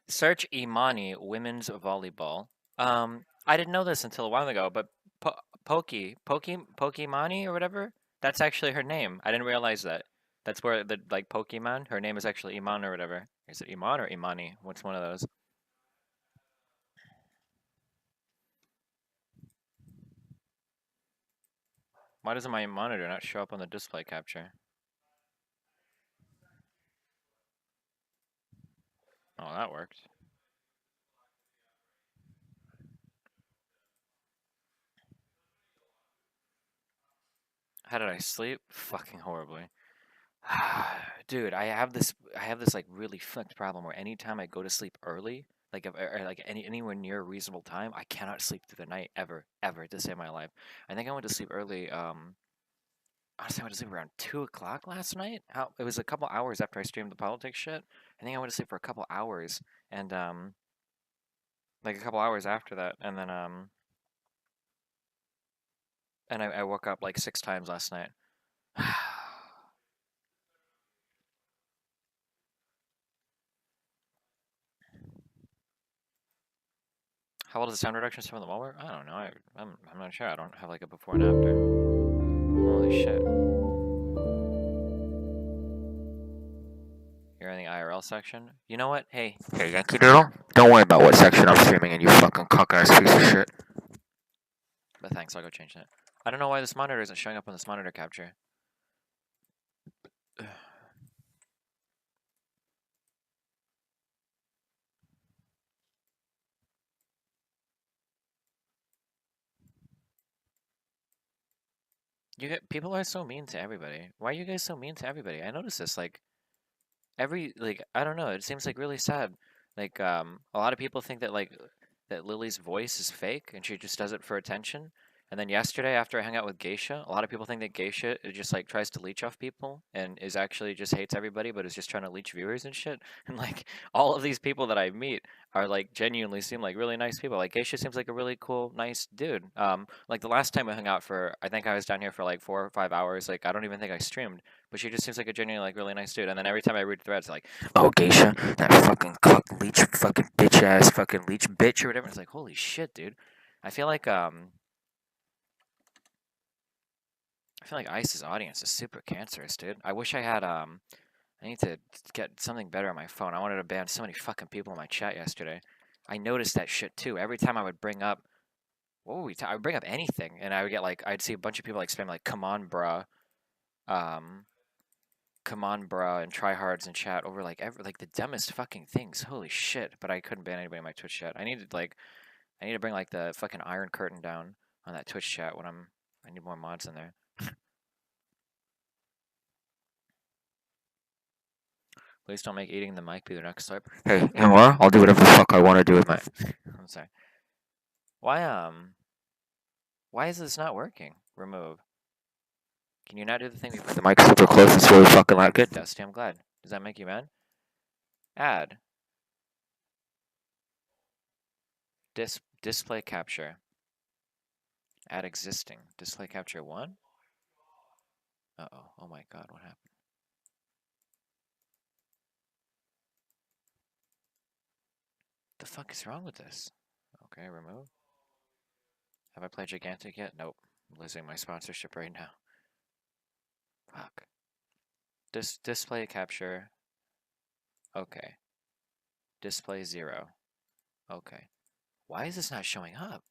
Search Imani women's volleyball. I didn't know this until a while ago, but Pokimani or whatever. That's actually her name. I didn't realize that. That's where the like Pokemon. Her name is actually Iman or whatever. Is it Iman or Imani? What's one of those? Why doesn't my monitor not show up on the display capture? Oh, that worked. How did I sleep? Fucking horribly. Dude, I have this like really fucked problem where anytime I go to sleep early, like if, or like anywhere near a reasonable time, I cannot sleep through the night ever to save my life. I think I went to sleep early. Honestly, I went to sleep around 2 o'clock last night. How it was a couple hours after I streamed the politics shit. I think I went to sleep for a couple hours, and like a couple hours after that, and then and I woke up like 6 times last night. How old is the sound reduction from the Walmart? I don't know. I'm not sure. I don't have like a before and after. Holy shit. You're in the IRL section? You know what? Hey, Yankee Doodle? Don't worry about what section I'm streaming in, you fucking cock-ass piece of shit. But thanks, I'll go change that. I don't know why this monitor isn't showing up on this monitor capture. People are so mean to everybody. Why are you guys so mean to everybody? I notice this like I don't know, it seems like really sad. Like a lot of people think that that Lily's voice is fake and she just does it for attention. And then yesterday after I hung out with Geisha, a lot of people think that Geisha just like tries to leech off people and is actually just hates everybody but is just trying to leech viewers and shit. And like all of these people that I meet are like genuinely seem like really nice people. Like Geisha seems like a really cool, nice dude. Like the last time we hung out for I think I was down here for like 4 or 5 hours. Like I don't even think I streamed, but she just seems like a genuinely like really nice dude. And then every time I read threads, like, oh Geisha, that fucking cuck leech, fucking bitch ass, fucking leech bitch or whatever. It's like, holy shit, dude. I feel like I feel like Ice's audience is super cancerous, dude. I wish I had I need to get something better on my phone. I wanted to ban so many fucking people in my chat yesterday. I noticed that shit too. Every time I would bring up what would I would bring up anything, and I would get like I'd see a bunch of people like spam like "come on, bruh," um, "come on, bruh," and tryhards in chat over like like the dumbest fucking things. Holy shit! But I couldn't ban anybody in my Twitch chat. I need to bring like the fucking iron curtain down on that Twitch chat when I need more mods in there. Please don't make eating the mic be the next step. Hey, you know what? I'll do whatever the fuck I want to do with my. I'm sorry. Why why is this not working? Remove. Can you not do the thing? The mic's super close. It's really fucking loud. Good, Dusty. I'm glad. Does that make you mad? Add. Display capture. Add existing. Display capture 1? Uh-oh. Oh my god, what happened? The fuck is wrong with this? Okay, remove. Have I played Gigantic yet? Nope. I'm losing my sponsorship right now. Fuck. Display capture. Okay. Display 0. Okay. Why is this not showing up?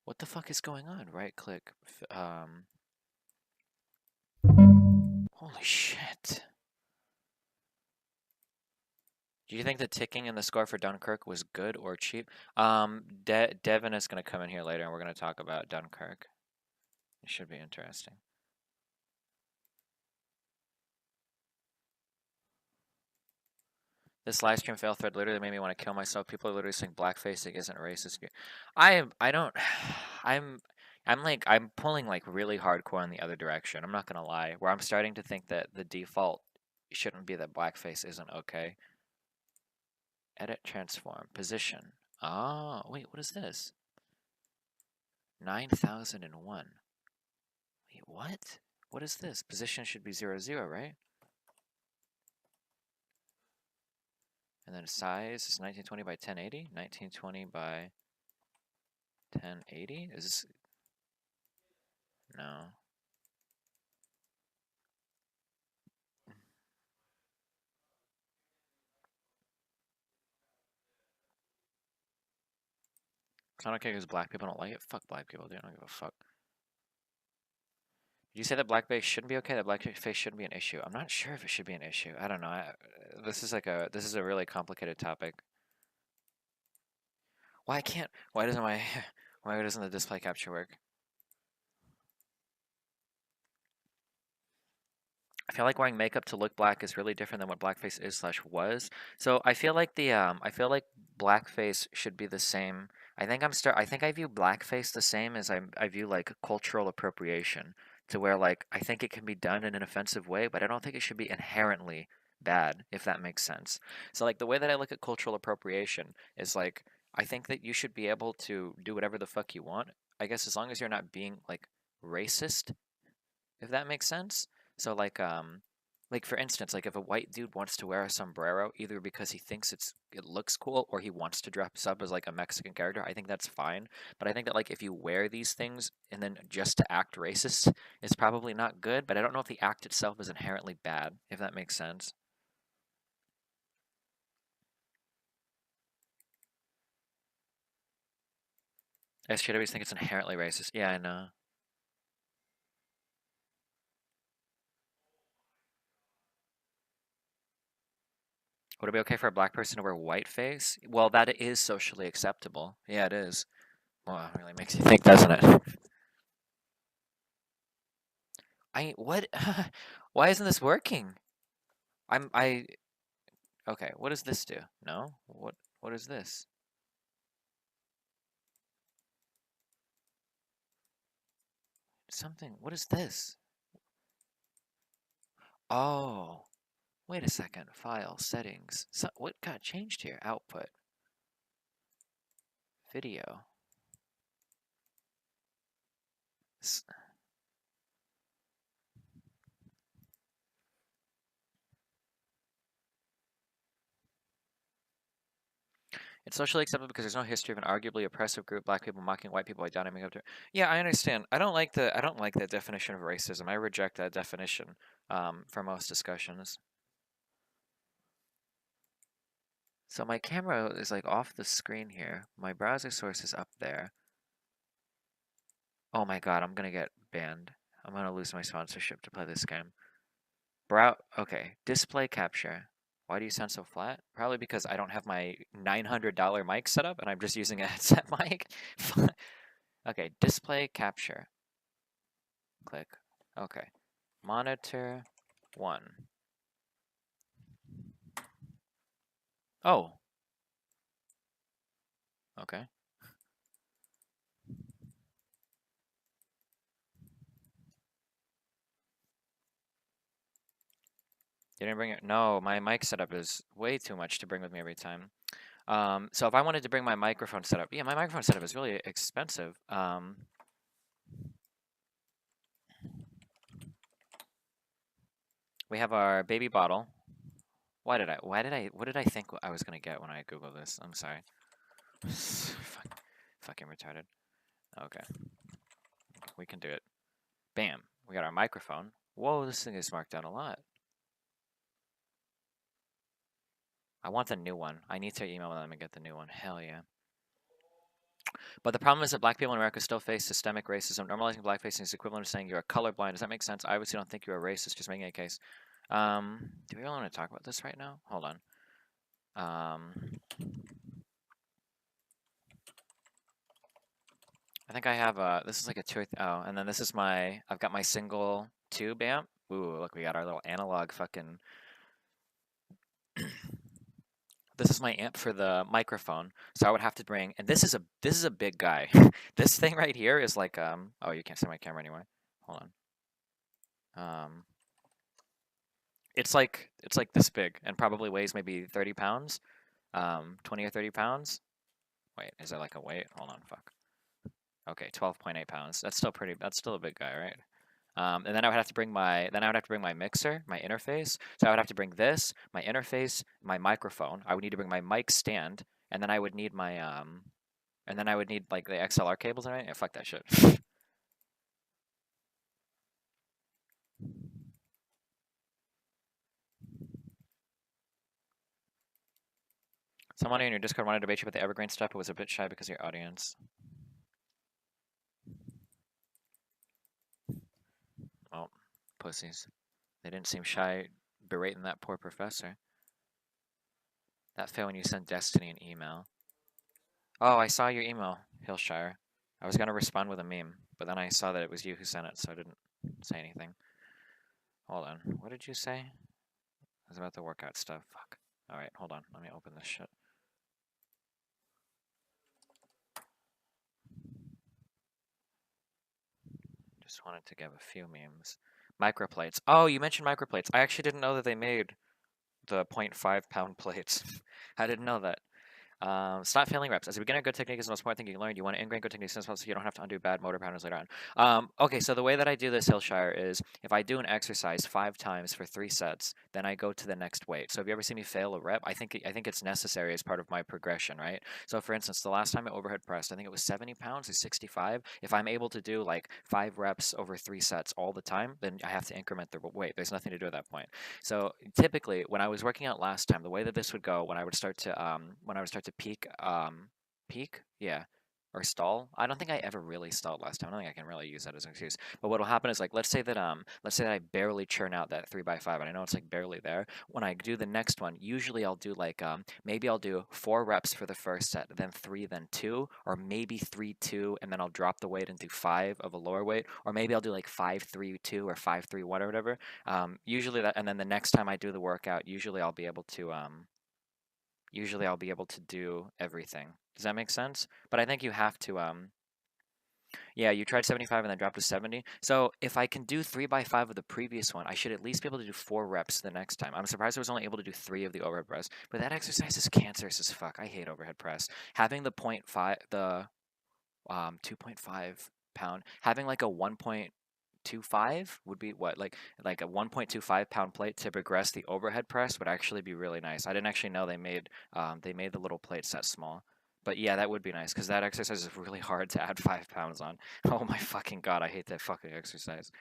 What the fuck is going on? Right click. Holy shit. Do you think the ticking in the score for Dunkirk was good or cheap? Devin is going to come in here later and we're going to talk about Dunkirk. It should be interesting. This live stream fail thread literally made me want to kill myself. People are literally saying blackfacing isn't racist. I don't I'm pulling like really hardcore in the other direction. I'm not gonna lie. Where I'm starting to think that the default shouldn't be that blackface isn't okay. Edit transform position. Oh, wait, what is this? 9001. Wait, what? What is this? Position should be 00, right? And then size is 1920 by 1080. 1920 by 1080. Is this? No. It's not okay because black people don't like it. Fuck black people, dude. I don't give a fuck. Did you say that blackface shouldn't be okay? That blackface shouldn't be an issue. I'm not sure if it should be an issue. I don't know. This is a really complicated topic. Why can't? Why doesn't my? Why doesn't the display capture work? I feel like wearing makeup to look black is really different than what blackface is slash was. So I feel like I feel like blackface should be the same. I think I view blackface the same as I view like cultural appropriation, to where like I think it can be done in an offensive way, but I don't think it should be inherently bad, if that makes sense. So like the way that I look at cultural appropriation is like I think that you should be able to do whatever the fuck you want. I guess as long as you're not being like racist, if that makes sense. So like for instance, like if a white dude wants to wear a sombrero either because he thinks it looks cool or he wants to dress up as like a Mexican character, I think that's fine. But I think that like if you wear these things and then just to act racist, it's probably not good, but I don't know if the act itself is inherently bad, if that makes sense. SJWs think it's inherently racist. Yeah, I know. Would it be okay for a black person to wear whiteface? Well, that is socially acceptable. Yeah, it is. Well, it really makes you think, doesn't it? What? Why isn't this working? I okay, what does this do? No? What is this? Something. What is this? Oh, wait a second. File settings. What got changed here? Output. Video. S- It's socially acceptable because there's no history of an arguably oppressive group, black people mocking white people by downing up to. Yeah, I understand. I don't like that definition of racism. I reject that definition for most discussions. So my camera is like off the screen here. My browser source is up there. Oh my god, I'm gonna get banned. I'm gonna lose my sponsorship to play this game. Okay, display capture. Why do you sound so flat? Probably because I don't have my $900 mic set up and I'm just using a headset mic. Okay, display capture. Click. Okay. Monitor 1. Oh, okay. You didn't bring it? No, my mic setup is way too much to bring with me every time. So if I wanted to bring my microphone setup, yeah, my microphone setup is really expensive. We have our baby bottle. What did I think I was gonna get when I Googled this? I'm sorry. Fucking retarded. Okay, we can do it. Bam, we got our microphone. Whoa, this thing is marked out a lot. I want the new one. I need to email them and get the new one. Hell yeah. But the problem is that black people in America still face systemic racism. Normalizing blackfacing is equivalent to saying you're colorblind. Does that make sense? I obviously don't think you're a racist, just making a case. Do we really want to talk about this right now? Hold on. I think I have this is like a oh, and then this is I've got my single tube amp. Ooh, look, we got our little analog fucking. This is my amp for the microphone, so I would have to bring, and this is a big guy. This thing right here is like oh, you can't see my camera anyway. Hold on. It's like this big and probably weighs maybe 30 pounds, 20 or 30 pounds. Wait, is that like a weight? Hold on, fuck. Okay, 12.8 pounds. That's still a big guy, right? And then I would have to bring my mixer, my interface. So I would have to bring this, my interface, my microphone. I would need to bring my mic stand, and then I would need like the XLR cables and everything. Yeah, fuck that shit. Someone in your Discord wanted to debate you about the Evergreen stuff, but was a bit shy because of your audience. Well, pussies. They didn't seem shy berating that poor professor. That failed when you sent Destiny an email. Oh, I saw your email, Hillshire. I was gonna respond with a meme, but then I saw that it was you who sent it, so I didn't say anything. Hold on. What did you say? It was about the workout stuff. Fuck. Alright, hold on. Let me open this shit. Just wanted to give a few memes. Microplates. Oh, you mentioned microplates. I actually didn't know that they made the 0.5 pound plates. I didn't know that. Stop failing reps. As a beginner, good technique is the most important thing you can learn. You want to ingrain good techniques so you don't have to undo bad motor patterns later on. Okay, so the way that I do this, Hillshire, is if I do an exercise 5 times for 3 sets, then I go to the next weight. So if you ever see me fail a rep, I think it's necessary as part of my progression, right? So for instance, the last time I overhead pressed, I think it was 70 pounds or 65. If I'm able to do like 5 reps over 3 sets all the time, then I have to increment the weight. There's nothing to do at that point. So typically, when I was working out last time, the way that this would go when I would start to peak, yeah, or stall. I don't think I ever really stalled last time. I don't think I can really use that as an excuse. But what will happen is like let's say that I barely churn out that 3x5, and I know it's like barely there. When I do the next one, usually I'll do like maybe I'll do 4 reps for the first set, then 3, then 2, or maybe 3, 2, and then I'll drop the weight and do 5 of a lower weight, or maybe I'll do like 5, 3, 2, or 5, 3, 1 or whatever. Usually that, and then the next time I do the workout, usually I'll be able to do everything. Does that make sense? But I think you have to, yeah, you tried 75 and then dropped to 70. So if I can do 3x5 of the previous one, I should at least be able to do 4 reps the next time. I'm surprised I was only able to do 3 of the overhead press, but that exercise is cancerous as fuck. I hate overhead press. Having the 2.5 pound, having like a 1.25 would be what, like a 1.25 pound plate to progress the overhead press would actually be really nice. I didn't actually know they made the little plates that small. But yeah, that would be nice because that exercise is really hard to add 5 pounds on. Oh my fucking god, I hate that fucking exercise.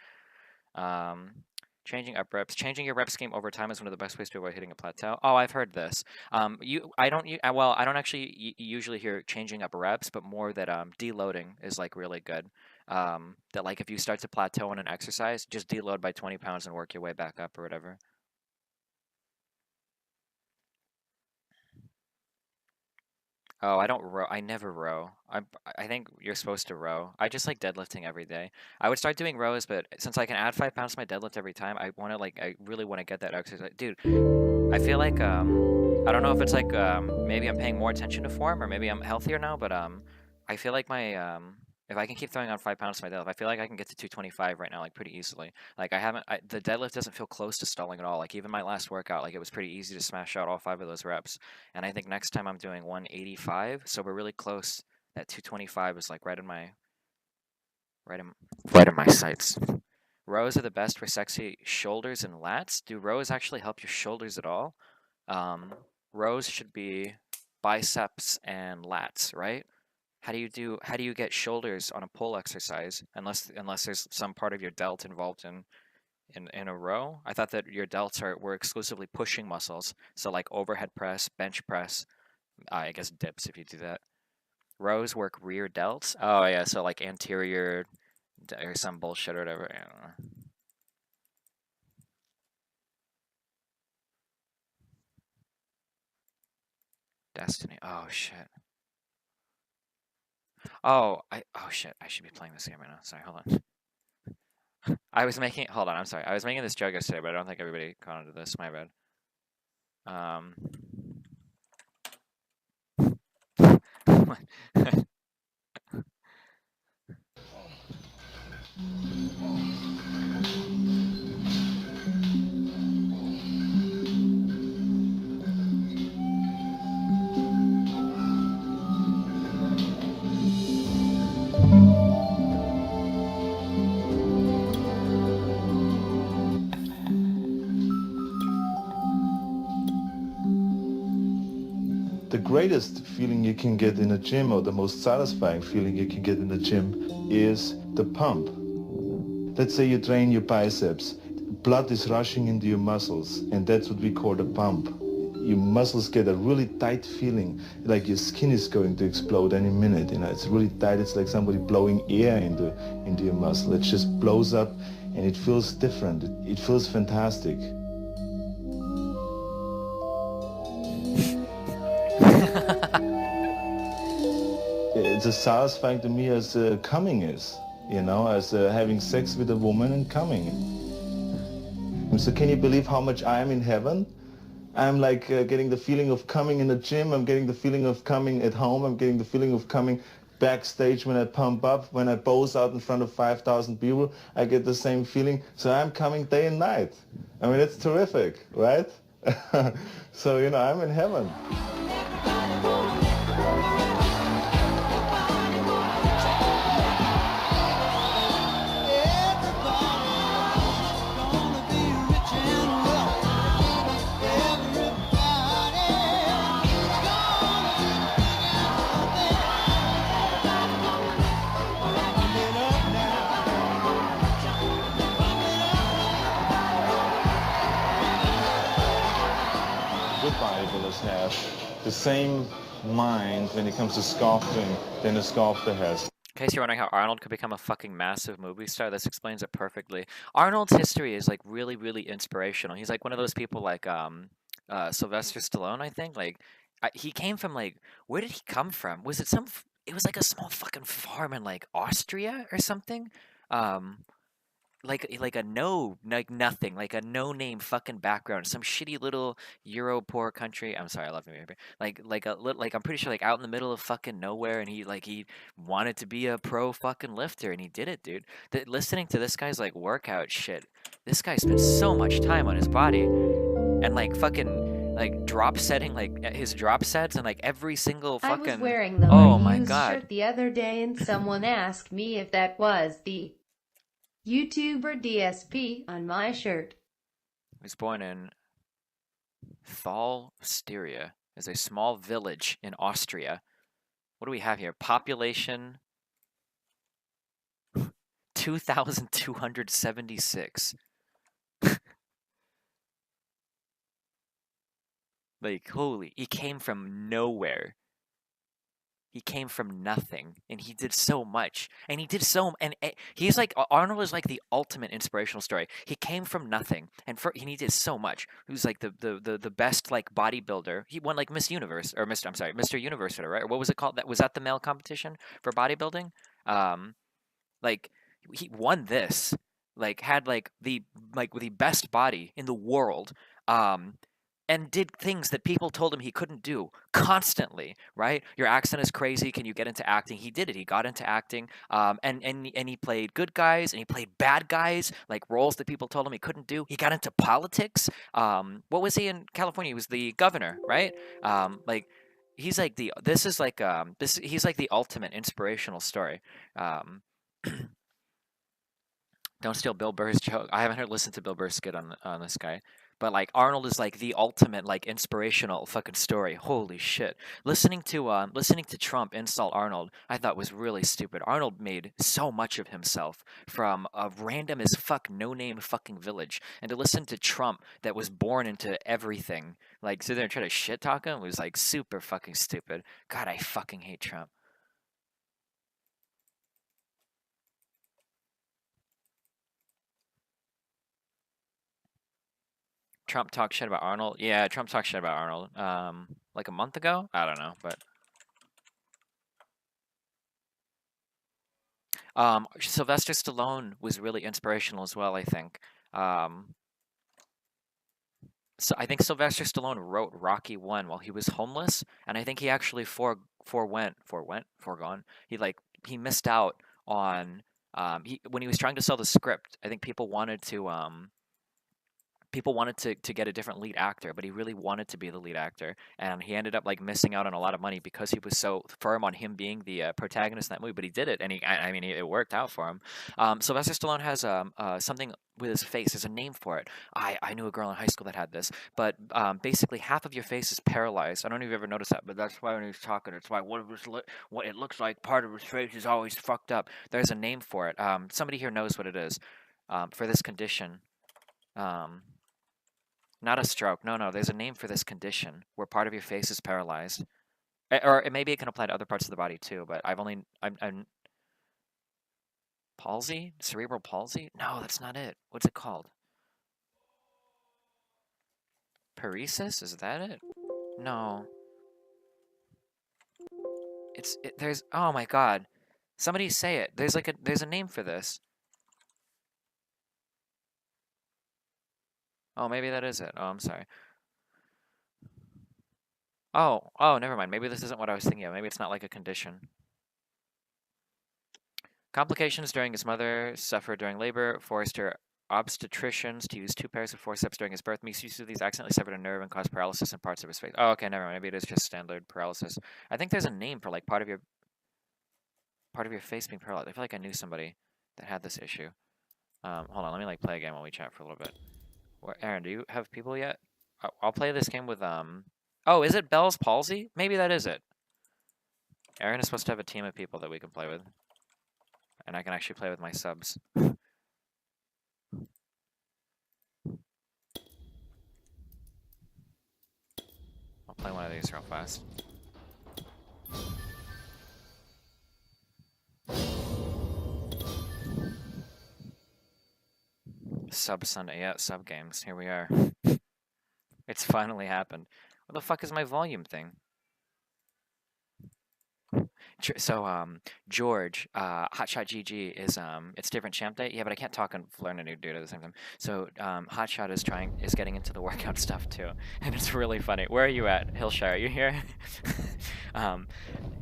Um, Changing up reps. Changing your rep scheme over time is one of the best ways to avoid hitting a plateau. Oh, I've heard this. I don't actually usually hear changing up reps, but more that deloading is like really good. That like if you start to plateau on an exercise, just deload by 20 pounds and work your way back up or whatever. Oh, I don't row. I never row. I think you're supposed to row. I just like deadlifting every day. I would start doing rows, but since I can add 5 pounds to my deadlift every time, I really want to get that exercise. Dude, I feel like I don't know if it's like maybe I'm paying more attention to form or maybe I'm healthier now, but I feel like my if I can keep throwing on 5 pounds to my deadlift, I feel like I can get to 225 right now, like pretty easily. Like the deadlift doesn't feel close to stalling at all. Like even my last workout, like it was pretty easy to smash out all 5 of those reps. And I think next time I'm doing 185, so we're really close. That 225 is like right in right in my sights. Rows are the best for sexy shoulders and lats. Do rows actually help your shoulders at all? Um, Rows should be biceps and lats, right? How do you get shoulders on a pull exercise unless there's some part of your delt involved in a row? I thought that your delts were exclusively pushing muscles, so like overhead press, bench press, I guess dips if you do that. Rows work rear delts. Oh yeah, so like anterior or some bullshit or whatever. I don't know. Destiny. Oh shit. Oh shit. I should be playing this game right now. Sorry, hold on. Hold on, I'm sorry. I was making this joke yesterday, but I don't think everybody caught on to this. My bad. Um, The greatest feeling you can get in a gym, or the most satisfying feeling you can get in the gym, is the pump. Let's say you train your biceps. Blood is rushing into your muscles, and that's what we call the pump. Your muscles get a really tight feeling, like your skin is going to explode any minute. It's really tight. It's like somebody blowing air into your muscle. It just blows up, and it feels different. It feels fantastic. It's as satisfying to me as coming is, as having sex with a woman and coming. So can you believe how much I am in heaven? I'm like getting the feeling of coming in the gym. I'm getting the feeling of coming at home. I'm getting the feeling of coming backstage when I pump up, when I pose out in front of 5,000 people. I get the same feeling. So I'm coming day and night. I mean, it's terrific, right? So, I'm in heaven. Good bodybuilders have the same mind when it comes to sculpting than a sculptor has. In case you're wondering how Arnold could become a fucking massive movie star, this explains it perfectly. Arnold's history is like really, really inspirational. He's like one of those people like Sylvester Stallone, I think. Like he came from like, where did he come from? Was it it was like a small fucking farm in like Austria or something? Um, like a nothing, like a no name fucking background, some shitty little Euro poor country. I'm sorry, I love Europe. Like I'm pretty sure like out in the middle of fucking nowhere, and he wanted to be a pro fucking lifter, and he did it, dude. Listening to this guy's like workout shit, this guy spent so much time on his body, and like fucking like drop setting like his drop sets and like every single I was fucking wearing the oh my reused god. shirt the other day and someone asked me if that was the YouTuber DSP on my shirt. He was born in Thal, Styria is a small village in Austria. What do we have here? Population 2,276. Like, holy, he came from nowhere. He came from nothing, and he did so much. And he did so, and he's like Arnold is like the ultimate inspirational story. He came from nothing, and he did so much. He was like the best like bodybuilder. He won like Miss Universe or Mr. I'm sorry, Mr. Universe, right? Or what was it called? That was that the male competition for bodybuilding. Um, like he won this. Like had like the best body in the world. And did things that people told him he couldn't do constantly, right? Your accent is crazy. Can you get into acting? He did it. He got into acting, and he played good guys and he played bad guys, like roles that people told him he couldn't do. He got into politics. What was he in California? He was the governor, right? Like he's like the this is like this he's like the ultimate inspirational story. Um, don't steal Bill Burr's joke. I haven't heard listen to Bill Burr's skit on this guy. But like Arnold is like the ultimate like inspirational fucking story. Holy shit. Listening to Trump insult Arnold, I thought was really stupid. Arnold made so much of himself from a random as fuck no name fucking village. And to listen to Trump that was born into everything, like sit there and try to shit talk him was like super fucking stupid. God, I fucking hate Trump. Trump talked shit about Arnold. Yeah, Trump talked shit about Arnold. Like a month ago. I don't know, but Sylvester Stallone was really inspirational as well. I think. So I think Sylvester Stallone wrote Rocky 1 while he was homeless, and I think he actually foregone. He missed out on when he was trying to sell the script. I think people wanted to get a different lead actor, but he really wanted to be the lead actor, and he ended up like missing out on a lot of money because he was so firm on him being the protagonist in that movie. But he did it, and I mean, it worked out for him. Sylvester Stallone has something with his face. There's a name for it. I knew a girl in high school that had this, but basically half of your face is paralyzed. I don't know if you've ever noticed that, but that's why when he's talking, it's like what it looks like. Part of his face is always fucked up. There's a name for it. Somebody here knows what it is. For this condition. Not a stroke. No, there's a name for this condition where part of your face is paralyzed. Or maybe it can apply to other parts of the body too, but I'm palsy? Cerebral palsy? No, that's not it. What's it called? Paresis? Is that it? No. There's, oh my god. Somebody say it. There's a name for this. Oh, maybe that is it. Oh, I'm sorry. Oh, never mind. Maybe this isn't what I was thinking of. Maybe it's not like a condition. Complications during his mother suffered during labor forced her obstetricians to use 2 pairs of forceps during his birth. Misuse of these accidentally severed a nerve and caused paralysis in parts of his face. Oh, okay, never mind. Maybe it is just standard paralysis. I think there's a name for like part of your face being paralyzed. I feel like I knew somebody that had this issue. Hold on, let me like play a game while we chat for a little bit. Aaron, do you have people yet? I'll play this game with Oh, is it Bell's palsy? Maybe that is it. Aaron is supposed to have a team of people that we can play with. And I can actually play with my subs. I'll play one of these real fast. Sub Sunday, yeah, sub games. Here we are. It's finally happened. What the fuck is my volume thing? So, George, Hotshot GG is, it's different champ day. Yeah, but I can't talk and learn a new dude at the same time. So, Hotshot is getting into the workout stuff too. And it's really funny. Where are you at, Hillshire? Are you here?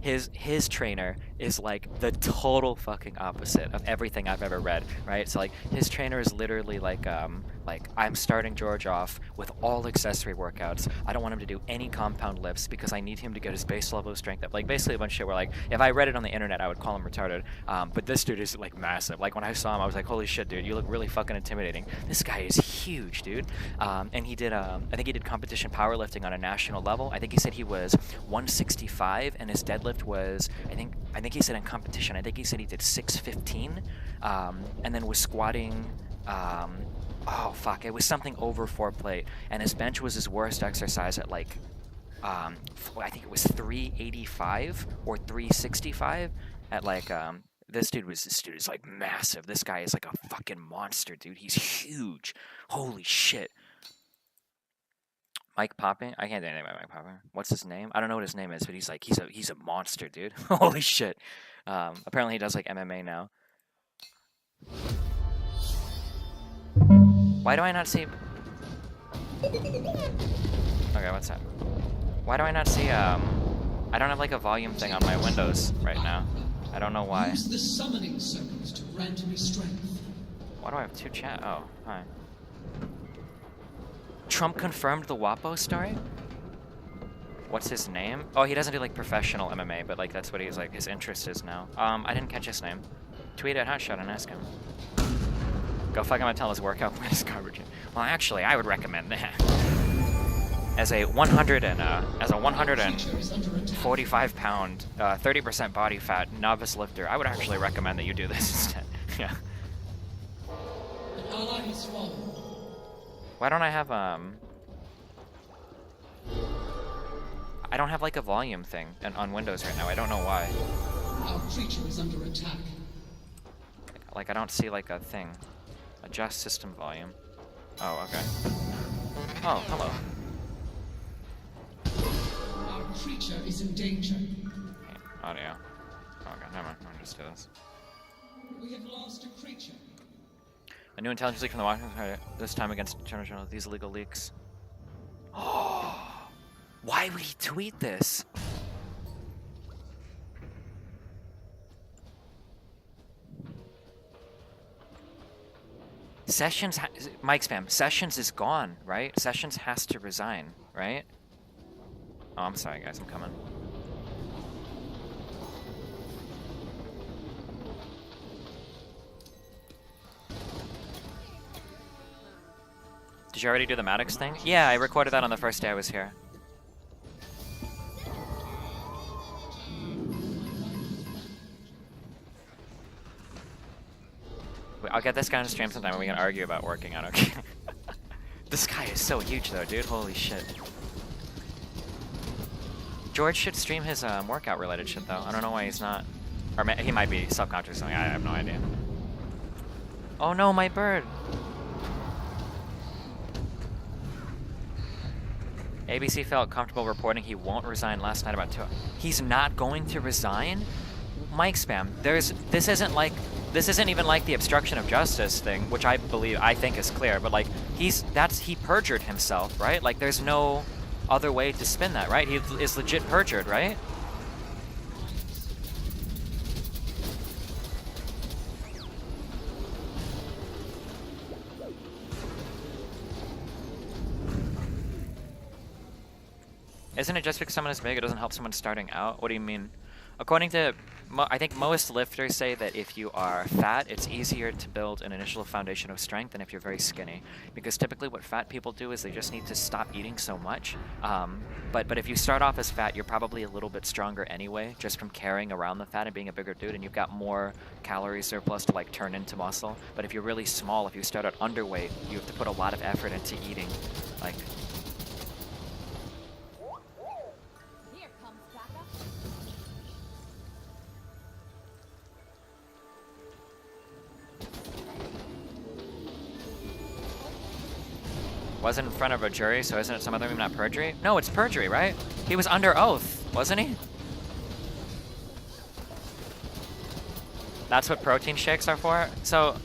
His trainer is like the total fucking opposite of everything I've ever read, right? So like his trainer is literally like I'm starting George off with all accessory workouts. I don't want him to do any compound lifts because I need him to get his base level of strength up. Like basically a bunch of shit where like if I read it on the internet I would call him retarded. But this dude is like massive. Like when I saw him I was like, holy shit, dude, you look really fucking intimidating. This guy is huge, dude. And he did I think he did competition powerlifting on a national level. I think he said he was 165 and his deadlift was I think he said in competition, I think he said he did 615, and then was squatting, oh fuck, it was something over 4 plate, and his bench was his worst exercise at like, I think it was 385 or 365 at like, this dude is like massive. This guy is like a fucking monster, dude. He's huge. Holy shit. Mike Popping? I can't do anything about Mike Popping. What's his name? I don't know what his name is, but he's like he's a monster, dude. Holy shit. Apparently he does like MMA now. Why do I not see? Okay, what's that? Why do I not see I don't have like a volume thing on my Windows right now. I don't know why. Use the summoning circles to grant me strength. Why do I have 2 chat? Oh, hi. Trump confirmed the WAPO story? What's his name? Oh, he doesn't do like professional MMA, but like that's what he's like his interest is now. I didn't catch his name. Tweet at Hotshot and ask him. Go fuck him and tell his workout plan is garbage. Well, actually, I would recommend that. As a 145 pound, 30% body fat novice lifter, I would actually recommend that you do this instead. Yeah. An ally has fallen. Why don't I have I don't have like a volume thing on Windows right now. I don't know why. Our creature is under attack. Like I don't see like a thing. Adjust system volume. Oh, okay. Oh, hello. Our creature is in danger. Okay, audio. Okay, never mind. I'll just do this. We have lost a creature. A new intelligence leak from the Washington Post, this time against international these illegal leaks. Oh, why would he tweet this? Sessions, Mike Spam, Sessions is gone, right? Sessions has to resign, right? Oh, I'm sorry, guys, I'm coming. Did you already do the Maddox thing? Yeah, I recorded that on the first day I was here. Wait, I'll get this guy on stream sometime and we can argue about working out, okay? This guy is so huge though, dude. Holy shit. George should stream his workout related shit though. I don't know why he's not. Or he might be subconscious or something. I have no idea. Oh no, my bird! ABC felt comfortable reporting he won't resign last night about 2 hours. He's not going to resign? Mike Spam, this isn't even like the obstruction of justice thing, which I think is clear, but like he perjured himself, right? Like there's no other way to spin that, right? He is legit perjured, right? Isn't it just because someone is big, it doesn't help someone starting out? What do you mean? According to, I think most lifters say that if you are fat, it's easier to build an initial foundation of strength than if you're very skinny. Because typically what fat people do is they just need to stop eating so much. But if you start off as fat, you're probably a little bit stronger anyway, just from carrying around the fat and being a bigger dude, and you've got more calorie surplus to like turn into muscle. But if you're really small, if you start out underweight, you have to put a lot of effort into eating. Like, wasn't in front of a jury, so isn't it some other name, not perjury? No, it's perjury, right? He was under oath, wasn't he? That's what protein shakes are for? So,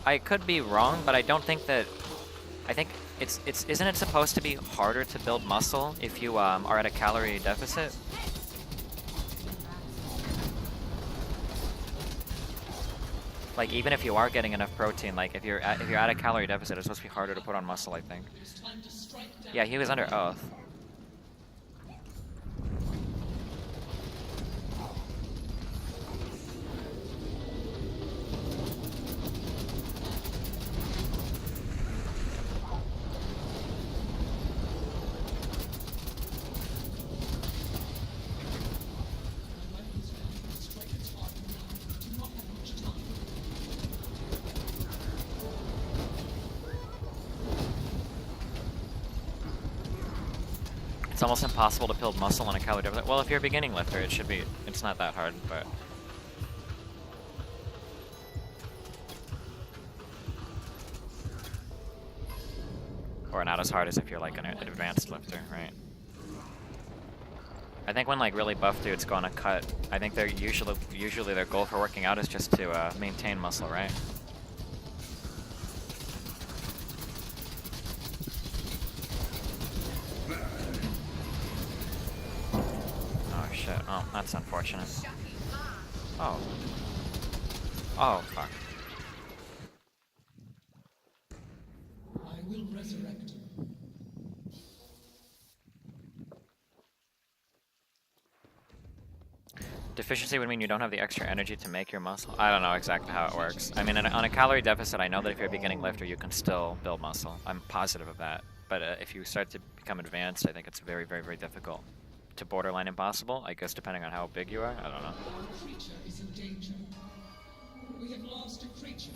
I could be wrong, but I don't think that... I think isn't it supposed to be harder to build muscle if you are at a calorie deficit? Like even if you are getting enough protein, like if you're at a calorie deficit, it's supposed to be harder to put on muscle, I think. Yeah, he was under oath. It's almost impossible to build muscle on a calorie deficit. Well, if you're a beginning lifter, it's not that hard, but... Or not as hard as if you're like an advanced lifter, right? I think when like really buff dudes go on a cut, I think they're usually their goal for working out is just to maintain muscle, right? Shit. Oh, that's unfortunate. Oh. Oh, fuck. I will resurrect. Deficiency would mean you don't have the extra energy to make your muscle. I don't know exactly how it works. I mean, on a calorie deficit, I know that if you're a beginning lifter, you can still build muscle. I'm positive of that. But if you start to become advanced, I think it's very, very, very difficult. To borderline impossible, I guess, depending on how big you are. I don't know. Our creature is in danger. We have lost a creature.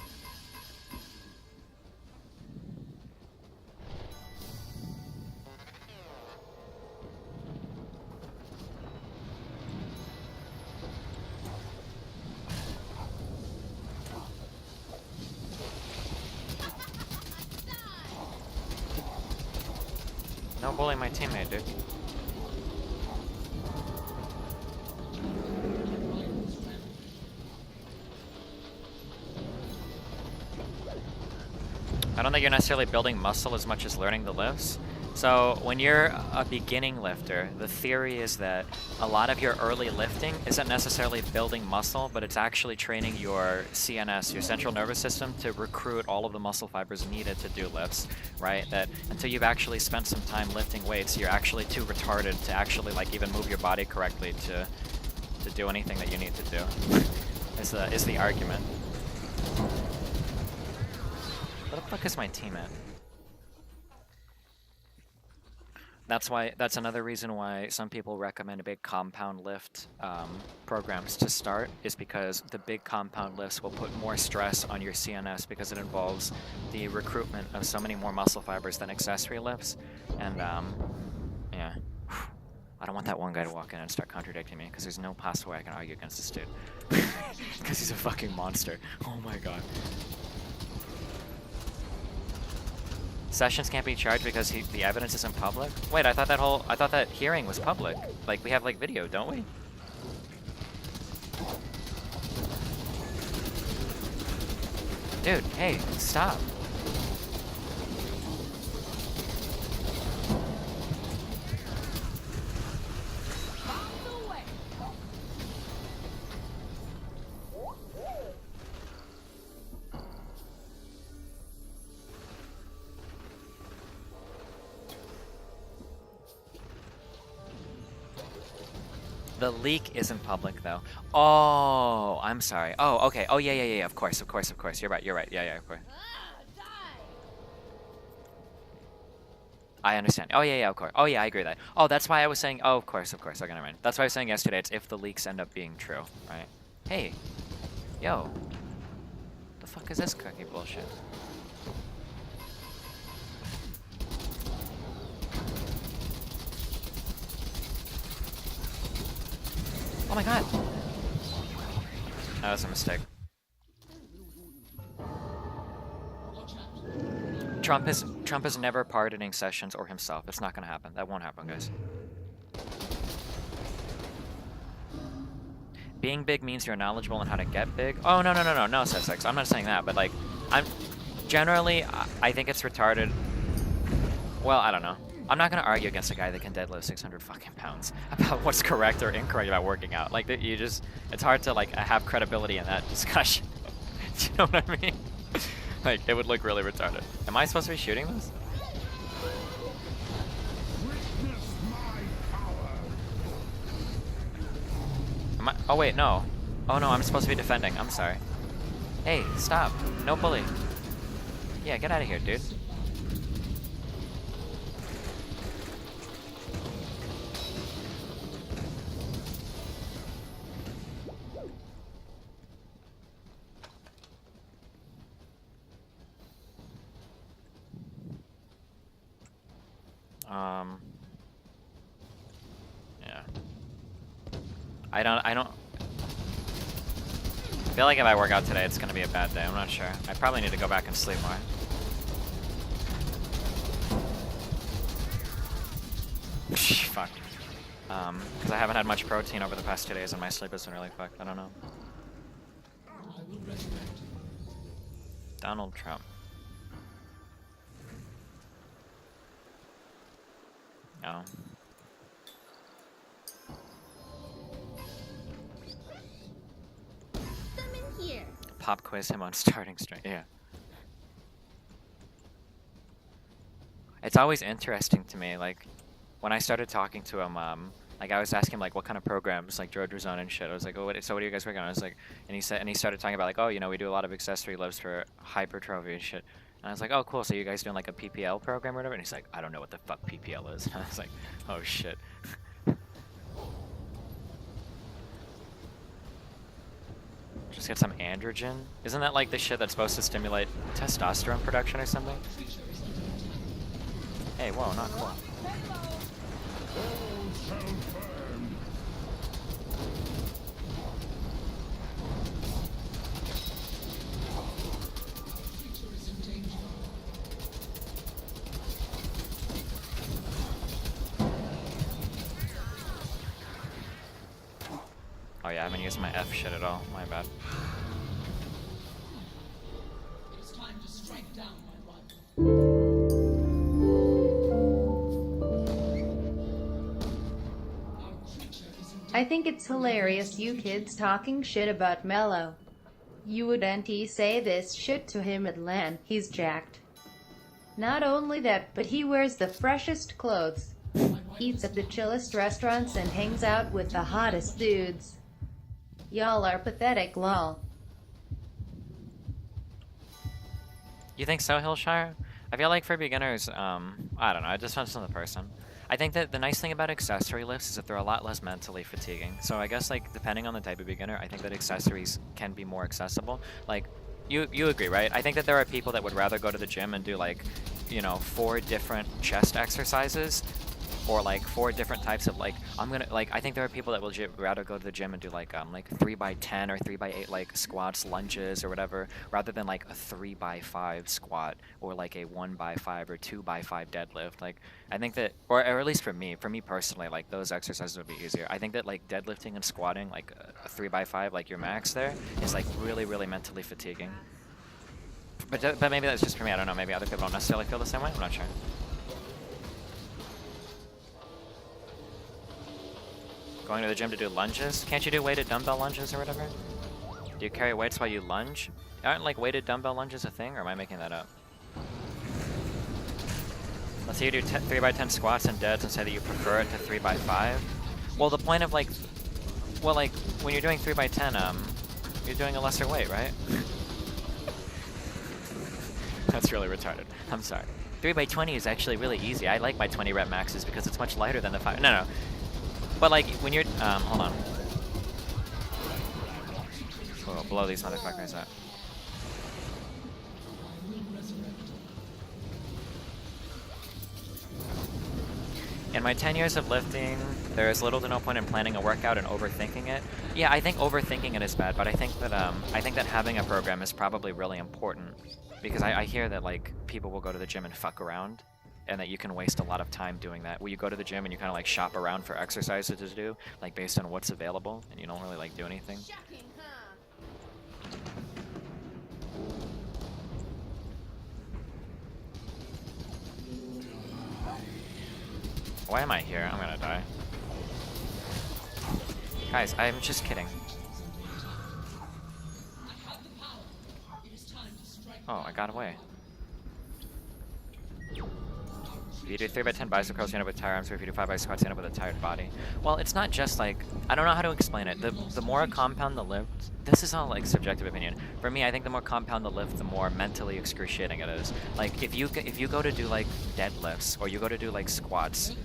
No bullying my teammate, dude. I don't think you're necessarily building muscle as much as learning the lifts. So when you're a beginning lifter, the theory is that a lot of your early lifting isn't necessarily building muscle, but it's actually training your CNS, your central nervous system, to recruit all of the muscle fibers needed to do lifts, right? That until you've actually spent some time lifting weights, you're actually too retarded to actually like even move your body correctly to do anything that you need to do, is the argument. Where the fuck is my team at? That's another reason why some people recommend big compound lift programs to start, is because the big compound lifts will put more stress on your CNS because it involves the recruitment of so many more muscle fibers than accessory lifts. And yeah, I don't want that one guy to walk in and start contradicting me, because there's no possible way I can argue against this dude. Because he's a fucking monster. Oh my god. Sessions can't be charged because the evidence isn't public? Wait, I thought that hearing was public. Like, we have, like, video, don't we? Dude, hey, stop. The leak isn't public, though. Oh, I'm sorry. Oh, okay. Oh, yeah. Of course. You're right. Yeah, of course. I understand. Oh, yeah, of course. Oh, yeah, I agree with that. Oh, that's why I was saying... Oh, of course. Okay, never mind. That's why I was saying yesterday, it's if the leaks end up being true, right? Hey. Yo. The fuck is this cookie bullshit? Oh my god! That was a mistake. Trump is never pardoning Sessions or himself. It's not gonna happen. That won't happen, guys. Being big means you're knowledgeable on how to get big. Oh, no, Sussex. I'm not saying that, but like, I think it's retarded. Well, I don't know. I'm not gonna argue against a guy that can deadlift 600 fucking pounds about what's correct or incorrect about working out. Like, it's hard to like have credibility in that discussion. Do you know what I mean? Like, it would look really retarded. Am I supposed to be shooting this? Am I? Oh wait, no. Oh no, I'm supposed to be defending. I'm sorry. Hey, stop. No bully. Yeah, get out of here, dude. Yeah. I don't feel like if I work out today, it's gonna be a bad day. I'm not sure. I probably need to go back and sleep more. Fuck. Because I haven't had much protein over the past 2 days and my sleep has been really fucked. I don't know. Donald Trump. No. Here. Pop quiz him on starting strength. Yeah. It's always interesting to me, like, when I started talking to him, like, I was asking him, like, what kind of programs, like, George was on and shit. I was like, oh, so what are you guys working on? I was like, and he started talking about, like, oh, you know, we do a lot of accessory lifts for hypertrophy and shit. And I was like, oh, cool, so you guys doing, like, a PPL program or whatever? And he's like, I don't know what the fuck PPL is. And I was like, oh, shit. Just get some androgen? Isn't that, like, the shit that's supposed to stimulate testosterone production or something? Hey, whoa, not cool. Oh yeah, I haven't used my F shit at all. My bad. It's time to strike down my rival. Our creature is in I think it's hilarious you kids talking shit about Mello. You wouldn't say this shit to him at LAN. He's jacked. Not only that, but he wears the freshest clothes, eats at the chillest restaurants, and hangs out with the hottest dudes. Y'all are pathetic, lol. You think so, Hillshire? I feel like for beginners, I don't know, it just depends on the person. I think that the nice thing about accessory lifts is that they're a lot less mentally fatiguing. So I guess like depending on the type of beginner, I think that accessories can be more accessible. Like you agree, right? I think that there are people that would rather go to the gym and do like, you know, 4 different chest exercises or like 4 different types of like I think there are people that will rather go to the gym and do like 3x10 or 3x8 like squats, lunges or whatever, rather than like a 3x5 squat or like a 1x5 or 2x5 deadlift. Like I think that, or at least for me personally, like those exercises would be easier. I think that like deadlifting and squatting like a 3x5 like your max there is like really mentally fatiguing. But maybe that's just for me. I don't know. Maybe other people don't necessarily feel the same way. I'm not sure. Going to the gym to do lunges? Can't you do weighted dumbbell lunges or whatever? Do you carry weights while you lunge? Aren't like weighted dumbbell lunges a thing, or am I making that up? Let's say you do 3x10 squats and deads and say that you prefer it to 3x5. Well, the point of like, well, like when you're doing 3x10, you're doing a lesser weight, right? That's really retarded. I'm sorry. 3x20 is actually really easy. I like my 20 rep maxes because it's much lighter than the 5. No. But like when you're, hold on. We'll blow these motherfuckers up. In my 10 years of lifting, there is little to no point in planning a workout and overthinking it. Yeah, I think overthinking it is bad, but I think that having a program is probably really important because I hear that like people will go to the gym and fuck around, and that you can waste a lot of time doing that. Where you go to the gym and you kind of like shop around for exercises to do, like based on what's available, and you don't really like do anything. Why am I here? I'm gonna die. Guys, I'm just kidding. Oh, I got away. If you do 3x10 bicep curls, you end up with tired arms, or if you do 5x squats, you end up with a tired body. Well, it's not just like, I don't know how to explain it. The more compound the lift, this is all like subjective opinion. For me, I think the more compound the lift, the more mentally excruciating it is. Like if you go to do like deadlifts, or you go to do like squats,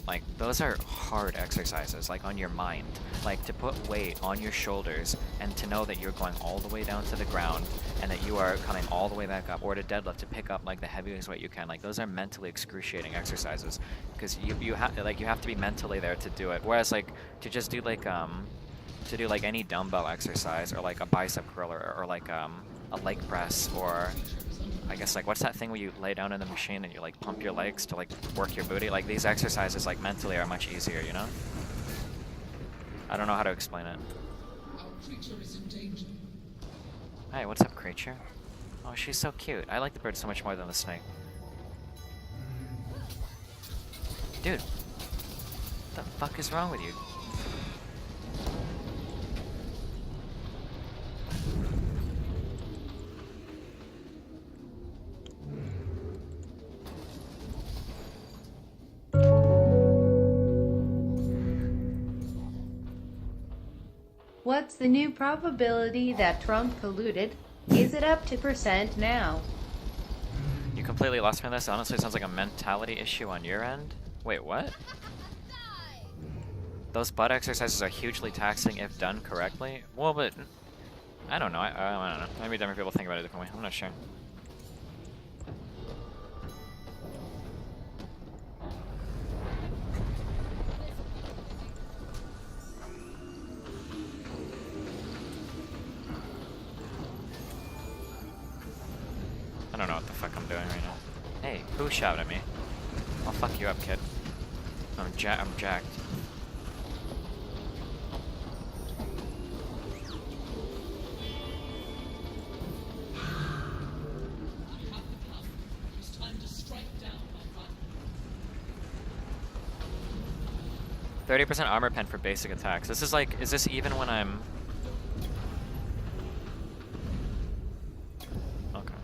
like those are hard exercises, like on your mind. Like to put weight on your shoulders and to know that you're going all the way down to the ground and that you are coming all the way back up, or to deadlift to pick up like the heaviest weight you can. Like those are mentally excruciating exercises because you have to be mentally there to do it. Whereas like to just do like to do like any dumbbell exercise or like a bicep curl or like a leg press, or I guess like what's that thing where you lay down in the machine and you like pump your legs to like work your booty? Like these exercises like mentally are much easier, you know? I don't know how to explain it. Our creature is in danger. Hey, what's up, creature? Oh, she's so cute. I like the bird so much more than the snake. Dude, what the fuck is wrong with you? What's the new probability that Trump colluded? Is it up to % now? You completely lost me on this. Honestly, it sounds like a mentality issue on your end. Wait, what? Those butt exercises are hugely taxing if done correctly. Well, but I don't know. I don't know. Maybe different people think about it differently. I'm not sure. I don't know what the fuck I'm doing right now. Hey, who shouted at me? I'll fuck you up, kid. I'm jacked. It's time to strike down, my friend. 30% armor pen for basic attacks. This is like, is this even when I'm... Okay.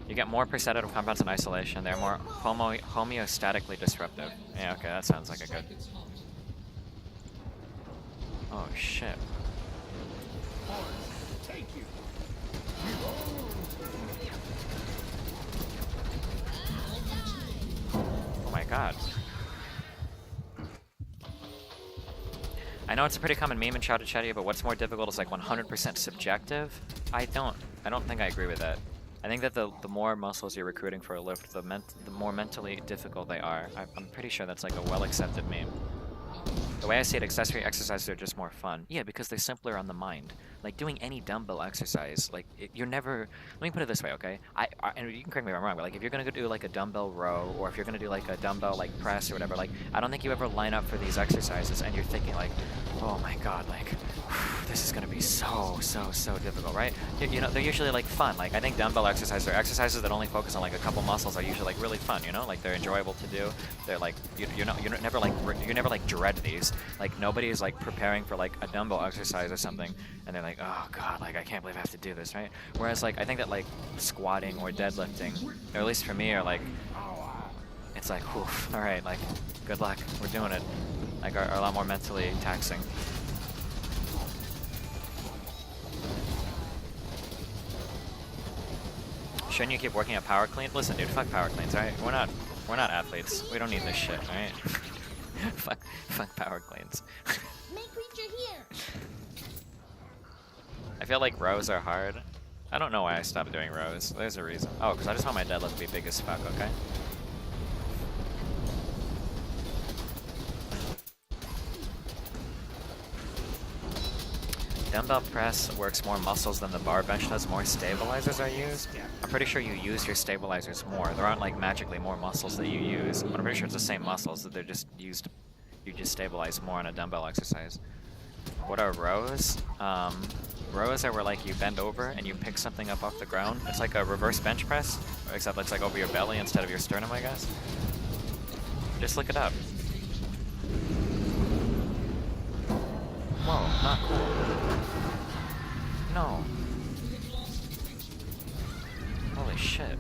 You get more percentage of compounds in isolation. They're more homeostatically disruptive. Yeah, okay, that sounds like a good... Oh, shit. god. I know it's a pretty common meme in Chow to Chatty, but what's more difficult is like 100% subjective. I don't think I agree with that. I think that the more muscles you're recruiting for a lift, the more mentally difficult they are. I'm pretty sure that's like a well-accepted meme. The way I see it, accessory exercises are just more fun. Yeah, because they're simpler on the mind. Like doing any dumbbell exercise, like you're never. Let me put it this way, okay? And you can correct me if I'm wrong, but like if you're gonna go do like a dumbbell row, or if you're gonna do like a dumbbell like press or whatever, like I don't think you ever line up for these exercises and you're thinking like, oh my god, like this is gonna be so difficult, right? You know, they're usually like fun. Like I think dumbbell exercises are exercises that only focus on like a couple muscles are usually like really fun. You know, like they're enjoyable to do. They're like you're never like dread these. Like nobody is like preparing for like a dumbbell exercise or something, and they're like, oh god, like I can't believe I have to do this, right? Whereas like I think that like squatting or deadlifting, or at least for me, are like, it's like, whew, all right, like good luck, we're doing it. Like are a lot more mentally taxing. Shouldn't you keep working at power clean? Listen, dude, fuck power cleans, alright? We're not athletes. We don't need this shit, alright? fuck power cleans. Main creature here. I feel like rows are hard. I don't know why I stopped doing rows. There's a reason. Oh, because I just want my deadlift to be big as fuck, okay? Dumbbell press works more muscles than the bar bench does. More stabilizers are used. I'm pretty sure you use your stabilizers more. There aren't like magically more muscles that you use, but I'm pretty sure it's the same muscles that they're just used. You just stabilize more on a dumbbell exercise. What are rows? Rows are where like you bend over and you pick something up off the ground. It's like a reverse bench press, except it's like over your belly instead of your sternum, I guess. Just look it up. Whoa, not cool. No. Holy shit.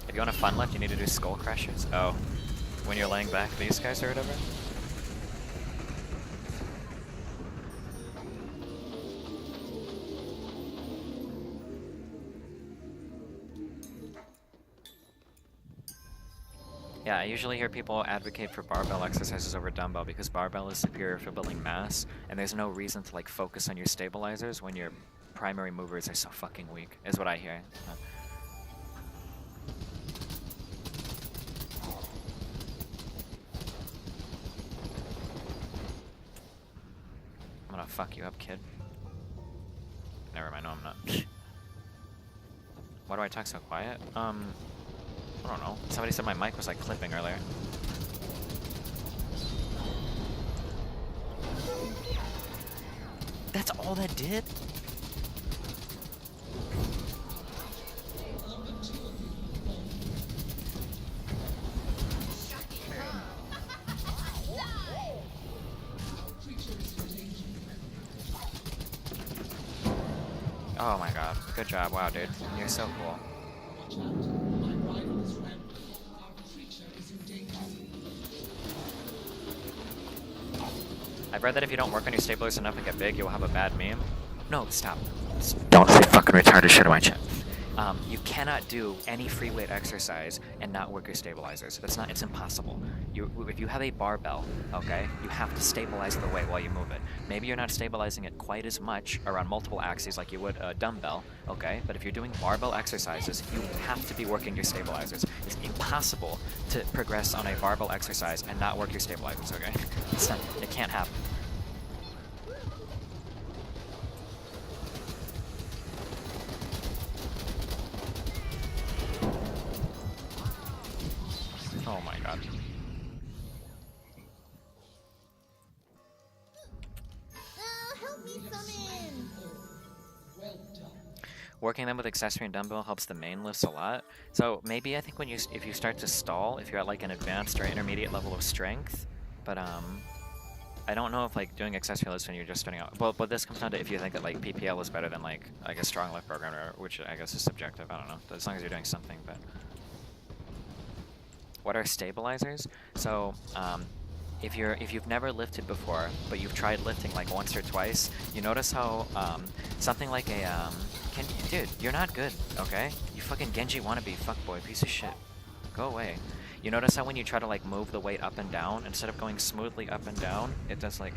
If you want a fun lift, you need to do skull crushers. Oh. When you're laying back these guys or whatever? Yeah, I usually hear people advocate for barbell exercises over dumbbell because barbell is superior for building mass, and there's no reason to like focus on your stabilizers when your primary movers are so fucking weak, is what I hear. I'm gonna fuck you up, kid. Never mind, no I'm not. Why do I talk so quiet? I don't know. Somebody said my mic was like clipping earlier. That's all that did? Oh my god. Good job. Wow, dude. You're so cool. I've read that if you don't work on your stabilizers enough and get big, you'll have a bad meme. No, stop. Don't say fucking retarded shit on my chat. You cannot do any free weight exercise and not work your stabilizers. It's impossible. If you have a barbell, okay, you have to stabilize the weight while you move it. Maybe you're not stabilizing it quite as much around multiple axes like you would a dumbbell, okay? But if you're doing barbell exercises, you have to be working your stabilizers. It's impossible to progress on a barbell exercise and not work your stabilizers, okay? It can't happen. Oh my god. Help me summon! Working them with accessory and dumbbell helps the main lifts a lot. So maybe I think if you start to stall, if you're at like an advanced or intermediate level of strength, but I don't know if like doing accessory lifts when you're just starting out. But this comes down to if you think that like PPL is better than like a strong lift program, which I guess is subjective. I don't know. As long as you're doing something, but. What are stabilizers? So, if you've never lifted before, but you've tried lifting like once or twice, you notice how something like a dude, you're not good, okay? You fucking Genji wannabe fuckboy piece of shit. Go away. You notice how when you try to like move the weight up and down, instead of going smoothly up and down, it does like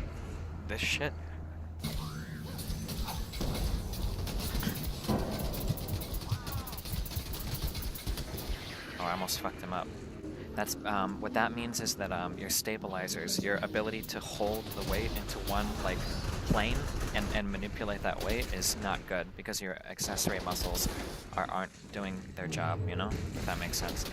this shit. Oh, I almost fucked him up. That's what that means is that your stabilizers, your ability to hold the weight into one like plane and manipulate that weight is not good because your accessory muscles aren't doing their job, you know? If that makes sense.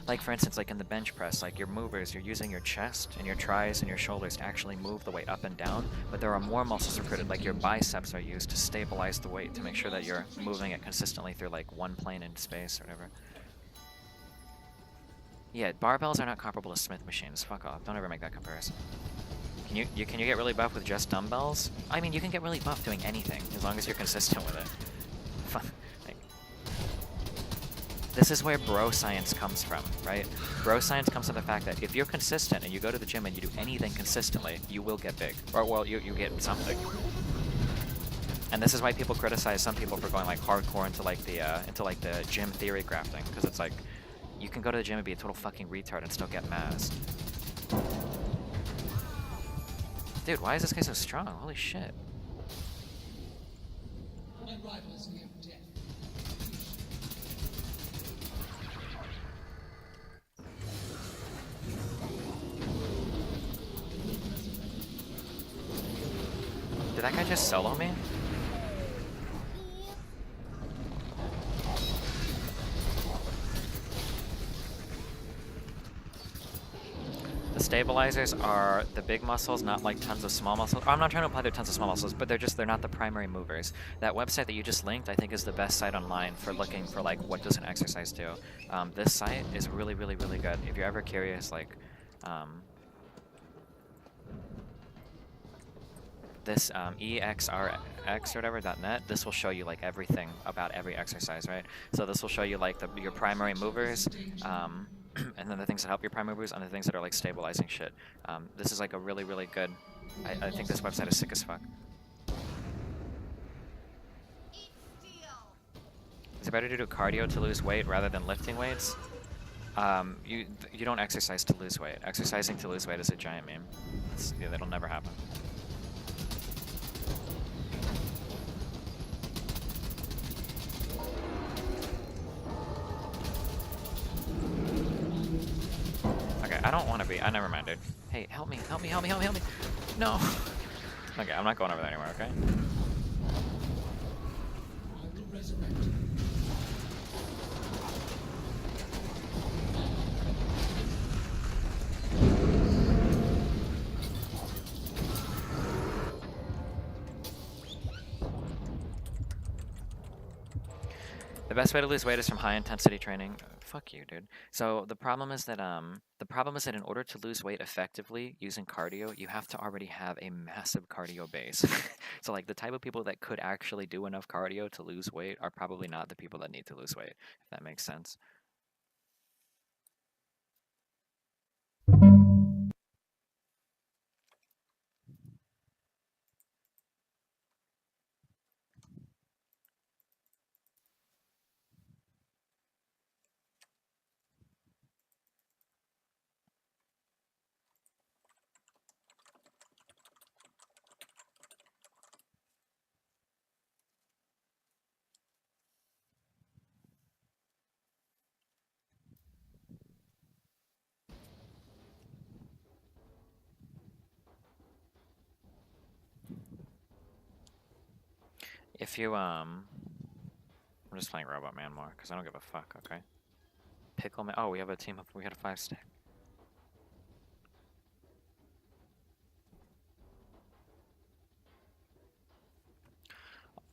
Like for instance, like in the bench press, like your movers, you're using your chest and your tris and your shoulders to actually move the weight up and down, but there are more muscles recruited, like your biceps are used to stabilize the weight to make sure that you're moving it consistently through like one plane in space or whatever. Yeah, barbells are not comparable to Smith machines. Fuck off. Don't ever make that comparison. Can you get really buff with just dumbbells? I mean, you can get really buff doing anything as long as you're consistent with it. Like, this is where bro science comes from, right? Bro science comes from the fact that if you're consistent and you go to the gym and you do anything consistently, you will get big. Or, well, you get something. And this is why people criticize some people for going like hardcore into like the gym theory grafting, because it's like you can go to the gym and be a total fucking retard and still get mass. Dude, why is this guy so strong? Holy shit. My rival is near death. Did that guy just solo me? The stabilizers are the big muscles, not like tons of small muscles. I'm not trying to apply they're tons of small muscles, but they're not the primary movers. That website that you just linked, I think, is the best site online for looking for like what does an exercise do. This site is really, really, really good. If you're ever curious, like, this exrx or whatever.net, this will show you like everything about every exercise, right? So this will show you like your primary movers, and then the things that help your primary movers, and the things that are like stabilizing shit. This is like a really, really good. I think this website is sick as fuck. Is it better to do cardio to lose weight rather than lifting weights? You don't exercise to lose weight. Exercising to lose weight is a giant meme. Yeah, that'll never happen. Okay, I don't want to be. I never mind, dude. Hey, help me, help me, help me, help me, help me. No. Okay, I'm not going over there anymore, okay? I will resurrect. The best way to lose weight is from high intensity training. Fuck you, dude. So the problem is that in order to lose weight effectively using cardio, you have to already have a massive cardio base. So like the type of people that could actually do enough cardio to lose weight are probably not the people that need to lose weight, if that makes sense. If you I'm just playing Robot Man more because I don't give a fuck. Okay. Pickle Man. Oh, we have a team of. We got a 5-stack.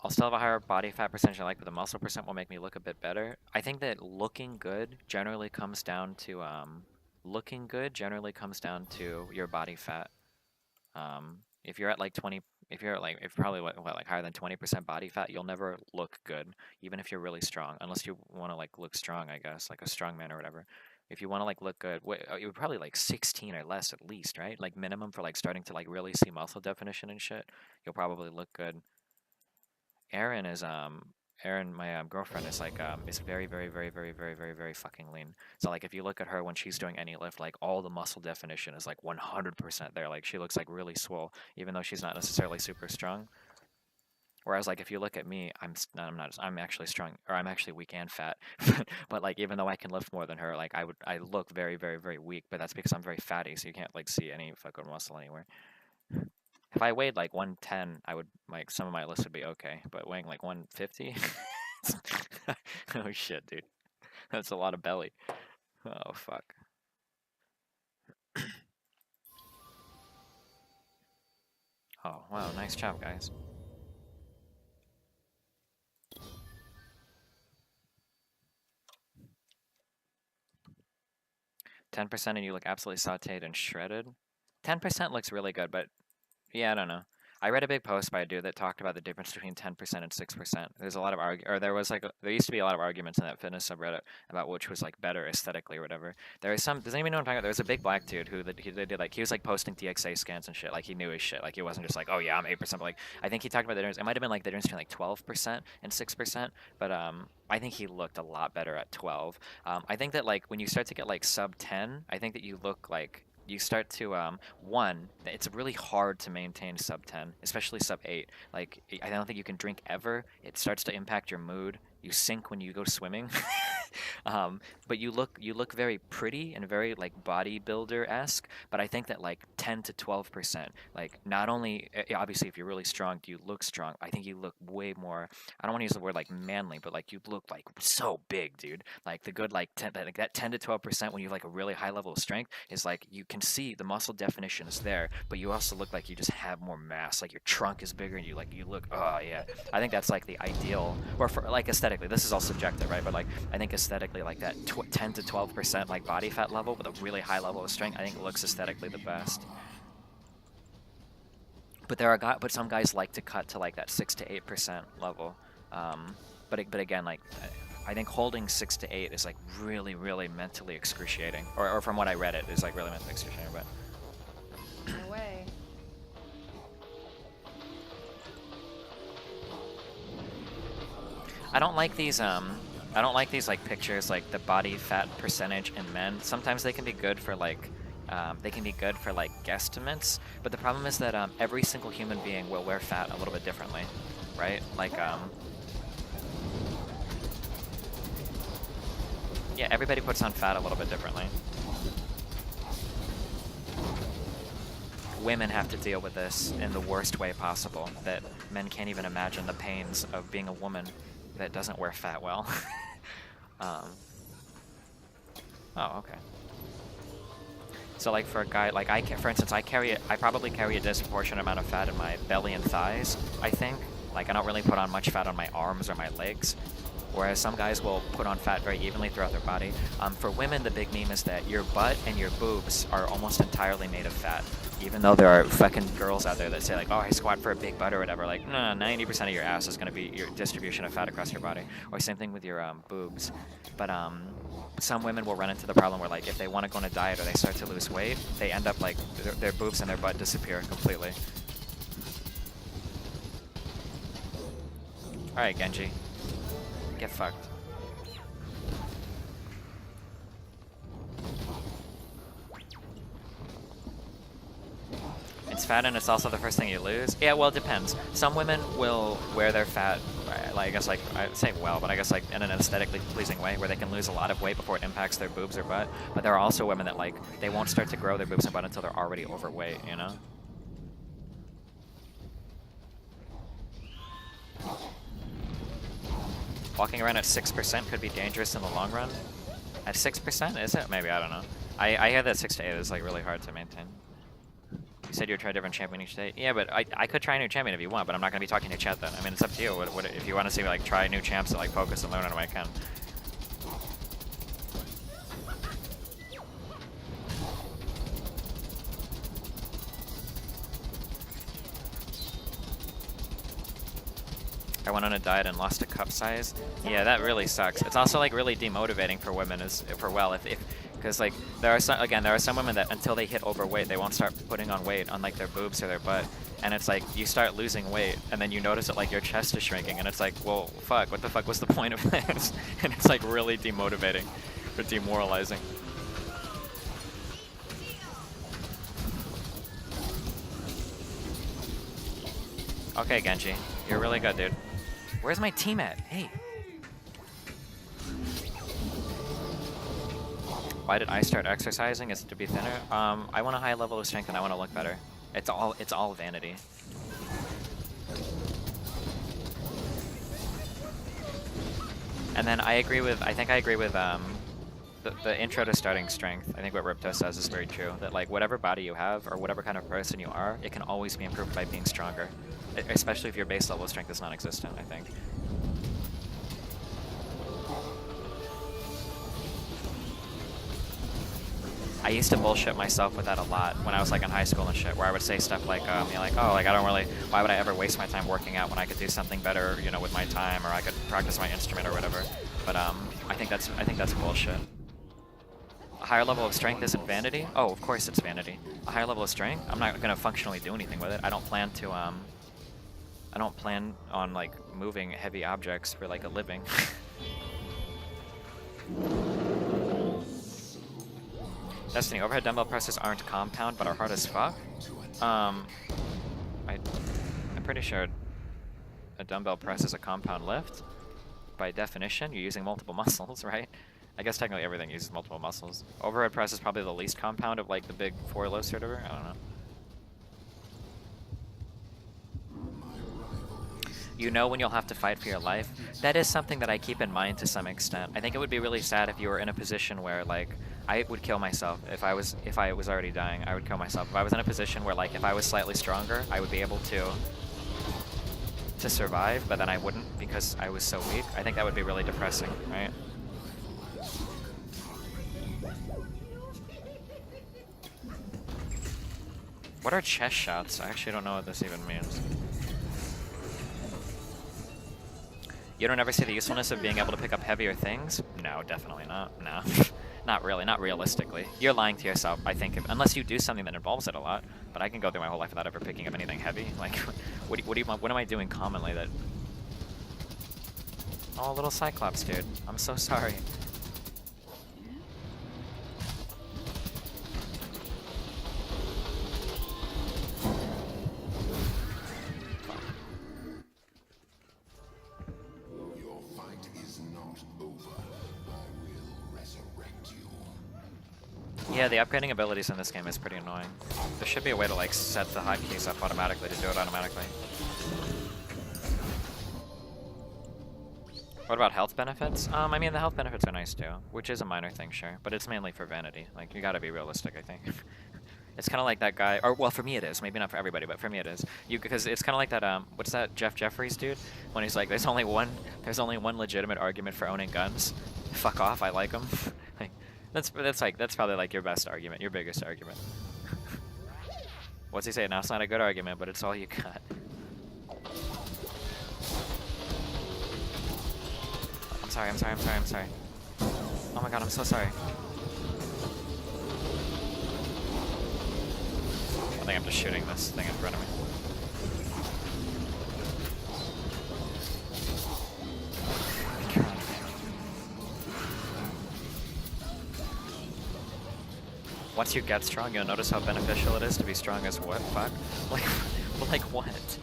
I'll still have a higher body fat percentage I like, but the muscle percent will make me look a bit better. I think that looking good generally comes down to your body fat. If you're at like 20, if you're at like if probably what like higher than 20% body fat, you'll never look good, even if you're really strong, unless you want to like look strong, I guess, like a strong man or whatever. If you want to like look good, you would probably like 16 or less at least, right? Like minimum for like starting to like really see muscle definition and shit. You'll probably look good. Aaron Erin, my girlfriend, is very, very, very, very, very, very, very fucking lean. So like if you look at her when she's doing any lift, like all the muscle definition is like 100% there. Like she looks like really swole, even though she's not necessarily super strong. Whereas like if you look at me, I'm not, I'm actually strong, or I'm actually weak and fat. But like even though I can lift more than her, like I look very, very, very weak. But that's because I'm very fatty, so you can't like see any fucking muscle anywhere. If I weighed like 110, I would like some of my lifts would be okay. But weighing like 150, oh shit, dude, that's a lot of belly. Oh fuck. Oh wow, nice job, guys. 10% and you look absolutely sauteed and shredded. 10% looks really good, but yeah, I don't know. I read a big post by a dude that talked about the difference between 10% and 6%. There's a lot of there used to be a lot of arguments in that fitness subreddit about which was like better aesthetically or whatever. There is some, does anybody know what I'm talking about? There was a big black dude who he was like posting DXA scans and shit, like he knew his shit. Like he wasn't just like, oh yeah, I'm 8%, but like I think he talked about the difference. It might have been like the difference between like 12% and 6%, but I think he looked a lot better at 12. I think that like when you start to get like sub 10, I think that you look like you start to it's really hard to maintain sub 10, especially sub 8. Like I don't think you can drink ever. It starts to impact your mood. You sink when you go swimming. But you look very pretty and very like bodybuilder-esque, but I think that like 10 to 12%, like not only obviously if you're really strong, do you look strong? I think you look way more, I don't want to use the word like manly, but like you look like so big, dude. Like the good like 10, like that 10 to 12% when you have like a really high level of strength is like you can see the muscle definition is there, but you also look like you just have more mass, like your trunk is bigger and you look, oh yeah. I think that's like the ideal, or for like aesthetically, this is all subjective, right? But like I think aesthetically like that 10 to 12% like body fat level with a really high level of strength, I think looks aesthetically the best. But but some guys like to cut to like that 6 to 8% level. But again, like I think holding 6 to 8 is like really, really mentally excruciating. Or from what I read, it is like really mentally excruciating. But No way. I don't like these like pictures like the body fat percentage in men. Sometimes they can be good for like guesstimates, but the problem is that every single human being will wear fat a little bit differently, right? Like yeah, everybody puts on fat a little bit differently. Women have to deal with this in the worst way possible, that men can't even imagine the pains of being a woman that doesn't wear fat well. Oh, okay. So like for a guy, like for instance, I probably carry a disproportionate amount of fat in my belly and thighs, I think. Like I don't really put on much fat on my arms or my legs, whereas some guys will put on fat very evenly throughout their body. For women, the big meme is that your butt and your boobs are almost entirely made of fat. Even though there are fucking girls out there that say like, oh, I squat for a big butt or whatever, like, no, 90% of your ass is going to be your distribution of fat across your body. Or same thing with your boobs. But some women will run into the problem where like if they want to go on a diet or they start to lose weight, they end up like their boobs and their butt disappear completely. Alright, Genji. Get fucked. It's fat and it's also the first thing you lose. Yeah, well, it depends. Some women will wear their fat, like, I guess like, I'd say well, but I guess like in an aesthetically pleasing way where they can lose a lot of weight before it impacts their boobs or butt. But there are also women that like, they won't start to grow their boobs and butt until they're already overweight, you know? Walking around at 6% could be dangerous in the long run. At 6%, is it? Maybe, I don't know. I hear that 6 to 8 is like really hard to maintain. You said you'd try a different champion each day. Yeah, but I could try a new champion if you want, but I'm not going to be talking to chat then. I mean, it's up to you. What if you want to see me like try new champs that like focus and learn on what I can. I went on a diet and lost a cup size. Yeah, that really sucks. It's also like really demotivating for women because like there are some women that until they hit overweight they won't start putting on weight on like their boobs or their butt. and it's like you start losing weight, and then you notice that like your chest is shrinking, and it's like, well, fuck, what the fuck was the point of this? And it's like really demotivating or demoralizing. Okay, Genji, you're really good, dude. Where's my team at? Hey. Why did I start exercising? Is it to be thinner? I want a high level of strength and I want to look better. It's all vanity. And then I think I agree with the intro to starting strength. I think what Ripto says is very true. That like whatever body you have or whatever kind of person you are, it can always be improved by being stronger. Especially if your base level of strength is non-existent, I think. I used to bullshit myself with that a lot when I was like in high school and shit, where I would say stuff like, like, oh, like I don't really, why would I ever waste my time working out when I could do something better, you know, with my time, or I could practice my instrument or whatever. But I think that's bullshit. A higher level of strength isn't vanity? Oh, of course it's vanity. A higher level of strength? I'm not gonna functionally do anything with it. I don't plan on like moving heavy objects for like a living. Destiny, overhead dumbbell presses aren't compound, but are hard as fuck. I'm pretty sure a dumbbell press is a compound lift. By definition, you're using multiple muscles, right? I guess technically everything uses multiple muscles. Overhead press is probably the least compound of like the big 4 lifts or whatever. I don't know. You know when you'll have to fight for your life. That is something that I keep in mind to some extent. I think it would be really sad if you were in a position where like I would kill myself if I was already dying. I would kill myself. If I was in a position where like if I was slightly stronger, I would be able to survive, but then I wouldn't because I was so weak. I think that would be really depressing, right? What are chest shots? I actually don't know what this even means. You don't ever see the usefulness of being able to pick up heavier things? No, definitely not. No. Not really, not realistically. You're lying to yourself, I think, unless you do something that involves it a lot. But I can go through my whole life without ever picking up anything heavy. Like, what am I doing commonly that... Oh, little Cyclops, dude. I'm so sorry. Yeah, the upgrading abilities in this game is pretty annoying. There should be a way to like set the hotkeys up automatically to do it automatically. What about health benefits? I mean, the health benefits are nice too, which is a minor thing, sure, but it's mainly for vanity. Like, you gotta be realistic, I think. It's kind of like that guy, or well, for me it is. Maybe not for everybody, but for me it is. Because it's kind of like that. What's that? Jeff Jeffries dude, when he's like, there's only one legitimate argument for owning guns. Fuck off, I like them. Like, that's probably like your best argument, your biggest argument. What's he say? Now it's not a good argument, but it's all you got. I'm sorry. Oh my god, I'm so sorry. I think I'm just shooting this thing in front of me. Once you get strong, you'll notice how beneficial it is to be strong as what? Fuck? Like what?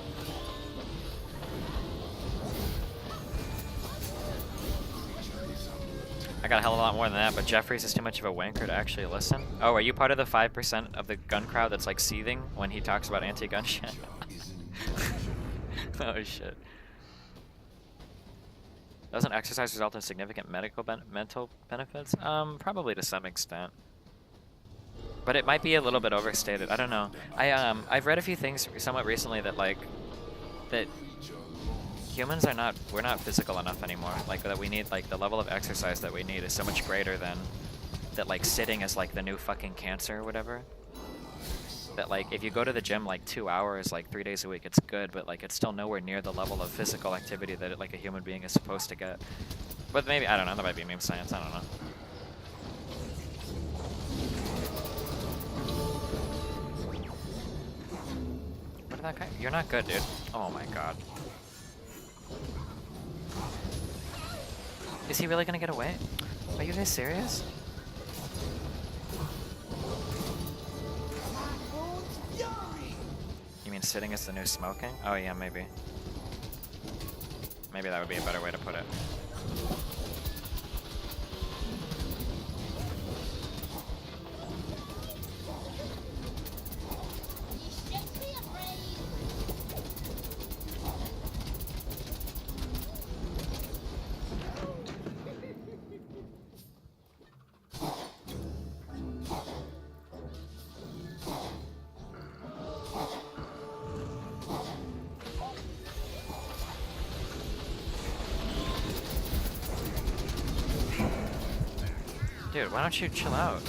I got a hell of a lot more than that, but Jeffries is too much of a wanker to actually listen. Oh, are you part of the 5% of the gun crowd that's like seething when he talks about anti-gun shit? Oh shit. Doesn't exercise result in significant mental benefits? Probably to some extent. But it might be a little bit overstated. I don't know. I've read a few things somewhat recently that like that humans we're not physical enough anymore. Like that we need like the level of exercise that we need is so much greater than that like sitting is like the new fucking cancer or whatever. That like if you go to the gym like 2 hours like 3 days a week, it's good, but like it's still nowhere near the level of physical activity that like a human being is supposed to get. But maybe, I don't know, that might be meme science, I don't know. What that guy? You're not good, dude. Oh my god. Is he really gonna get away? Are you guys serious? You mean sitting is the new smoking? Oh yeah, maybe. Maybe that would be a better way to put it. Dude, why don't you chill out?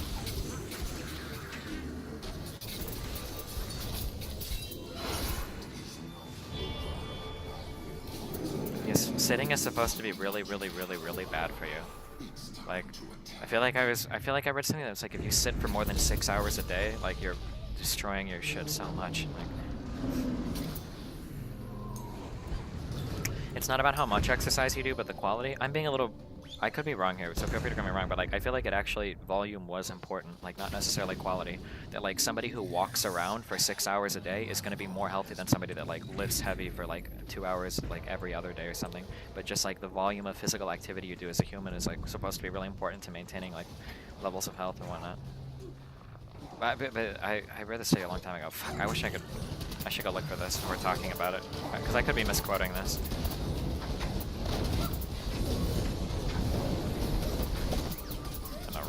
Yes, sitting is supposed to be really, really, really, really bad for you. Like, I feel like I read something that's like if you sit for more than 6 hours a day, like you're destroying your shit so much. Like, it's not about how much exercise you do, but the quality. I'm being a little. I could be wrong here, so feel free to get me wrong, but like I feel like it actually volume was important, like not necessarily quality. That like somebody who walks around for 6 hours a day is going to be more healthy than somebody that like lifts heavy for like 2 hours like every other day or something. But just like the volume of physical activity you do as a human is like supposed to be really important to maintaining like levels of health and whatnot. But I read this study a long time ago. Fuck, I should go look for this before talking about it, because I could be misquoting this.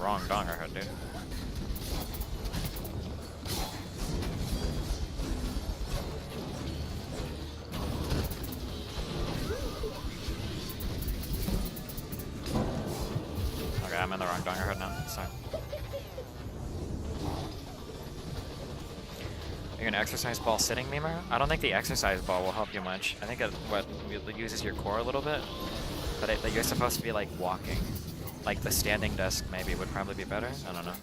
Wrong donger hood, dude. Okay, I'm in the wrong donger hood now. Sorry. Are you an exercise ball sitting memer? I don't think the exercise ball will help you much. I think it uses your core a little bit, but you're supposed to be like walking. Like the standing desk maybe would probably be better. I don't know.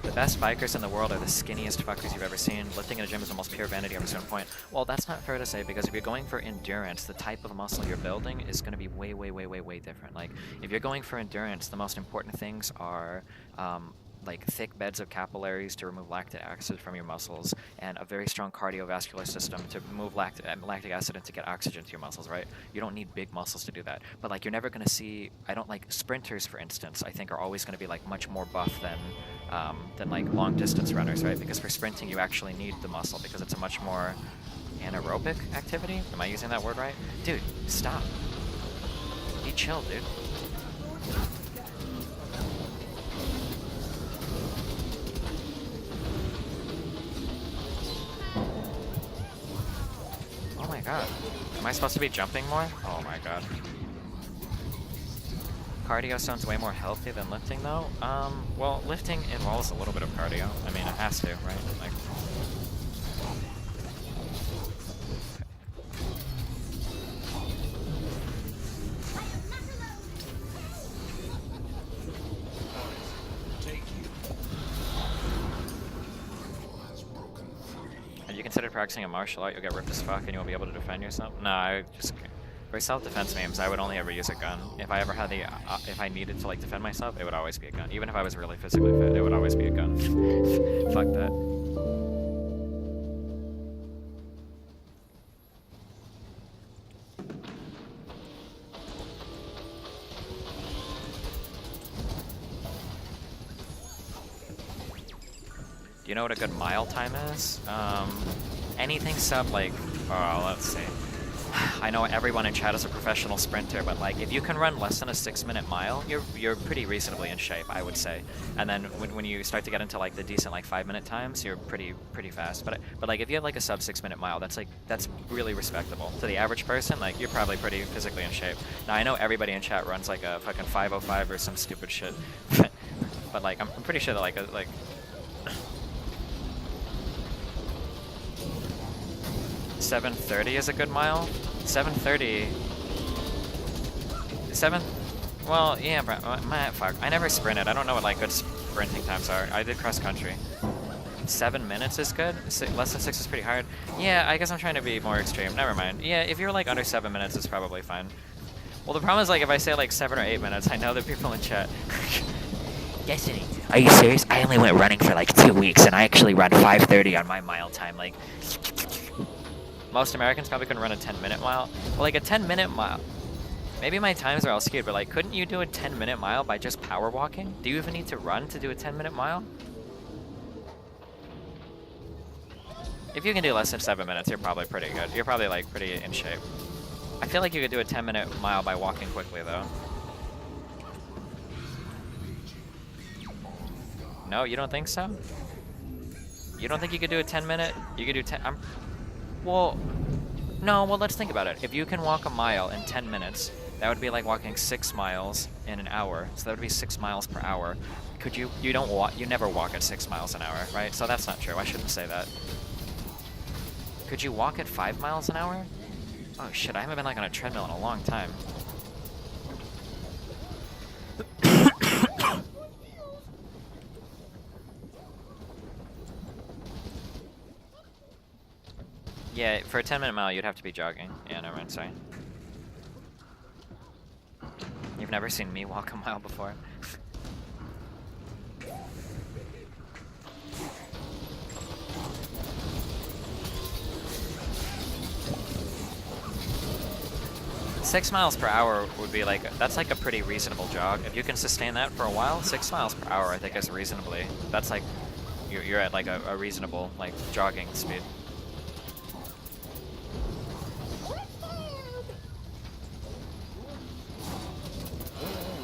The best bikers in the world are the skinniest fuckers you've ever seen. Lifting in a gym is almost pure vanity at a certain point. Well, that's not fair to say, because if you're going for endurance, the type of muscle you're building is going to be way, way, way, way, way different. Like, if you're going for endurance, the most important things are like thick beds of capillaries to remove lactic acid from your muscles, and a very strong cardiovascular system to move lactic acid and to get oxygen to your muscles, right? You don't need big muscles to do that. But like, you're never going to see, I don't like sprinters, for instance, I think are always going to be like much more buff than like long distance runners, right? Because for sprinting you actually need the muscle because it's a much more anaerobic activity. Am I using that word right? Dude, stop. Be chill, dude. Oh my god. Am I supposed to be jumping more? Oh my god. Cardio sounds way more healthy than lifting though. Well, lifting involves a little bit of cardio. I mean, it has to, right? Like, have you considered practicing a martial art? You'll get ripped as fuck and you won't be able to defend yourself? No, I just... For self-defense memes, I would only ever use a gun. If I ever had the, if I needed to like defend myself, it would always be a gun. Even if I was really physically fit, it would always be a gun. Fuck that. Do you know what a good mile time is? Anything sub like, oh, let's see. I know everyone in chat is a professional sprinter, but like if you can run less than a 6-minute mile, you're pretty reasonably in shape, I would say. And then when you start to get into like the decent like 5-minute times, you're pretty fast. But like if you have like a sub 6-minute mile, that's really respectable. To the average person, like you're probably pretty physically in shape. Now I know everybody in chat runs like a fucking 5:05 or some stupid shit, but like I'm pretty sure that like 7:30 is a good mile. 7:30. Well, yeah, bro. Fuck. I never sprinted. I don't know what like good sprinting times are. I did cross country. 7 minutes is good. Less than 6 is pretty hard. Yeah, I guess I'm trying to be more extreme. Never mind. Yeah, if you're like under 7 minutes, it's probably fine. Well, the problem is like if I say like 7 or 8 minutes, I know that people in chat. Destiny, are you serious? I only went running for like 2 weeks, and I actually run 5:30 on my mile time. Like, most Americans probably couldn't run a 10-minute mile. Well, like a 10-minute mile. Maybe my times are all skewed, but like, couldn't you do a 10-minute mile by just power walking? Do you even need to run to do a 10-minute mile? If you can do less than 7 minutes, you're probably pretty good. You're probably like pretty in shape. I feel like you could do a 10-minute mile by walking quickly though. No, you don't think so? You don't think you could do a 10-minute? You could do 10. Well, no. Well, let's think about it. If you can walk a mile in 10 minutes, that would be like walking 6 miles in an hour. So that would be 6 miles per hour. Could you? You don't walk. You never walk at 6 miles an hour, right? So that's not true. I shouldn't say that. Could you walk at 5 miles an hour? Oh shit! I haven't been like on a treadmill in a long time. Yeah, for a 10-minute mile, you'd have to be jogging. Yeah, never mind, sorry. You've never seen me walk a mile before? Six miles per hour would be like, that's like a pretty reasonable jog. If you can sustain that for a while, 6 miles per hour I think is reasonably. That's like, you're at like a reasonable like jogging speed.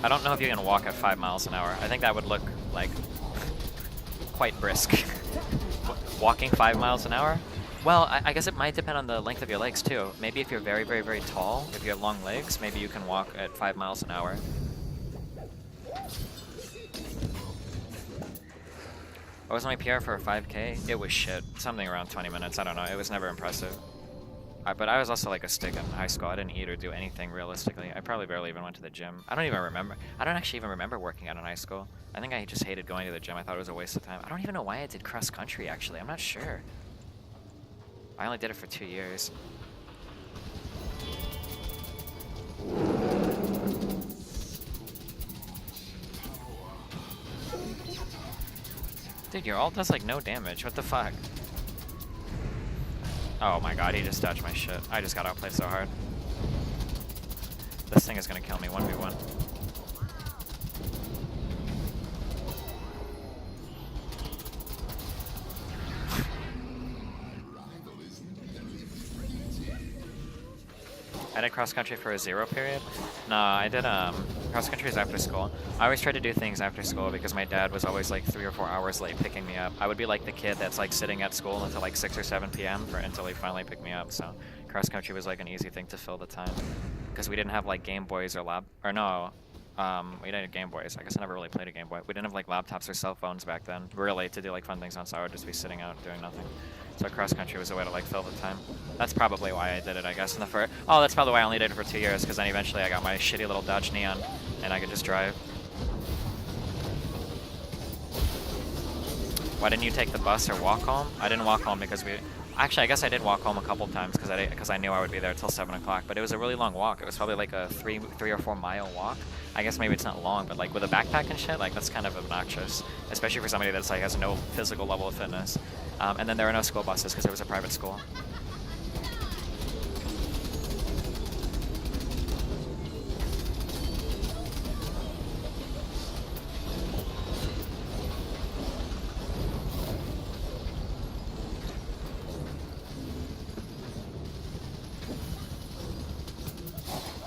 I don't know if you can walk at 5 miles an hour. I think that would look like quite brisk. Walking 5 miles an hour? Well, I guess it might depend on the length of your legs too. Maybe if you're very, very, very tall, if you have long legs, maybe you can walk at 5 miles an hour. What was my PR for a 5K? It was shit. Something around 20 minutes. I don't know. It was never impressive. But I was also like a stick in high school. I didn't eat or do anything realistically. I probably barely even went to the gym. I don't even remember. I don't actually even remember working out in high school. I think I just hated going to the gym. I thought it was a waste of time. I don't even know why I did cross country actually. I'm not sure. I only did it for 2 years. Dude, your ult does like no damage. What the fuck? Oh my god, he just dodged my shit. I just got outplayed so hard. This thing is gonna kill me 1v1. I did cross country for a 0 period. No, I did cross country is after school. I always tried to do things after school because my dad was always like 3 or 4 hours late picking me up. I would be like the kid that's like sitting at school until like 6 or 7 p.m. Until he finally picked me up. So cross country was like an easy thing to fill the time because we didn't have like Game Boys or we didn't have Game Boys. I guess I never really played a Game Boy. We didn't have like laptops or cell phones back then, really, to do like fun things on. So I would just be sitting out doing nothing. So cross country was a way to like fill the time. That's probably why I did it, I guess. In the first, that's probably why I only did it for 2 years, because then eventually I got my shitty little Dodge Neon, and I could just drive. Why didn't you take the bus or walk home? I didn't walk home because actually, I guess I did walk home a couple times because I knew I would be there till 7 o'clock. But it was a really long walk. It was probably like a 3 or 4 mile walk. I guess maybe it's not long, but like with a backpack and shit, like that's kind of obnoxious, especially for somebody that's like has no physical level of fitness. And then there were no school buses because it was a private school.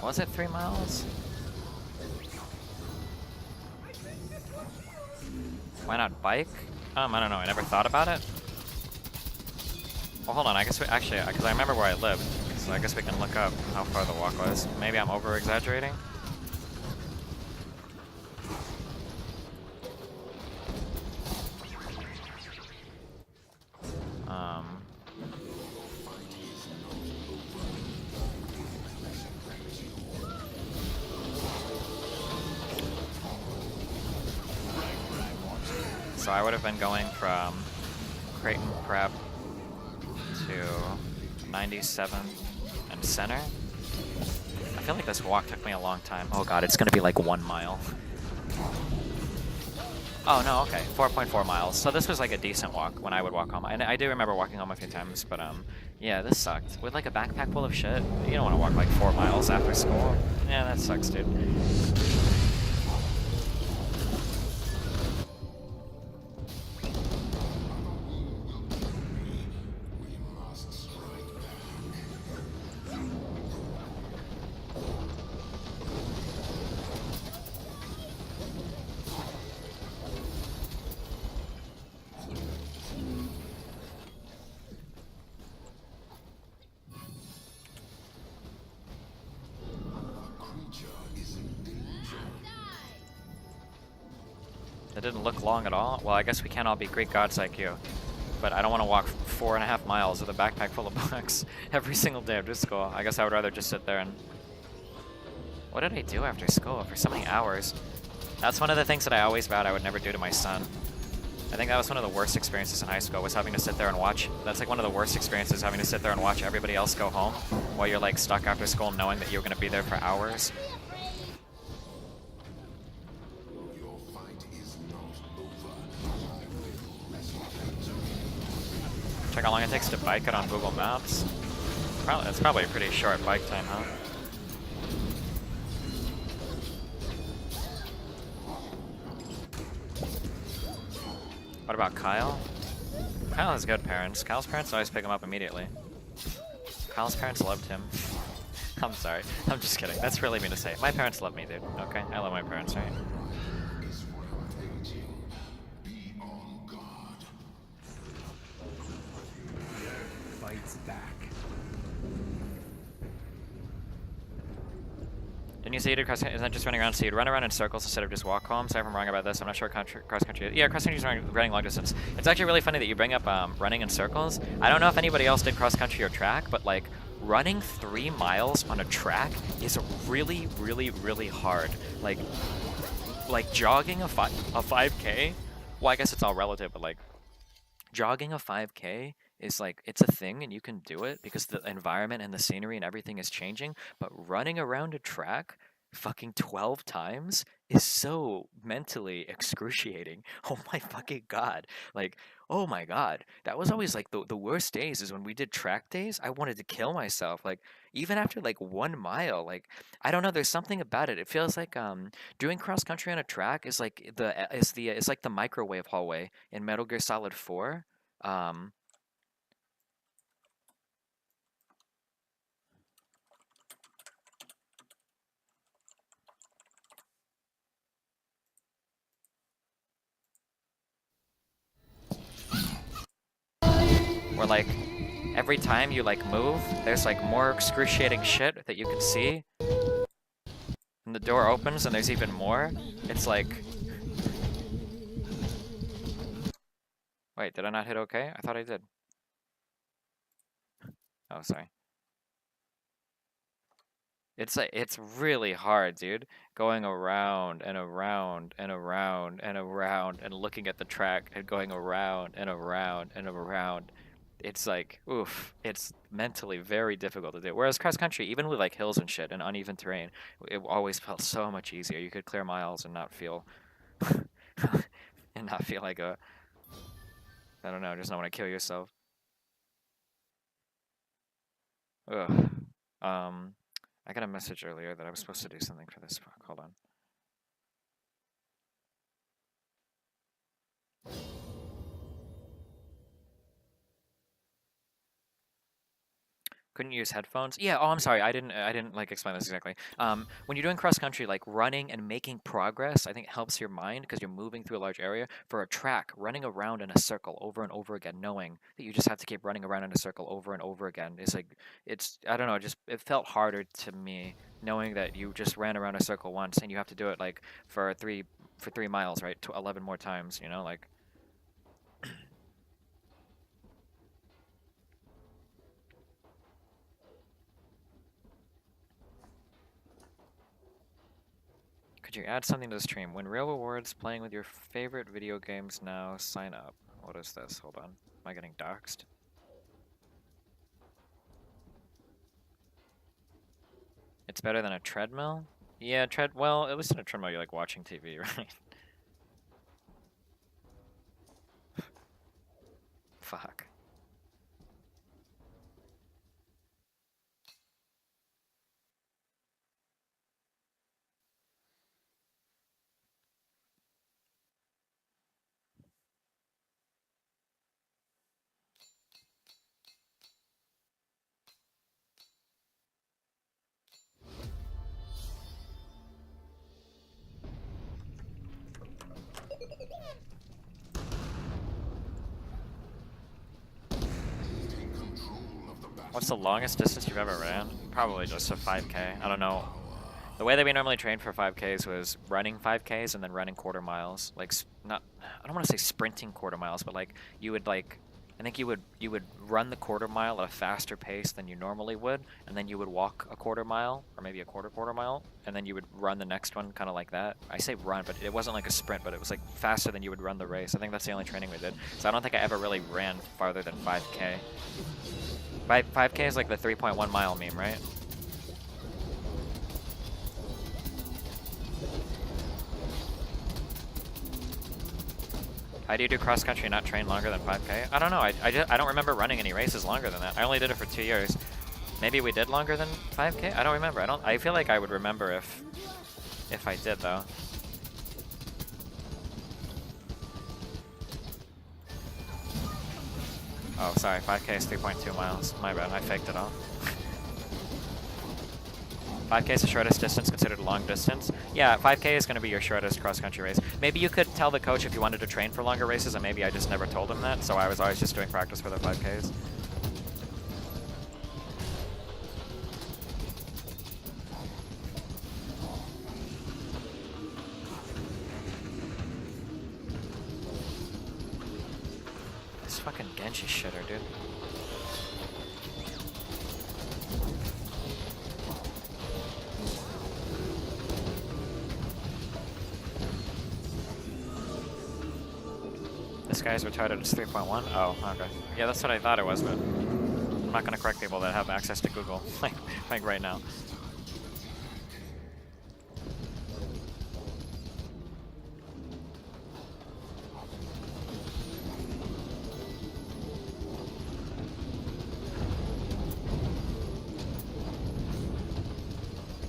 Was it 3 miles? Why not bike? I don't know. I never thought about it. Well, hold on. I guess because I remember where I lived, so I guess we can look up how far the walk was. Maybe I'm over-exaggerating. So I would have been going from Crayton prep to 97 and center. I feel like this walk took me a long time. Oh god, it's gonna be like 1 mile. Oh no, okay, 4.4 miles. So this was like a decent walk when I would walk home. And I do remember walking home a few times, but yeah, this sucked. With like a backpack full of shit, you don't want to walk like 4 miles after school. Yeah, that sucks, dude. That didn't look long at all. Well, I guess we can't all be Greek gods like you. But I don't want to walk 4.5 miles with a backpack full of books every single day after school. I guess I would rather just sit there and... What did I do after school for so many hours? That's one of the things that I always vowed I would never do to my son. I think that was one of the worst experiences in high school, was having to sit there and watch. That's like one of the worst experiences, having to sit there and watch everybody else go home while you're like stuck after school knowing that you're going to be there for hours. Check how long it takes to bike it on Google Maps. It's probably a pretty short bike time, huh? What about Kyle? Kyle has good parents. Kyle's parents always pick him up immediately. Kyle's parents loved him. I'm sorry. I'm just kidding. That's really mean to say. My parents love me, dude. Okay? I love my parents, right? Didn't you say you did cross country? Isn't that just running around? So you'd run around in circles instead of just walk home? Sorry if I'm wrong about this. I'm not sure cross country is. Yeah, cross country is running long distance. It's actually really funny that you bring up running in circles. I don't know if anybody else did cross country or track, but like running 3 miles on a track is really, really, really hard. Like jogging a 5K. Well, I guess it's all relative, but like jogging a 5K is like, it's a thing and you can do it because the environment and the scenery and everything is changing, but running around a track fucking 12 times is so mentally excruciating. Oh my fucking god. Like, oh my god. That was always like the worst days is when we did track days. I wanted to kill myself. Like, even after like 1 mile, like, I don't know, there's something about it. It feels like doing cross country on a track is like it's like the microwave hallway in Metal Gear Solid 4. Where like every time you like move, there's like more excruciating shit that you can see. And the door opens and there's even more. It's like... Wait, did I not hit okay? I thought I did. Oh, sorry. It's really hard, dude. Going around and around and around and around and looking at the track and going around and around and around. It's like, oof, it's mentally very difficult to do. Whereas cross country, even with like hills and shit and uneven terrain, it always felt so much easier. You could clear miles and not feel and not feel like a, I don't know, just not want to kill yourself. Ugh. I got a message earlier that I was supposed to do something for this. Fuck, hold on. Couldn't use headphones? Yeah, oh, I'm sorry. I didn't like explain this exactly. When you're doing cross country, like running and making progress, I think it helps your mind because you're moving through a large area. For a track, running around in a circle over and over again, knowing that you just have to keep running around in a circle over and over again is like, I don't know, just it felt harder to me knowing that you just ran around a circle once and you have to do it like for 3 miles, right? 11 more times, you know, like. Could you add something to the stream? When real rewards, playing with your favorite video games now, sign up. What is this? Hold on. Am I getting doxxed? It's better than a treadmill? Yeah, well, at least in a treadmill you're like watching TV, right? Fuck. What's the longest distance you've ever ran? Probably just a 5K. I don't know. The way that we normally trained for 5Ks was running 5Ks and then running quarter miles. Like, not, I don't want to say sprinting quarter miles, but like, you would like, I think you would run the quarter mile at a faster pace than you normally would, and then you would walk a quarter mile, or maybe a quarter mile, and then you would run the next one kind of like that. I say run, but it wasn't like a sprint, but it was like faster than you would run the race. I think that's the only training we did. So I don't think I ever really ran farther than 5K. 5K is like the 3.1 mile meme, right? How do you do cross country and not train longer than 5K? I don't know. I don't remember running any races longer than that. I only did it for 2 years. Maybe we did longer than 5K? I don't remember. I feel like I would remember if I did though. Oh, sorry. 5K is 3.2 miles. My bad. I faked it all. 5K is the shortest distance considered a long distance. Yeah, 5K is going to be your shortest cross-country race. Maybe you could tell the coach if you wanted to train for longer races, and maybe I just never told him that, so I was always just doing practice for the 5Ks. This fucking Genji shitter, dude. This guy's retarded, it's 3.1? Oh, okay. Yeah, that's what I thought it was, but I'm not gonna correct people that have access to Google, like right now.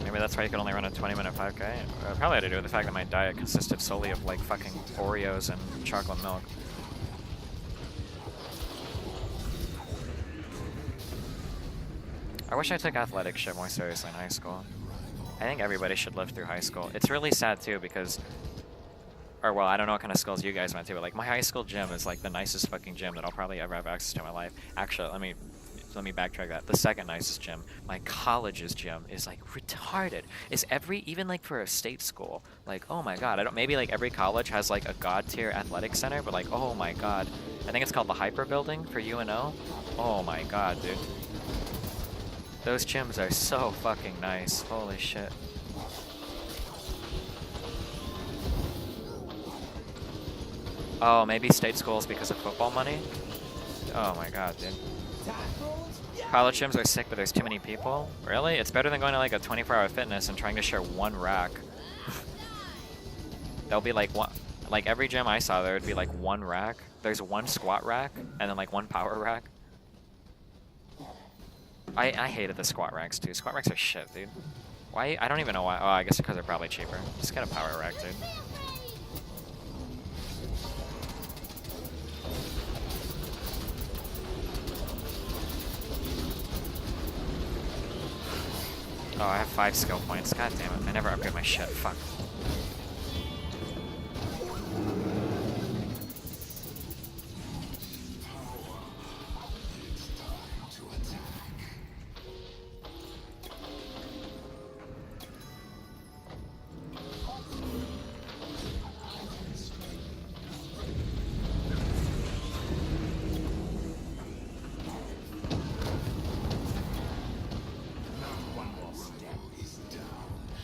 Maybe that's why you could only run a 20-minute 5K. Probably had to do with the fact that my diet consisted solely of like fucking Oreos and chocolate milk. I wish I took athletic shit more seriously in high school. I think everybody should live through high school. It's really sad too because, or well, I don't know what kind of schools you guys went to, but like my high school gym is like the nicest fucking gym that I'll probably ever have access to in my life. Actually, let me backtrack that. The second nicest gym, my college's gym, is like retarded. Is even like for a state school, like oh my god, maybe like every college has like a god tier athletic center, but like oh my god, I think it's called the Hyper Building for UNO. Oh my god, dude. Those gyms are so fucking nice. Holy shit. Oh, maybe state schools because of football money? Oh my god, dude. College gyms are sick, but there's too many people? Really? It's better than going to like a 24-hour fitness and trying to share one rack. There'll be like one, like every gym I saw, there would be like one rack. There's one squat rack, and then like one power rack. I hated the squat racks too. Squat racks are shit, dude. Why? I don't even know why. Oh, I guess because they're probably cheaper. Just get a power rack, dude. Oh, I have 5 skill points. God damn it. I never upgrade my shit. Fuck.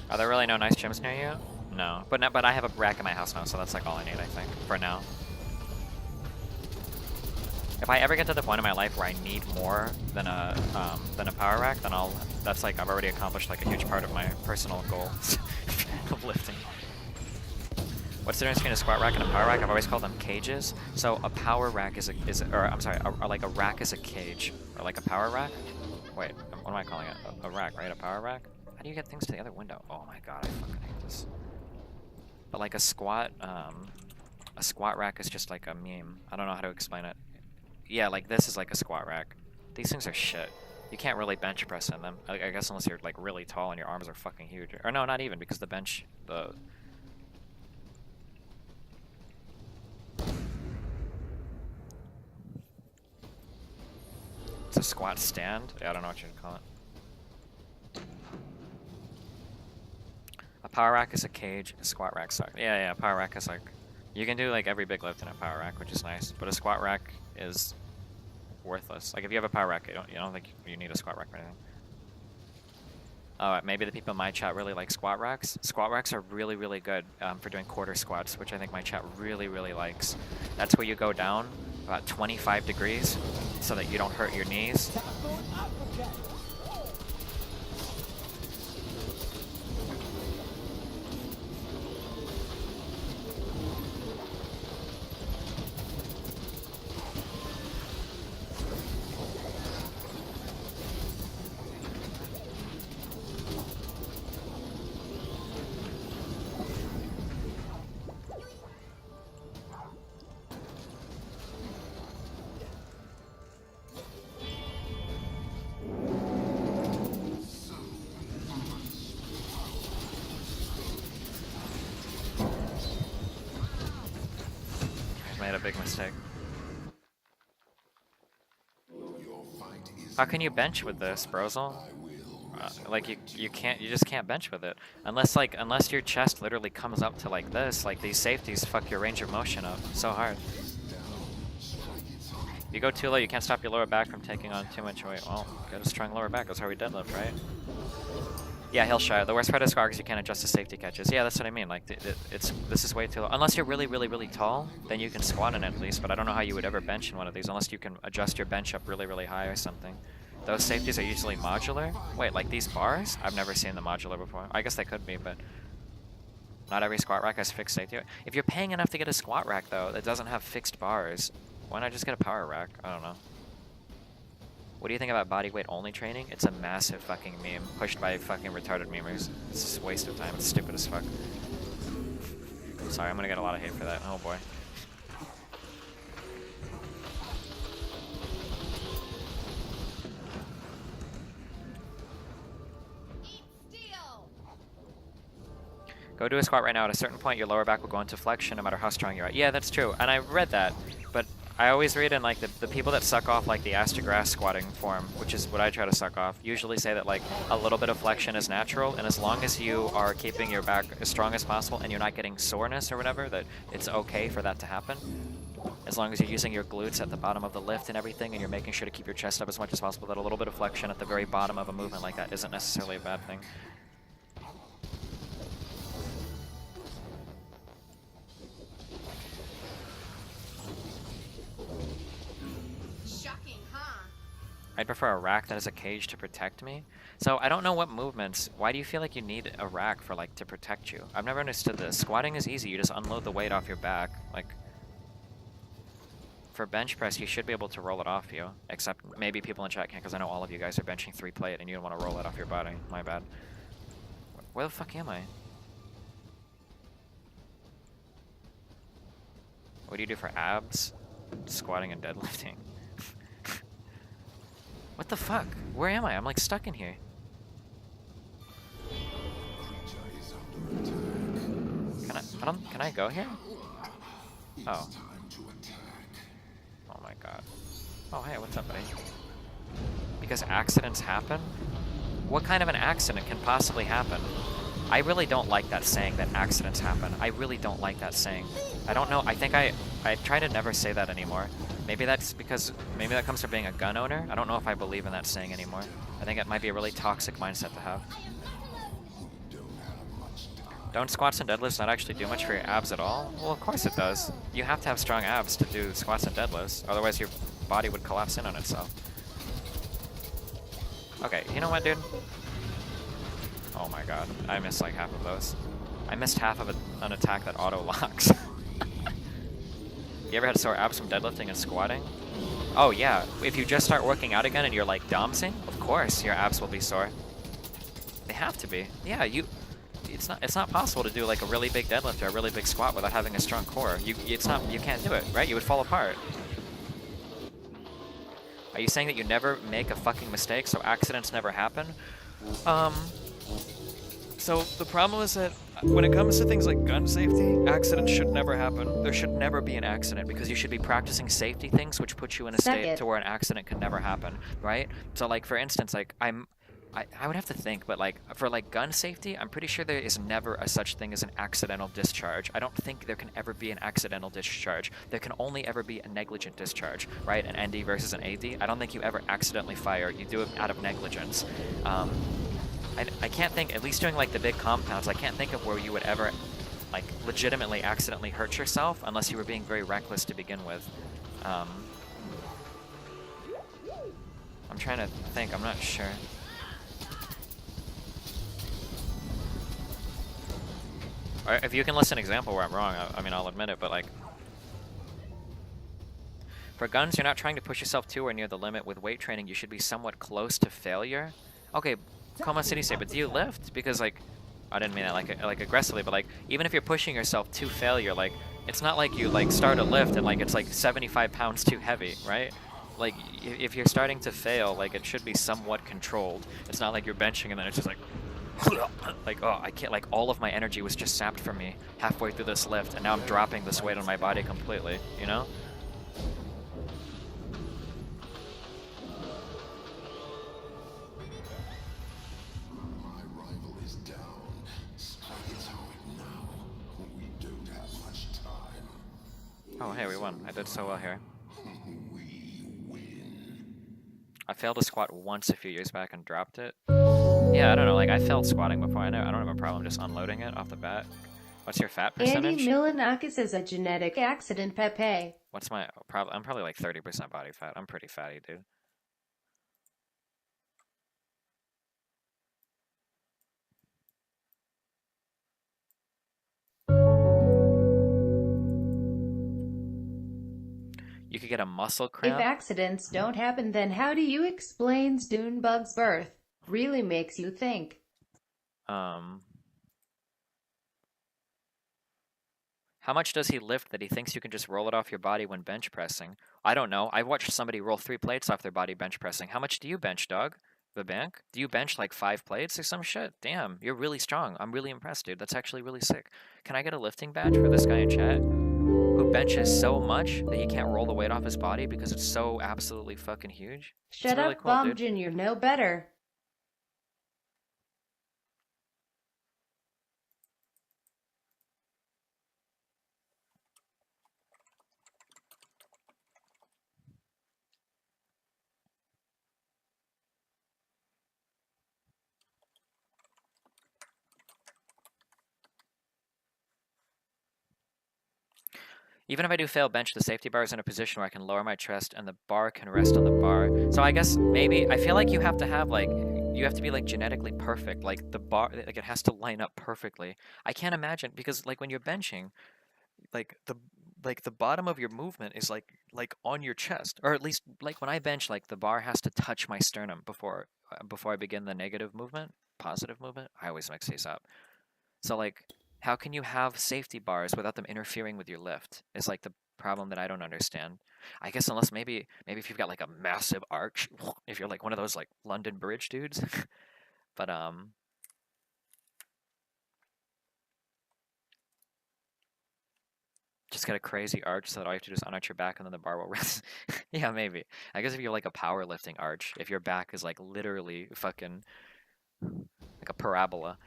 Are there really no nice gyms near you? No. But I have a rack in my house now, so that's like all I need, I think, for now. If I ever get to the point in my life where I need more than a power rack, then that's like I've already accomplished like a huge part of my personal goal of lifting. What's the difference between a squat rack and a power rack? I've always called them cages. So a power rack like a rack is a cage, or like a power rack. Wait, what am I calling it? A rack, right? A power rack? How do you get things to the other window? Oh my god, I fucking hate this. But like a squat rack is just like a meme. I don't know how to explain it. Yeah, like this is like a squat rack. These things are shit. You can't really bench press in them. I guess unless you're like really tall and your arms are fucking huge. Or no, not even, because the bench, it's a squat stand? Yeah, I don't know what you'd call it. A power rack is a cage, a squat rack sucks. Yeah, power rack is like... You can do like every big lift in a power rack, which is nice. But a squat rack is worthless. Like if you have a power rack, you don't think you need a squat rack or anything. Maybe the people in my chat really like squat racks. Squat racks are really, really good for doing quarter squats, which I think my chat really, really likes. That's where you go down about 25 degrees so that you don't hurt your knees. Made a big mistake. How can you bench with this, Brozel? Like you just can't bench with it unless your chest literally comes up to like this. Like these safeties fuck your range of motion up so hard. If you go too low, you can't stop your lower back from taking on too much weight. Well, get a strong lower back. That's how we deadlift, right? Yeah, he'll shy. The worst part of squat is you can't adjust the safety catches. Yeah, that's what I mean. Like, this is way too low. Unless you're really, really, really tall, then you can squat in it at least. But I don't know how you would ever bench in one of these unless you can adjust your bench up really, really high or something. Those safeties are usually modular. Wait, like these bars? I've never seen them modular before. I guess they could be, but not every squat rack has fixed safety. If you're paying enough to get a squat rack, though, that doesn't have fixed bars, why not just get a power rack? I don't know. What do you think about bodyweight only training? It's a massive fucking meme pushed by fucking retarded memers. It's just a waste of time. It's stupid as fuck. Sorry, I'm gonna get a lot of hate for that. Oh boy. Go do a squat right now. At a certain point, your lower back will go into flexion no matter how strong you are. Yeah, that's true. And I read that, but I always read in like the people that suck off like the ass-to-grass squatting form, which is what I try to suck off, usually say that like a little bit of flexion is natural, and as long as you are keeping your back as strong as possible and you're not getting soreness or whatever, that it's okay for that to happen. As long as you're using your glutes at the bottom of the lift and everything, and you're making sure to keep your chest up as much as possible, that a little bit of flexion at the very bottom of a movement like that isn't necessarily a bad thing. I'd prefer a rack that has a cage to protect me. So I don't know what movements. Why do you feel like you need a rack for like to protect you? I've never understood this. Squatting is easy. You just unload the weight off your back. Like for bench press, you should be able to roll it off you. Except maybe people in chat can't, because I know all of you guys are benching 3 plate and you don't want to roll it off your body. My bad. Where the fuck am I? What do you do for abs? Squatting and deadlifting. What the fuck? Where am I? I'm like stuck in here. Can I go here? Oh. Oh my god. Oh hey, what's up, buddy? Because accidents happen? What kind of an accident can possibly happen? I really don't like that saying that accidents happen. I really don't like that saying. I don't know. I think I try to never say that anymore. Maybe that's because, maybe that comes from being a gun owner. I don't know if I believe in that saying anymore. I think it might be a really toxic mindset to have. Don't squats and deadlifts not actually do much for your abs at all? Well, of course it does. You have to have strong abs to do squats and deadlifts. Otherwise, your body would collapse in on itself. Okay, you know what, dude? Oh my god, I missed like half of those. I missed half of an attack that auto-locks. You ever had sore abs from deadlifting and squatting? Oh yeah, if you just start working out again and you're like domsing, of course your abs will be sore. They have to be. Yeah, it's not possible to do like a really big deadlift or a really big squat without having a strong core. You can't do it, right? You would fall apart. Are you saying that you never make a fucking mistake, so accidents never happen? So the problem is that when it comes to things like gun safety, accidents should never happen. There should never be an accident because you should be practicing safety things which put you in a state to where an accident can never happen, right? So like for instance, like I would have to think, but like for like gun safety, I'm pretty sure there is never a such thing as an accidental discharge. I don't think there can ever be an accidental discharge. There can only ever be a negligent discharge, right? An ND versus an AD. I don't think you ever accidentally fire. You do it out of negligence. I can't think, at least doing like the big compounds, I can't think of where you would ever like legitimately accidentally hurt yourself unless you were being very reckless to begin with. I'm trying to think, I'm not sure. Or if you can list an example where I'm wrong, I mean, I'll admit it, but like, for guns, you're not trying to push yourself to or near the limit. With weight training, you should be somewhat close to failure. Okay, Coma City say, but do you lift? Because like, I didn't mean that like aggressively, but like, even if you're pushing yourself to failure, like, it's not like you like start a lift and like it's like 75 pounds too heavy, right? Like, if you're starting to fail, like it should be somewhat controlled. It's not like you're benching and then it's just like, like, oh, I can't, like all of my energy was just sapped from me halfway through this lift and now I'm dropping this weight on my body completely, you know? Oh, hey, we won. I did so well here. I failed to squat once a few years back and dropped it. Yeah, I don't know. Like, I failed squatting before. I don't have a problem just unloading it off the bat. What's your fat percentage? Andy Milanakis is a genetic accident, Pepe. What's my problem? I'm probably like 30% body fat. I'm pretty fatty, dude. You could get a muscle cramp. If accidents don't happen, then how do you explain Dunebug's birth? Really makes you think. How much does he lift that he thinks you can just roll it off your body when bench pressing? I don't know. I watched somebody roll 3 plates off their body bench pressing. How much do you bench, dog? The bank? Do you bench like 5 plates or some shit? Damn, you're really strong. I'm really impressed, dude. That's actually really sick. Can I get a lifting badge for this guy in chat? Who benches so much that he can't roll the weight off his body because it's so absolutely fucking huge? Shut really up, cool, Bomb dude. Jr. Know better. Even if I do fail bench, the safety bar is in a position where I can lower my chest and the bar can rest on the bar. So I guess maybe, I feel like you have to have like, you have to be like genetically perfect. Like the bar, like it has to line up perfectly. I can't imagine, because like when you're benching, like the bottom of your movement is like on your chest, or at least like when I bench, like the bar has to touch my sternum before I begin the negative movement, positive movement. I always mix these up. So like, how can you have safety bars without them interfering with your lift? Is like the problem that I don't understand. I guess unless maybe if you've got like a massive arch, if you're like one of those like London Bridge dudes. But just get a crazy arch so that all you have to do is unarch your back and then the bar will rest. Yeah, maybe. I guess if you're like a powerlifting arch, if your back is like literally fucking like a parabola.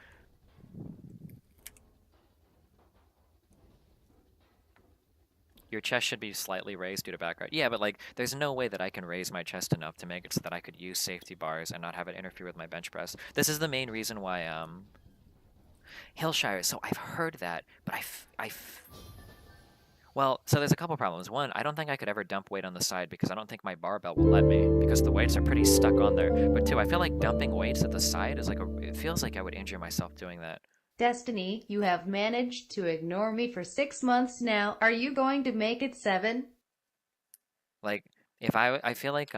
Your chest should be slightly raised due to back arch. Yeah, but like, there's no way that I can raise my chest enough to make it so that I could use safety bars and not have it interfere with my bench press. This is the main reason why, Hillshire, so I've heard that, but Well, so there's a couple problems. One, I don't think I could ever dump weight on the side because I don't think my barbell will let me because the weights are pretty stuck on there. But two, I feel like dumping weights at the side is like it feels like I would injure myself doing that. Destiny, you have managed to ignore me for 6 months now. Are you going to make it 7? Like if I feel like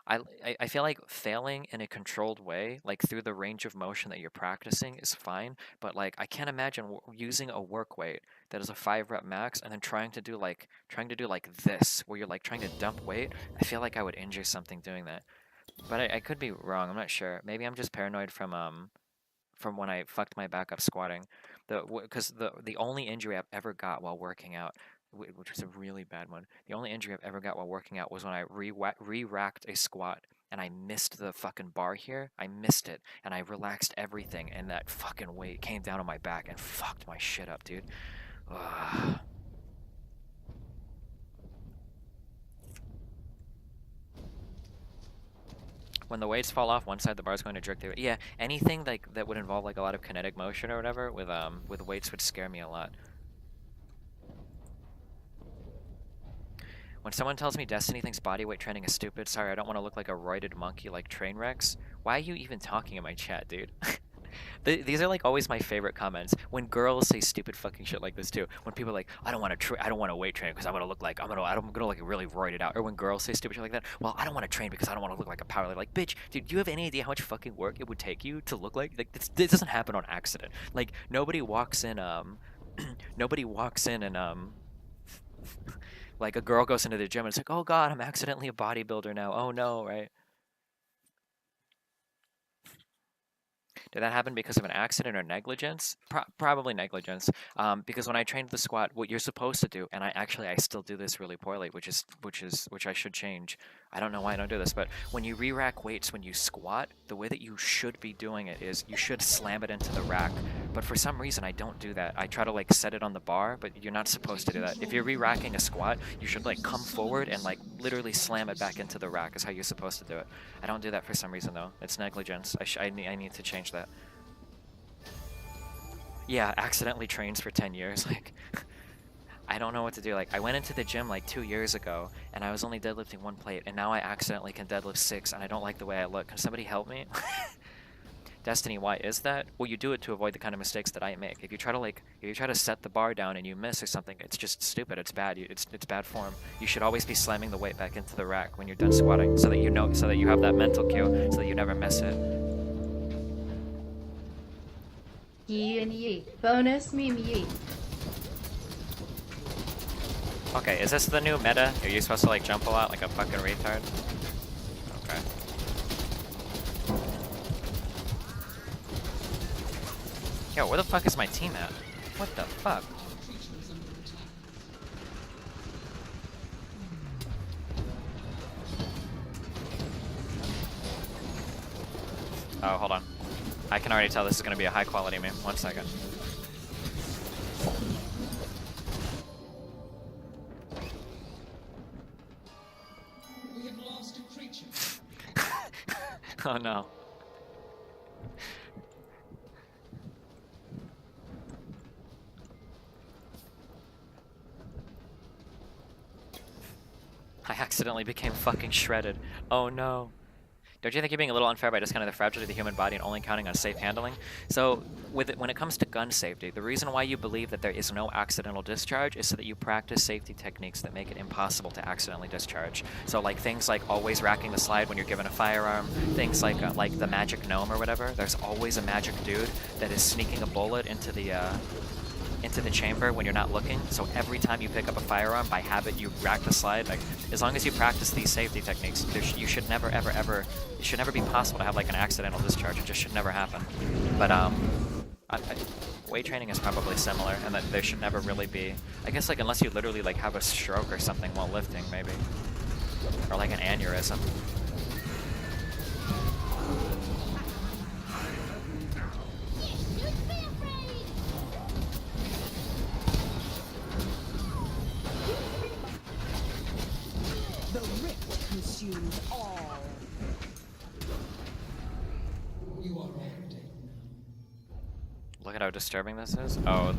I feel like failing in a controlled way, like through the range of motion that you're practicing is fine, but like I can't imagine using a work weight that is a 5 rep max and then trying to do like this where you're like trying to dump weight. I feel like I would injure something doing that. But I could be wrong. I'm not sure. Maybe I'm just paranoid from when I fucked my back up squatting. Because the only injury I've ever got while working out, which was a really bad one, the only injury I've ever got while working out was when I re-racked a squat and I missed the fucking bar here. I missed it and I relaxed everything and that fucking weight came down on my back and fucked my shit up, dude. Ugh. When the weights fall off one side, the bar's going to jerk through it. Yeah, anything like that would involve like a lot of kinetic motion or whatever with weights would scare me a lot. When someone tells me Destiny thinks bodyweight training is stupid, sorry, I don't want to look like a roided monkey like Trainwrecks. Why are you even talking in my chat, dude? These are like always my favorite comments. When girls say stupid fucking shit like this too. When people are like, I don't want to weight train because I'm gonna look like I'm gonna like really roided out. Or when girls say stupid shit like that, well, I don't want to train because I don't want to look like a powerlifter. Like, bitch, dude, do you have any idea how much fucking work it would take you to look like this doesn't happen on accident. Like nobody walks in nobody walks in and like a girl goes into the gym and it's like, oh god, I'm accidentally a bodybuilder now. Oh no, right? Did that happen because of an accident or negligence? Probably negligence. Because when I trained the squat, what you're supposed to do, and I still do this really poorly, which I should change. I don't know why I don't do this, but when you re-rack weights when you squat, the way that you should be doing it is you should slam it into the rack. But for some reason, I don't do that. I try to like set it on the bar, but you're not supposed to do that. If you're re-racking a squat, you should like come forward and like literally slam it back into the rack is how you're supposed to do it. I don't do that for some reason though. It's negligence. I need to change that. Yeah, accidentally trains for 10 years. Like, I don't know what to do. Like, I went into the gym like 2 years ago, and I was only deadlifting 1 plate, and now I accidentally can deadlift 6, and I don't like the way I look. Can somebody help me? Destiny, why is that? Well, you do it to avoid the kind of mistakes that I make. If you try to set the bar down and you miss or something, it's just stupid. It's bad. It's bad form. You should always be slamming the weight back into the rack when you're done squatting, so that you have that mental cue, so that you never miss it. Yee and yee. Bonus meme yee. Okay, is this the new meta? Are you supposed to like jump a lot like a fucking retard? Okay. Yo, where the fuck is my team at? What the fuck? Oh, hold on. I can already tell this is going to be a high quality meme. 1 second. We have lost a creature. Oh no. I accidentally became fucking shredded. Oh no. Don't you think you're being a little unfair by discounting the fragility of the human body and only counting on safe handling? So, when it comes to gun safety, the reason why you believe that there is no accidental discharge is so that you practice safety techniques that make it impossible to accidentally discharge. So, like things like always racking the slide when you're given a firearm, things like the magic gnome or whatever. There's always a magic dude that is sneaking a bullet into the chamber when you're not looking. So every time you pick up a firearm, by habit, you rack the slide. Like, as long as you practice these safety techniques, you should never, ever, ever, it should never be possible to have like an accidental discharge. It just should never happen. But weight training is probably similar, and that there should never really be. I guess like unless you literally like have a stroke or something while lifting, maybe, or like an aneurysm. The rift consumes all. You are all dead now. Look at how disturbing this is. Oh,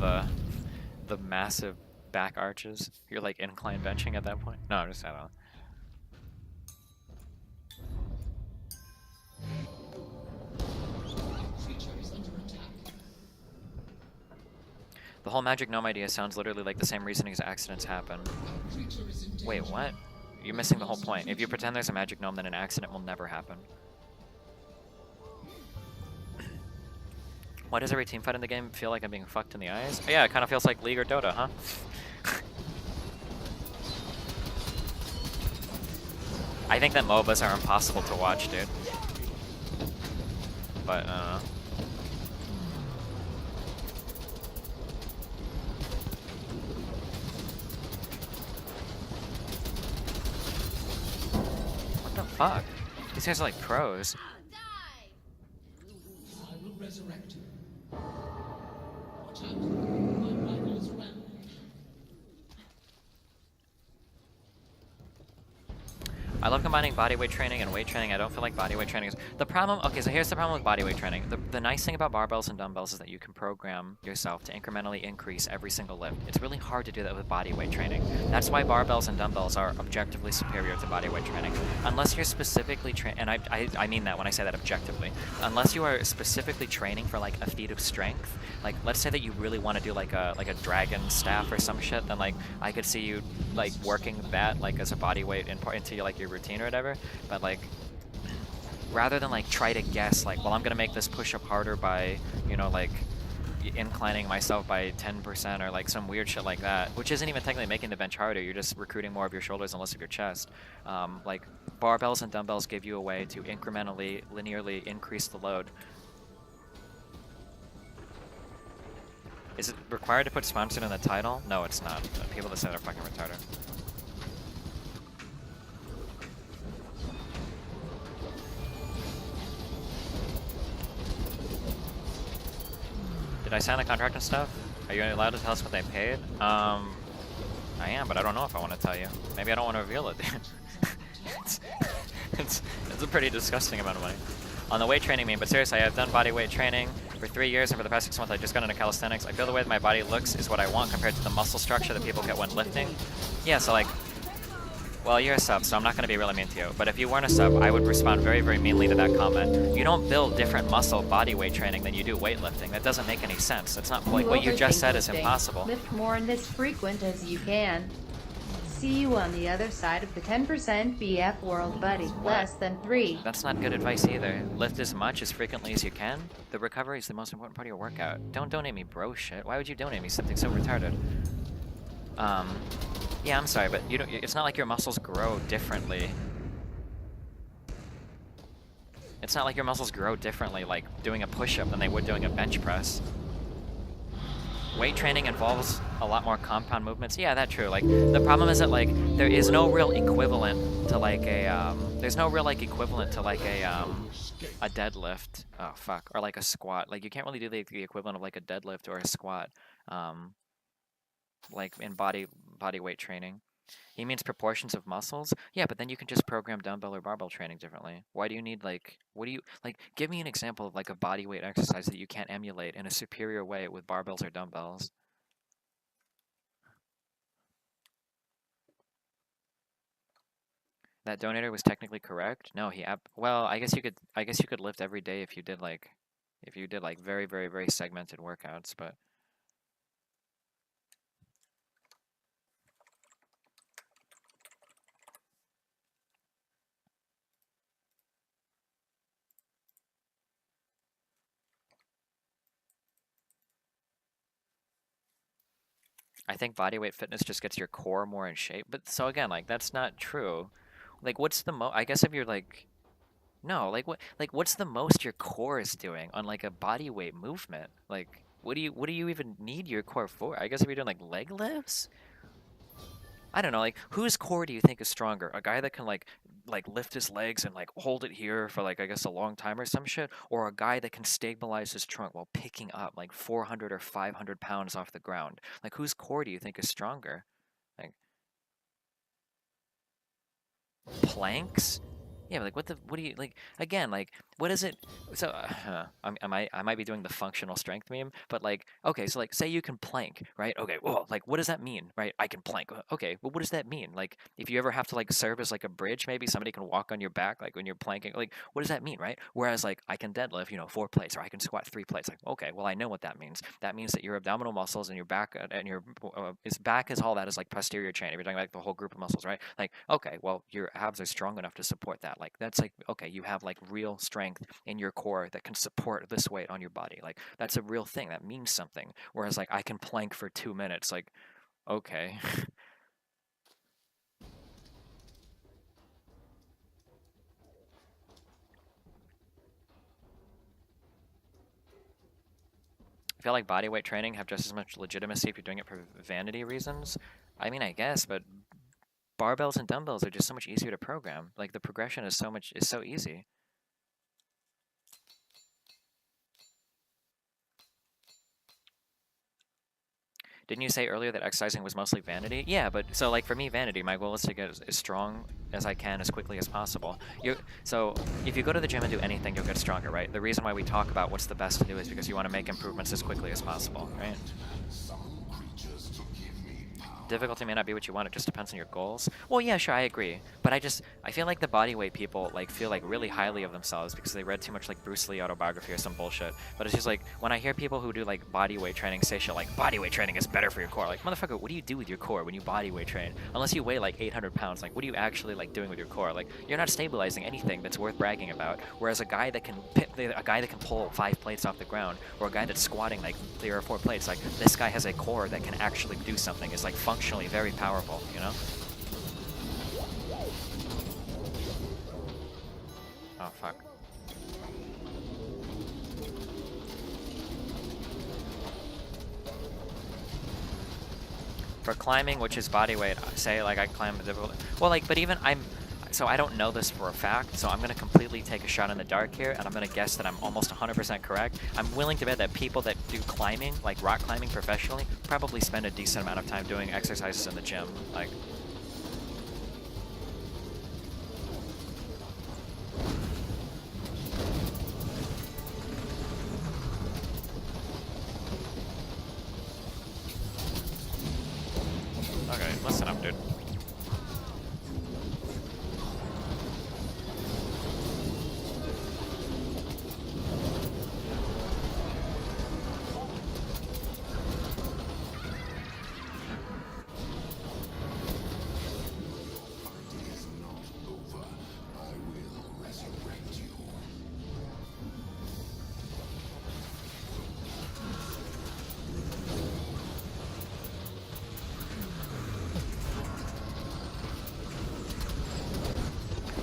the massive back arches. You're like incline benching at that point. No, I'm just I don't know. Creature is under attack. The whole magic gnome idea sounds literally like the same reasoning as accidents happen. Creature is in danger. Wait, what? You're missing the whole point. If you pretend there's a magic gnome, then an accident will never happen. Why does every team fight in the game feel like I'm being fucked in the eyes? Oh, yeah, it kind of feels like League or Dota, huh? I think that MOBAs are impossible to watch, dude. But, I don't know. What the fuck? These guys are like pros. I will resurrect you. Watch out. My rival is around. I love combining bodyweight training and weight training. I don't feel like bodyweight training is... The problem... Okay, so here's the problem with bodyweight training. The nice thing about barbells and dumbbells is that you can program yourself to incrementally increase every single lift. It's really hard to do that with bodyweight training. That's why barbells and dumbbells are objectively superior to bodyweight training. Unless you're specifically and I mean that when I say that objectively. Unless you are specifically training for like a feat of strength, like let's say that you really want to do like a dragon staff or some shit, then like I could see you like working that like as a bodyweight into like your routine or whatever. But like rather than like try to guess like, well, I'm gonna make this push-up harder by, you know, like inclining myself by 10% or like some weird shit like that, which isn't even technically making the bench harder. You're just recruiting more of your shoulders and less of your chest. Like barbells and dumbbells give you a way to incrementally, linearly increase the load. Is it required to put sponsored in the title? No, it's not. People that say they're fucking retarded. Did I sign the contract and stuff? Are you allowed to tell us what they paid? I am, but I don't know if I want to tell you. Maybe I don't want to reveal it, dude. it's a pretty disgusting amount of money. On the weight training meme, but seriously, I've done body weight training for 3 years, and for the past 6 months, I just got into calisthenics. I feel the way that my body looks is what I want compared to the muscle structure that people get when lifting. Yeah, so like, well, you're a sub, so I'm not going to be really mean to you. But if you weren't a sub, I would respond very, very meanly to that comment. You don't build different muscle body weight training than you do weightlifting. That doesn't make any sense. It's not like what you just said is impossible. Lift more and as frequent as you can. See you on the other side of the 10% BF world, buddy. Less than 3. That's not good advice either. Lift as much as frequently as you can. The recovery is the most important part of your workout. Don't donate me bro shit. Why would you donate me something so retarded? Yeah, I'm sorry, but you don't. It's not like your muscles grow differently. It's not like your muscles grow differently, like doing a push-up than they would doing a bench press. Weight training involves a lot more compound movements. Yeah, that's true. Like the problem is that like there is no real equivalent to like a there's no real like equivalent to like a deadlift. Oh fuck, or like a squat. Like you can't really do the equivalent of like a deadlift or a squat. Like in body weight training. He means proportions of muscles? Yeah, but then you can just program dumbbell or barbell training differently. Why do you need like, what do you, like, give me an example of like a body weight exercise that you can't emulate in a superior way with barbells or dumbbells. That donator was technically correct? No, well, I guess you could lift every day if you did like very, very, very segmented workouts, but I think bodyweight fitness just gets your core more in shape. But so again, like that's not true. Like what's the I guess if you're like, no, like what's the most your core is doing on like a bodyweight movement? Like what do you even need your core for? I guess if you're doing like leg lifts? I don't know, like whose core do you think is stronger? A guy that can like lift his legs and like hold it here for like I guess a long time or some shit, or a guy that can stabilize his trunk while picking up like 400 or 500 pounds off the ground? Like whose core do you think is stronger? Like planks? Yeah, but like what do you like again, like what is it? So I might be doing the functional strength meme, but like, okay, so like, say you can plank, right? Okay, well, like, what does that mean, right? I can plank. Okay, well, what does that mean? Like, if you ever have to like serve as like a bridge, maybe somebody can walk on your back, like when you're planking. Like, what does that mean, right? Whereas like, I can deadlift, 4 plates, or I can squat 3 plates. Like, okay, well, I know what that means. That means that your abdominal muscles and your back and your back is all that is like posterior chain. If you're talking like the whole group of muscles, right? Like, okay, well, your abs are strong enough to support that. Like, that's like, okay, you have like real strength in your core that can support this weight on your body. Like, that's a real thing. That means something. Whereas like, I can plank for 2 minutes. Like, okay. I feel like bodyweight training have just as much legitimacy if you're doing it for vanity reasons. I mean, I guess, but barbells and dumbbells are just so much easier to program. Like, the progression is so easy. Didn't you say earlier that exercising was mostly vanity? Yeah, but so like for me, vanity, my goal is to get as strong as I can as quickly as possible. So if you go to the gym and do anything, you'll get stronger, right? The reason why we talk about what's the best to do is because you want to make improvements as quickly as possible, right? Difficulty may not be what you want, it just depends on your goals. Well, yeah, sure, I agree. But I feel like the bodyweight people like feel like really highly of themselves because they read too much like Bruce Lee autobiography or some bullshit. But it's just like when I hear people who do like bodyweight training say shit like bodyweight training is better for your core. Like, motherfucker, what do you do with your core when you bodyweight train? Unless you weigh like 800 pounds, like what are you actually like doing with your core? Like, you're not stabilizing anything that's worth bragging about. Whereas a guy that can pull 5 plates off the ground, or a guy that's squatting like 3 or 4 plates, like this guy has a core that can actually do something. It's like functionally very powerful, you know? Oh, fuck. For climbing, which is body weight, say like I climb the difficult. Well, like, but even so I don't know this for a fact, so I'm gonna completely take a shot in the dark here, and I'm gonna guess that I'm almost 100% correct. I'm willing to bet that people that do climbing, like rock climbing professionally, probably spend a decent amount of time doing exercises in the gym, like. Okay, listen up, dude.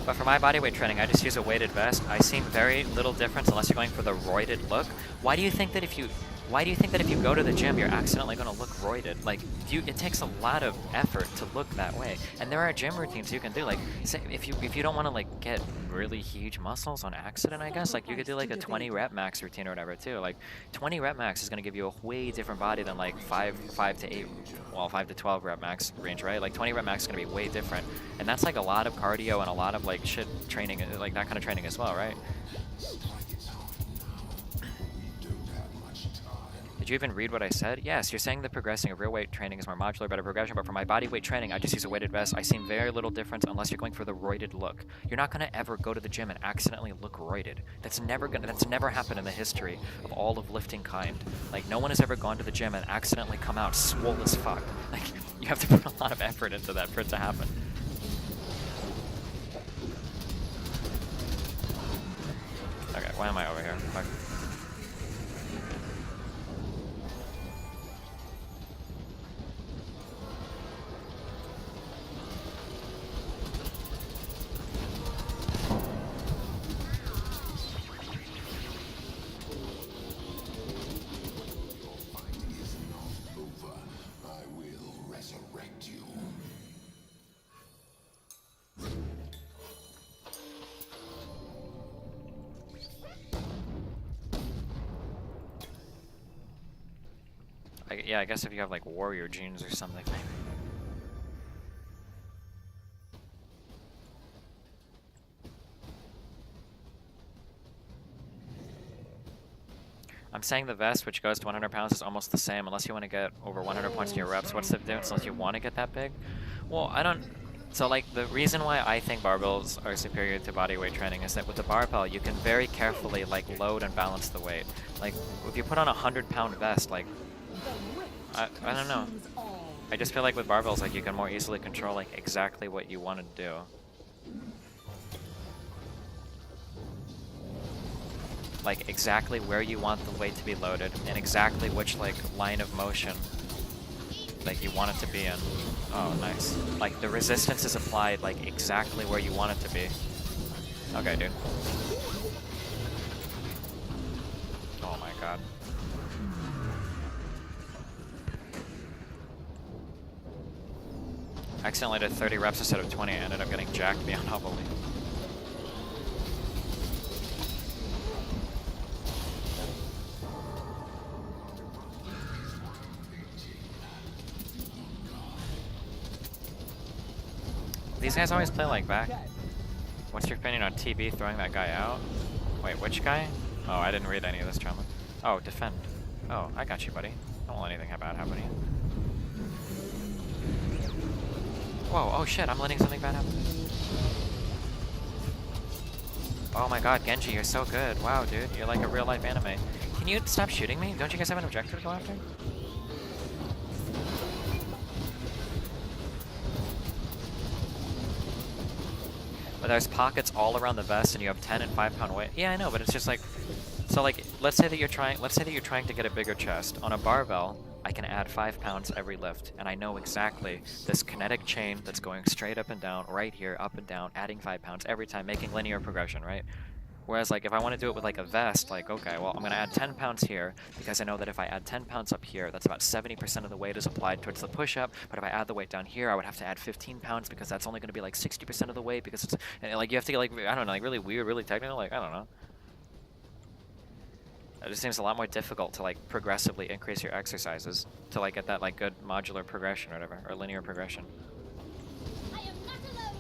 But for my bodyweight training, I just use a weighted vest. I see very little difference unless you're going for the roided look. Why do you think that if you go to the gym, you're accidentally going to look roided? Like, it takes a lot of effort to look that way. And there are gym routines you can do. Like, say, if you don't want to like get really huge muscles on accident, I guess, like you could do like a 20 rep max routine or whatever too. Like 20 rep max is going to give you a way different body than like 5 to 12 rep max range, right? Like 20 rep max is going to be way different. And that's like a lot of cardio and a lot of like shit training, like that kind of training as well, right? Did you even read what I said? Yes, you're saying the progressing of real weight training is more modular, better progression, but for my body weight training, I just use a weighted vest. I see very little difference unless you're going for the roided look. You're not gonna ever go to the gym and accidentally look roided. That's never happened in the history of all of lifting kind. Like, no one has ever gone to the gym and accidentally come out swole as fuck. Like, you have to put a lot of effort into that for it to happen. Okay, why am I over here? Fuck. Yeah, I guess if you have like warrior genes or something, maybe. I'm saying the vest, which goes to 100 pounds, is almost the same unless you want to get over 100 points in your reps. What's the difference unless you want to get that big? Well, I don't... So, like, the reason why I think barbells are superior to bodyweight training is that with the barbell, you can very carefully, like, load and balance the weight. Like, if you put on a 100-pound vest, like, I don't know. I just feel like with barbells, like, you can more easily control, like, exactly what you want to do. Like, exactly where you want the weight to be loaded, and exactly which, like, line of motion, like, you want it to be in. Oh, nice. Like, the resistance is applied, like, exactly where you want it to be. Okay, dude. Oh my god. I accidentally did 30 reps instead of 20. I ended up getting jacked beyond all belief. These guys always play like back. What's your opinion on TB throwing that guy out? Wait, which guy? Oh, I didn't read any of this drama. Oh, defend. Oh, I got you, buddy. Don't want anything bad happening. Whoa, oh shit, I'm letting something bad happen. Oh my god, Genji, you're so good. Wow, dude, you're like a real-life anime. Can you stop shooting me? Don't you guys have an objective to go after? But there's pockets all around the vest and you have 10 and 5 pound weight. Yeah, I know, but it's just like, so like, let's say that you're trying to get a bigger chest. On a barbell, I can add 5 pounds every lift, and I know exactly this kinetic chain that's going straight up and down, right here, up and down, adding 5 pounds every time, making linear progression, right? Whereas, like, if I want to do it with, like, a vest, like, okay, well, I'm going to add 10 pounds here, because I know that if I add 10 pounds up here, that's about 70% of the weight is applied towards the push-up, but if I add the weight down here, I would have to add 15 pounds, because that's only going to be, like, 60% of the weight, because it's, and, like, you have to get, like, I don't know, like, really weird, really technical, like, I don't know. It just seems a lot more difficult to, like, progressively increase your exercises to, like, get that, like, good modular progression or whatever, or linear progression. I am not alone.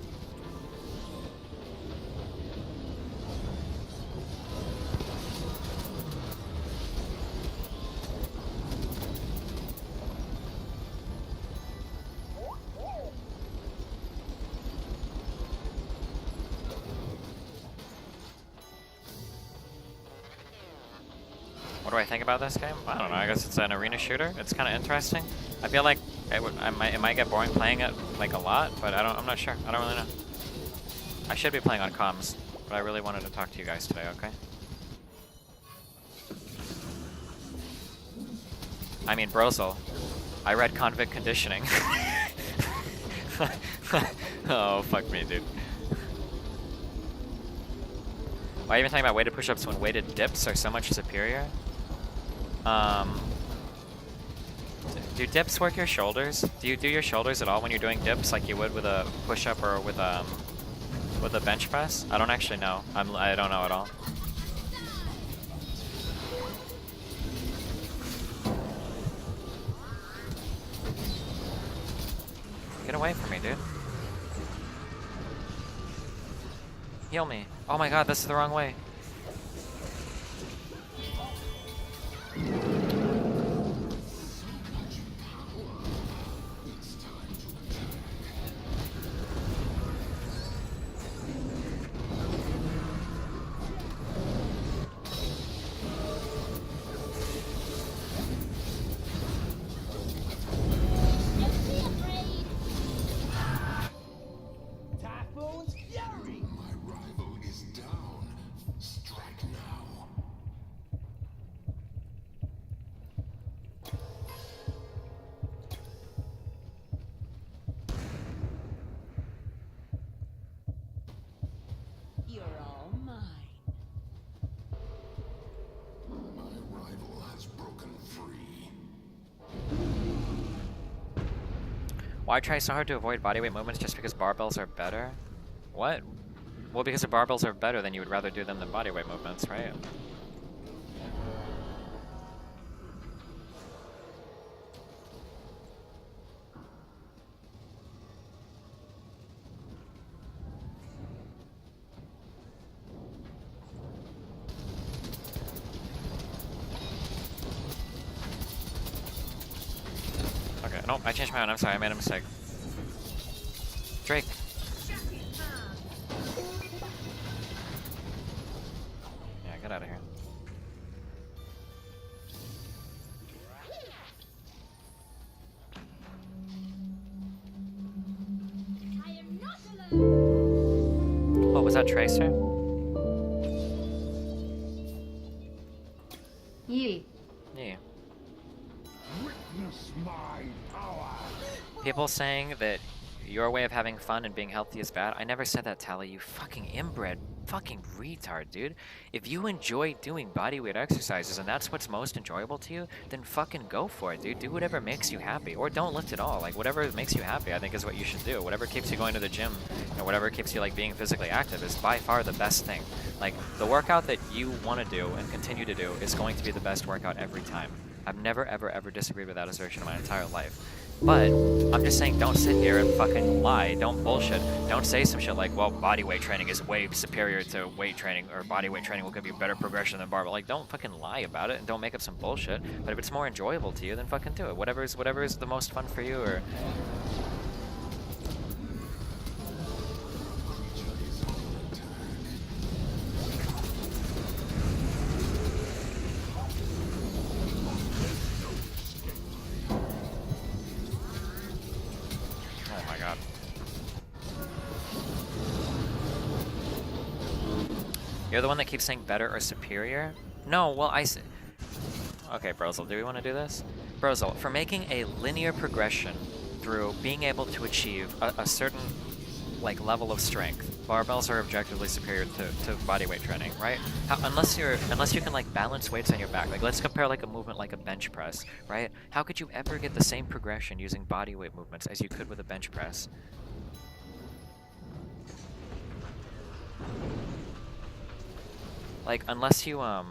What do I think about this game? I don't know. I guess it's an arena shooter. It's kind of interesting. I feel like it might get boring playing it like a lot, but I'm not sure. I don't really know. I should be playing on comms, but I really wanted to talk to you guys today. Okay. I mean, Brosel. I read Convict Conditioning. Oh, fuck me, dude. Why are you even talking about weighted push-ups when weighted dips are so much superior? Do dips work your shoulders? Do you do your shoulders at all when you're doing dips like you would with a push-up or with a bench press? I don't actually know. I don't know at all. Get away from me, dude. Heal me. Oh my god, this is the wrong way. Typhoon's fury. My rival is down. Strike now. You're all mine. My rival has broken free. Why try so hard to avoid bodyweight movements just because barbells are better? What? Well, because if barbells are better, then you would rather do them than bodyweight movements, right? Nope, I changed my own. I'm sorry, I made a mistake. Drake. Yeah, get out of here. I am not alone. Oh, was that Tracer? Yee. Yeah. Witness my power. People saying that your way of having fun and being healthy is bad. I never said that, Tally, you fucking inbred fucking retard, dude. If you enjoy doing bodyweight exercises and that's what's most enjoyable to you, then fucking go for it, dude. Do whatever makes you happy. Or don't lift at all. Like, whatever makes you happy, I think is what you should do. Whatever keeps you going to the gym, or whatever keeps you, like, being physically active is by far the best thing. Like, the workout that you want to do and continue to do is going to be the best workout every time. I've never, ever, ever disagreed with that assertion in my entire life. But I'm just saying, don't sit here and fucking lie. Don't bullshit. Don't say some shit like, well, bodyweight training is way superior to weight training, or bodyweight training will give you better progression than barbell. Like, don't fucking lie about it and don't make up some bullshit. But if it's more enjoyable to you, then fucking do it. Whatever is the most fun for you, or... Oh my god. You're the one that keeps saying better or superior? No, well, okay, Brozel, do we want to do this? Brozel, for making a linear progression through being able to achieve a certain, like, level of strength, barbells are objectively superior to bodyweight training, right? Unless you can, like, balance weights on your back. Like, let's compare, like, a movement like a bench press, right? How could you ever get the same progression using bodyweight movements as you could with a bench press? Like, unless you, well,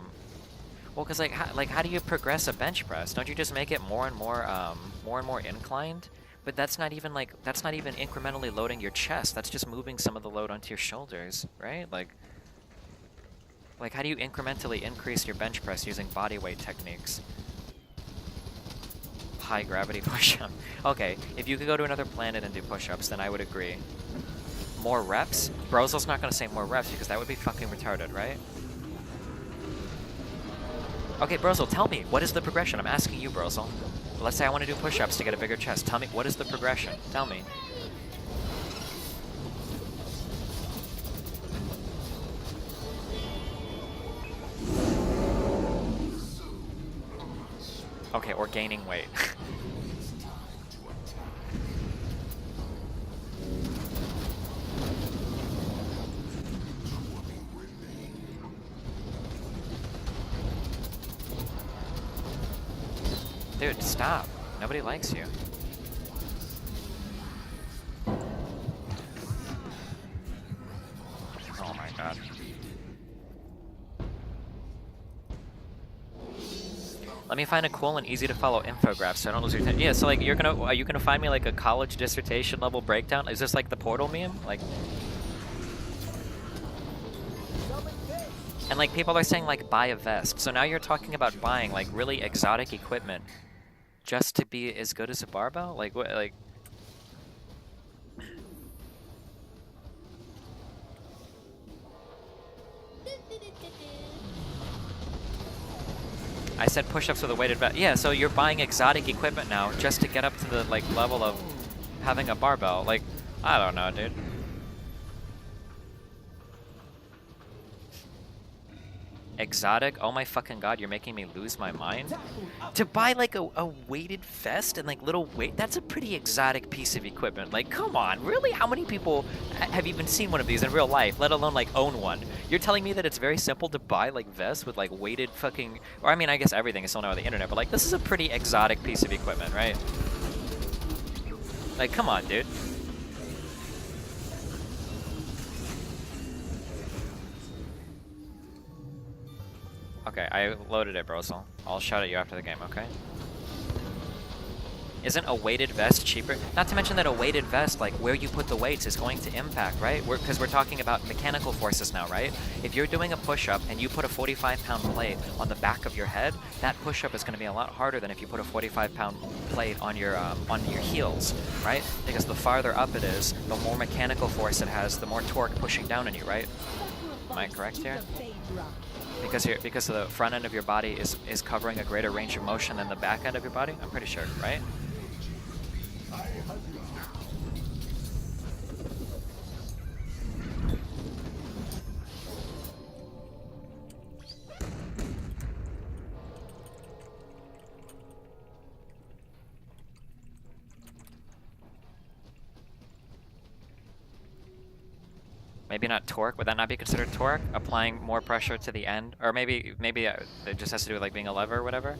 because, like, how do you progress a bench press? Don't you just make it more and more inclined? But that's not even, like, that's not even incrementally loading your chest. That's just moving some of the load onto your shoulders, right? Like, how do you incrementally increase your bench press using body weight techniques? High gravity push-up. Okay, if you could go to another planet and do push-ups, then I would agree. More reps? Brozel's not gonna say more reps because that would be fucking retarded, right? Okay, Brozel, tell me, what is the progression? I'm asking you, Brozel. Let's say I want to do push-ups to get a bigger chest. Tell me, what is the progression? Tell me. Okay, or gaining weight. Dude, stop. Nobody likes you. Oh my god. Let me find a cool and easy to follow infograph so I don't lose your attention. Yeah, so like are you gonna find me like a college dissertation level breakdown? Is this like the Portal meme? Like, and like people are saying like buy a vest. So now you're talking about buying like really exotic equipment just to be as good as a barbell? Like what? Like, I said push-ups with a weighted vest. Yeah, so you're buying exotic equipment now just to get up to the like level of having a barbell. Like, I don't know, dude. Exotic? Oh my fucking god, you're making me lose my mind. To buy like a weighted vest and like little weight, that's a pretty exotic piece of equipment. Like, come on, really? How many people have even seen one of these in real life, let alone like own one? You're telling me that it's very simple to buy like vests with like weighted fucking, or I mean, I guess everything is still now on the internet, but like this is a pretty exotic piece of equipment, right? Like, come on, dude. Okay, I loaded it, Brozel. I'll shout at you after the game, okay? Isn't a weighted vest cheaper? Not to mention that a weighted vest, like where you put the weights is going to impact, right? Because we're talking about mechanical forces now, right? If you're doing a push-up and you put a 45-pound plate on the back of your head, that push-up is going to be a lot harder than if you put a 45-pound plate on your heels, right? Because the farther up it is, the more mechanical force it has, the more torque pushing down on you, right? Am I correct here? Because the front end of your body is covering a greater range of motion than the back end of your body? I'm pretty sure, right? Maybe not torque. Would that not be considered torque? Applying more pressure to the end? Or maybe it just has to do with like being a lever or whatever?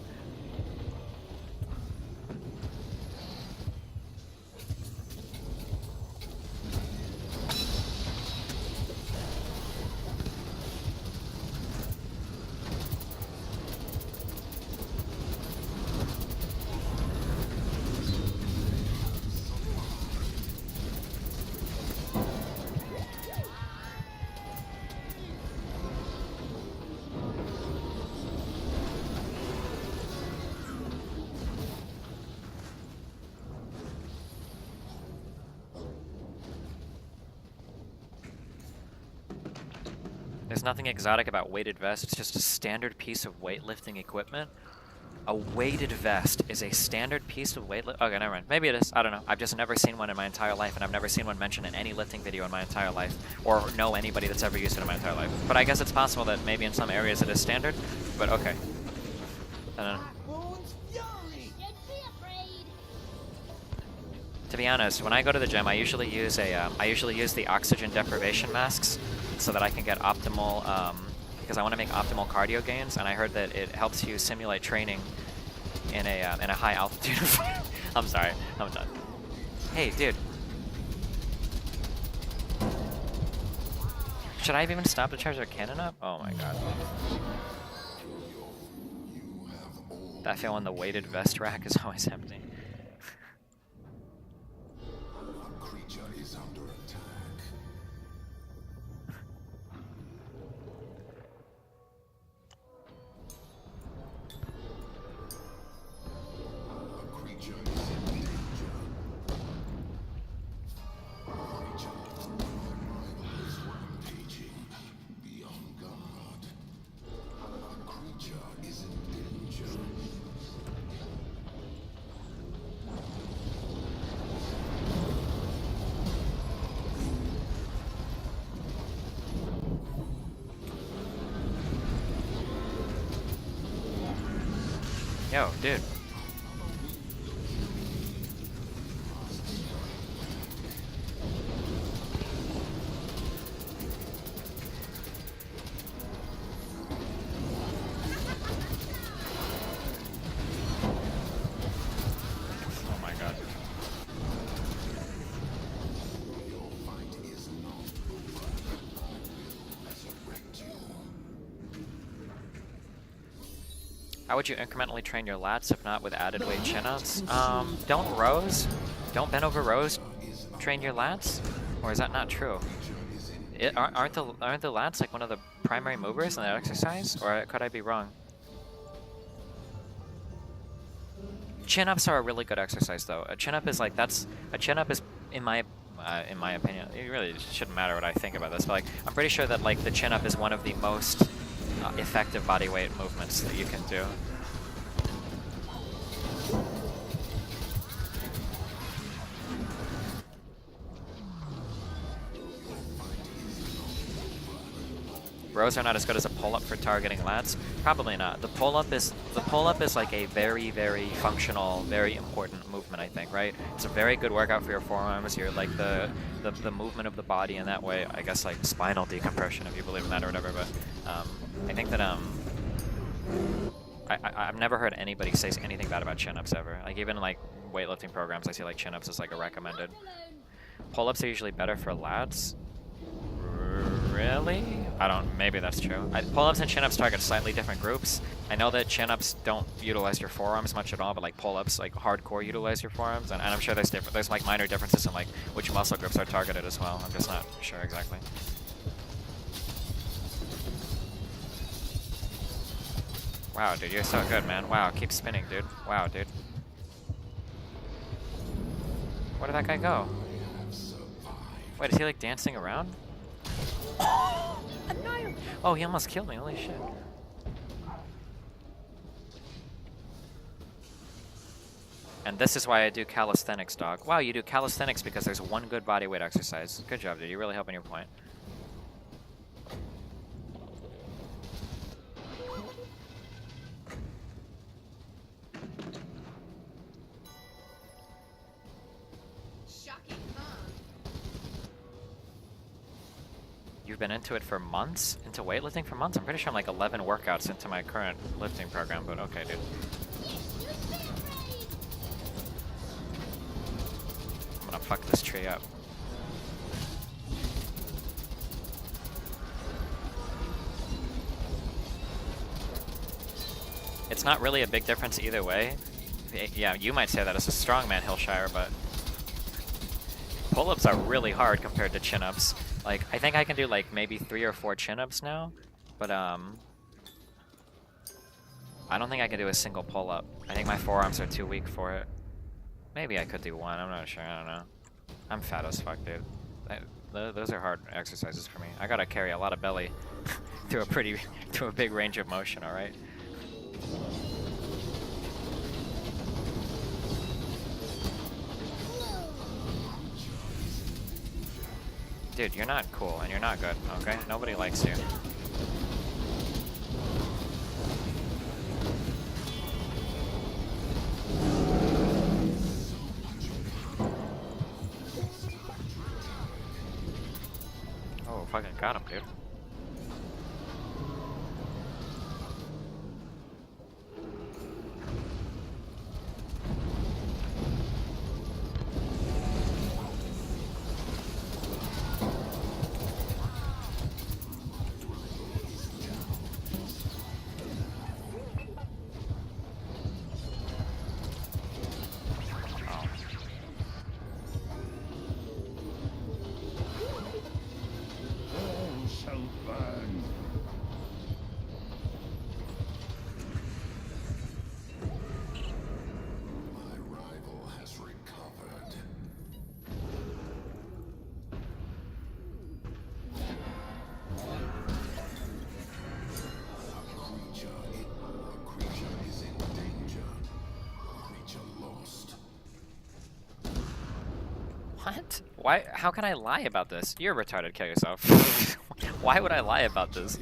There's nothing exotic about weighted vest, it's just a standard piece of weightlifting equipment. A weighted vest is a standard piece of weightlifting. Okay, never mind. Maybe it is. I don't know. I've just never seen one in my entire life, and I've never seen one mentioned in any lifting video in my entire life, or know anybody that's ever used it in my entire life. But I guess it's possible that maybe in some areas it is standard, but okay. I don't know. Backbone's fury. Don't be afraid. To be honest, when I go to the gym, I usually use the oxygen deprivation masks so that I can get optimal, because I want to make optimal cardio gains, and I heard that it helps you simulate training in a high altitude. I'm sorry, I'm done. Hey, dude. Should I have even stopped to charge their cannon up? Oh my god. That feel on the weighted vest rack is always empty. Yo, dude. Oh my god. How would you incrementally train your lats if not with added weight chin-ups? Don't rows? Don't bend over rows train your lats? Or is that not true? Aren't the lats like one of the primary movers in that exercise? Or could I be wrong? Chin-ups are a really good exercise though. A chin-up is like, a chin-up is, in my opinion, it really shouldn't matter what I think about this, but like, I'm pretty sure that like the chin-up is one of the most effective body weight movements that you can do. Rows are not as good as a pull-up for targeting lats. Probably not. The pull-up is like a very, very functional, very important movement, I think, right? It's a very good workout for your forearms, your like the movement of the body in that way. I guess like spinal decompression, if you believe in that or whatever. But I think that I've never heard anybody say anything bad about chin-ups ever. Like even like weightlifting programs, I see like chin-ups as like a recommended. Pull-ups are usually better for lats. Really? I don't, maybe that's true. Pull-ups and chin-ups target slightly different groups. I know that chin-ups don't utilize your forearms much at all, but like pull-ups, like hardcore utilize your forearms, and I'm sure there's like minor differences in like which muscle groups are targeted as well. I'm just not sure exactly. Wow, dude, you're so good, man. Wow, keep spinning, dude. Wow, dude. Where did that guy go? Wait, is he like dancing around? Oh, he almost killed me, holy shit. And this is why I do calisthenics, dog. Wow, you do calisthenics because there's one good body weight exercise. Good job, dude. You're really helping your point. Shocking, huh? You've been into it for months? Into weightlifting for months? I'm pretty sure I'm like 11 workouts into my current lifting program, but okay, dude. I'm gonna fuck this tree up. It's not really a big difference either way. Yeah, you might say that as a strongman, Hillshire, but pull-ups are really hard compared to chin-ups. Like, I think I can do like maybe 3 or 4 chin-ups now, but I don't think I can do a single pull-up. I think my forearms are too weak for it. Maybe I could do one, I'm not sure, I don't know. I'm fat as fuck, dude. Those are hard exercises for me. I gotta carry a lot of belly through a big range of motion, alright? Dude, you're not cool and you're not good, okay? Nobody likes you. Oh, fucking got him, dude. What? Why? How can I lie about this? You're retarded, kill yourself. Why would I lie about this?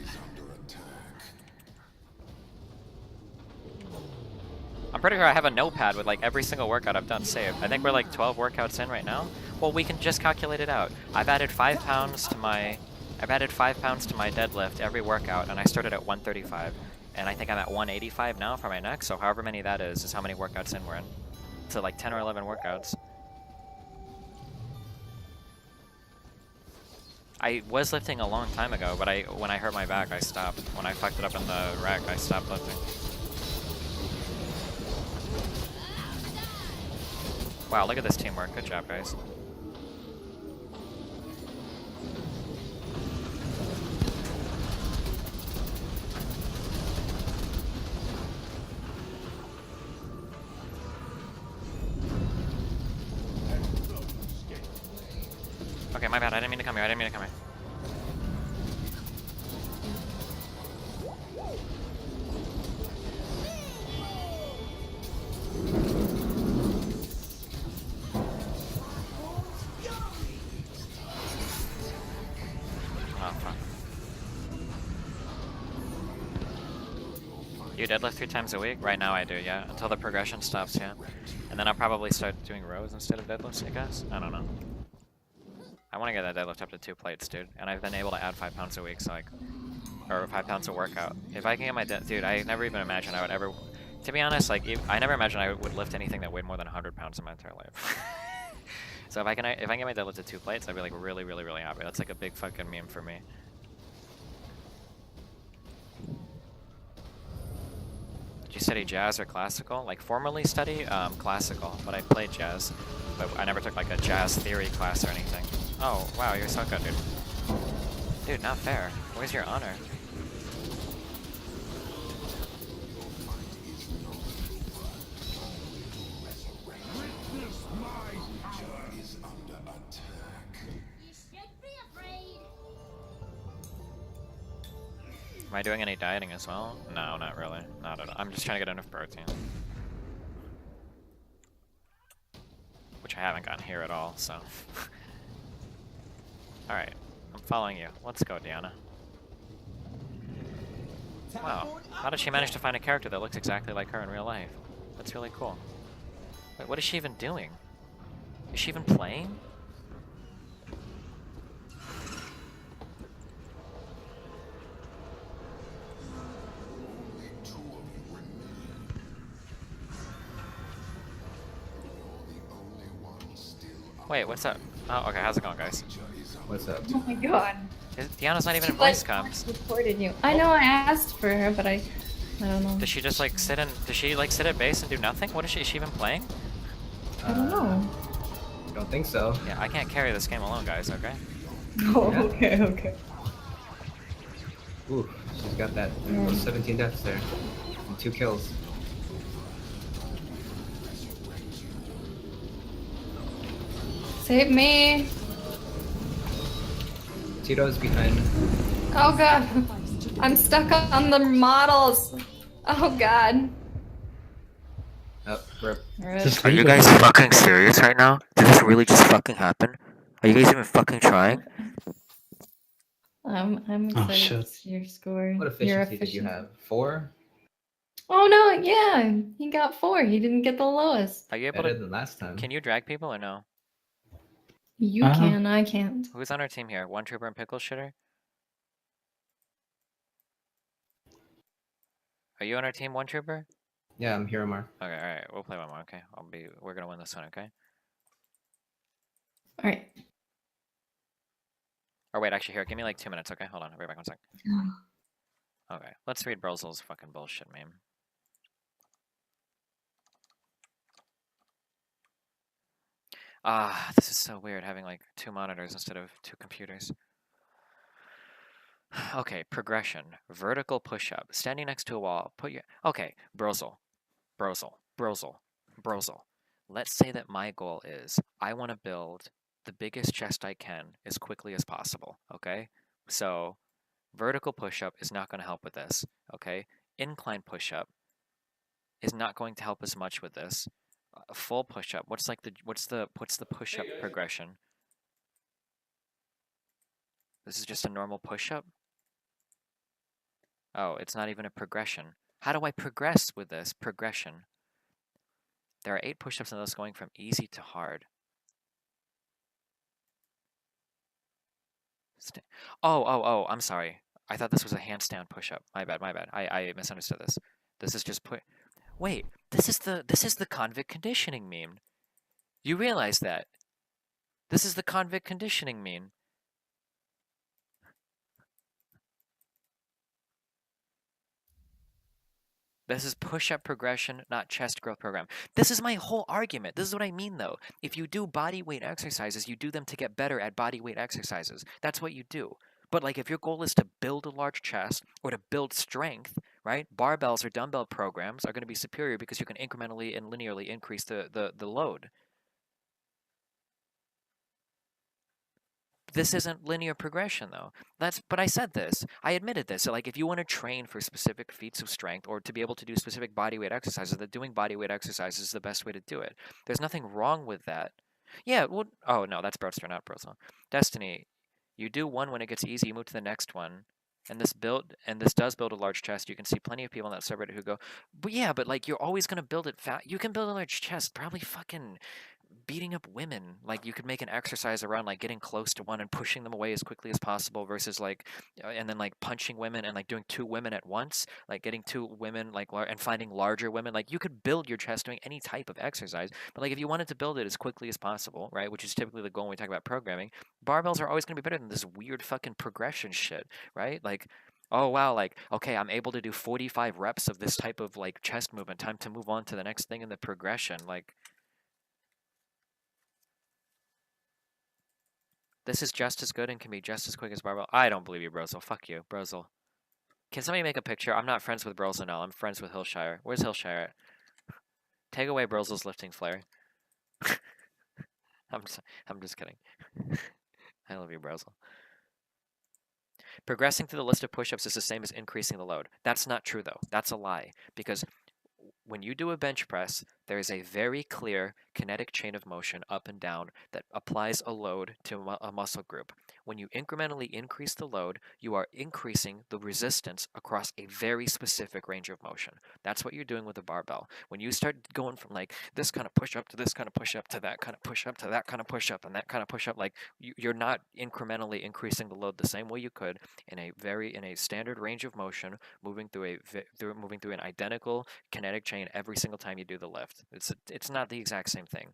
I'm pretty sure I have a notepad with like every single workout I've done saved. I think we're like 12 workouts in right now. Well, we can just calculate it out. I've added 5 pounds to my deadlift every workout, and I started at 135. And I think I'm at 185 now for my neck, so however many that is how many workouts in we're in. So like 10 or 11 workouts. I was lifting a long time ago, but when I hurt my back, I stopped. When I fucked it up in the rack, I stopped lifting. Wow, look at this teamwork. Good job, guys. Okay, my bad. I didn't mean to come here. Oh, fuck. You deadlift 3 times a week? Right now I do, yeah. Until the progression stops, yeah. And then I'll probably start doing rows instead of deadlifts, I guess. I don't know. I want to get that deadlift up to 2 plates, dude. And I've been able to add 5 pounds a week, so like... Or 5 pounds a workout. If I can get my dude, I never even imagined I would ever... To be honest, like, I never imagined I would lift anything that weighed more than 100 pounds in my entire life. So if I can get my deadlift to 2 plates, I'd be like really, really, really happy. That's like a big fucking meme for me. Did you study jazz or classical? Like formerly study classical, but I played jazz. But I never took like a jazz theory class or anything. Oh, wow, you're so good, dude. Dude, not fair. Where's your honor? You should be afraid. Am I doing any dieting as well? No, not really. Not at all. I'm just trying to get enough protein. Which I haven't gotten here at all, so. Alright, I'm following you. Let's go, Deanna. Wow, how did she manage to find a character that looks exactly like her in real life? That's really cool. Wait, what is she even doing? Is she even playing? Wait, what's up? Oh, okay, how's it going, guys? What's up? Oh my god. Deanna's not even in She, voice like, comms. reported you. I know I asked for her, but I don't know. Does she just like sit in? Does she like sit at base and do nothing? What is she? Is she even playing? I don't know. Don't think so. Yeah, I can't carry this game alone, guys. Okay. Oh, Yeah. okay. Ooh, she's got that Mm. those 17 deaths there. And 2 kills. Save me. Tito's behind. Oh god. I'm stuck on the models. Oh god. Oh, rip. Rip. Are you guys fucking serious right now? Did this really just fucking happen? Are you guys even fucking trying? I'm Oh, excited shit. to see your score. What Your efficiency did you have? 4? Oh no, yeah. He got 4. He didn't get the lowest. Are you able Better to? than last time. Can you drag people or no? You can, I can't. Who's on our team here? One trooper and pickle shitter. Are you on our team, one trooper? Yeah, I'm here, Omar. Okay, all right. We'll play one more. Okay, We're gonna win this one. Okay. Alright. Or wait, actually, here. Give me like 2 minutes. Okay, hold on. I'll be back 1 sec. Okay, let's read Brozel's fucking bullshit meme. Ah, this is so weird having like 2 monitors instead of 2 computers. Okay, progression. Vertical push-up. Standing next to a wall. Put your... Okay, Brozel. Let's say that my goal is I want to build the biggest chest I can as quickly as possible, okay? So, vertical push-up is not going to help with this, okay? Incline push-up is not going to help as much with this. Full push-up. What's the push-up progression? This is just a normal push-up? Oh, it's not even a progression. How do I progress with this? Progression. There are 8 push-ups in this going from easy to hard. Oh, I'm sorry. I thought this was a handstand push-up. My bad. I misunderstood this. This is just Wait, this is the convict conditioning meme. You realize that? This is the convict conditioning meme. This is push-up progression, not chest growth program. This is my whole argument. This is what I mean, though. If you do body weight exercises, you do them to get better at body weight exercises. That's what you do. But like, if your goal is to build a large chest or to build strength, right? Barbells or dumbbell programs are going to be superior because you can incrementally and linearly increase the load. This isn't linear progression, though. But I said this. I admitted this. So, like, if you want to train for specific feats of strength or to be able to do specific body weight exercises, that doing body weight exercises is the best way to do it. There's nothing wrong with that. Yeah, well, oh, no, that's Broadster, not Brosel. Destiny, you do one when it gets easy, you move to the next one. And this does build a large chest. You can see plenty of people in that subreddit who go, but yeah, but like, you're always going to build it fat. You can build a large chest, probably fucking beating up women. Like, you could make an exercise around like getting close to one and pushing them away as quickly as possible versus like and then like punching women and like doing 2 women at once, like getting 2 women like and finding larger women. Like, you could build your chest doing any type of exercise, but like, if you wanted to build it as quickly as possible, right, which is typically the goal when we talk about programming, barbells are always going to be better than this weird fucking progression shit, right? Like, oh wow, like, okay, I'm able to do 45 reps of this type of like chest movement. Time to move on to the next thing in the progression. Like, this is just as good and can be just as quick as barbell. I don't believe you, Brozel. Fuck you, Brozel. Can somebody make a picture? I'm not friends with Brozel now. I'm friends with Hillshire. Where's Hillshire at? Take away Brozel's lifting flare. I'm just kidding. I love you, Brozel. Progressing through the list of push-ups is the same as increasing the load. That's not true though. That's a lie because when you do a bench press, there is a very clear kinetic chain of motion up and down that applies a load to a muscle group. When you incrementally increase the load, you are increasing the resistance across a very specific range of motion. That's what you're doing with a barbell. When you start going from like this kind of push up to this kind of push up to that kind of push up to that kind of push up and that kind of push up, like you're not incrementally increasing the load the same way you could in a standard range of motion, moving through an identical kinetic chain every single time you do the lift. It's not the exact same thing.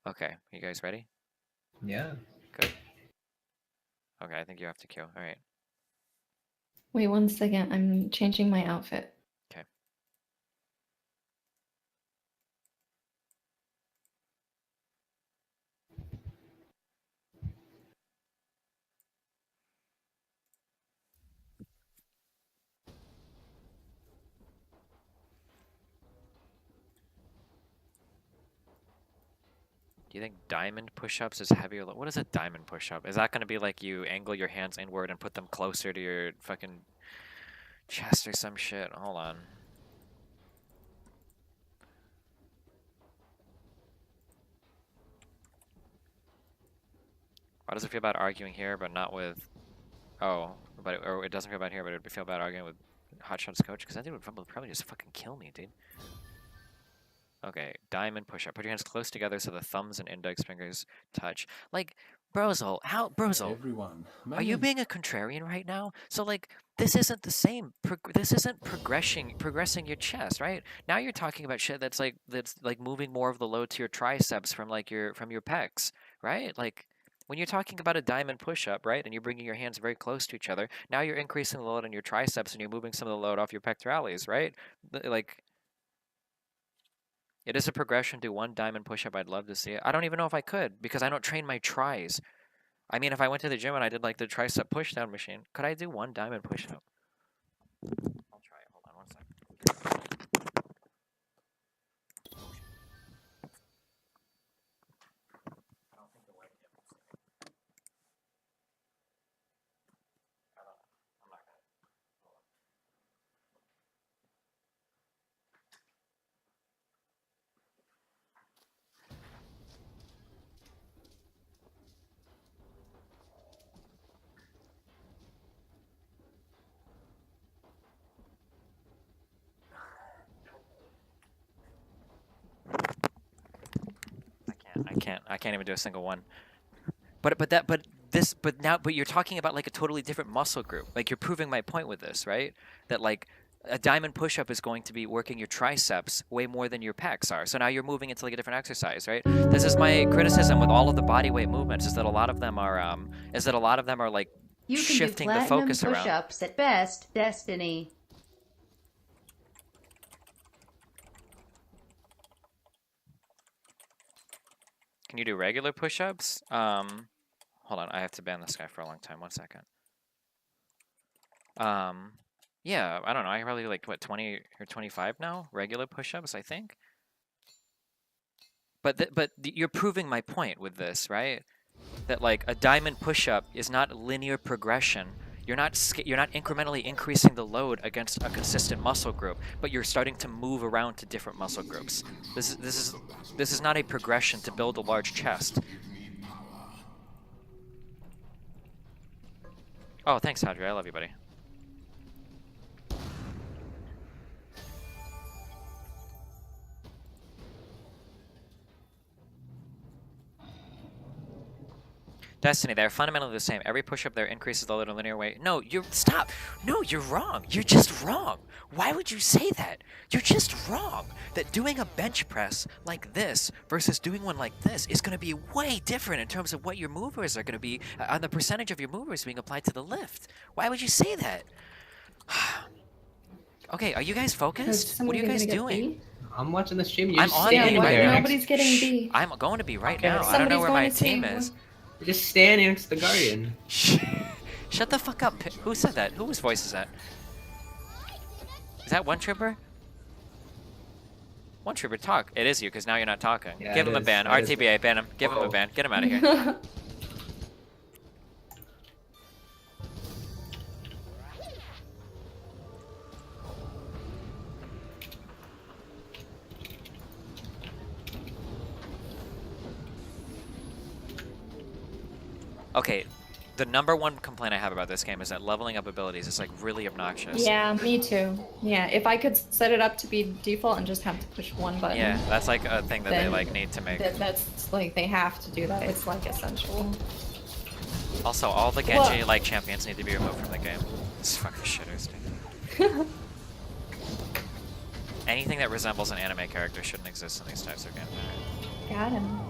Okay, you guys ready? Yeah. Good. Okay, I think you have to queue. All right. Wait 1 second. I'm changing my outfit. Okay. Do you think diamond push-ups is heavier? What is a diamond push-up? Is that going to be like you angle your hands inward and put them closer to your fucking chest or some shit? Hold on. Why does it feel bad arguing here, but not with... Oh, or it doesn't feel bad here, but it would feel bad arguing with Hotshot's coach? Because that dude would probably just fucking kill me, dude. Okay, diamond push-up. Put your hands close together so the thumbs and index fingers touch. Like, Brozel, Everyone, are you being a contrarian right now? So like, this isn't the same. This isn't progressing your chest, right? Now you're talking about shit that's like moving more of the load to your triceps from your pecs, right? Like, when you're talking about a diamond push-up, right, and you're bringing your hands very close to each other, now you're increasing the load on your triceps and you're moving some of the load off your pectoralis, right? Like, it is a progression to one diamond push-up. I'd love to see it. I don't even know if I could because I don't train my tris. I mean, if I went to the gym and I did like the tricep push-down machine, could I do one diamond push-up? I'll try it. Hold on 1 second. I don't think the webcam will see me. I don't know. I'm not gonna. Hold on. I can't even do a single one. But you're talking about like a totally different muscle group. Like you're proving my point with this, right? That like a diamond push-up is going to be working your triceps way more than your pecs are. So now you're moving into like a different exercise, right? This is my criticism with all of the body weight movements is that a lot of them are like You can do shifting the platinum focus around. push-ups at best, Destiny. Can you do regular push-ups? Hold on, I have to ban this guy for a long time. 1 second. Yeah, I don't know. I probably like what 20 or 25 now, regular push-ups, I think. But you're proving my point with this, right? That like a diamond push-up is not linear progression. You're not incrementally increasing the load against a consistent muscle group, but you're starting to move around to different muscle groups. This is not a progression to build a large chest. Oh, thanks, Hadri. I love you, buddy. Destiny, they're fundamentally the same. Every push-up there increases the linear weight. No, stop. No, you're wrong. You're just wrong. Why would you say that? You're just wrong. That doing a bench press like this versus doing one like this is going to be way different in terms of what your movers are going to be, on the percentage of your movers being applied to the lift. Why would you say that? Okay, are you guys focused? What are you guys doing? I'm watching the stream. You're I'm just on standing B right there. now. Nobody's getting B. I'm going to be right Okay. now. I don't know Somebody's where my going to team C. is. You're just standing next to the Guardian. Shut the fuck up. Who said that? Whose voice is that? Is that One Trooper? One Trooper, talk. It is you, because now you're not talking. Yeah, Give it him a is. ban. It is. RTBA, ban him. Give him a Whoa. ban. Get him out of here. Okay, the #1 complaint I have about this game is that leveling up abilities is like really obnoxious. Yeah, me too. Yeah, if I could set it up to be default and just have to push one button. Yeah, that's like a thing that they Then like need to make. That's like they have to do that. It's like essential. Also, all the Genji like champions need to be removed from the game. It's fucking shitters, dude. Anything that resembles an anime character shouldn't exist in these types of games. Got him.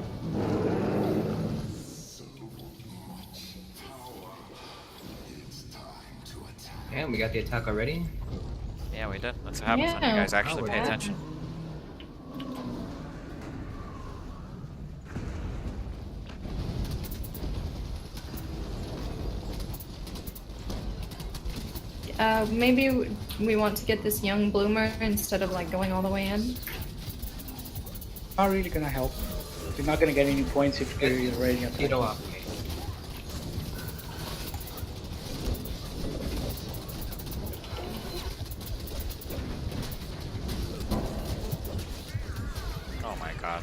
Damn, we got the attack already. Yeah, we did. That's what happens when you Yeah. guys actually Oh, pay we're attention. Maybe we want to get this young bloomer instead of like going all the way in. Not really gonna help. You're not gonna get any points if you're already at Tito off. Oh my god.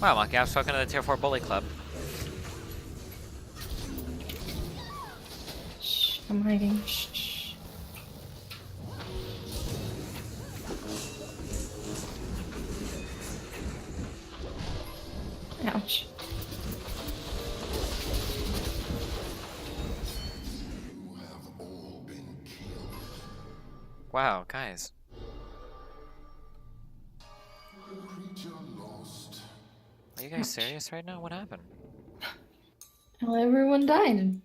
Wow, Monkey, I've spoken to the Tier 4 Bully Club. Shh, I'm hiding. Shh, shh. Ouch. Wow, guys. Are you guys serious right now? What happened? Well, everyone died.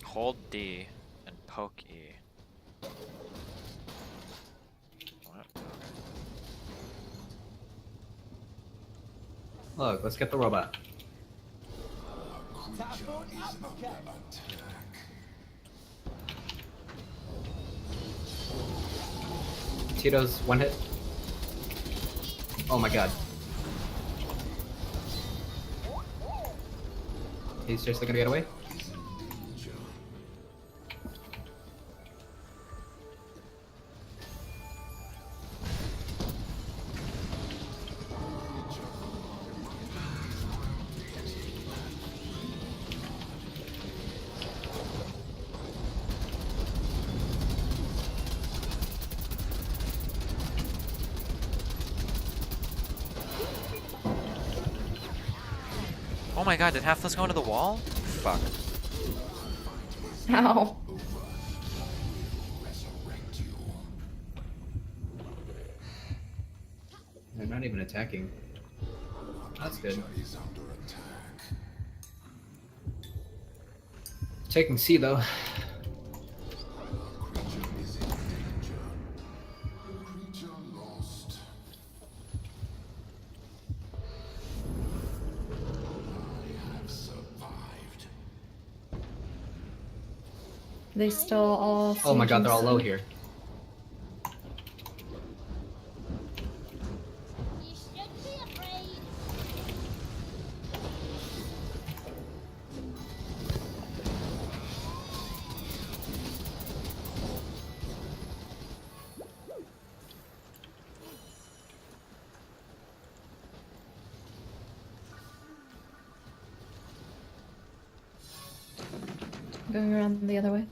Hold D and poke E. What? Look, let's get the robot. Tito's one hit. Oh my god. He's just gonna get away. Oh my god, did half those go into the wall? Fuck. Ow. They're not even attacking. That's good. Taking C though. They still all. Oh my god, they're all seem low to- here. You should be afraid. Going around the other way.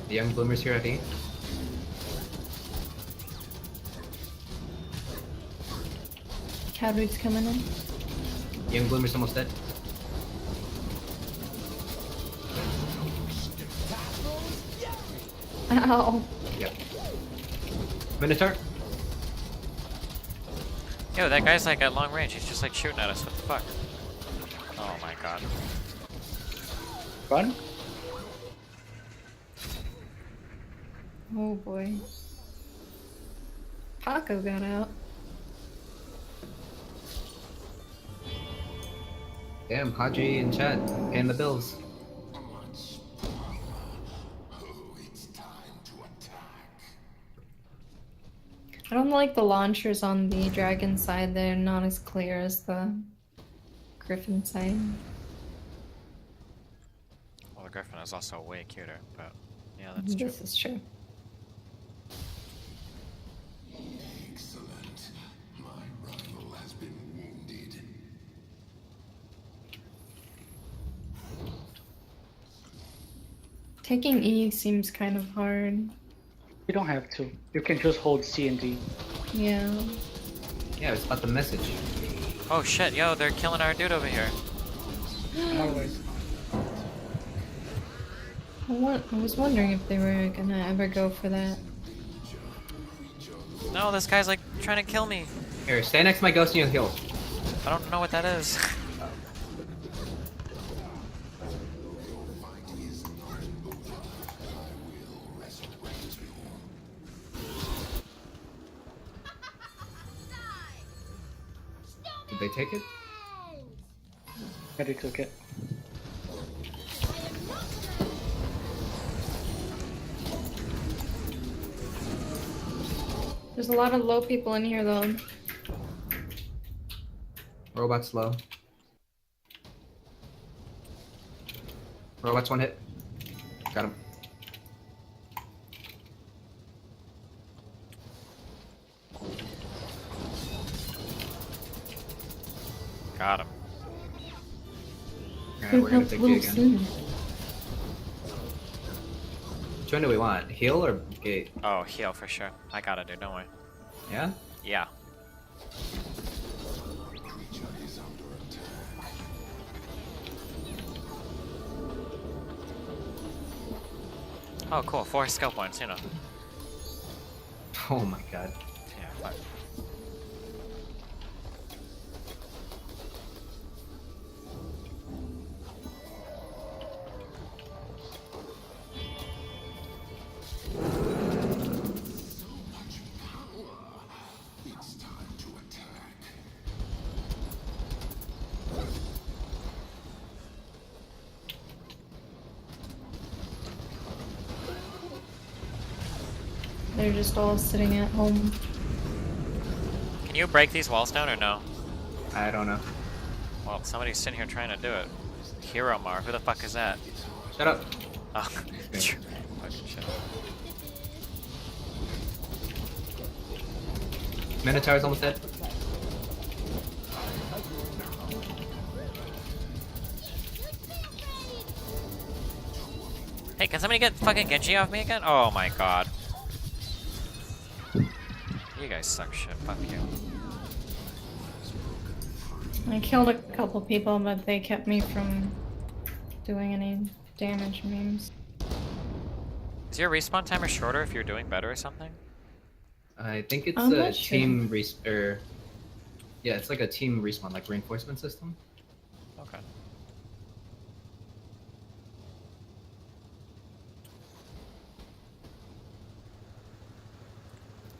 The young bloomers here at 8. Cadwood's coming in. Young bloomers almost dead. Ow. Yep. Minotaur. Yo, that guy's like at long range. He's just like shooting at us. What the fuck? Oh my god. Run. Oh boy. Paco got out. Damn, Haji and Chad paying the bills. I don't like the launchers on the dragon side. They're not as clear as the griffin side. Well, the griffin is also way cuter, but yeah, that's true. This is true. Excellent. My rival has been wounded. Taking E seems kind of hard. You don't have to. You can just hold C and D. Yeah. Yeah, it's about the message. Oh shit, yo, they're killing our dude over here. Always. I was wondering if they were gonna ever go for that. No, this guy's like trying to kill me. Here, stay next to my ghost and you'll heal. I don't know what that is. Did they take it? Yeah, they took it. There's a lot of low people in here though. Robot's low. Robot's one hit. Got him. Got him. Alright, we're gonna take you again. Soon. Which one do we want? Heal or gate? Oh, heal for sure. I got it, dude. Don't worry. Yeah? Yeah. Oh, cool. 4 skill points, you know. Oh my god. Yeah, fuck. It's time to attack. They're just all sitting at home. Can you break these walls down or no? I don't know. Well, somebody's sitting here trying to do it. Hero Mar, who the fuck is that? Shut up. Oh, fucking shit. Minotaur's almost dead. Hey, can somebody get fucking Genji off me again? Oh my god. You guys suck shit. Fuck you. I killed a couple people, but they kept me from doing any damage memes. Is your respawn timer shorter if you're doing better or something? I think it's I'm a not sure. team yeah, it's like a team respawn, like reinforcement system. Okay.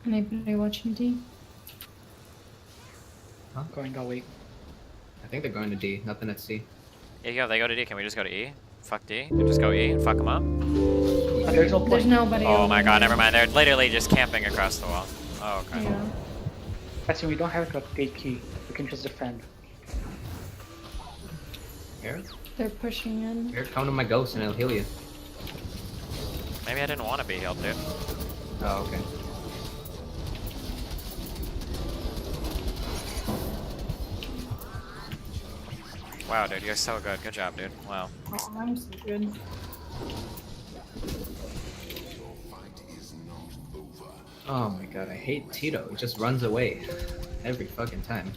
Anybody watching D? Going that way. I think they're going to D, nothing at C. Yeah, they go to D. Can we just go to E? Fuck D? And just go E and fuck them up? There's no There's point. nobody. Oh over my god, there. never mind. They're literally just camping across the wall. Oh, okay. Yeah. Actually, we don't have a gate key. We can just defend. Here? They're pushing in. Here, come to my ghost and it'll heal you. Maybe I didn't want to be healed, dude. Oh, okay. Wow, dude, you're so good. Good job, dude. Wow. Oh, I'm so good. Oh my god, I hate Tito. He just runs away every fucking time.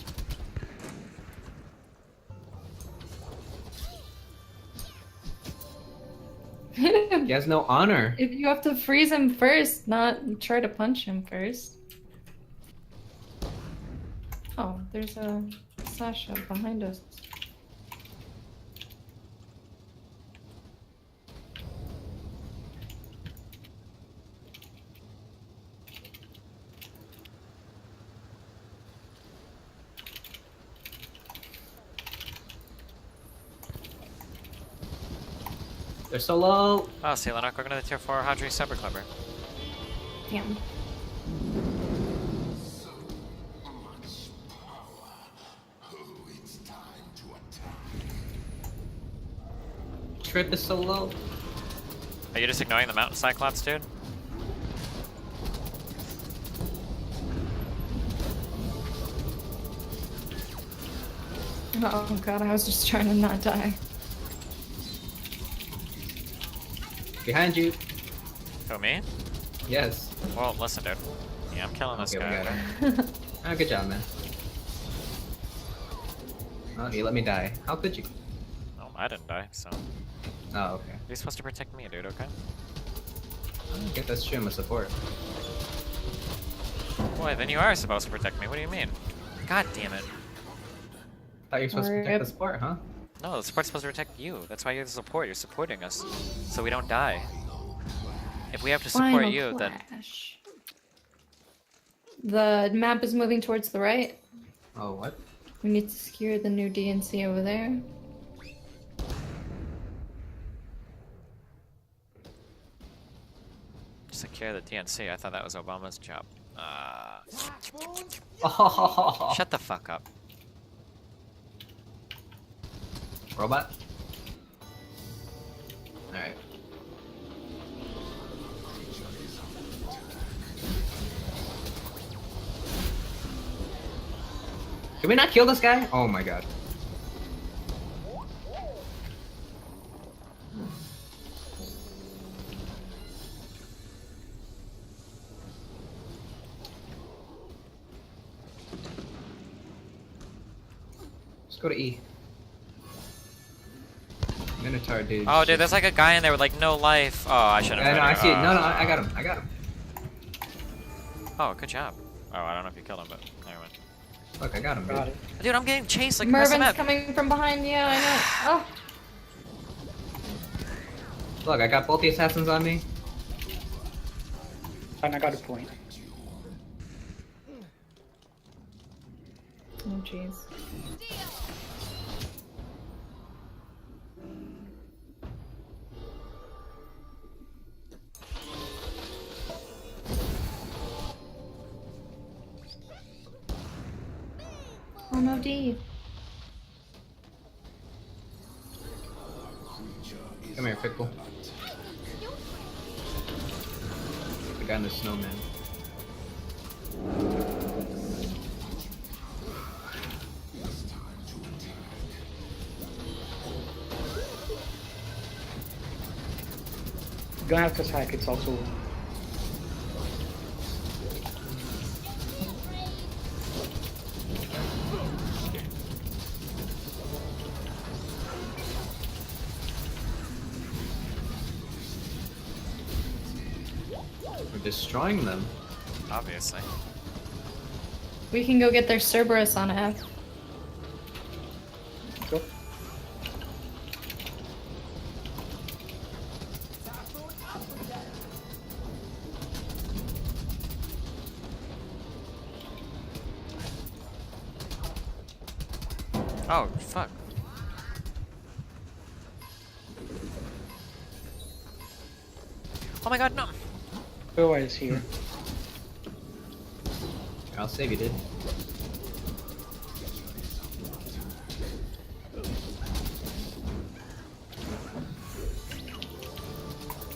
He has no honor. If you have to freeze him first, not try to punch him first. Oh, there's a Sasha behind us. They're so low. Oh, see, Lennox, we're going to the tier 4 Hadri Super Clubber. Damn. Trip is so low. Are you just ignoring the mountain cyclops, dude? Oh god, I was just trying to not die. Behind you. Who, me? Yes. Well, listen, dude. Yeah, I'm killing this Okay, we guy. got it. Oh, good job, man. Oh, you let me die. How could you? Oh, I didn't die, so... Oh, okay. You're supposed to protect me, dude, okay? I guess that's true. I'm a support. Boy, then you are supposed to protect me. What do you mean? God damn it. Thought you were supposed to protect Rip. the support, huh? No, the support's supposed to protect you. That's why you're the support. You're supporting us, so we don't die. If we have to support Final you, then... clash. The map is moving towards the right. Oh, what? We need to secure the new DNC over there. Secure the DNC. I thought that was Obama's job. Oh, Shut the fuck up. robot. All right. Can we not kill this guy? Oh my god. Let's go to E. Minotaur, dude. Oh, dude, there's like a guy in there with like no life. Oh, I shouldn't have. Yeah, no, I see it. No, no, I got him. I got him. Oh, good job. Oh, I don't know if you killed him, but never mind. Look, I got him, Got dude. it. Dude, I'm getting chased like across the Mervin's map. coming from behind. Yeah, I know. Look, I got both the assassins on me. And I got a point. Oh jeez. Oh no, D. Come here, Pickle. The guy in the snowman. You're gonna have to attack, it's also... We're destroying them. Obviously. We can go get their Cerberus on F. Go. Oh, fuck. Oh my god, no! Go is here. I'll save you, dude.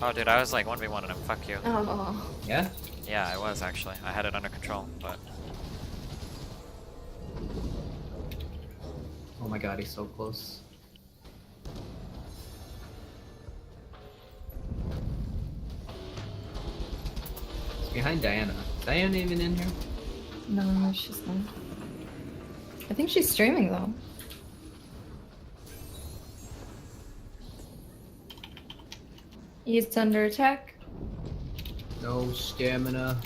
Oh, dude, I was like 1v1 him. Fuck you. Oh. Yeah? Yeah, I was actually. I had it under control, but... Oh my god, he's so close. It's behind Diana. Is Diana even in here? No, she's not. I think she's streaming though. He's under attack. No stamina.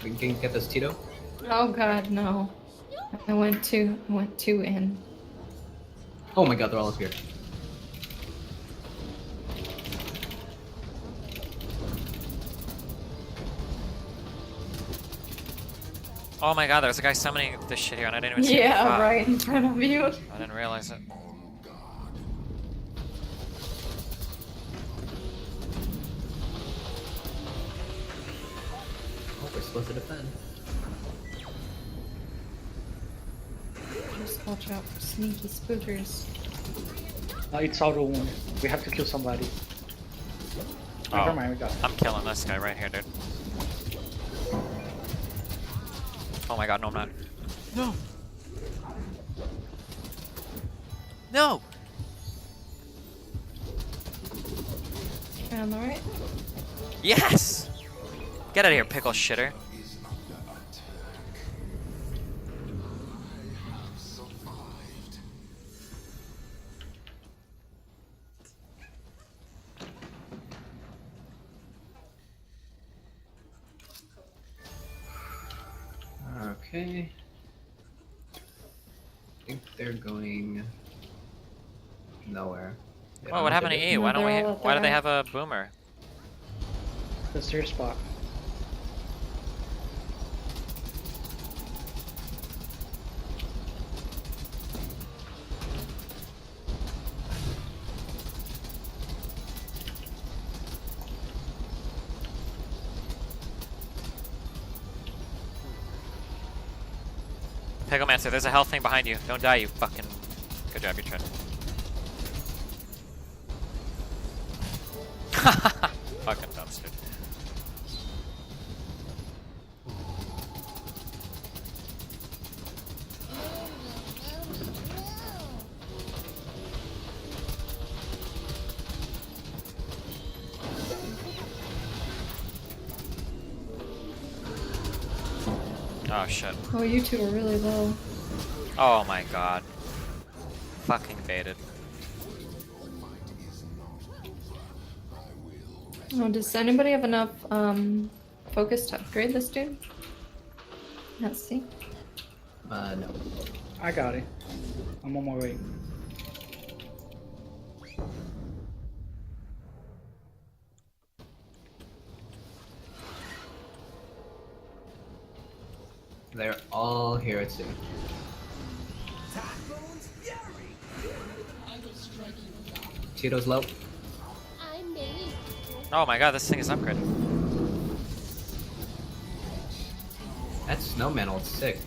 We can get this Tito. Oh god, no. I went too in. Oh my god, they're all up here. Oh my god, there's a guy summoning this shit here and I didn't even see him. Yeah, Fuck. right in front of you. I didn't realize it. Oh, we're supposed to defend. Just watch out for sneaky spookers. It's auto wound. We have to kill somebody. Oh. Never mind, we got it. I'm killing this guy right here, dude. Oh my god, no I'm not. No! No! On the right. Yes! Get out of here, pickle shitter. Okay. I think they're going nowhere. They Oh, don't what know happened to they E? did. Why No, don't we? they're all at the Why do they right. have a boomer? That's their spot. Picklemancer, there's a health thing behind you. Don't die, you fucking. Good job, you tried. Fucking dumpster. Oh shit. Oh, you two are really low. Oh my god. Fucking baited. Oh, does anybody have enough focus to upgrade this dude? Let's see. No. I got it. I'm on my way. They're all here too. Tito's low. I'm me. Oh my god, this thing is upgraded. That snowman old sick.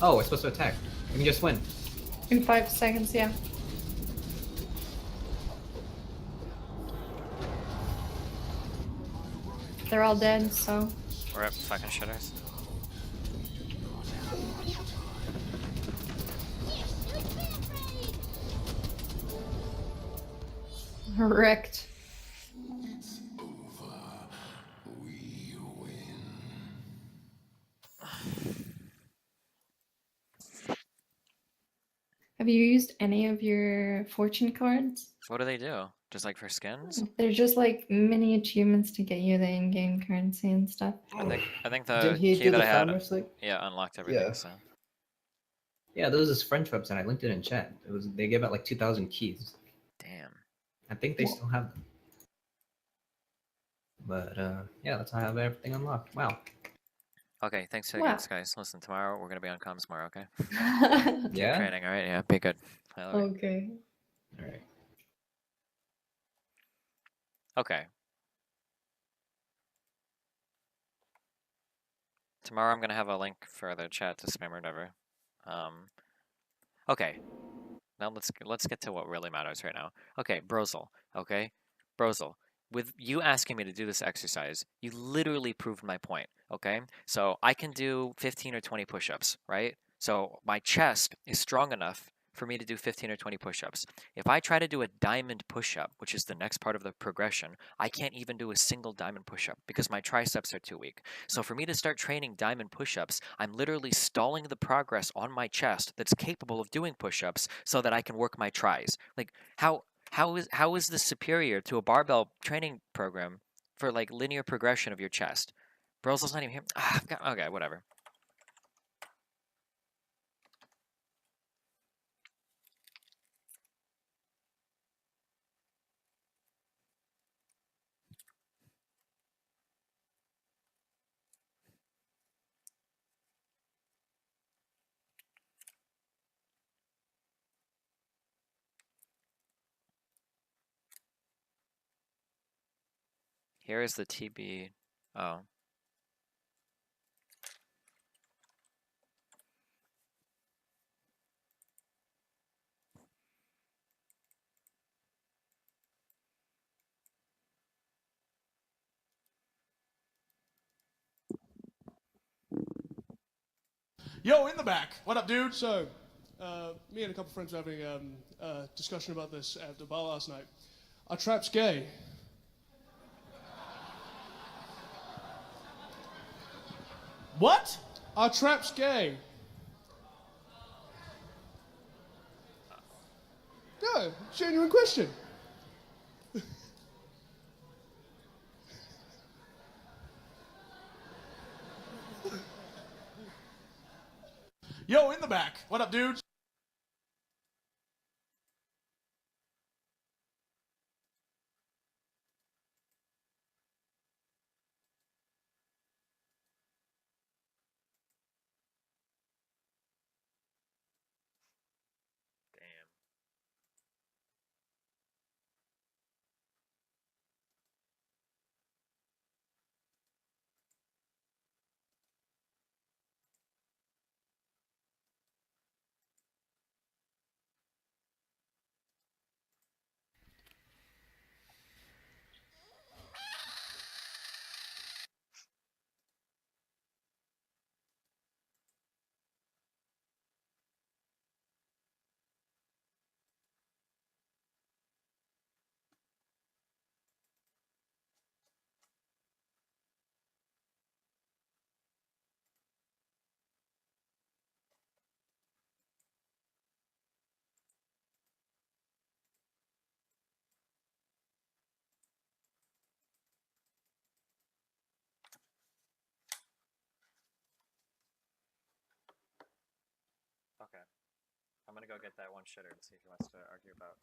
Oh, we're supposed to attack. We can just win. In 5 seconds, yeah. They're all dead, so. We're up fucking shitters. Wrecked. Have you used any of your fortune cards? What do they do? Just like for skins? They're just like mini achievements to get you the in-game currency and stuff. I think the Did he key do that the I had, farmer's thing? yeah, unlocked everything. Yeah. So Yeah, those is French website. I linked it in chat. It was they gave out like 2,000 keys. damn. I think they still have them. But yeah, that's how I have everything unlocked. Wow. Okay, thanks for the Wow. gifts, guys. Listen, tomorrow we're gonna be on comms tomorrow. Okay. Yeah. Training, all right? Yeah, be good. All right. Okay. All right. Okay. Tomorrow I'm gonna have a link for the chat to spam or whatever. Okay. Now let's get to what really matters right now. Okay, Brozel. Okay, Brozel. With you asking me to do this exercise, you literally proved my point. Okay, so I can do 15 or 20 push-ups, right? So my chest is strong enough for me to do 15 or 20 push-ups. If I try to do a diamond push-up, which is the next part of the progression, I can't even do a single diamond push-up because my triceps are too weak. So for me to start training diamond push-ups, I'm literally stalling the progress on my chest that's capable of doing push-ups so that I can work my tries. Like how is this superior to a barbell training program for like linear progression of your chest? Brosel's not even here. Okay, whatever. Here is the TB. Oh. Yo, in the back. What up, dude? So, me and a couple friends were having a discussion about this at the bar last night. Are traps gay? What? Are traps gay? No, genuine question. Yo, in the back. What up, dude? Damn. Okay. I'm gonna go get that one shitter and see if he wants to argue about.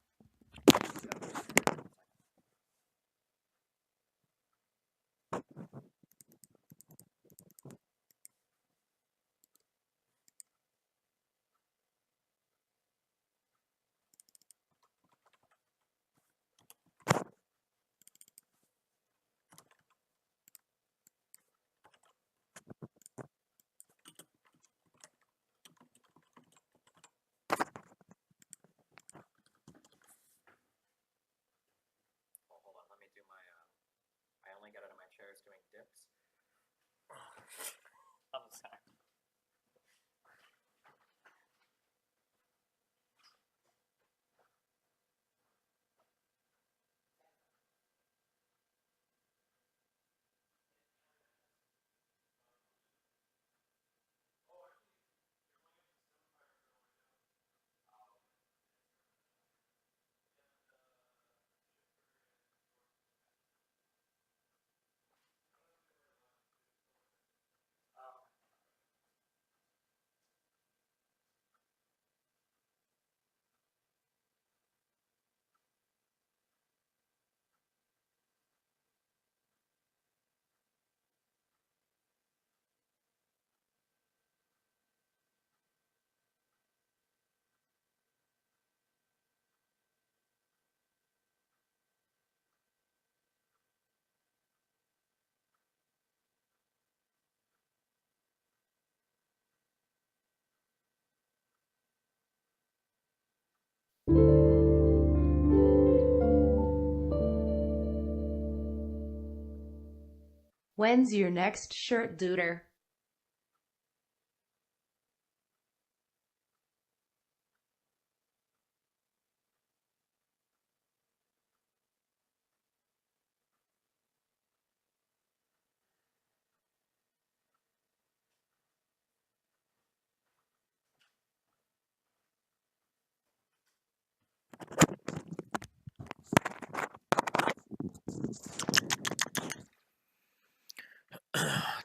When's your next shirt, duder?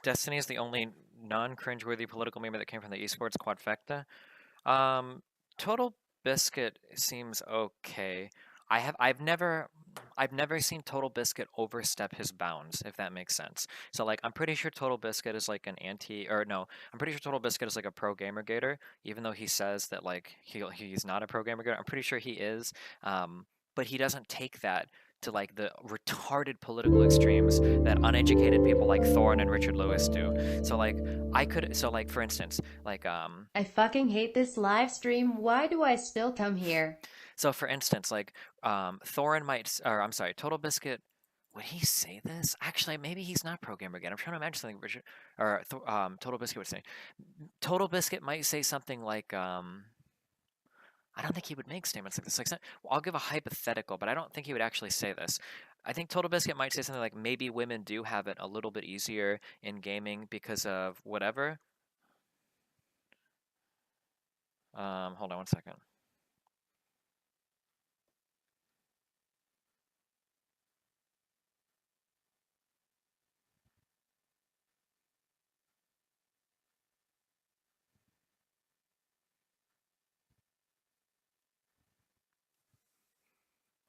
Destiny is the only non-cringeworthy political meme that came from the esports quadfecta. Total Biscuit seems okay. I've never seen Total Biscuit overstep his bounds, if that makes sense. So like, I'm pretty sure Total Biscuit is like an or no, I'm pretty sure Total Biscuit is like a pro gamer gator, even though he says that like he's not a pro gamer gator. I'm pretty sure he is, but he doesn't take that to like the retarded political extremes that uneducated people like Thorne and Richard Lewis do. So like, for instance, like I fucking hate this live stream. Why do I still come here? So for instance, like Thorin or I'm sorry, Total Biscuit. Would he say this? Actually, maybe he's not pro gamer again. I'm trying to imagine something Richard or Total Biscuit would say. Total Biscuit might say something like, I don't think he would make statements like this. Like, well, I'll give a hypothetical, but I don't think he would actually say this. I think Total Biscuit might say something like, maybe women do have it a little bit easier in gaming because of whatever. Hold on one second.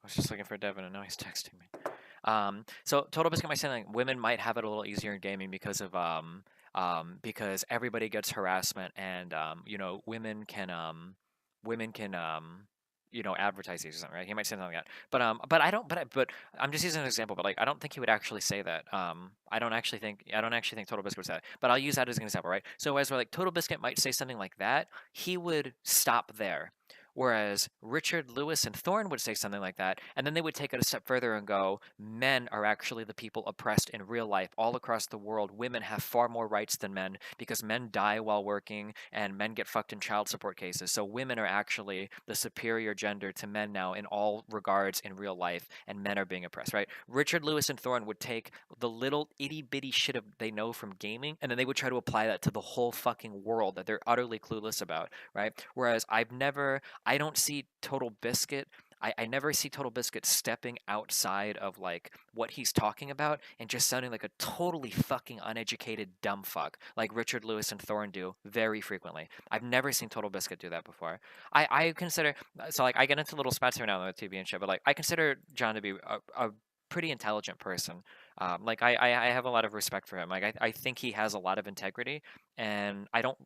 I was just looking for Devin, and now he's texting me. So Total Biscuit might say like women might have it a little easier in gaming because everybody gets harassment, and you know, women can advertise these or something, right? He might say something like that. But I don't. But I'm just using an example. But like, I don't think he would actually say that. I don't actually think Total Biscuit would say that. But I'll use that as an example, right? So as we're like, Total Biscuit might say something like that, he would stop there. Whereas Richard Lewis and Thorne would say something like that, and then they would take it a step further and go, men are actually the people oppressed in real life all across the world. Women have far more rights than men because men die while working and men get fucked in child support cases. So women are actually the superior gender to men now in all regards in real life, and men are being oppressed, right? Richard Lewis and Thorne would take the little itty bitty shit they know from gaming, and then they would try to apply that to the whole fucking world that they're utterly clueless about, right? Whereas I don't see Total Biscuit. I never see Total Biscuit stepping outside of like what he's talking about and just sounding like a totally fucking uneducated dumb fuck like Richard Lewis and Thorne do very frequently. I've never seen Total Biscuit do that before. I consider so like I get into little spats here now on the TV and shit, but like I consider John to be a pretty intelligent person. Like I have a lot of respect for him. Like I think he has a lot of integrity, and I don't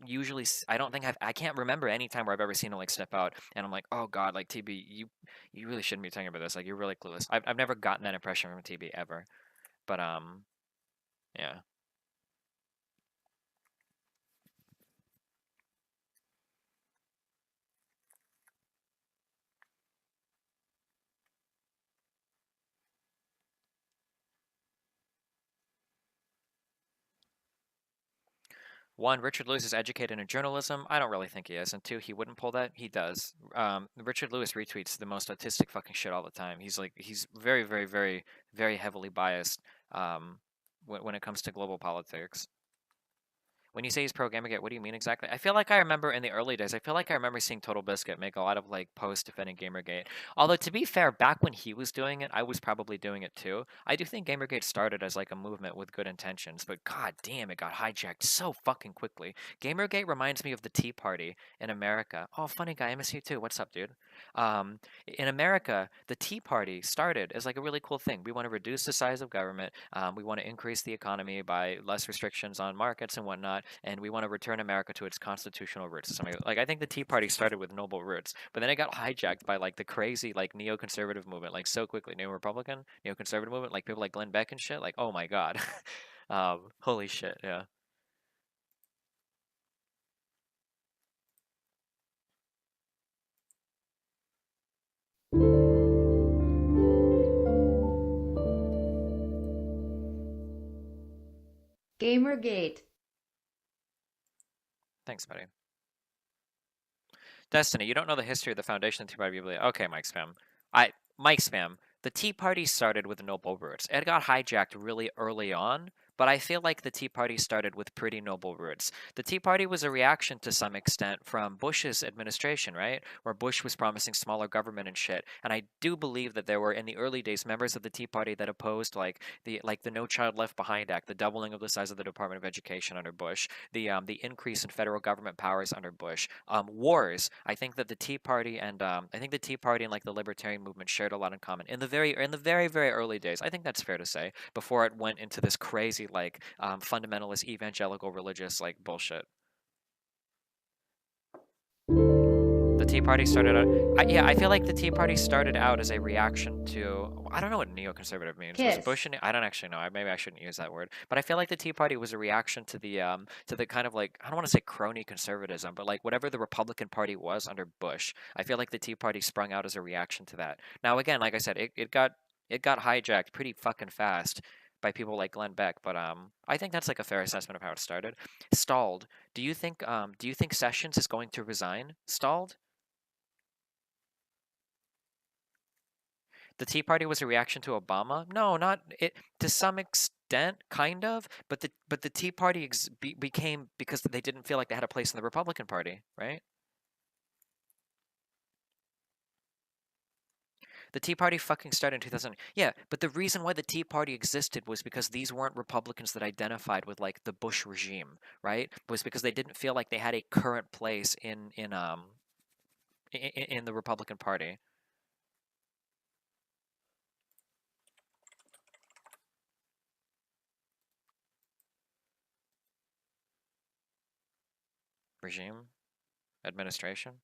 think I can't remember any time where I've ever seen him like step out and I'm like, oh god, like TB, you really shouldn't be talking about this. Like you're really clueless. I've never gotten that impression from TB ever. But yeah. One, Richard Lewis is educated in journalism. I don't really think he is. And two, he wouldn't pull that. He does. Richard Lewis retweets the most autistic fucking shit all the time. He's very, very, very, very heavily biased when it comes to global politics. When you say he's pro Gamergate, what do you mean exactly? I feel like I remember in the early days, I feel like I remember seeing Total Biscuit make a lot of like posts defending Gamergate. Although to be fair, back when he was doing it, I was probably doing it too. I do think Gamergate started as like a movement with good intentions, but god damn, it got hijacked so fucking quickly. Gamergate reminds me of the Tea Party in America. Oh, funny guy, I miss you too. What's up, dude? In America, the Tea Party started as like a really cool thing. We want to reduce the size of government. We want to increase the economy by less restrictions on markets and whatnot, and we want to return America to its constitutional roots. Something like I think the Tea Party started with noble roots, but then it got hijacked by like the crazy like neoconservative movement, like so quickly. Neo Republican, neoconservative movement, like people like Glenn Beck and shit. Like, oh my god, holy shit, yeah. Gamergate. Thanks, buddy. Destiny, you don't know the history of the foundation of the Tea Party. Okay, Mike Spam. Mike Spam. The Tea Party started with noble roots. It got hijacked really early on, but I feel like the Tea Party started with pretty noble roots. The Tea Party was a reaction to some extent from Bush's administration, right? Where Bush was promising smaller government and shit. And I do believe that there were in the early days members of the Tea Party that opposed the No Child Left Behind Act, the doubling of the size of the Department of Education under Bush, the increase in federal government powers under Bush, wars. I think that the Tea Party and like the libertarian movement shared a lot in common in the very early days. I think that's fair to say before it went into this crazy fundamentalist evangelical religious bullshit. The Tea Party started out. I feel like the Tea Party started out as a reaction to. I don't know what neoconservative means. Was Kiss. Bush? I don't actually know. Maybe I shouldn't use that word. But I feel like the Tea Party was a reaction to the kind of I don't want to say crony conservatism, but whatever the Republican Party was under Bush. I feel like the Tea Party sprung out as a reaction to that. Now again, like I said, it got hijacked pretty fucking fast by people like Glenn Beck, but I think that's a fair assessment of how it started. Stalled. Do you think Sessions is going to resign? Stalled? The Tea Party was a reaction to Obama? No, not it. To some extent, kind of. But the Tea Party became because they didn't feel like they had a place in the Republican Party, right? The Tea Party fucking started in 2000. Yeah, but the reason why the Tea Party existed was because these weren't Republicans that identified with the Bush regime, right? Was because they didn't feel like they had a current place in the Republican Party. Regime? Administration?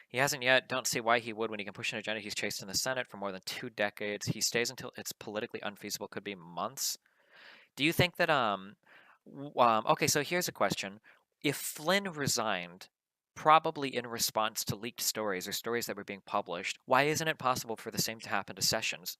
He hasn't yet. Don't see why he would when he can push an agenda he's chased in the Senate for more than 2 decades. He stays until it's politically unfeasible. Could be months. Do you think that okay, so here's a question. If Flynn resigned, probably in response to leaked stories or stories that were being published, why isn't it possible for the same to happen to Sessions?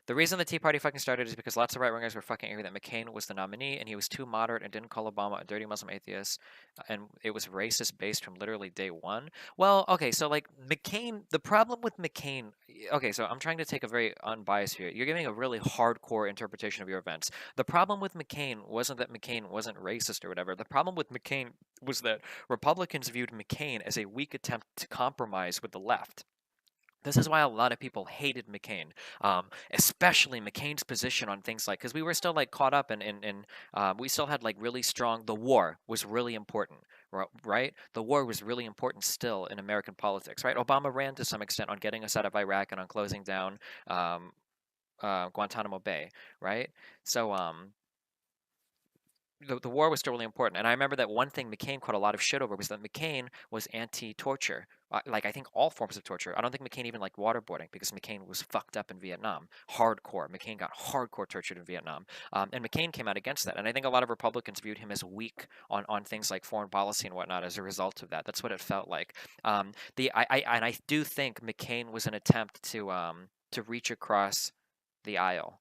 The reason the Tea Party fucking started is because lots of right-wingers were fucking angry that McCain was the nominee and he was too moderate and didn't call Obama a dirty Muslim atheist, and it was racist based from literally day one. Well, okay, so McCain, the problem with McCain, okay, so I'm trying to take a very unbiased view. You're giving a really hardcore interpretation of your events. The problem with McCain wasn't that McCain wasn't racist or whatever. The problem with McCain was that Republicans viewed McCain as a weak attempt to compromise with the left. This is why a lot of people hated McCain, especially McCain's position on things because we were still caught up in we still had really strong. The war was really important, right? The war was really important still in American politics, right? Obama ran to some extent on getting us out of Iraq and on closing down Guantanamo Bay, right? So the war was still really important. And I remember that one thing McCain caught a lot of shit over was that McCain was anti-torture. I think all forms of torture. I don't think McCain even liked waterboarding because McCain was fucked up in Vietnam. Hardcore. McCain got hardcore tortured in Vietnam. And McCain came out against that. And I think a lot of Republicans viewed him as weak on things like foreign policy and whatnot as a result of that. That's what it felt like. I do think McCain was an attempt to reach across the aisle.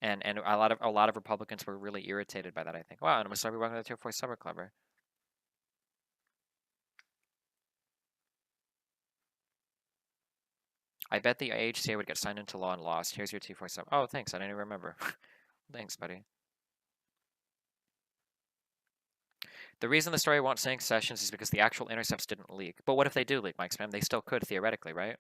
And a lot of Republicans were really irritated by that, I think. Wow, and I'm sorry, welcome to the Tier 4 Summer Clever. I bet the AHCA would get signed into law and lost. Here's your T4 sub. Oh, thanks. I didn't even remember. Thanks, buddy. The reason the story won't sink Sessions is because the actual intercepts didn't leak. But what if they do leak, Mike Spam? They still could, theoretically, right?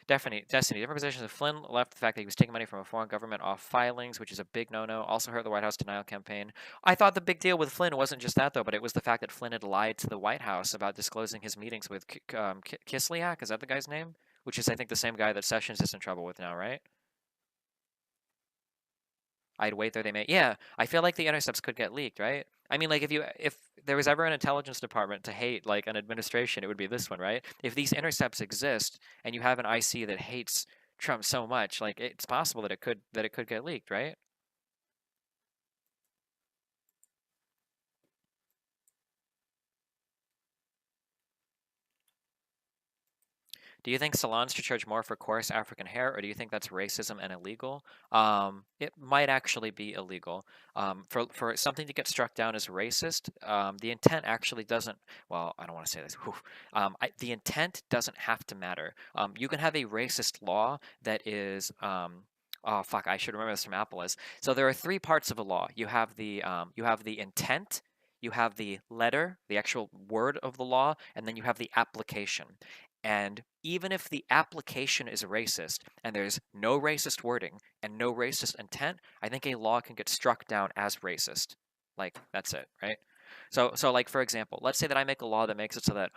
Destiny, different positions. If Flynn left the fact that he was taking money from a foreign government off filings, which is a big no-no, also hurt the White House denial campaign. I thought the big deal with Flynn wasn't just that, though, but it was the fact that Flynn had lied to the White House about disclosing his meetings with Kislyak. Is that the guy's name? Which is, I think, the same guy that Sessions is in trouble with now, right? I'd wait there. They may. Yeah, I feel like the intercepts could get leaked, right? I mean, if there was ever an intelligence department to hate an administration, it would be this one, right? If these intercepts exist and you have an IC that hates Trump so much, it's possible that it could get leaked, right? Do you think salons should charge more for coarse African hair, or do you think that's racism and illegal? It might actually be illegal. For something to get struck down as racist, the intent actually doesn't. Well, I don't want to say this. The intent doesn't have to matter. You can have a racist law that is. Oh fuck! I should remember this from Apple's. So there are three parts of a law. You have the intent, you have the letter, the actual word of the law, and then you have the application. And even if the application is racist and there's no racist wording and no racist intent, I think a law can get struck down as racist. Like, that's it, right? So like, for example, let's say that I make a law that makes it so that,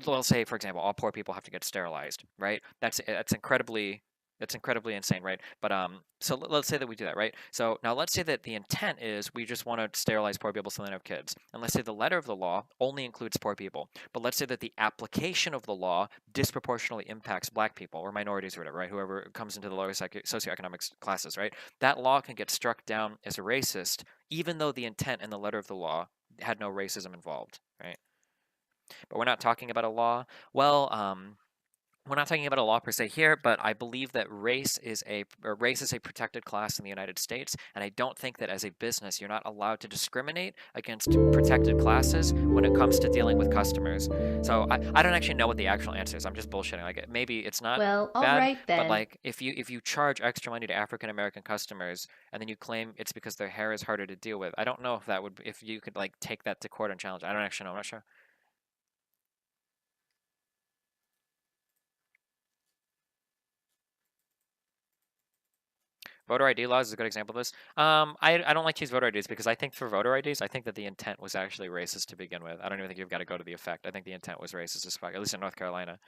let's say, for example, all poor people have to get sterilized, right? That's incredibly insane, right? But so let's say that we do that, right? So now let's say that the intent is we just want to sterilize poor people so they don't have kids. And let's say the letter of the law only includes poor people. But let's say that the application of the law disproportionately impacts black people or minorities or whatever, right? Whoever comes into the lower socioeconomic classes, right? That law can get struck down as racist, even though the intent in the letter of the law had no racism involved, right? But we're not talking about a law. Well, we're not talking about a law per se here, but I believe that race is a protected class in the United States, and I don't think that as a business you're not allowed to discriminate against protected classes when it comes to dealing with customers. So I don't actually know what the actual answer is. I'm just bullshitting. Like, maybe it's not Well, all bad, right but then. like if you charge extra money to African American customers and then you claim it's because their hair is harder to deal with, I don't know if you could like take that to court and challenge. I don't actually know. I'm not sure. Voter ID laws is a good example of this. I don't like to use voter IDs because I think for voter IDs, I think that the intent was actually racist to begin with. I don't even think you've got to go to the effect. I think the intent was racist as fuck, at least in North Carolina.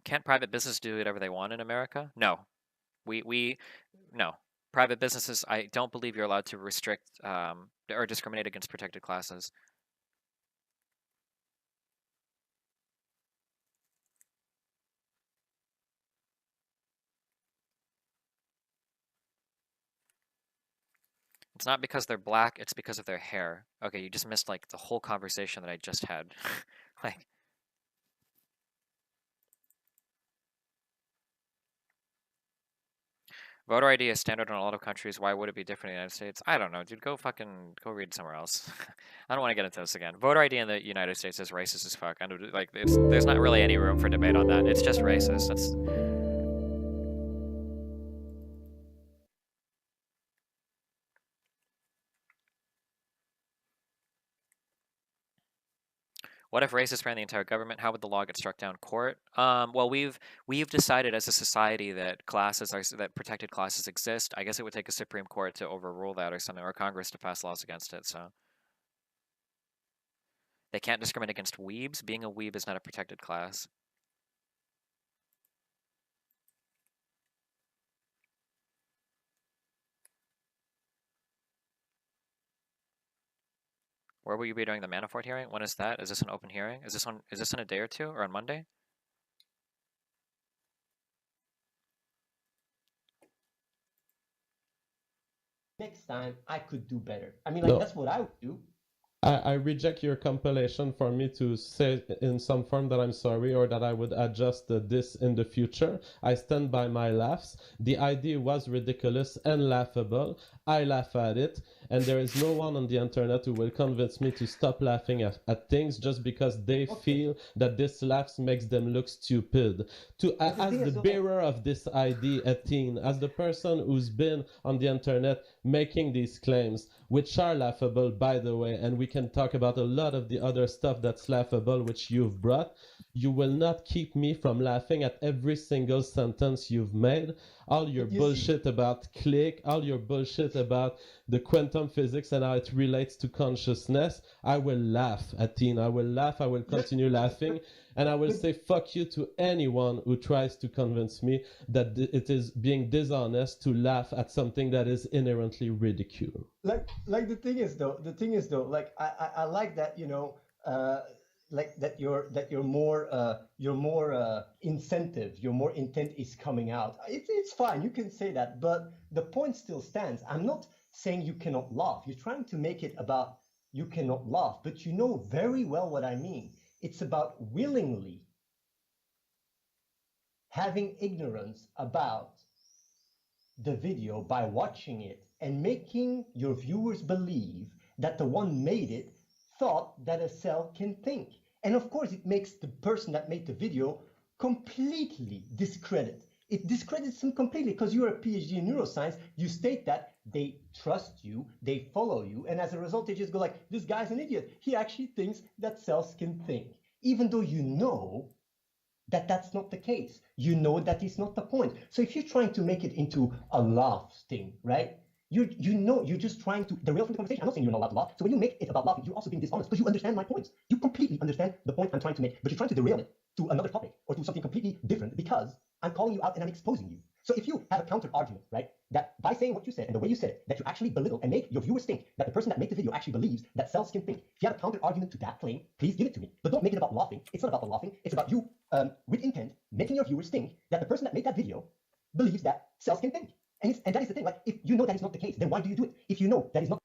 Can't private business do whatever they want in America? No. No. Private businesses, I don't believe you're allowed to restrict or discriminate against protected classes. It's not because they're black, it's because of their hair. Okay, you just missed like the whole conversation that I just had. Like, voter ID is standard in a lot of countries. Why would it be different in the United States? I don't know, dude. Go read somewhere else. I don't want to get into this again. Voter ID in the United States is racist as fuck. And like, there's not really any room for debate on that. It's just racist. That's. What if racists ran the entire government? How would the law get struck down? Court? Well, we've decided as a society that that protected classes exist. I guess it would take a Supreme Court to overrule that or something, or Congress to pass laws against it. So they can't discriminate against weebs. Being a weeb is not a protected class. Where will you be doing the Manafort hearing? When is that? Is this an open hearing? Is this in a day or two or on Monday? Next time I could do better. I mean, like, No. that's what I would do. I reject your compilation for me to say in some form that I'm sorry or that I would adjust this in the future. I stand by my laughs. The idea was ridiculous and laughable. I laugh at it, and there is no one on the internet who will convince me to stop laughing at things just because they feel that this laughs makes them look stupid. As the bearer of this idea, Etienne, as the person who's been on the internet making these claims, which are laughable, by the way, and we can talk about a lot of the other stuff that's laughable, which you've brought, you will not keep me from laughing at every single sentence you've made. All your bullshit about click, all your bullshit about the quantum physics and how it relates to consciousness, I will laugh, Etienne. I will laugh, I will continue laughing, and I will say fuck you to anyone who tries to convince me that it is being dishonest to laugh at something that is inherently ridicule. Like the thing is though, like I like that, like that you're more incentive, your more intent is coming out. It's fine, you can say that, but the point still stands. I'm not saying you cannot laugh. You're trying to make it about you cannot laugh, but you know very well what I mean. It's about willingly having ignorance about the video by watching it and making your viewers believe that the one made it thought that a cell can think. And of course, it makes the person that made the video completely discredit. It discredits him completely because you're a PhD in neuroscience. You state that they trust you, they follow you, and as a result, they just go like, this guy's an idiot. He actually thinks that cells can think, even though you know that that's not the case. You know that is not the point. So if you're trying to make it into a laugh thing, right? You're just trying to derail from the conversation. I'm not saying you're not allowed to laugh. So when you make it about laughing, you're also being dishonest because you understand my points. You completely understand the point I'm trying to make, but you're trying to derail it to another topic or to something completely different because I'm calling you out and I'm exposing you. So if you have a counter argument, right, that by saying what you said and the way you said it, that you actually belittle and make your viewers think that the person that made the video actually believes that cells can think. If you have a counter argument to that claim, please give it to me. But don't make it about laughing. It's not about the laughing. It's about you, with intent, making your viewers think that the person that made that video believes that cells can think. And that is the thing. Like, if you know that is not the case, then why do you do it? If you know that is not.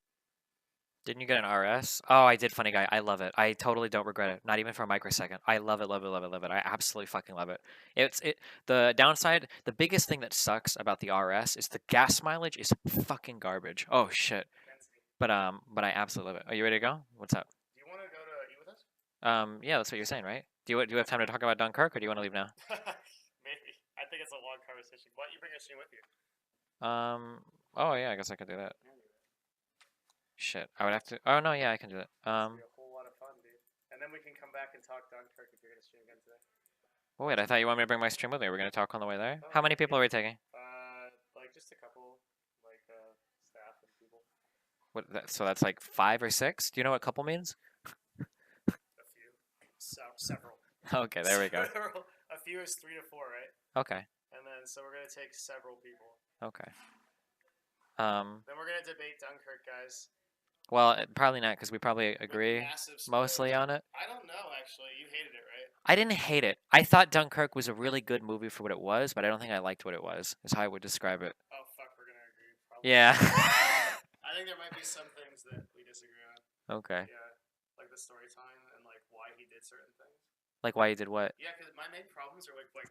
Didn't you get an RS? Oh, I did, funny guy. I love it. I totally don't regret it. Not even for a microsecond. I love it, love it, love it, love it. I absolutely fucking love it. The downside, the biggest thing that sucks about the RS is the gas mileage is fucking garbage. Oh shit. But I absolutely love it. Are you ready to go? What's up? Do you want to go to eat with us? Yeah, that's what you're saying, right? Do you have time to talk about Dunkirk, or do you want to leave now? Maybe. I think it's a long conversation. Why don't you bring your stream with you? Oh yeah, I guess I could do that. Shit, I would have to. Oh no, yeah, I can do that. It's gonna be a whole lot of fun, dude. And then we can come back and talk Dunkirk if you're gonna stream again today. Oh, wait, I thought you wanted me to bring my stream with me. We're gonna talk on the way there. How many people are we taking? Like just a couple, like staff and people. So that's like 5 or 6. Do you know what couple means? A few, several. Okay, there we go. A few is 3 to 4, right? Okay. And then so we're gonna take several people. Okay. Then we're gonna debate Dunkirk, guys. Well, probably not, because we probably agree mostly on it. I don't know, actually. You hated it, right? I didn't hate it. I thought Dunkirk was a really good movie for what it was, but I don't think I liked what it was, is how I would describe it. Oh, fuck, we're gonna agree. Probably. Yeah. I think there might be some things that we disagree on. Okay. Yeah, like the storytelling and like why he did certain things. Like why you did what? Yeah, because my main problems are like with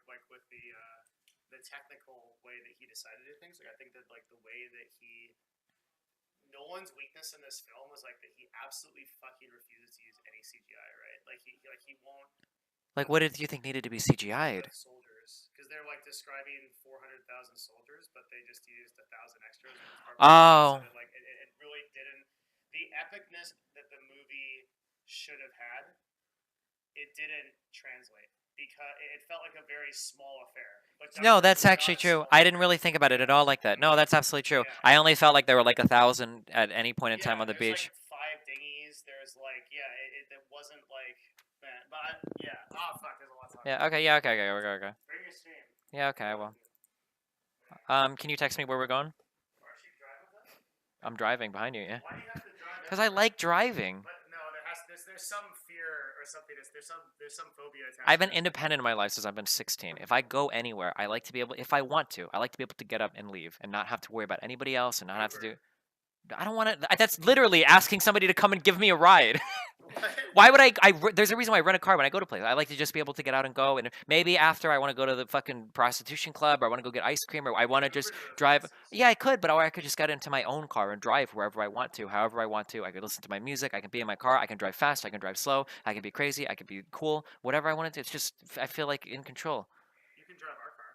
the technical way that he decided to do things. Like I think that like the way that Nolan's weakness in this film was like that he absolutely fucking refuses to use any CGI, right? Like he won't. Like what did you think needed to be CGI'd? Soldiers, because they're like describing 400,000 soldiers, but they just used 1,000 extras. Oh. So like it really didn't. The epicness that the movie should have had, it didn't translate because it felt like a very small affair. But No, that's actually true. I didn't really think about it at all like that. No, that's absolutely true. Yeah. I only felt like there were like 1,000 at any point in time on the beach. Like 5 dinghies. There's like it wasn't like that. But yeah. Oh fuck, there's a lot to talk about. Yeah. Okay. Yeah. Okay. Okay. Okay. Bring your stream. Yeah. Okay. I will. Can you text me where we're going? Aren't you driving with us? I'm driving behind you. Yeah. Why do you have to drive? Because I like driving. But no, there's some fear or something. There's some phobia attached. I've been independent in my life since I've been 16. If I go anywhere, I like to be able, if I want to, I like to be able to get up and leave and not have to worry about anybody else and not have to do. I don't want to. That's literally asking somebody to come and give me a ride. Why would I? There's a reason why I rent a car when I go to places. I like to just be able to get out and go. And maybe after I want to go to the fucking prostitution club, or I want to go get ice cream, or I want to just drive. Yeah, I could, but or I could just get into my own car and drive wherever I want to, however I want to. I could listen to my music. I can be in my car. I can drive fast. I can drive slow. I can be crazy. I can be cool. Whatever I want to do. It's just I feel like in control. You can drive our car.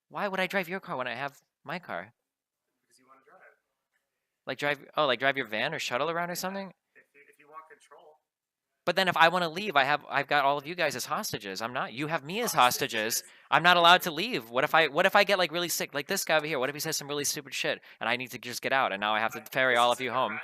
Why would I drive your car when I have my car? Because you want to drive. Like drive your van or shuttle around or something? If you want control. But then if I want to leave, I've got all of you guys as hostages. I'm not. You have me as hostages. I'm not allowed to leave. What if I get like really sick, like this guy over here? What if he says some really stupid shit and I need to just get out and now I have to ferry all of you home?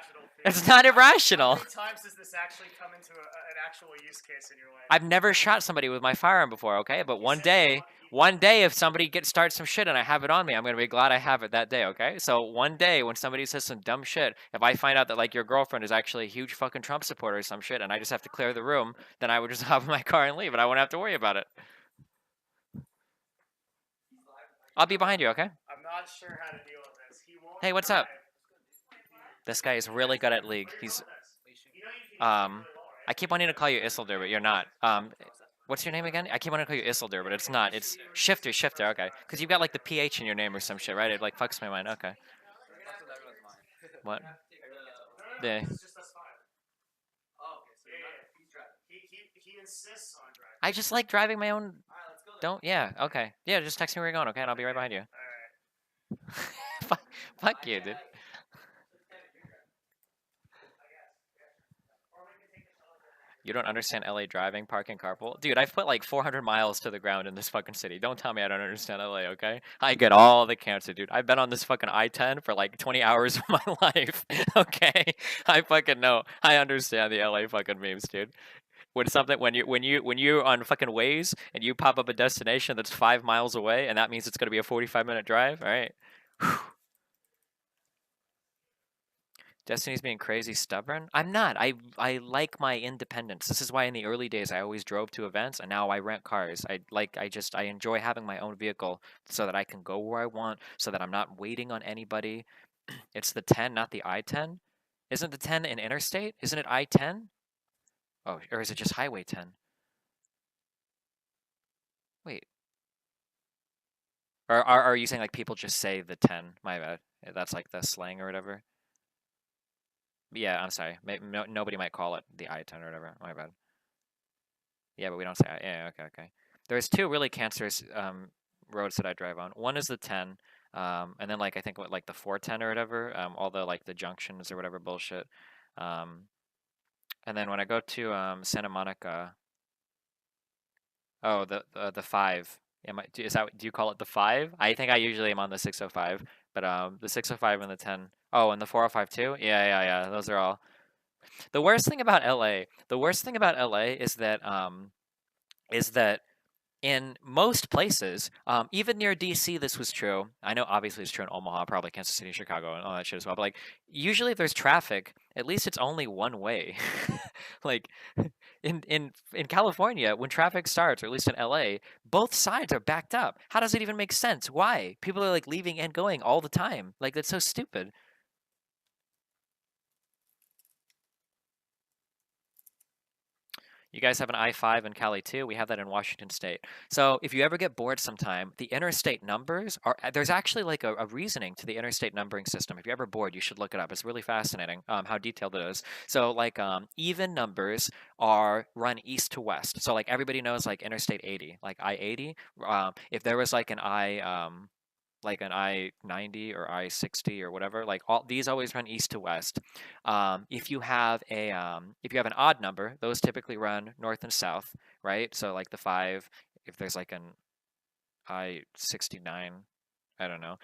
It's not irrational. How many times does this actually come into an actual use case in your life? I've never shot somebody with my firearm before, okay? But one day, if somebody starts some shit and I have it on me, I'm gonna be glad I have it that day, okay? So one day when somebody says some dumb shit, if I find out that like your girlfriend is actually a huge fucking Trump supporter or some shit, and I just have to clear the room, then I would just hop in my car and leave, and I wouldn't have to worry about it. I'll be behind you, okay? I'm not sure how to deal with this. He won't. Hey, what's up? This guy is really good at League. He's I keep wanting to call you Isildur, but you're not. What's your name again? I keep wanting to call you Isildur, but it's not. It's Shifter, okay. Because you've got like the PH in your name or some shit, right? It like fucks my mind. Okay. What? Yeah. He insists on driving. I just like driving my own. Don't. Yeah. Okay. Yeah. Just text me where you're going, okay? And I'll be right behind you. Fuck you, dude. You don't understand LA driving, parking, carpool? Dude, I've put like 400 miles to the ground in this fucking city. Don't tell me I don't understand LA, okay? I get all the cancer, dude. I've been on this fucking I-10 for like 20 hours of my life, okay? I fucking know. I understand the LA fucking memes, dude. When you're on fucking Waze and you pop up a destination that's 5 miles away and that means it's gonna be a 45-minute drive, all right? Destiny's being crazy stubborn? I'm not. I like my independence. This is why in the early days I always drove to events and now I rent cars. I enjoy having my own vehicle so that I can go where I want, so that I'm not waiting on anybody. It's the 10, not the I-10. Isn't the 10 an interstate? Isn't it I-10? Oh, or is it just Highway 10? Wait. Or are you saying like people just say the 10? My bad. That's like the slang or whatever. Yeah, I'm sorry. Nobody might call it the I-10 or whatever. My bad. Yeah, but we don't say yeah, okay. There's two really cancerous roads that I drive on. One is the 10, and then like I think what like the 410 or whatever, all the like the junctions or whatever bullshit. And then when I go to Santa Monica, oh the 5. Do you call it the 5? I think I usually am on the 605, but the 605 and the 10. Oh, and the 405 too? Yeah. Those are all. The worst thing about LA is that in most places, even near DC, this was true. I know obviously it's true in Omaha, probably Kansas City, Chicago, and all that shit as well. But like, usually if there's traffic, at least it's only one way. Like, in California, when traffic starts, or at least in LA, both sides are backed up. How does it even make sense? Why? People are like leaving and going all the time. Like, that's so stupid. You guys have an I-5 in Cali too. We have that in Washington State. So if you ever get bored sometime, the interstate numbers are, there's actually like a reasoning to the interstate numbering system. If you're ever bored, you should look it up. It's really fascinating how detailed it is. So like even numbers are run east to west. So like everybody knows like Interstate 80, like I-80. If there was like an I-90 or I-60 or whatever, like all these always run east to west. If you have an odd number, those typically run north and south, right? So like the 5, if there's like an I-69, I don't know.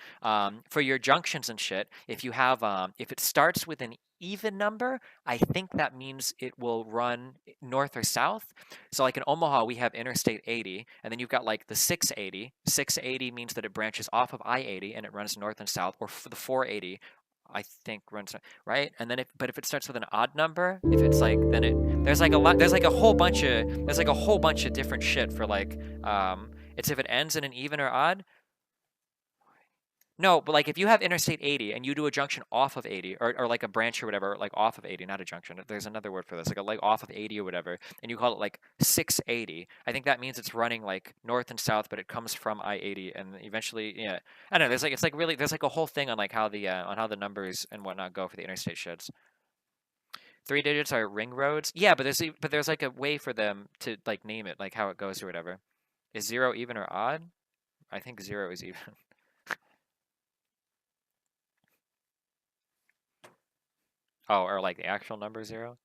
For your junctions and shit, if it starts with an even number, I think that means it will run north or south. So like in Omaha, we have Interstate 80, and then you've got like the 680. 680 means that it branches off of I-80 and it runs north and south, or the 480, I think runs right. And then if it starts with an odd number, if it's like there's like a whole bunch of different shit for like it's if it ends in an even or odd. No, but like if you have Interstate 80 and you do a junction off of 80 or like a branch or whatever, like off of 80, not a junction. There's another word for this, like a leg off of 80 or whatever, and you call it like 680. I think that means it's running like north and south, but it comes from I-80 and eventually, yeah. I don't know. There's like a whole thing on like how the numbers and whatnot go for the interstate shits. 3 digits are ring roads. Yeah, but there's like a way for them to like name it, like how it goes or whatever. Is 0 even or odd? I think 0 is even. Oh, or like the actual number 0?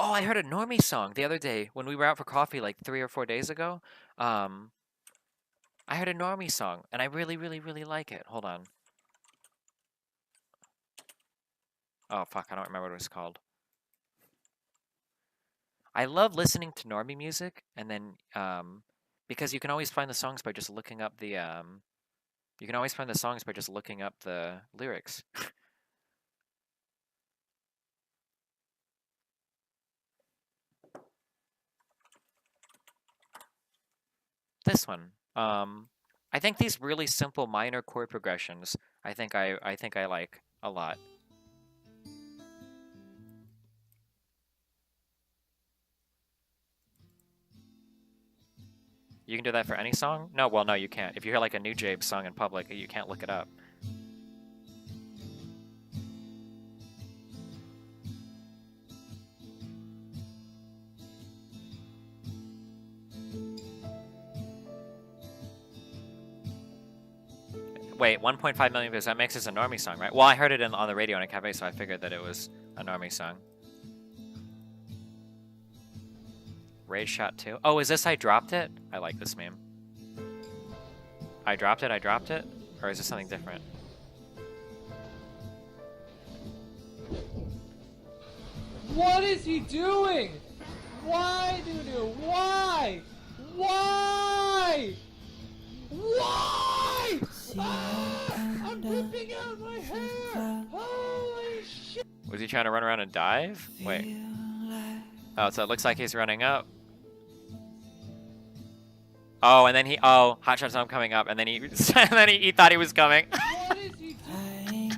Oh, I heard a Normie song the other day when we were out for coffee like 3 or 4 days ago. I heard a Normie song, and I really, really, really like it. Hold on. Oh, fuck, I don't remember what it was called. I love listening to Normie music, and then, because you can always find the songs by just looking up the, you can always find the songs by just looking up the lyrics. This one. I think these really simple minor chord progressions, I think I like a lot. You can do that for any song? No, well, no, you can't. If you hear like a New Jabe song in public, you can't look it up. Wait, 1.5 million views. That makes this a Normie song, right? Well, I heard it on the radio in a cafe, so I figured that it was a Normie song. Raid Shot 2. Oh, is this I Dropped It? I like this meme. I dropped it? Or is this something different? What is he doing? Why, Dudu? Why? Why? Why? Ah, I'm ripping out my hair! Holy shit! Was he trying to run around and dive? Wait. Oh, so it looks like he's running up. Oh, and then Hotshot's home coming up, and then he he thought he was coming. What is he doing?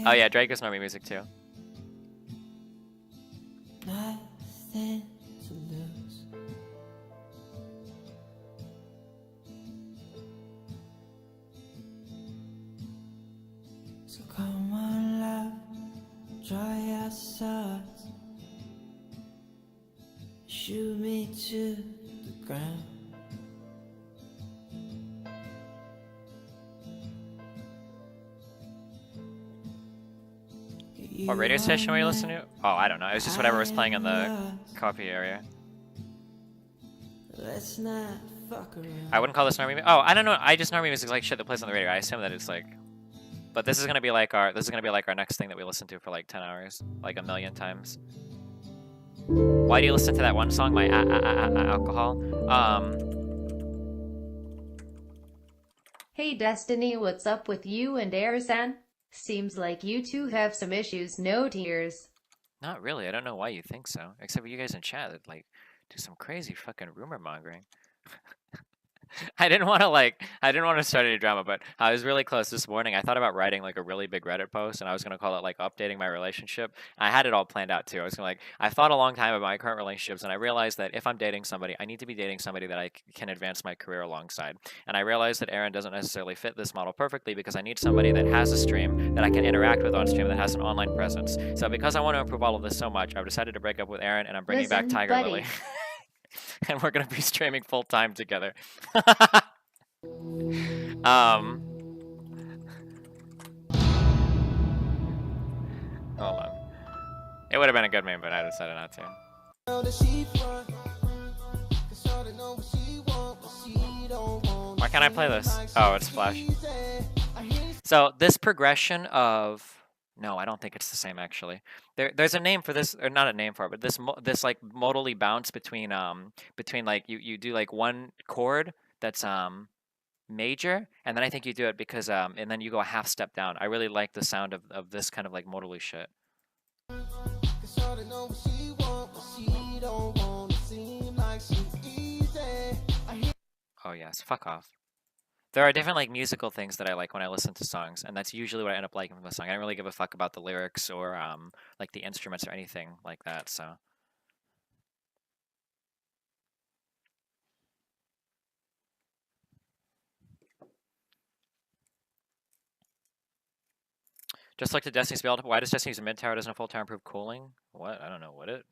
Oh yeah, Drake is Normie music too. Nothing to lose. So come on, love, dry your swords, shoot me to the ground. What radio station were you listening to? Oh, I don't know. It was just whatever was playing in the coffee area. Let's not fuck around. I wouldn't call this Normie music. Oh, I don't know. I just Normie music is like shit that plays on the radio. I assume that it's like... But this is gonna be like our next thing that we listen to for like 10 hours. Like a million times. Why do you listen to that one song, My Alcohol? Hey Destiny, what's up with you and Arizan? Seems like you two have some issues, no tears. Not really. I don't know why you think so. Except for you guys in chat that like do some crazy fucking rumor mongering. I didn't want to start any drama, but I was really close this morning. I thought about writing like a really big Reddit post, and I was gonna call it like updating my relationship. I had it all planned out too. I was gonna I thought a long time about my current relationships, and I realized that if I'm dating somebody, I need to be dating somebody that I can advance my career alongside. And I realized that Aaron doesn't necessarily fit this model perfectly because I need somebody that has a stream that I can interact with on stream that has an online presence. So because I want to improve all of this so much, I've decided to break up with Aaron, and I'm bringing back Tiger buddy. Lily. And we're gonna be streaming full time together. Hold on. It would have been a good meme, but I decided not to. Why can't I play this? Oh, it's Flash. So this progression of... No, I don't think it's the same actually. There's a name for this, or not a name for it, but this like modally bounce between like you do like one chord that's major, and then I think you do it because and then you go a half step down. I really like the sound of this kind of like modally shit. Oh yes, fuck off. There are different like musical things that I like when I listen to songs, and that's usually what I end up liking from the song. I don't really give a fuck about the lyrics or like the instruments or anything like that. So. Just like the Destiny's build, why does Destiny use a mid tower? Doesn't a full tower improve cooling? What? I don't know. Would it?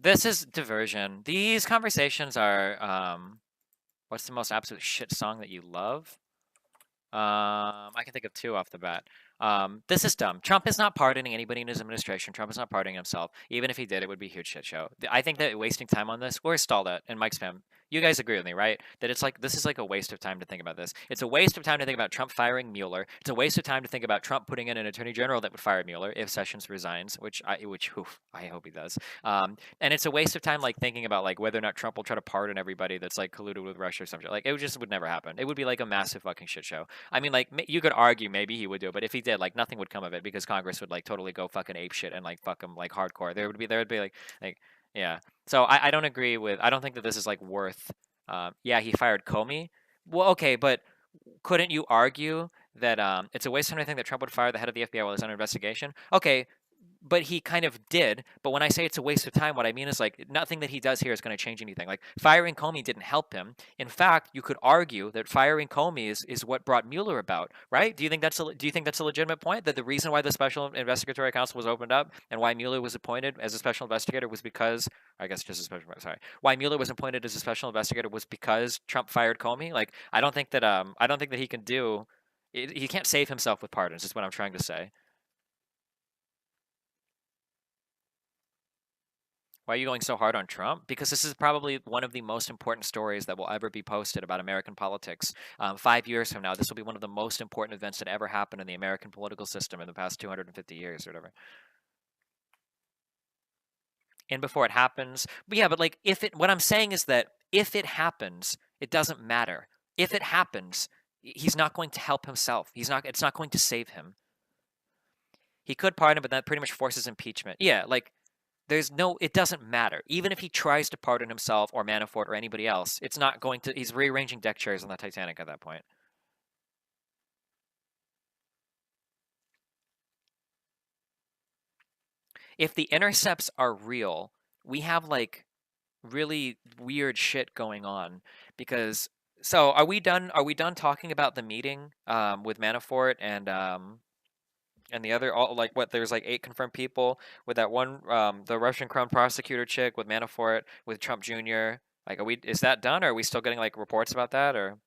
This is diversion. These conversations are, what's the most absolute shit song that you love? I can think of 2 off the bat. This is dumb. Trump is not pardoning anybody in his administration. Trump is not pardoning himself. Even if he did, it would be a huge shit show. I think that wasting time on this, or stall that, and Mike Spam, you guys agree with me, right? That it's like, this is like a waste of time to think about this. It's a waste of time to think about Trump firing Mueller. It's a waste of time to think about Trump putting in an attorney general that would fire Mueller if Sessions resigns, which I hope he does. And it's a waste of time, like, thinking about, like, whether or not Trump will try to pardon everybody that's, like, colluded with Russia or something. Like, it would never happen. It would be, like, a massive fucking shit show. I mean, like, you could argue maybe he would do it, but if he did, like, nothing would come of it because Congress would, like, totally go fucking ape shit and, like, fuck him, like, hardcore. There would be like, yeah. So I don't agree with, I don't think that this is, like, worth, yeah, he fired Comey. Well, okay, but couldn't you argue that it's a waste of time to think that Trump would fire the head of the FBI while he's under investigation? Okay, but he kind of did. But when I say it's a waste of time, what I mean is, like, nothing that he does here is going to change anything. Like, firing Comey didn't help him. In fact, you could argue that firing Comey is what brought Mueller about, right? Do you think that's a legitimate point? That the reason why the Special Investigatory Council was opened up and why Mueller was appointed as a special investigator was because, I guess just a special, sorry, why Mueller was appointed as a special investigator was because Trump fired Comey? Like, I don't think that he can do. He can't save himself with pardons. Is what I'm trying to say. Why are you going so hard on Trump? Because this is probably one of the most important stories that will ever be posted about American politics. 5 years from now, this will be one of the most important events that ever happened in the American political system in the past 250 years or whatever. And before it happens, but yeah, but like, what I'm saying is that if it happens, it doesn't matter. If it happens, he's not going to help himself. It's not going to save him. He could pardon, but that pretty much forces impeachment. Yeah, like, it doesn't matter. Even if he tries to pardon himself or Manafort or anybody else, it's not going to, he's rearranging deck chairs on the Titanic at that point. If the intercepts are real, we have, like, really weird shit going on because, so are we done talking about the meeting with Manafort and the other, all, like, what, there's like 8 confirmed people with that one, the Russian Crown prosecutor chick, with Manafort, with Trump Jr. Like, is that done, or are we still getting, like, reports about that, or?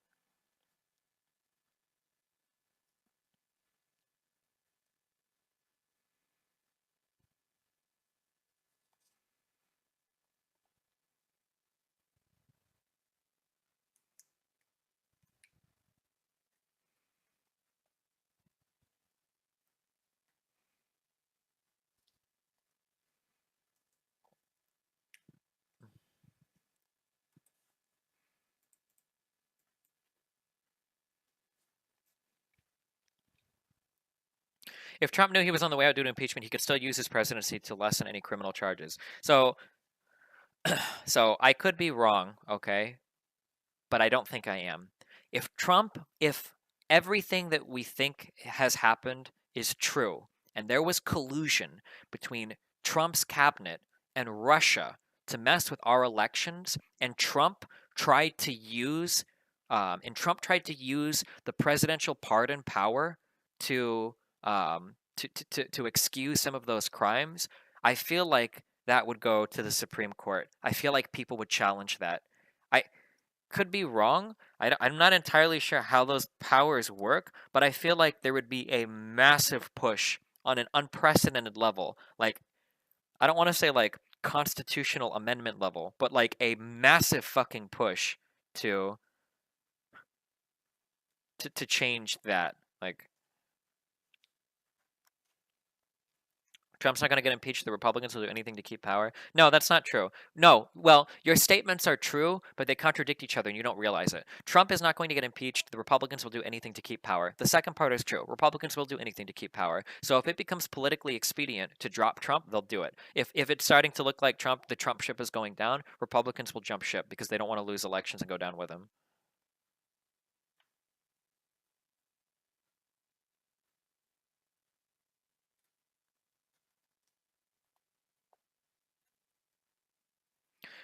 If Trump knew he was on the way out due to impeachment, he could still use his presidency to lessen any criminal charges. So, so I could be wrong, okay? But I don't think I am. If everything that we think has happened is true, and there was collusion between Trump's cabinet and Russia to mess with our elections, and Trump tried to use the presidential pardon power to excuse some of those crimes, I feel like that would go to the Supreme Court. I feel like people would challenge that. I could be wrong. I'm not entirely sure how those powers work, but I feel like there would be a massive push on an unprecedented level. Like, I don't want to say, like, constitutional amendment level, but, like, a massive fucking push to change that. Like, Trump's not going to get impeached. The Republicans will do anything to keep power. No, that's not true. No, well, your statements are true, but they contradict each other and you don't realize it. Trump is not going to get impeached. The Republicans will do anything to keep power. The second part is true. Republicans will do anything to keep power. So if it becomes politically expedient to drop Trump, they'll do it. If it's starting to look like the Trump ship is going down, Republicans will jump ship because they don't want to lose elections and go down with him.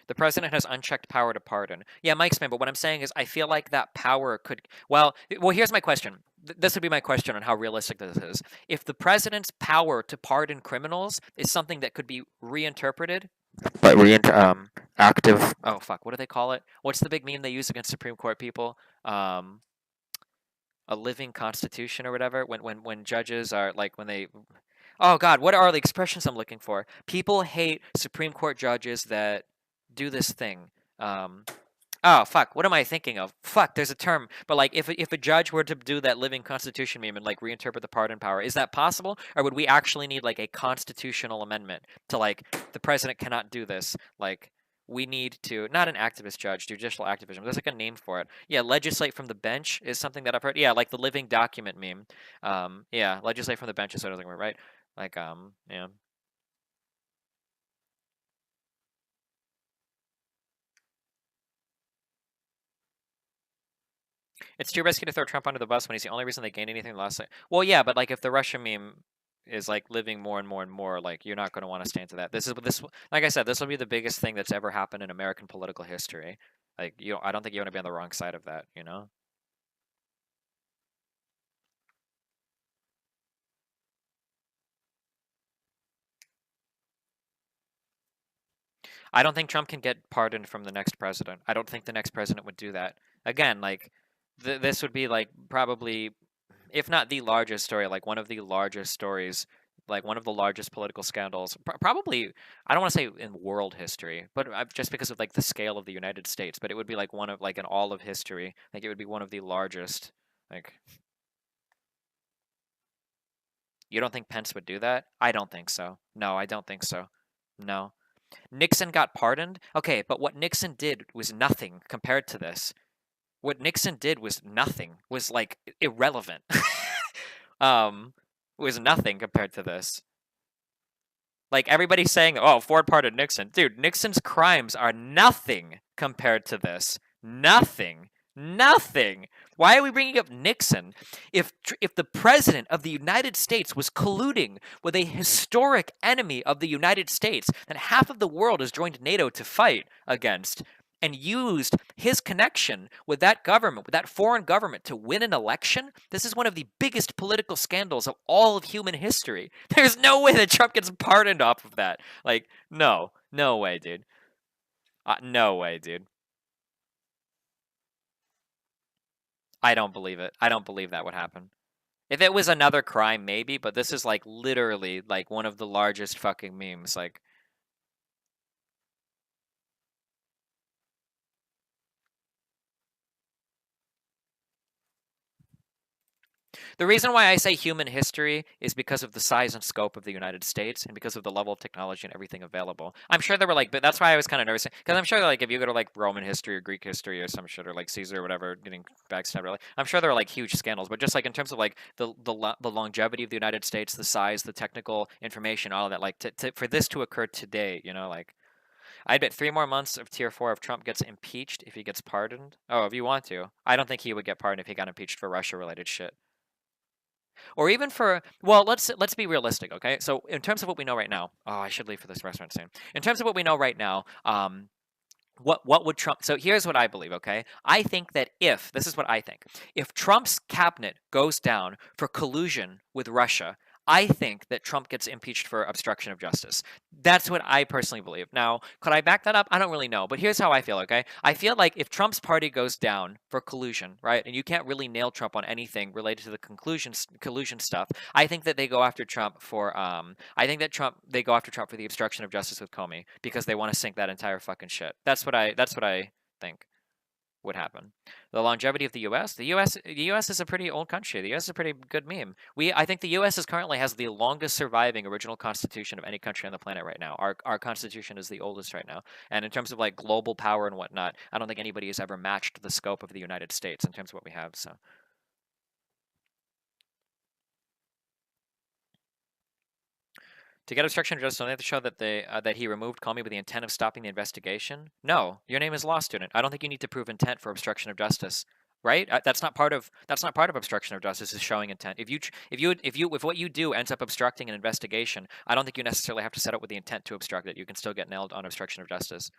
The president has unchecked power to pardon. Yeah, Mike's man, but what I'm saying is I feel like that power could... Well, here's my question. This would be my question on how realistic this is. If the president's power to pardon criminals is something that could be reinterpreted, But active. Oh fuck, what do they call it? What's the big meme they use against Supreme Court people? Um, a living constitution or whatever. When judges are like when they. Oh God, what are the expressions I'm looking for? People hate Supreme Court judges that do this thing. Um, Oh fuck! What am I thinking of? Fuck! There's a term, but like, if a judge were to do that living constitution meme and like reinterpret the pardon power, is that possible, or would we actually need like a constitutional amendment to like the president cannot do this? Like, we need to not an activist judge, judicial activism. There's like a name for it. Yeah, legislate from the bench is something that I've heard. Yeah, like the living document meme. Yeah, legislate from the bench is what I was looking for, right? Like, yeah. It's too risky to throw Trump under the bus when he's the only reason they gained anything last night. Well, yeah, but like if the Russia meme is like living more and more and more, like you're not going to want to stand to that. This like I said, this will be the biggest thing that's ever happened in American political history. Like I don't think you want to be on the wrong side of that. You know. I don't think Trump can get pardoned from the next president. I don't think the next president would do that. Again, like this would be like probably, if not the largest story, like one of the largest stories, like one of the largest political scandals, probably, I don't want to say in world history, but just because of like the scale of the United States, but it would be like one of like in all of history, like it would be one of the largest. Like, you don't think Pence would do that? I don't think so. No, I don't think so. No. Nixon got pardoned. Okay, but what Nixon did was nothing compared to this. What Nixon did was nothing. Was like irrelevant. Was nothing compared to this. Like everybody's saying, "Oh, Ford pardoned Nixon." Dude, Nixon's crimes are nothing compared to this. Nothing. Nothing. Why are we bringing up Nixon? If the president of the United States was colluding with a historic enemy of the United States that half of the world has joined NATO to fight against, and used his connection with that government, with that foreign government, to win an election, this is one of the biggest political scandals of all of human history. There's no way that Trump gets pardoned off of that. Like, no. No way, dude. No way, dude. I don't believe it. I don't believe that would happen. If it was another crime, maybe, but this is like literally like one of the largest fucking memes. Like, the reason why I say human history is because of the size and scope of the United States and because of the level of technology and everything available. I'm sure there were like, but that's why I was kind of nervous because I'm sure that, like if you go to like Roman history or Greek history or some shit or like Caesar or whatever getting backstabbed, really, I'm sure there are like huge scandals. But just like in terms of like the longevity of the United States, the size, the technical information, all of that, like for this to occur today, you know, like. I'd bet 3 more months of tier 4 if Trump gets impeached if he gets pardoned. Oh, if you want to. I don't think he would get pardoned if he got impeached for Russia related shit. Or even for, well, let's be realistic, okay? So in terms of what we know right now, oh, I should leave for this restaurant soon. In terms of what we know right now, what would Trump? So here's what I believe, okay? I think that if this is what I think, if Trump's cabinet goes down for collusion with Russia, I think that Trump gets impeached for obstruction of justice. That's what I personally believe. Now, could I back that up? I don't really know, but here's how I feel, okay? I feel like if Trump's party goes down for collusion, right, and you can't really nail Trump on anything related to the collusion stuff, I think that they go after Trump for they go after Trump for the obstruction of justice with Comey because they want to sink that entire fucking shit. That's what I think would happen. The longevity of the U.S. The U.S. is a pretty old country. The U.S. is a pretty good meme. I think the U.S. currently has the longest surviving original constitution of any country on the planet right now. Our constitution is the oldest right now. And in terms of like global power and whatnot, I don't think anybody has ever matched the scope of the United States in terms of what we have. So. To get obstruction of justice, don't they have to show that that he removed Comey with the intent of stopping the investigation? No, your name is law student. I don't think you need to prove intent for obstruction of justice, right? That's not part of obstruction of justice. Is showing intent. If what you do ends up obstructing an investigation, I don't think you necessarily have to set up with the intent to obstruct it. You can still get nailed on obstruction of justice.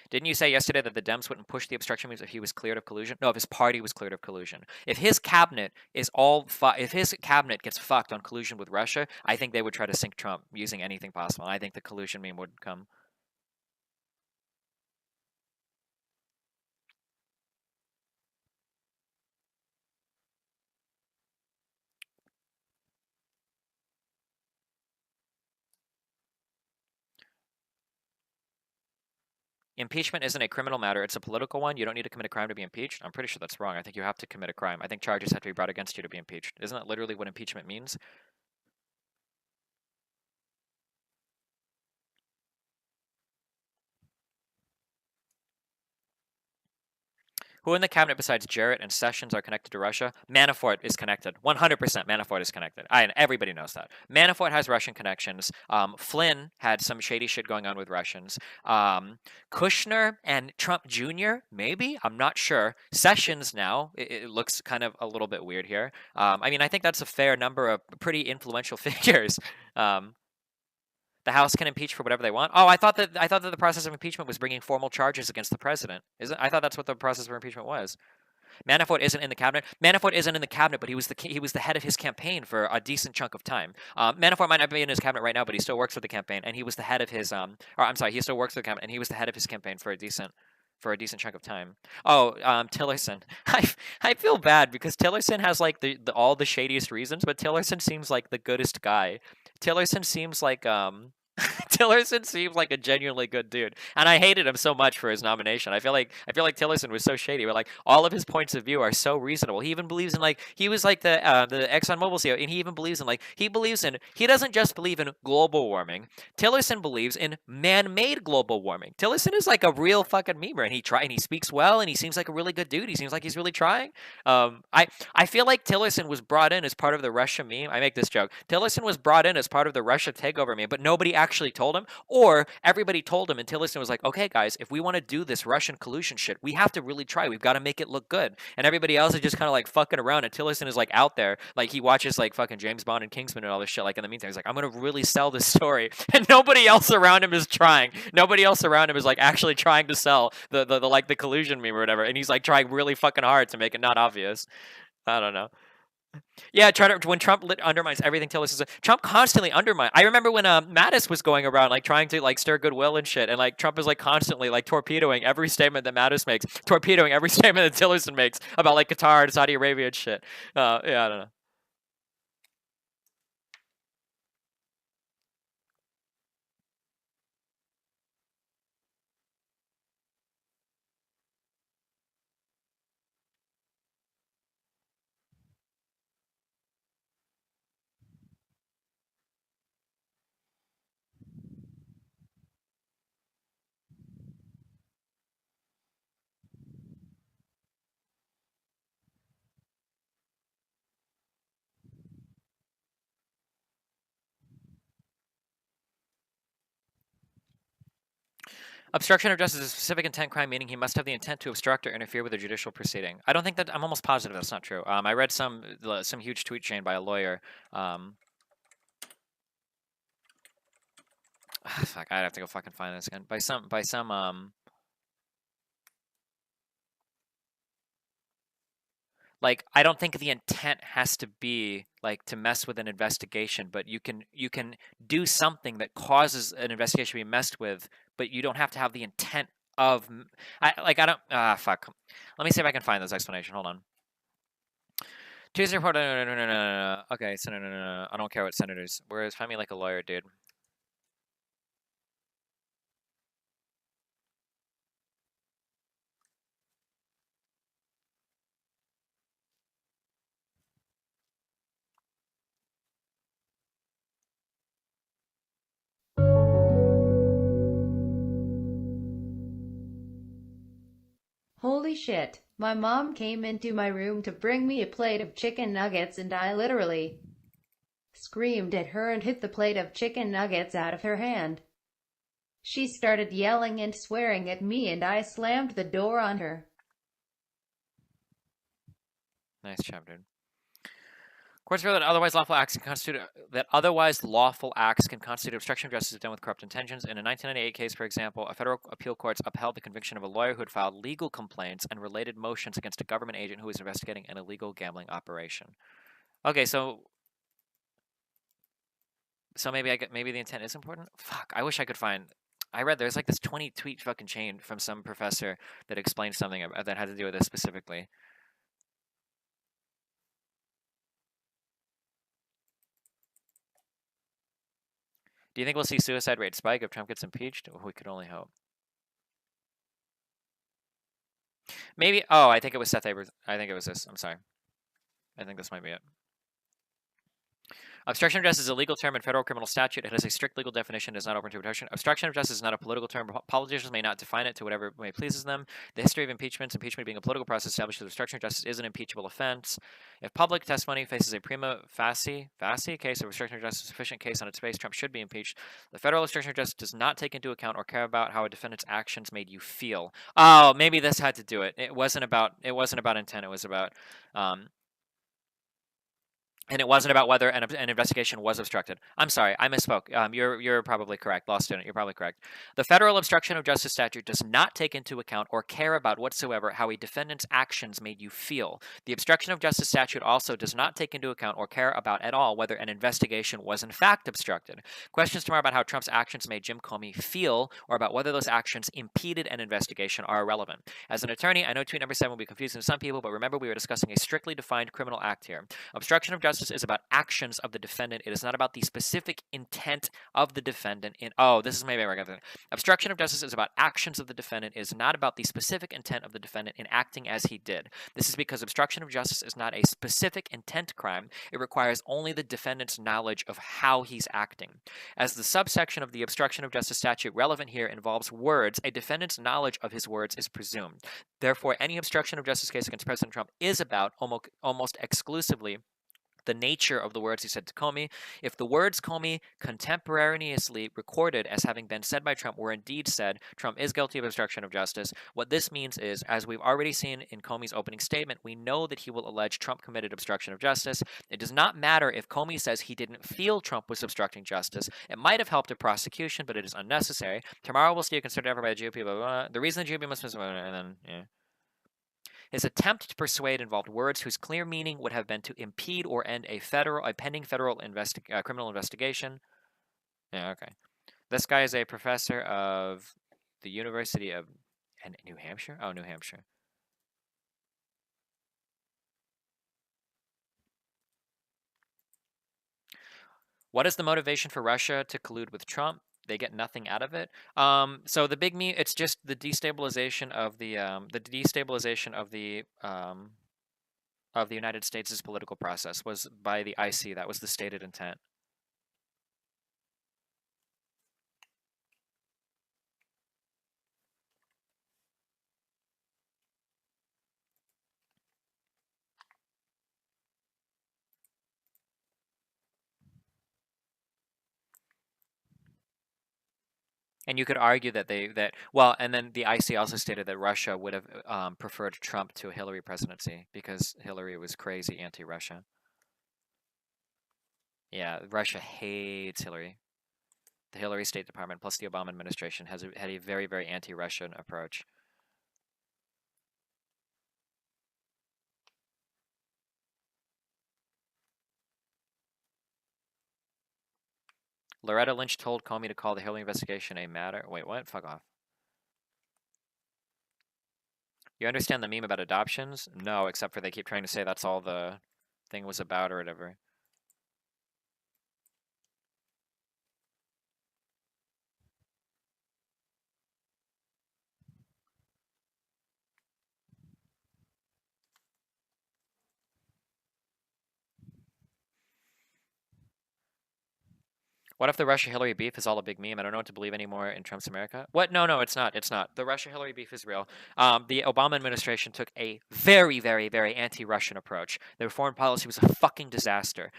Didn't you say yesterday that the Dems wouldn't push the obstruction moves if he was cleared of collusion? No, if his party was cleared of collusion. If his cabinet is if his cabinet gets fucked on collusion with Russia, I think they would try to sink Trump using anything possible. I think the collusion meme would come. Impeachment isn't a criminal matter, it's a political one. You don't need to commit a crime to be impeached. I'm pretty sure that's wrong. I think you have to commit a crime. I think charges have to be brought against you to be impeached. Isn't that literally what impeachment means? Who in the cabinet besides Jarrett and Sessions are connected to Russia? Manafort is connected. 100% Manafort is connected. Everybody knows that. Manafort has Russian connections. Flynn had some shady shit going on with Russians. Kushner and Trump Jr., maybe? I'm not sure. Sessions now, it looks kind of a little bit weird here. I mean, I think that's a fair number of pretty influential figures. The House can impeach for whatever they want. Oh, I thought that the process of impeachment was bringing formal charges against the president. I thought that's what the process of impeachment was. Manafort isn't in the cabinet. Manafort isn't in the cabinet, but he was the head of his campaign for a decent chunk of time. Manafort might not be in his cabinet right now, but he still works for the campaign, and he was the head of his he still works for the cabinet, and he was the head of his campaign for a decent chunk of time. Oh, Tillerson. I feel bad because Tillerson has like all the shadiest reasons, but Tillerson seems like the goodest guy. Tillerson seems like Tillerson seems like a genuinely good dude, and I hated him so much for his nomination. I feel like Tillerson was so shady, but like all of his points of view are so reasonable. He even believes in he was like the ExxonMobil CEO, and he even believes in he doesn't just believe in global warming. Tillerson believes in man-made global warming. Tillerson is like a real fucking memer, and he speaks well, and he seems like a really good dude. He seems like he's really trying. I feel like Tillerson was brought in as part of the Russia meme. I make this joke. Tillerson was brought in as part of the Russia takeover meme, but nobody actually told him, or everybody told him, and Tillerson was like, okay, guys, if we want to do this Russian collusion shit, we have to really try. We've got to make it look good. And everybody else is just kind of like fucking around, and Tillerson is like out there, like he watches like fucking James Bond and Kingsman and all this shit. Like in the meantime, he's like, I'm going to really sell this story. And nobody else around him is trying. Nobody else around him is like actually trying to sell the collusion meme or whatever. And he's like trying really fucking hard to make it not obvious. I don't know. Yeah, when Trump undermines everything Tillerson says. Trump constantly undermines. I remember when Mattis was going around like trying to like stir goodwill and shit, and like Trump is like constantly like torpedoing every statement that Mattis makes, torpedoing every statement that Tillerson makes about like Qatar and Saudi Arabia and shit. Yeah, I don't know. Obstruction of justice is a specific intent crime, meaning he must have the intent to obstruct or interfere with a judicial proceeding. I don't think that. I'm almost positive that's not true. I read some huge tweet chain by a lawyer. Fuck, I'd have to go fucking find this again. By some like, I don't think the intent has to be like to mess with an investigation, but you can do something that causes an investigation to be messed with, but you don't have to have the intent of. Fuck. Let me see if I can find this explanation. Hold on. Tuesday report. No. Okay, so no. I don't care what senators. Whereas find me like a lawyer, dude. Holy shit, my mom came into my room to bring me a plate of chicken nuggets and I literally screamed at her and hit the plate of chicken nuggets out of her hand. She started yelling and swearing at me and I slammed the door on her. Nice job, dude. Courts feel that otherwise lawful acts can constitute obstruction of justice if done with corrupt intentions. In a 1998 case, for example, a federal appeal courts upheld the conviction of a lawyer who had filed legal complaints and related motions against a government agent who was investigating an illegal gambling operation. Okay, so maybe the intent is important. Fuck, I wish I could find. I read there's like this 20 tweet fucking chain from some professor that explained something that had to do with this specifically. Do you think we'll see suicide rate spike if Trump gets impeached? We could only hope. Maybe. Oh, I think it was Seth Abers. I think it was this. I'm sorry. I think this might be it. Obstruction of justice is a legal term in federal criminal statute. It has a strict legal definition. It is not open to interpretation. Obstruction of justice is not a political term. Politicians may not define it to whatever may pleases them. The history of impeachment being a political process establishes that obstruction of justice is an impeachable offense. If public testimony faces a prima facie case of obstruction of justice, sufficient case on its face, Trump should be impeached. The federal obstruction of justice does not take into account or care about how a defendant's actions made you feel. Oh, maybe this had to do it. It wasn't about intent. It was about and it wasn't about whether an investigation was obstructed. I'm sorry, I misspoke. You're probably correct, law student. You're probably correct. The federal obstruction of justice statute does not take into account or care about whatsoever how a defendant's actions made you feel. The obstruction of justice statute also does not take into account or care about at all whether an investigation was in fact obstructed. Questions tomorrow about how Trump's actions made Jim Comey feel or about whether those actions impeded an investigation are irrelevant. As an attorney, I know tweet number 7 will be confusing to some people, but remember we are discussing a strictly defined criminal act here. Obstruction of justice is about actions of the defendant. It is not about the specific intent of the defendant this is maybe where I got that. Obstruction of justice is about actions of the defendant. It is not about the specific intent of the defendant in acting as he did. This is because obstruction of justice is not a specific intent crime. It requires only the defendant's knowledge of how he's acting. As the subsection of the obstruction of justice statute relevant here involves words, a defendant's knowledge of his words is presumed. Therefore, any obstruction of justice case against President Trump is about almost exclusively the nature of the words he said to Comey. If the words Comey contemporaneously recorded as having been said by Trump were indeed said, Trump is guilty of obstruction of justice. What this means is, as we've already seen in Comey's opening statement, we know that he will allege Trump committed obstruction of justice. It does not matter if Comey says he didn't feel Trump was obstructing justice. It might have helped a prosecution, but it is unnecessary. Tomorrow we'll see a concerted effort by the GOP, blah, blah, blah. The reason the GOP must, and then, yeah. His attempt to persuade involved words whose clear meaning would have been to impede or end a pending federal criminal investigation. Yeah, okay. This guy is a professor of the University of New Hampshire? Oh, New Hampshire. What is the motivation for Russia to collude with Trump? They get nothing out of it. So the big meme, it's just the destabilization of the United States' political process was by the IC. That was the stated intent. And you could argue that and then the IC also stated that Russia would have preferred Trump to a Hillary presidency because Hillary was crazy anti-Russia. Yeah, Russia hates Hillary. The Hillary State Department plus the Obama administration had a very, very anti-Russian approach. Loretta Lynch told Comey to call the Hillary investigation a matter. Wait, what? Fuck off. You understand the meme about adoptions? No, except for they keep trying to say that's all the thing was about or whatever. What if the Russia-Hillary beef is all a big meme? I don't know what to believe anymore in Trump's America. What? No, it's not. It's not. The Russia-Hillary beef is real. The Obama administration took a very, very, very anti-Russian approach. Their foreign policy was a fucking disaster.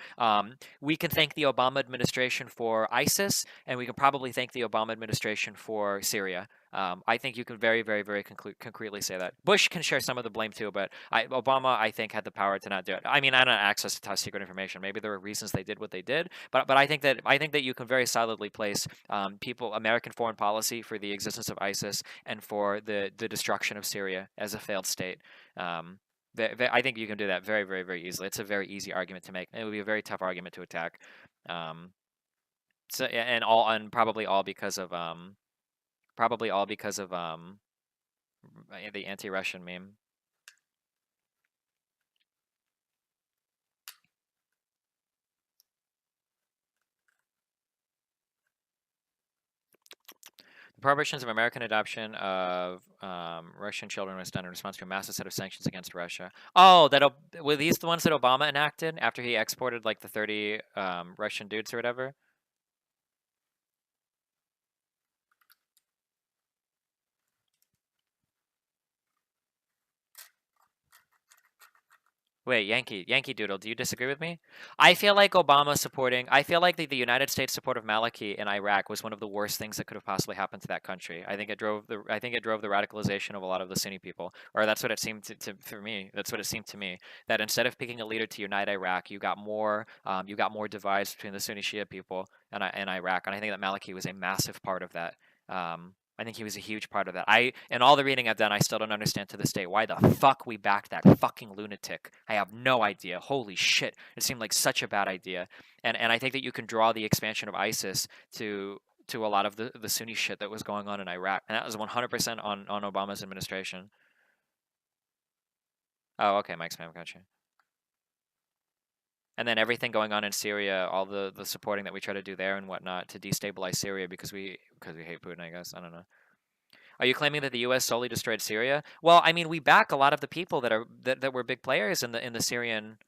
We can thank the Obama administration for ISIS, and we can probably thank the Obama administration for Syria. I think you can very, very, very concretely say that. Bush can share some of the blame too, but Obama, I think, had the power to not do it. I mean, I don't have access to top secret information. Maybe there were reasons they did what they did, but I think that you can very solidly place American foreign policy for the existence of ISIS and for the destruction of Syria as a failed state. I think you can do that very, very, very easily. It's a very easy argument to make. It would be a very tough argument to attack. So and probably all because of the anti-Russian meme. The prohibitions of American adoption of Russian children was done in response to a massive set of sanctions against Russia. Oh, were these the ones that Obama enacted after he exported like the 30 Russian dudes or whatever? Wait, Yankee Doodle, do you disagree with me? I feel like I feel like the United States support of Maliki in Iraq was one of the worst things that could have possibly happened to that country. I think it drove the radicalization of a lot of the Sunni people, or that's what it seemed for me. That's what it seemed to me. That instead of picking a leader to unite Iraq, you got more divides between the Sunni Shia people and Iraq, and I think that Maliki was a massive part of that. I think he was a huge part of that. In all the reading I've done, I still don't understand to this day why the fuck we backed that fucking lunatic. I have no idea. Holy shit. It seemed like such a bad idea. And I think that you can draw the expansion of ISIS to a lot of the Sunni shit that was going on in Iraq. And that was 100% on Obama's administration. Oh, okay, Mike Spam, gotcha. And then everything going on in Syria, all the supporting that we try to do there and whatnot to destabilize Syria because we hate Putin, I guess. I don't know. Are you claiming that the U.S. solely destroyed Syria? Well, I mean, we back a lot of the people that were big players in the Syrian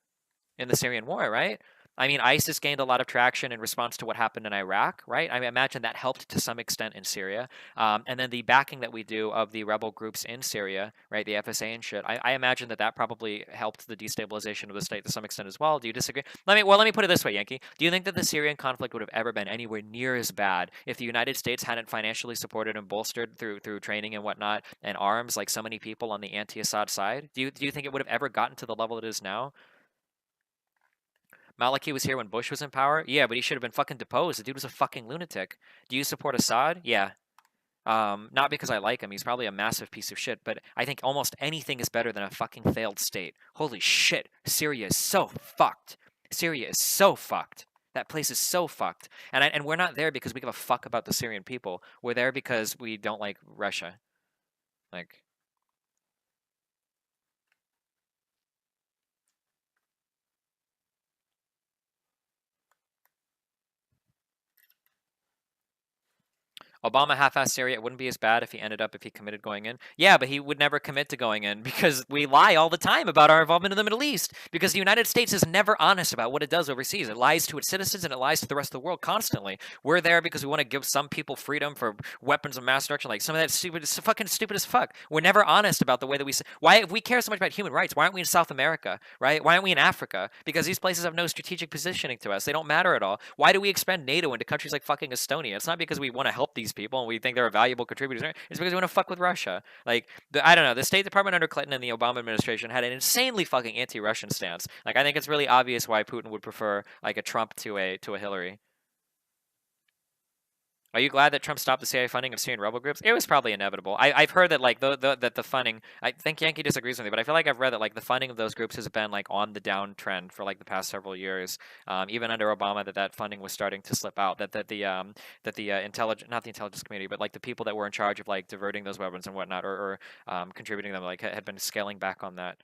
war, right? I mean, ISIS gained a lot of traction in response to what happened in Iraq, right? I imagine that helped to some extent in Syria. And then the backing that we do of the rebel groups in Syria, right, the FSA and shit, I imagine that probably helped the destabilization of the state to some extent as well. Do you disagree? Let me put it this way, Yankee. Do you think that the Syrian conflict would have ever been anywhere near as bad if the United States hadn't financially supported and bolstered through training and whatnot and arms like so many people on the anti-Assad side? Do you think it would have ever gotten to the level it is now? Maliki was here when Bush was in power? Yeah, but he should have been fucking deposed. The dude was a fucking lunatic. Do you support Assad? Yeah. Not because I like him. He's probably a massive piece of shit, but I think almost anything is better than a fucking failed state. Holy shit. Syria is so fucked. Syria is so fucked. That place is so fucked. And we're not there because we give a fuck about the Syrian people. We're there because we don't like Russia. Like... Obama half-assed Syria. It wouldn't be as bad if he committed going in. Yeah, but he would never commit to going in because we lie all the time about our involvement in the Middle East. Because the United States is never honest about what it does overseas. It lies to its citizens and it lies to the rest of the world constantly. We're there because we want to give some people freedom for weapons of mass destruction. Like some of that stupid, it's fucking stupid as fuck. We're never honest about the way that if we care so much about human rights, why aren't we in South America, right? Why aren't we in Africa? Because these places have no strategic positioning to us. They don't matter at all. Why do we expand NATO into countries like fucking Estonia? It's not because we want to help these people and we think they're valuable contributors. It's because we want to fuck with Russia. Like, I don't know. The State Department under Clinton and the Obama administration had an insanely fucking anti-Russian stance. Like, I think it's really obvious why Putin would prefer like a Trump to a Hillary. Are you glad that Trump stopped the CIA funding of Syrian rebel groups? It was probably inevitable. I've heard that like that the funding. I think Yankee disagrees with me, but I feel like I've read that like the funding of those groups has been like on the downtrend for like the past several years. Even under Obama, that funding was starting to slip out. That the intelligence, not the intelligence community, but like the people that were in charge of like diverting those weapons and whatnot, or contributing them, like had been scaling back on that.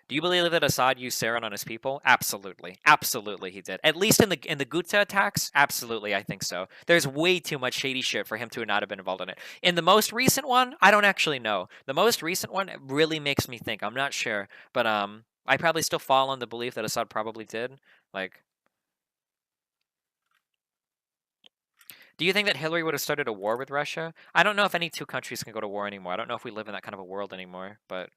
Do you believe that Assad used sarin on his people? Absolutely. Absolutely he did. At least in the Ghouta attacks? Absolutely, I think so. There's way too much shady shit for him to not have been involved in it. In the most recent one, I don't actually know. The most recent one really makes me think. I'm not sure. But I probably still fall on the belief that Assad probably did. Like... Do you think that Hillary would have started a war with Russia? I don't know if any two countries can go to war anymore. I don't know if we live in that kind of a world anymore, but...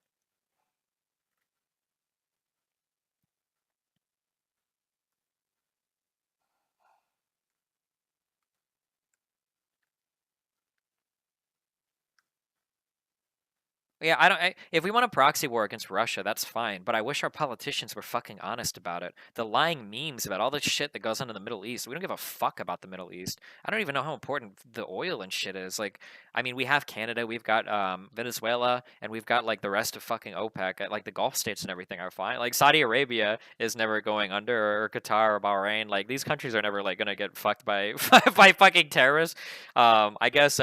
Yeah, if we want a proxy war against Russia, that's fine, but I wish our politicians were fucking honest about it. The lying memes about all the shit that goes on in the Middle East. We don't give a fuck about the Middle East. I don't even know how important the oil and shit is. Like, I mean, we have Canada, we've got Venezuela, and we've got like the rest of fucking OPEC. Like the Gulf states and everything are fine. Like Saudi Arabia is never going under, or Qatar or Bahrain. Like these countries are never like gonna get fucked by by fucking terrorists. I guess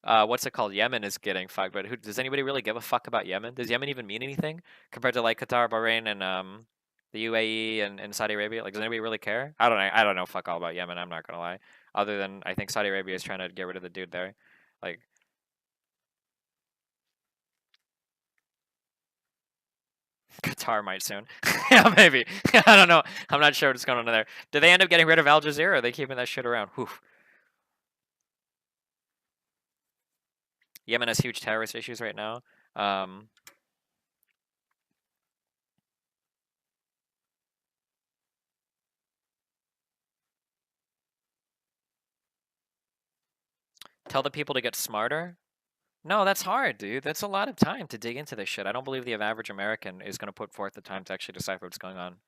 what's it called? Yemen is getting fucked, but who does anybody really give a fuck about Yemen? Does Yemen even mean anything compared to like Qatar, Bahrain, and the UAE and Saudi Arabia? Like, does anybody really care? I don't know fuck all about Yemen. I'm not gonna lie. Other than I think Saudi Arabia is trying to get rid of the dude there. Like, Qatar might soon. Yeah, maybe. I don't know. I'm not sure what's going on there. Did they end up getting rid of Al Jazeera? Or are they keeping that shit around? Whew. Yemen has huge terrorist issues right now. Tell the people to get smarter. No, that's hard, dude. That's a lot of time to dig into this shit. I don't believe the average American is going to put forth the time to actually decipher what's going on.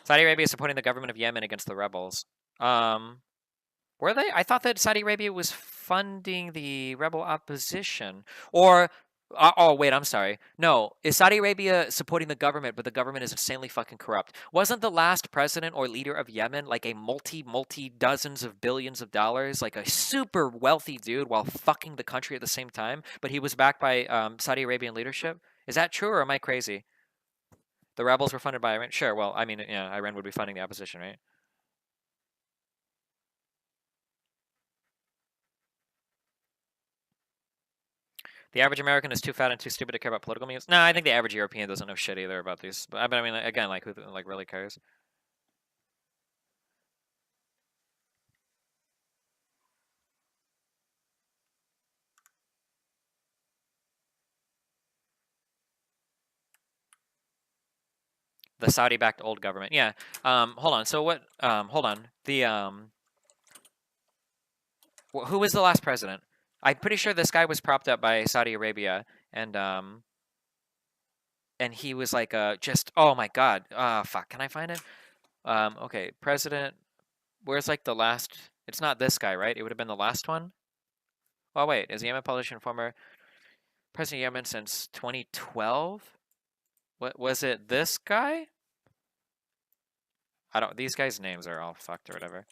Saudi Arabia is supporting the government of Yemen against the rebels. Were they? I thought that Saudi Arabia was funding the rebel opposition. Or, oh, wait, I'm sorry. No, is Saudi Arabia supporting the government, but the government is insanely fucking corrupt? Wasn't the last president or leader of Yemen like a multi dozens of billions of dollars, like a super wealthy dude while fucking the country at the same time, but he was backed by Saudi Arabian leadership? Is that true, or am I crazy? The rebels were funded by Iran? Sure, well, I mean, yeah, Iran would be funding the opposition, right? The average American is too fat and too stupid to care about political memes. No, I think the average European doesn't know shit either about these. But I mean, again, like who like really cares? The Saudi-backed old government. Yeah. Hold on. So what? Hold on. Who was the last president? I'm pretty sure this guy was propped up by Saudi Arabia, and he was like just oh my god. Fuck. Can I find it? Okay. President. Where's like the last? It's not this guy, right? It would have been the last one. Oh wait, is Yemen politician former president of Yemen since 2012? What was it? This guy? I don't. These guys' names are all fucked or whatever.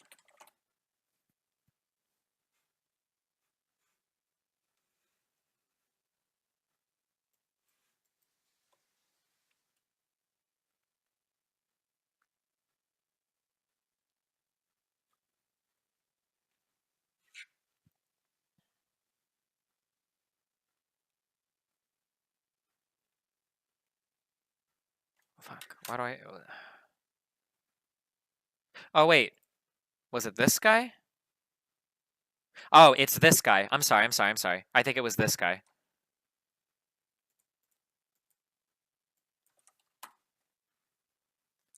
Fuck. Why do I? Oh wait, was it this guy? Oh, it's this guy. I'm sorry. I'm sorry. I'm sorry. I think it was this guy.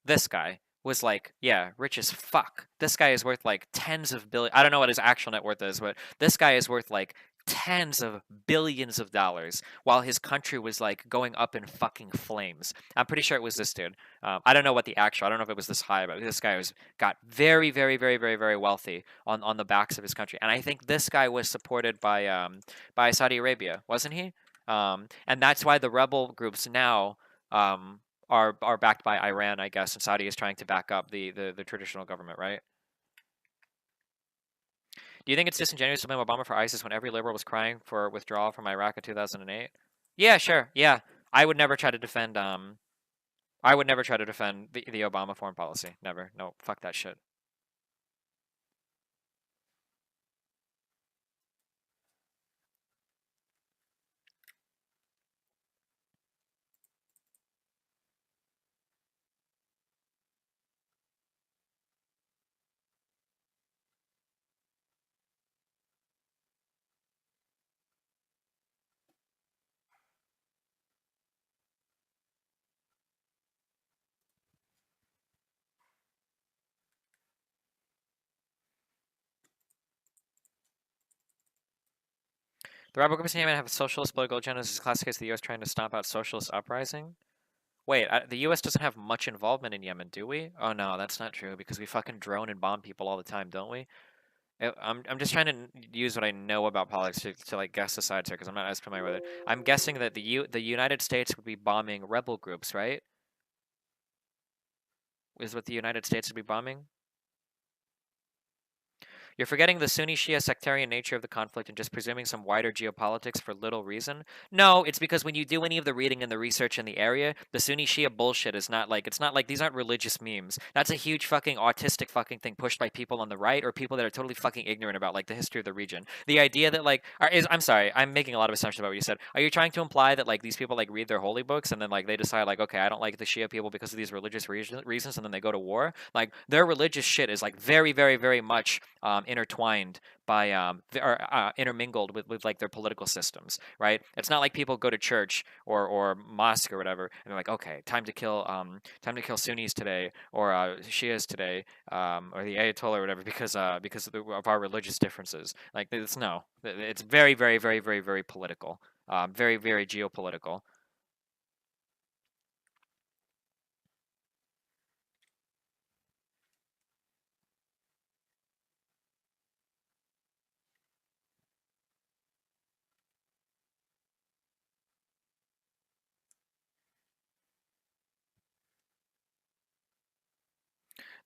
This guy was like, yeah, rich as fuck. This guy is worth like tens of billion. I don't know what his actual net worth is, but this guy is worth like tens of billions of dollars while his country was like going up in fucking flames. I'm pretty sure it was this dude. I don't know what the actual, I don't know if it was this high, but this guy got very, very, very, very, very wealthy on the backs of his country. And I think this guy was supported by Saudi Arabia, wasn't he? And that's why the rebel groups now are backed by Iran, I guess, and Saudi is trying to back up the traditional government, right? Do you think it's disingenuous to blame Obama for ISIS when every liberal was crying for withdrawal from Iraq in 2008? Yeah, sure. Yeah, I would never try to defend. I would never try to defend the Obama foreign policy. Never. No, fuck that shit. The rebel groups in Yemen have a socialist political agenda. This is a classic case of the U.S. trying to stomp out socialist uprising. Wait, the U.S. doesn't have much involvement in Yemen, do we? Oh no, that's not true because we fucking drone and bomb people all the time, don't we? I'm just trying to use what I know about politics to like guess the sides here because I'm not as familiar with it. I'm guessing that the United States would be bombing rebel groups, right? Is what the United States would be bombing? You're forgetting the Sunni-Shia sectarian nature of the conflict and just presuming some wider geopolitics for little reason. No, it's because when you do any of the reading and the research in the area, the Sunni-Shia bullshit is not like, it's not like these aren't religious memes. That's a huge fucking autistic fucking thing pushed by people on the right or people that are totally fucking ignorant about like the history of the region. The idea that like, I'm sorry, I'm making a lot of assumptions about what you said. Are you trying to imply that like these people like read their holy books and then like they decide like, okay, I don't like the Shia people because of these religious reasons and then they go to war? Like their religious shit is like very, very, very much intertwined by or intermingled with like their political systems, right? It's not like people go to church or mosque or whatever and they're like, okay, time to kill Sunnis today or Shias today or the Ayatollah or whatever because of our religious differences. Like it's no, it's very very very very very political, very very geopolitical.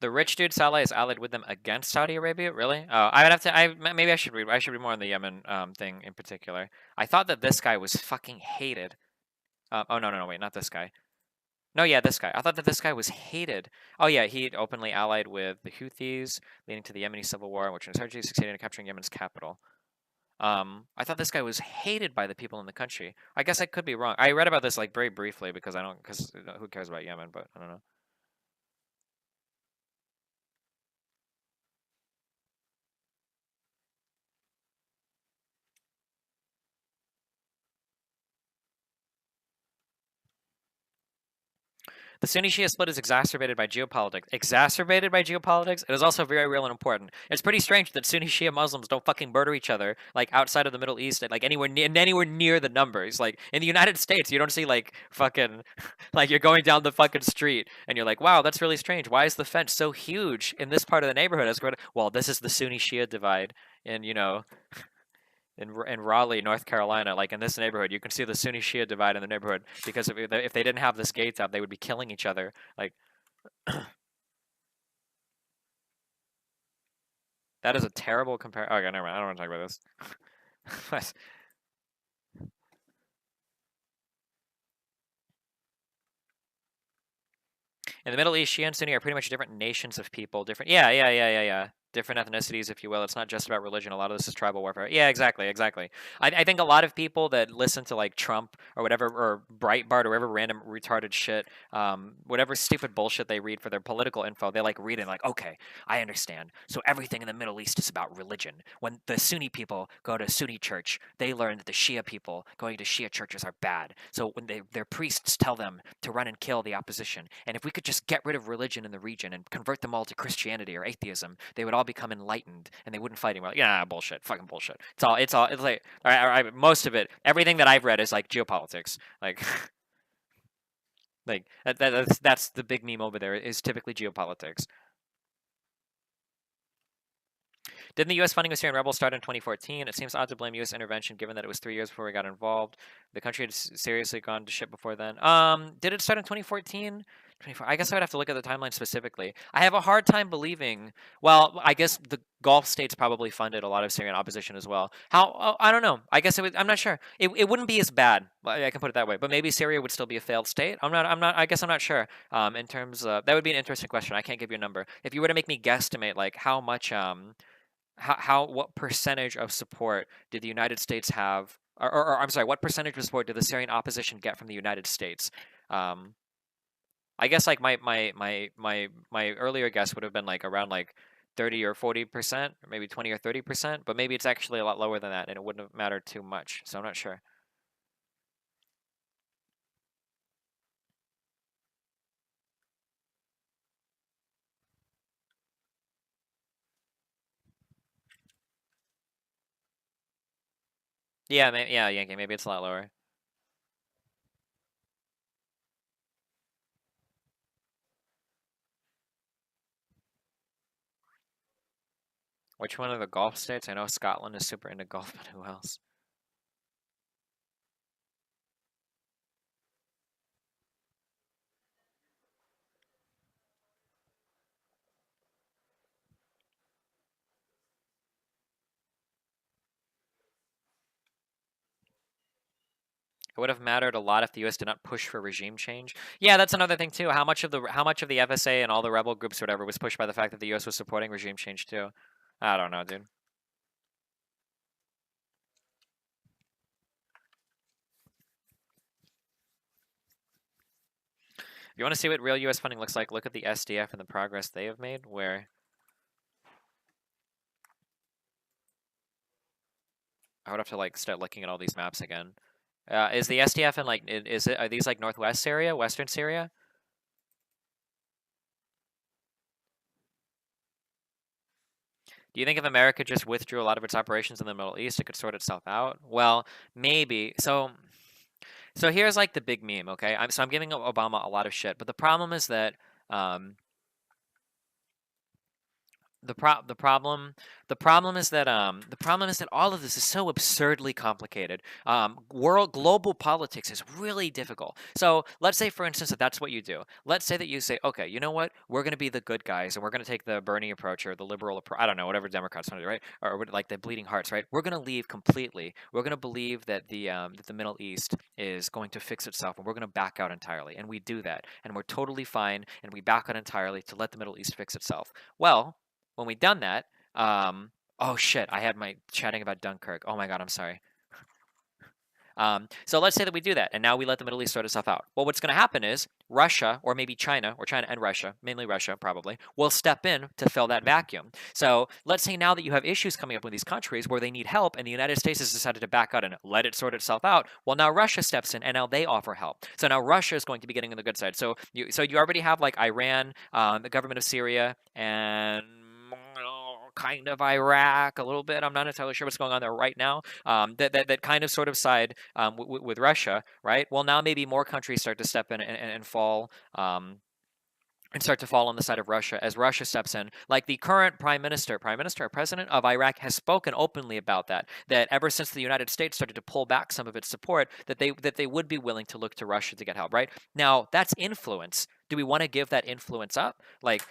The rich dude Saleh is allied with them against Saudi Arabia. Really? Oh, I would have to. Maybe I should read. I should read more on the Yemen thing in particular. I thought that this guy was fucking hated. Oh no, wait, not this guy. No, yeah, this guy. I thought that this guy was hated. Oh yeah, he openly allied with the Houthis, leading to the Yemeni civil war, in which insurgency succeeded in capturing Yemen's capital. I thought this guy was hated by the people in the country. I guess I could be wrong. I read about this like very briefly because because who cares about Yemen? But I don't know. The Sunni-Shia split is exacerbated by geopolitics. Exacerbated by geopolitics? It is also very real and important. It's pretty strange that Sunni-Shia Muslims don't fucking murder each other like outside of the Middle East and like anywhere near the numbers. Like in the United States, you don't see like fucking like you're going down the fucking street and you're like, wow, that's really strange. Why is the fence so huge in this part of the neighborhood? Well, this is the Sunni-Shia divide, and in Raleigh, North Carolina, like in this neighborhood, you can see the Sunni Shia divide in the neighborhood because if they didn't have this gates up, they would be killing each other. Like that is a terrible comparison. Okay, never mind. I don't want to talk about this. In the Middle East, Shia and Sunni are pretty much different nations of people. Different, yeah. Different ethnicities, if you will. It's not just about religion. A lot of this is tribal warfare. Yeah, exactly. I think a lot of people that listen to like Trump or whatever, or Breitbart or whatever random retarded shit, whatever stupid bullshit they read for their political info, they like read it like, okay, I understand. So everything in the Middle East is about religion. When the Sunni people go to Sunni church, they learn that the Shia people going to Shia churches are bad. So when their priests tell them to run and kill the opposition, and if we could just get rid of religion in the region and convert them all to Christianity or atheism, they would all become enlightened and they wouldn't fight anymore. Yeah, bullshit, fucking bullshit. It's like all right, most of it, everything that I've read is like geopolitics, like. Like that's the big meme over there is typically geopolitics. Didn't the U.S. funding of Syrian rebels start in 2014? It seems odd to blame U.S. intervention given that it was 3 years before we got involved. The country had seriously gone to shit before then. Did it start in 2014? 24. I guess I would have to look at the timeline specifically. I have a hard time believing. Well, I guess the Gulf states probably funded a lot of Syrian opposition as well. How? Oh, I don't know. I guess it would. I'm not sure. It wouldn't be as bad. I can put it that way. But maybe Syria would still be a failed state. I'm not. I guess I'm not sure. In terms of that would be an interesting question. I can't give you a number. If you were to make me guesstimate, like how much what percentage of support did the United States have, or I'm sorry, what percentage of support did the Syrian opposition get from the United States? I guess like my earlier guess would have been like around like 30 or 40%, or maybe 20 or 30%, but maybe it's actually a lot lower than that, and it wouldn't have mattered too much. So I'm not sure. Yeah, yeah, Yankee. Maybe it's a lot lower. Which one of the Gulf states? I know Scotland is super into golf, but who else? It would have mattered a lot if the U.S. did not push for regime change. Yeah, that's another thing too. How much of the FSA and all the rebel groups, or whatever, was pushed by the fact that the U.S. was supporting regime change too? I don't know, dude. If you want to see what real U.S. funding looks like, look at the SDF and the progress they have made. Where I would have to like start looking at all these maps again. Is the SDF in like are these like Northwest Syria, Western Syria? Do you think if America just withdrew a lot of its operations in the Middle East, it could sort itself out? Well, maybe. So here's like the big meme, okay? I'm giving Obama a lot of shit, but the problem is that the problem is that all of this is so absurdly complicated. Global politics is really difficult. So let's say, for instance, that that's what you do. Let's say that you say, okay, you know what? We're going to be the good guys, and we're going to take the Bernie approach or the liberal approach. I don't know, whatever Democrats want to do, right? Or like the bleeding hearts, right? We're going to leave completely. We're going to believe that the Middle East is going to fix itself, and we're going to back out entirely. And we do that, and we're totally fine, and we back out entirely to let the Middle East fix itself. Well, when we've done that, oh shit, I had my chatting about Dunkirk. Oh my god, I'm sorry. So let's say that we do that, and now we let the Middle East sort itself out. Well, what's going to happen is Russia, or maybe China, or China and Russia, mainly Russia probably, will step in to fill that vacuum. So let's say now that you have issues coming up with these countries where they need help, and the United States has decided to back out and let it sort itself out. Well, now Russia steps in, and now they offer help. So now Russia is going to be getting on the good side. So you already have like Iran, the government of Syria, and kind of Iraq a little bit. I'm not entirely sure what's going on there right now. That kind of sort of side with Russia, right? Well, now maybe more countries start to step in and fall. And start to fall on the side of Russia as Russia steps in. Like the current prime minister or president of Iraq has spoken openly about that. That ever since the United States started to pull back some of its support, that they would be willing to look to Russia to get help. Right now, that's influence. Do we want to give that influence up? Like,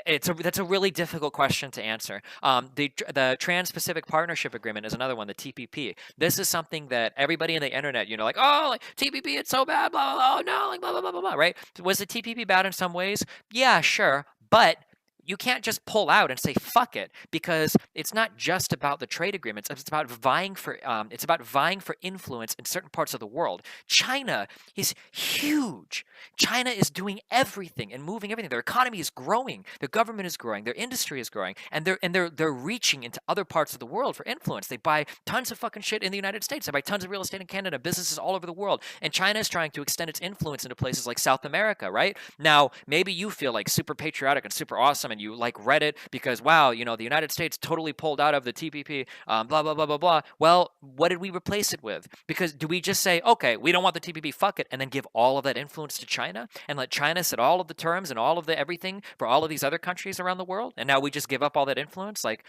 that's a really difficult question to answer. The Trans-Pacific Partnership Agreement is another one, the TPP. This is something that everybody in the internet, like, oh, like TPP, it's so bad, blah blah blah, no, like blah blah blah blah blah, right? Was the TPP bad in some ways? Yeah, sure, but you can't just pull out and say fuck it, because it's not just about the trade agreements. It's about vying for influence in certain parts of the world. China is huge. China is doing everything and moving everything. Their economy is growing. Their government is growing. Their industry is growing, and they're reaching into other parts of the world for influence. They buy tons of fucking shit in the United States. They buy tons of real estate in Canada. Businesses all over the world, and China is trying to extend its influence into places like South America. Right now, maybe you feel like super patriotic and super awesome, and you like Reddit because wow, the United States totally pulled out of the TPP, blah blah blah blah blah. Well, what did we replace it with? Because do we just say, okay, we don't want the TPP, fuck it, and then give all of that influence to China and let China set all of the terms and all of the everything for all of these other countries around the world, and now we just give up all that influence? Like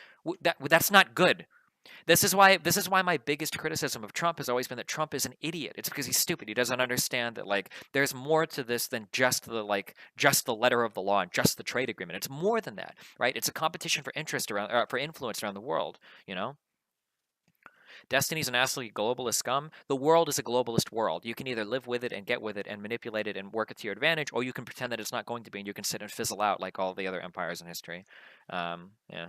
that's not good. This is why my biggest criticism of Trump has always been that Trump is an idiot. It's because he's stupid. He doesn't understand that like there's more to this than just the letter of the law and just the trade agreement. It's more than that, right? It's a competition for interest around for influence around the world, Destiny's an absolutely globalist scum. The world is a globalist world. You can either live with it and get with it and manipulate it and work it to your advantage, or you can pretend that it's not going to be and you can sit and fizzle out like all the other empires in history. Yeah.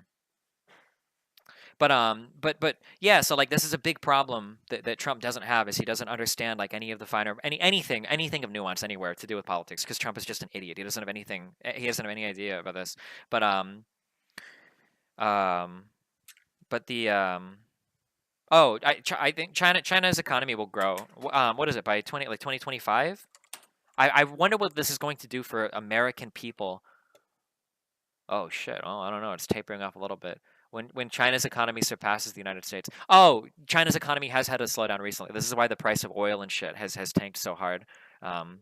But yeah, so like this is a big problem that Trump doesn't have, is he doesn't understand like any of the finer anything of nuance anywhere to do with politics, because Trump is just an idiot. He doesn't have anything. He doesn't have any idea about this. But I think China's economy will grow. What is it, by 2025? I wonder what this is going to do for American people. Oh shit. Oh, I don't know. It's tapering off a little bit. When China's economy surpasses the United States. Oh, China's economy has had a slowdown recently. This is why the price of oil and shit has tanked so hard. Um,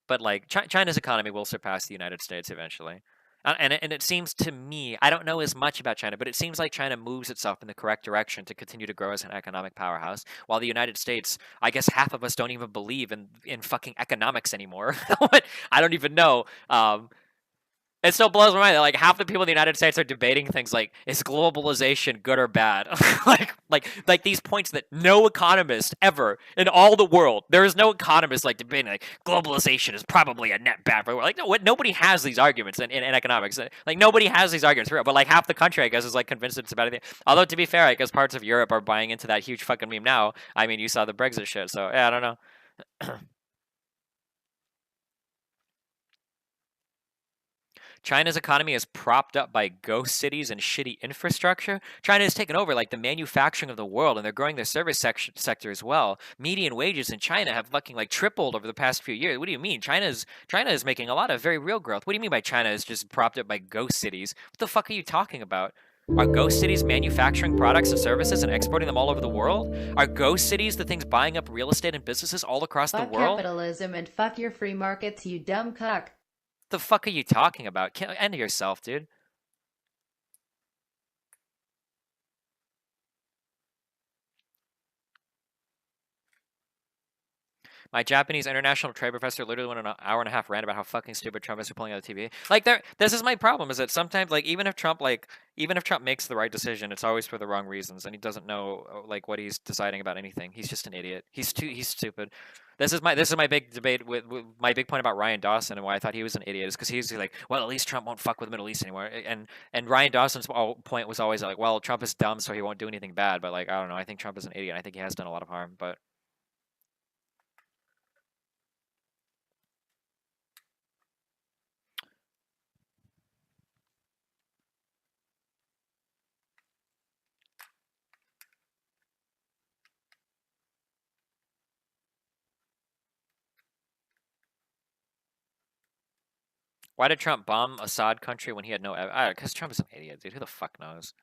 but like China's economy will surpass the United States eventually. And it seems to me, I don't know as much about China, but it seems like China moves itself in the correct direction to continue to grow as an economic powerhouse, while the United States, I guess half of us don't even believe in fucking economics anymore. I don't even know. It still blows my mind that like half the people in the United States are debating things like, is globalization good or bad? like these points that no economist ever in all the world, there is no economist like debating like globalization is probably a net bad for the world. Like no, nobody has these arguments in economics. Like nobody has these arguments for real. But like half the country, I guess, is like convinced it's about anything. Although to be fair, I guess parts of Europe are buying into that huge fucking meme now. I mean, you saw the Brexit shit, so yeah, I don't know. China's economy is propped up by ghost cities and shitty infrastructure. China has taken over like the manufacturing of the world, and they're growing their service sector as well. Median wages in China have fucking like tripled over the past few years. What do you mean? China is making a lot of very real growth. What do you mean by China is just propped up by ghost cities? What the fuck are you talking about? Are ghost cities manufacturing products and services and exporting them all over the world? Are ghost cities the things buying up real estate and businesses all across the Fuck world? capitalism and fuck your free markets, you dumb cuck. The fuck are you talking about? End yourself, dude. My Japanese international trade professor literally went on an hour and a half rant about how fucking stupid Trump is for pulling out the TV. Like, this is my problem: is that sometimes, like, even if Trump makes the right decision, it's always for the wrong reasons, and he doesn't know like what he's deciding about anything. He's just an idiot. He's stupid. This is my big debate with my big point about Ryan Dawson and why I thought he was an idiot is because he's like, well, at least Trump won't fuck with the Middle East anymore. And Ryan Dawson's point was always like, well, Trump is dumb, so he won't do anything bad. But like, I don't know. I think Trump is an idiot. I think he has done a lot of harm, but. Why did Trump bomb Assad country when he had no evidence? Because Trump is an idiot, dude. Who the fuck knows?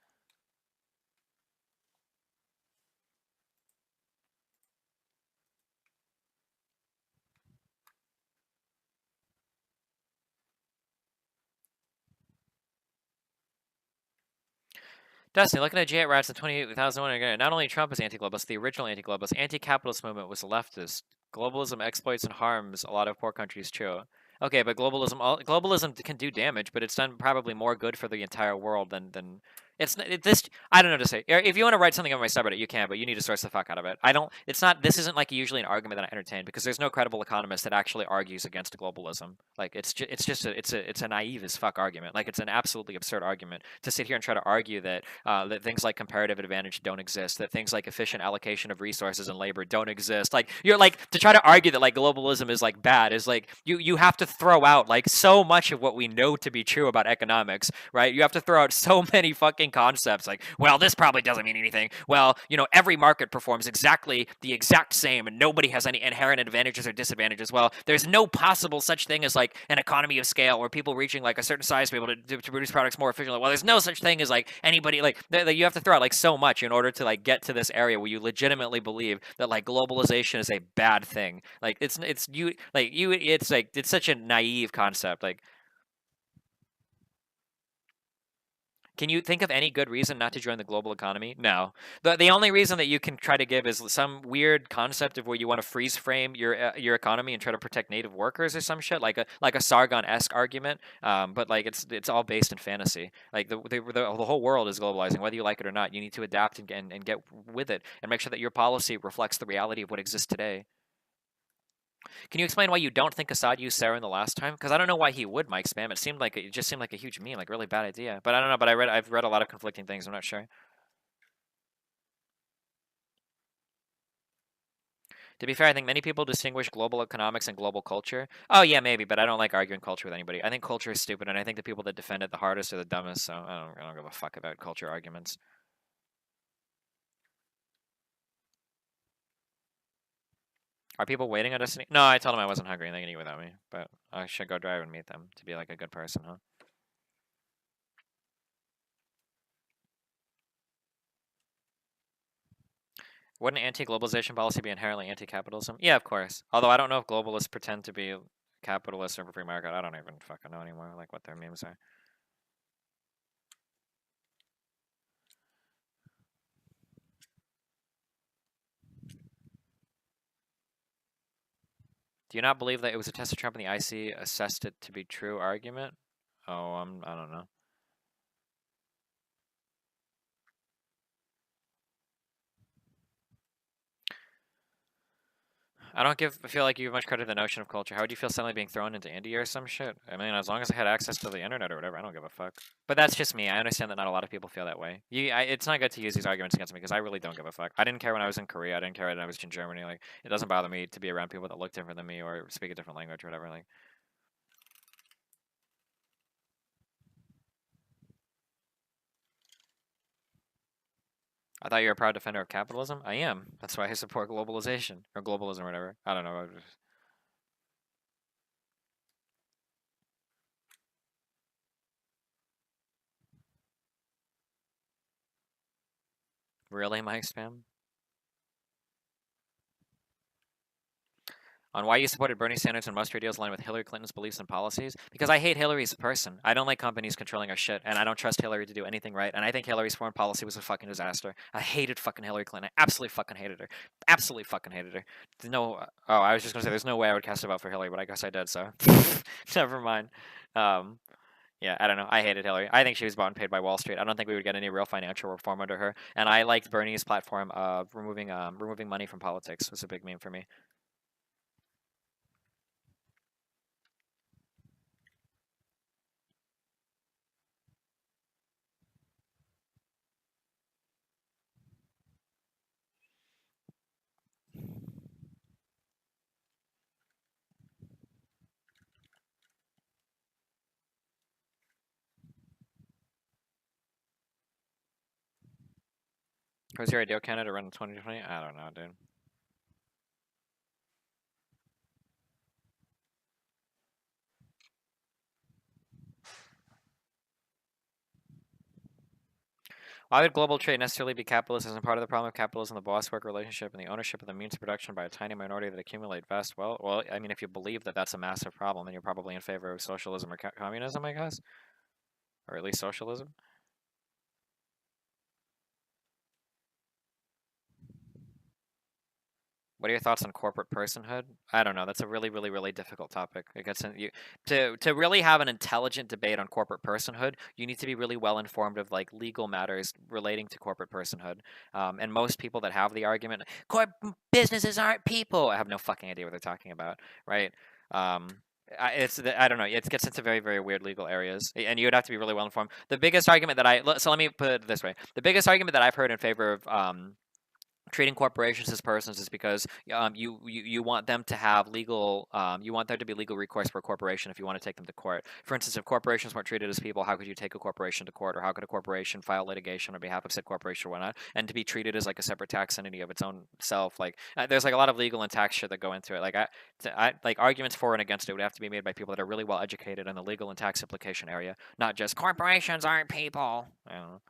Destiny, looking at J8 Rats in 2001 again, not only Trump is anti-globalist, the original anti-globalist, anti-capitalist movement was leftist. Globalism exploits and harms a lot of poor countries, true. Okay, but globalism can do damage, but it's done probably more good for the entire world than this. I don't know what to say. If you want to write something on my subreddit, you can, but you need to source the fuck out of it. I don't. It's not. This isn't like usually an argument that I entertain because there's no credible economist that actually argues against globalism. Like it's a naive as fuck argument. Like it's an absolutely absurd argument to sit here and try to argue that that things like comparative advantage don't exist, that things like efficient allocation of resources and labor don't exist. Like you're like to try to argue that like globalism is like bad is like you have to throw out like so much of what we know to be true about economics, right? You have to throw out so many fucking concepts like, well, this probably doesn't mean anything. Well, every market performs exactly the exact same and nobody has any inherent advantages or disadvantages. Well, there's no possible such thing as like an economy of scale or people reaching like a certain size to be able to produce products more efficiently. Well, there's no such thing as like anybody like you have to throw out like so much in order to like get to this area where you legitimately believe that like globalization is a bad thing. Like it's such a naive concept. Like, can you think of any good reason not to join the global economy? No. The only reason that you can try to give is some weird concept of where you want to freeze frame your economy and try to protect native workers or some shit like a Sargon-esque argument. But like it's all based in fantasy. Like the whole world is globalizing, whether you like it or not. You need to adapt and get with it and make sure that your policy reflects the reality of what exists today. Can you explain why you don't think Assad used sarin the last time? Because I don't know why he would, Mike Spam. It just seemed like a huge meme, like really bad idea. But I don't know. But I've read a lot of conflicting things. I'm not sure. To be fair, I think many people distinguish global economics and global culture. Oh yeah, maybe, but I don't like arguing culture with anybody. I think culture is stupid, and I think the people that defend it the hardest are the dumbest. So I don't give a fuck about culture arguments. Are people waiting on Destiny? No, I told them I wasn't hungry and they can eat without me. But I should go drive and meet them to be like a good person, huh? Wouldn't anti-globalization policy be inherently anti-capitalism? Yeah, of course. Although I don't know if globalists pretend to be capitalists or free market. I don't even fucking know anymore, like what their memes are. Do you not believe that it was a test of Trump and the IC assessed it to be true argument? Oh, I don't know. I feel like you give much credit to the notion of culture. How would you feel suddenly being thrown into India or some shit? I mean, as long as I had access to the internet or whatever, I don't give a fuck. But that's just me. I understand that not a lot of people feel that way. It's not good to use these arguments against me because I really don't give a fuck. I didn't care when I was in Korea. I didn't care when I was in Germany. Like, it doesn't bother me to be around people that look different than me or speak a different language or whatever. Like, I thought you were a proud defender of capitalism. I am. That's why I support globalization or globalism or whatever. I don't know. Really, Mike Spam? On why you supported Bernie Sanders and most radios aligned with Hillary Clinton's beliefs and policies? Because I hate Hillary as a person. I don't like companies controlling our shit, and I don't trust Hillary to do anything right. And I think Hillary's foreign policy was a fucking disaster. I hated fucking Hillary Clinton. I absolutely fucking hated her. Absolutely fucking hated her. No, oh, I was just gonna say there's no way I would cast a vote for Hillary, but I guess I did. So never mind. Yeah, I don't know. I hated Hillary. I think she was bought and paid by Wall Street. I don't think we would get any real financial reform under her. And I liked Bernie's platform of removing money from politics. Was a big meme for me. Who's your ideal candidate to run in 2020? I don't know, dude. Why would global trade necessarily be capitalist? Isn't part of the problem of capitalism the boss-worker relationship and the ownership of the means of production by a tiny minority that accumulate vast wealth? Well, I mean, if you believe that that's a massive problem, then you're probably in favor of socialism or communism, I guess, or at least socialism. What are your thoughts on corporate personhood? I don't know. That's a really, really, really difficult topic. It gets in, to really have an intelligent debate on corporate personhood, you need to be really well informed of like legal matters relating to corporate personhood. And most people that have the argument, businesses aren't people, I have no fucking idea what they're talking about, right? I don't know. It gets into very, very weird legal areas, and you would have to be really well informed. The biggest argument that so let me put it this way: the biggest argument that I've heard in favor of treating corporations as persons is because you want them to have legal you want there to be legal recourse for a corporation if you want to take them to court. For instance, if corporations weren't treated as people, how could you take a corporation to court, or how could a corporation file litigation on behalf of said corporation or whatnot, and to be treated as like a separate tax entity of its own self? Like there's like a lot of legal and tax shit that go into it. Like I like arguments for and against it would have to be made by people that are really well educated in the legal and tax implication area, not just corporations aren't people. I don't know.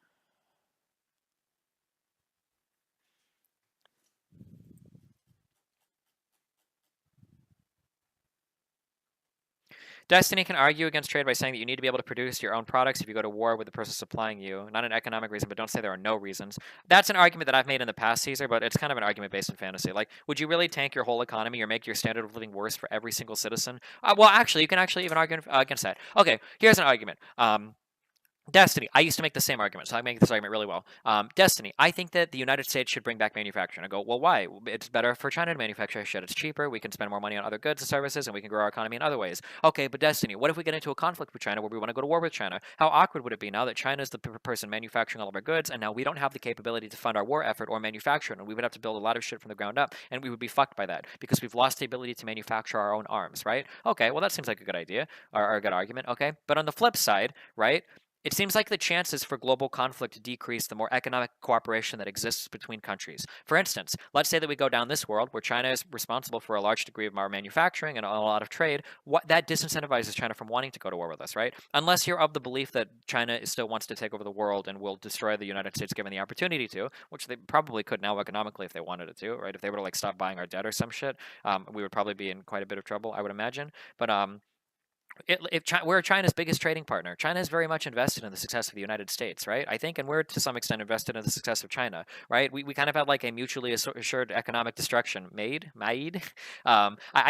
Destiny can argue against trade by saying that you need to be able to produce your own products if you go to war with the person supplying you. Not an economic reason, but don't say there are no reasons. That's an argument that I've made in the past, Caesar, but it's kind of an argument based in fantasy. Like, would you really tank your whole economy or make your standard of living worse for every single citizen? Well, actually, you can actually even argue against that. Okay, here's an argument. Destiny, I used to make the same argument, so I make this argument really well. Destiny, I think that the United States should bring back manufacturing. I go, well, why? It's better for China to manufacture shit. It's cheaper. We can spend more money on other goods and services, and we can grow our economy in other ways. Okay, but Destiny, what if we get into a conflict with China where we want to go to war with China? How awkward would it be now that China is the person manufacturing all of our goods, and now we don't have the capability to fund our war effort or manufacture it, and we would have to build a lot of shit from the ground up, and we would be fucked by that because we've lost the ability to manufacture our own arms, right? Okay, well, that seems like a good idea or a good argument, okay? But on the flip side, right? it seems like the chances for global conflict decrease the more economic cooperation that exists between countries. For instance, let's say that we go down this world where China is responsible for a large degree of our manufacturing and a lot of trade. What that disincentivizes China from wanting to go to war with us, right? Unless you're of the belief that China still wants to take over the world and will destroy the United States given the opportunity to, which they probably could now economically if they wanted it to, right? If they were to like stop buying our debt or some shit, we would probably be in quite a bit of trouble, I would imagine. But we're China's biggest trading partner. China is very much invested in the success of the United States, right? I think, and we're to some extent invested in the success of China, right? We kind of have like a mutually assured economic destruction made. I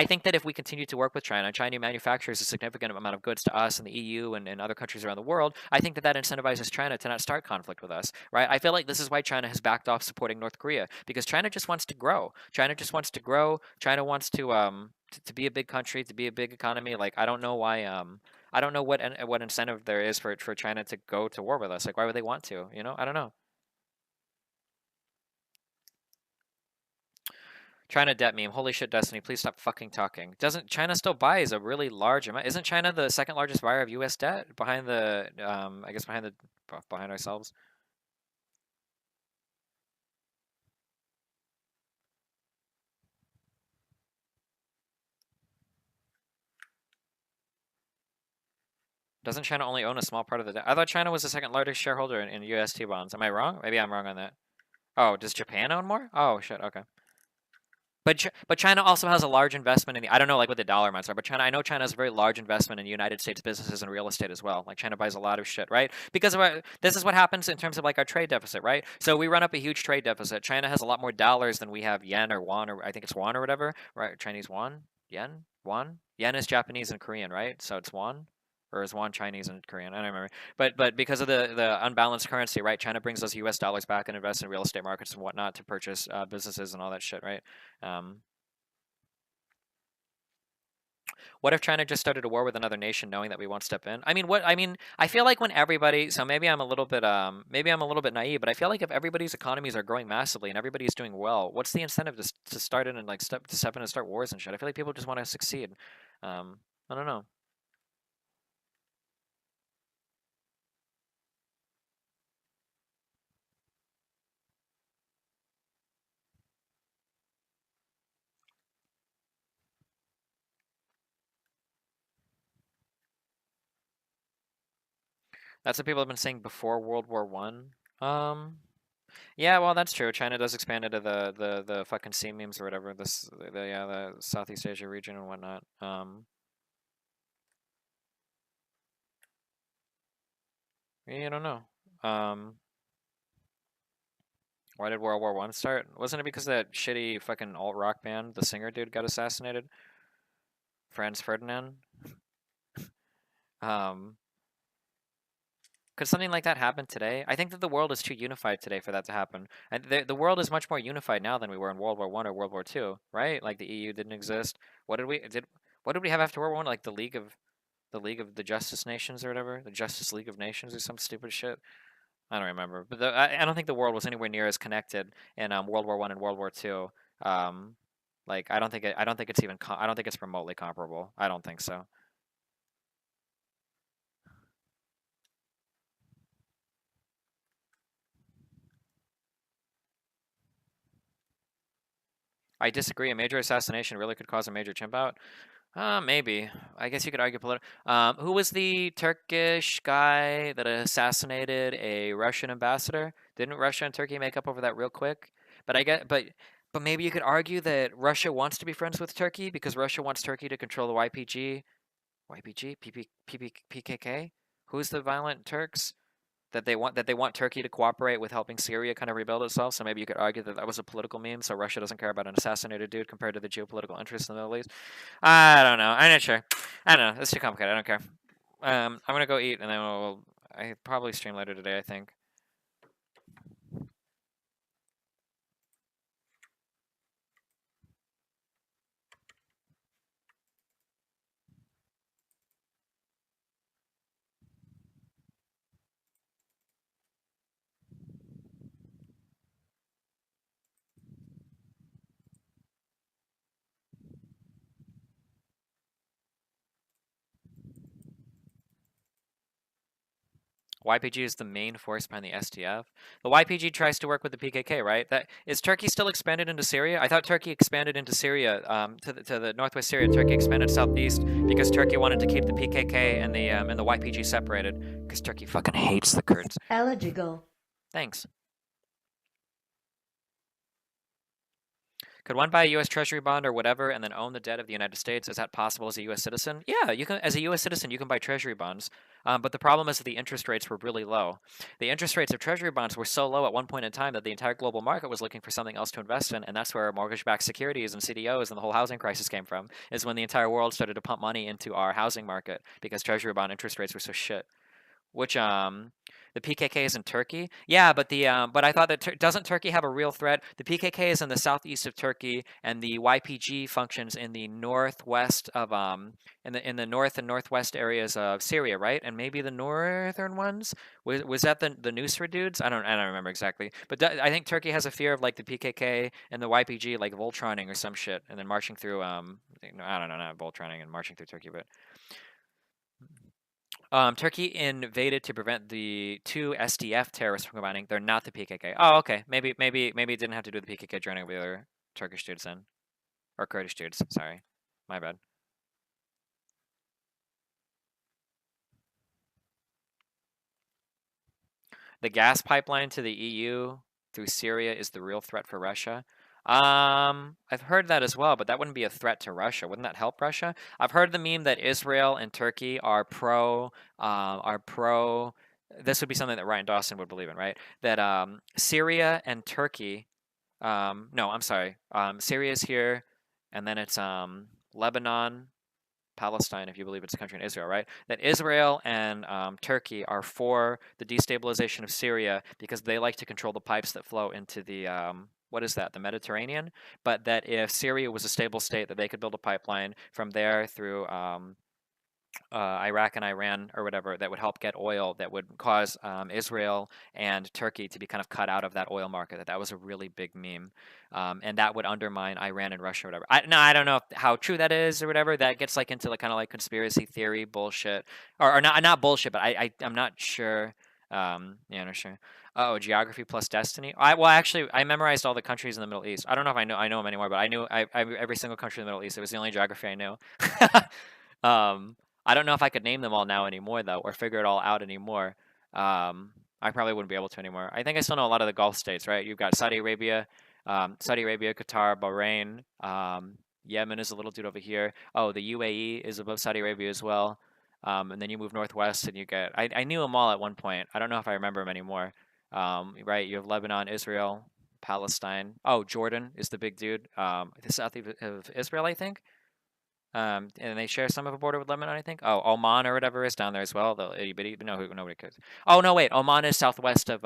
think that if we continue to work with China, China manufactures a significant amount of goods to us and the EU and other countries around the world. I think that incentivizes China to not start conflict with us, right? I feel like this is why China has backed off supporting North Korea, because China just wants to grow. China just wants to grow. China wants to be a big country, to be a big economy. Like I don't know why. I don't know what incentive there is for China to go to war with us. Like why would they want to? You know, I don't know. China debt meme. Holy shit, Destiny. Please stop fucking talking. Doesn't China still buys a really large amount? Isn't China the second largest buyer of U.S. debt behind the? I guess behind ourselves. Doesn't China only own a small part of the debt? I thought China was the second largest shareholder in UST bonds. Am I wrong? Maybe I'm wrong on that. Oh, does Japan own more? Oh shit. Okay. But China also has a large investment in the, I don't know like what the dollar amounts are, but China, I know China has a very large investment in United States businesses and real estate as well. Like China buys a lot of shit, right? Because of this is what happens in terms of like our trade deficit, right? So we run up a huge trade deficit. China has a lot more dollars than we have yen or won, or I think it's won or whatever, right? Chinese won, yen, won. Yen is Japanese and Korean, right? So it's won. Or is won Chinese and Korean? I don't remember. But because of the unbalanced currency, right? China brings those U.S. dollars back and invests in real estate markets and whatnot to purchase businesses and all that shit, right? What if China just started a war with another nation, knowing that we won't step in? I mean, what I mean, I feel like when everybody, so maybe I'm a little bit naive, but I feel like if everybody's economies are growing massively and everybody's doing well, what's the incentive to start in and like step in and start wars and shit? I feel like people just want to succeed. I don't know. That's what people have been saying before World War One. Yeah, well, that's true. China does expand into the fucking sea memes or whatever. The Southeast Asia region and whatnot. Yeah, I don't know. Why did World War One start? Wasn't it because that shitty fucking alt rock band, the singer dude, got assassinated? Franz Ferdinand. Um, could something like that happen today? I think that the world is too unified today for that to happen. And the world is much more unified now than we were in World War One or World War Two, right? Like the EU didn't exist. What did we have after World War One? Like the Justice Nations or whatever, the Justice League of Nations or some stupid shit. I don't remember, but I don't think the world was anywhere near as connected in World War One and World War Two. Like I don't think it's even I don't think it's remotely comparable. I don't think so. I disagree. A major assassination really could cause a major chimp out. Maybe. I guess you could argue who was the Turkish guy that assassinated a Russian ambassador? Didn't Russia and Turkey make up over that real quick? But I get, but maybe you could argue that Russia wants to be friends with Turkey because Russia wants Turkey to control the YPG, PKK. Who's the violent Turks? That they want Turkey to cooperate with helping Syria kind of rebuild itself. So maybe you could argue that that was a political meme. So Russia doesn't care about an assassinated dude compared to the geopolitical interests in the Middle East. I don't know. I'm not sure. I don't know. It's too complicated. I don't care. I'm gonna go eat and then I probably stream later today, I think. YPG is the main force behind the SDF. The YPG tries to work with the PKK, right? That is Turkey still expanded into Syria? I thought Turkey expanded into Syria, to the northwest Syria. Turkey expanded southeast because Turkey wanted to keep the PKK and the YPG separated because Turkey fucking hates the Kurds. Eligible. Thanks. Could one buy a U.S. Treasury bond or whatever and then own the debt of the United States? Is that possible as a U.S. citizen? Yeah, you can. As a U.S. citizen, you can buy Treasury bonds. But the problem is that the interest rates were really low. The interest rates of Treasury bonds were so low at one point in time that the entire global market was looking for something else to invest in, and that's where mortgage-backed securities and CDOs and the whole housing crisis came from. Is when the entire world started to pump money into our housing market because Treasury bond interest rates were so shit. Which the PKK is in Turkey. Yeah, but but I thought that doesn't Turkey have a real threat? The PKK is in the southeast of Turkey, and the YPG functions in the northwest of in the north and northwest areas of Syria, right? And maybe the northern ones. Was that the Nusra dudes? I don't remember exactly. But I think Turkey has a fear of like the PKK and the YPG like Voltroning or some shit, and then marching through I don't know, not Voltroning and marching through Turkey, but. Turkey invaded to prevent the 2 SDF terrorists from combining. They're not the PKK. Oh, okay. Maybe it didn't have to do with the PKK joining with the other Turkish dudes then, or Kurdish dudes. Sorry, my bad. The gas pipeline to the EU through Syria is the real threat for Russia. I've heard that as well, but that wouldn't be a threat to Russia. Wouldn't that help Russia? I've heard the meme that Israel and Turkey are pro. This would be something that Ryan Dawson would believe in, right? That Syria and Turkey. No, I'm sorry. Syria's here, and then it's Lebanon, Palestine, if you believe it's a country in Israel, right? That Israel and Turkey are for the destabilization of Syria because they like to control the pipes that flow into the what is that? The Mediterranean. But that if Syria was a stable state, that they could build a pipeline from there through Iraq and Iran or whatever that would help get oil that would cause Israel and Turkey to be kind of cut out of that oil market. That was a really big meme, and that would undermine Iran and Russia or whatever. I don't know how true that is or whatever. That gets like into like kind of like conspiracy theory bullshit, or not bullshit, but I'm not sure. Yeah, not sure. Oh, geography plus destiny. Well, actually, I memorized all the countries in the Middle East. I don't know if I know them anymore, but I knew every single country in the Middle East. It was the only geography I knew. I don't know if I could name them all now anymore though, or figure it all out anymore. I probably wouldn't be able to anymore. I think I still know a lot of the Gulf states, right? You've got Saudi Arabia, Qatar, Bahrain. Yemen is a little dude over here. Oh, the UAE is above Saudi Arabia as well. And then you move northwest, and you get. I knew them all at one point. I don't know if I remember them anymore. Right? You have Lebanon, Israel, Palestine. Oh, Jordan is the big dude. The south of Israel, I think. And they share some of a border with Lebanon, I think. Oh, Oman or whatever is down there as well. The itty bitty, but no, nobody cares. Oh no, wait, Oman is southwest of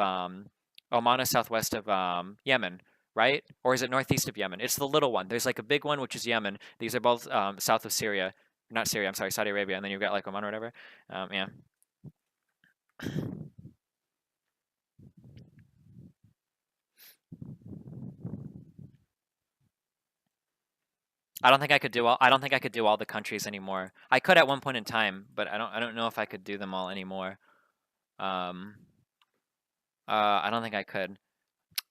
Yemen, right? Or is it northeast of Yemen? It's the little one. There's like a big one, which is Yemen. These are both south of Syria, not Syria. I'm sorry, Saudi Arabia, and then you've got like Oman or whatever. Yeah. I don't think I could do all the countries anymore. I could at one point in time, but I don't know if I could do them all anymore. I don't think I could.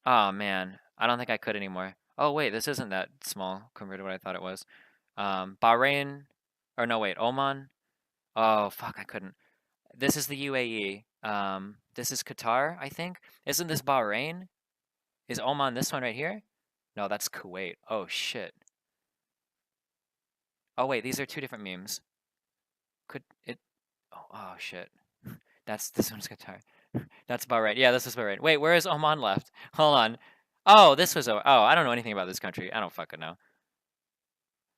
Oh man, I don't think I could anymore. Oh wait, this isn't that small compared to what I thought it was. Bahrain, or no wait, Oman. Oh fuck, I couldn't. This is the UAE. This is Qatar, I think. Isn't this Bahrain? Is Oman this one right here? No, that's Kuwait. Oh shit. Oh wait, these are two different memes. Could it? Oh shit. This one's Qatar. That's Bahrain. Yeah, this is Bahrain. Wait, where is Oman left? Hold on. Oh, this was I don't know anything about this country. I don't fucking know.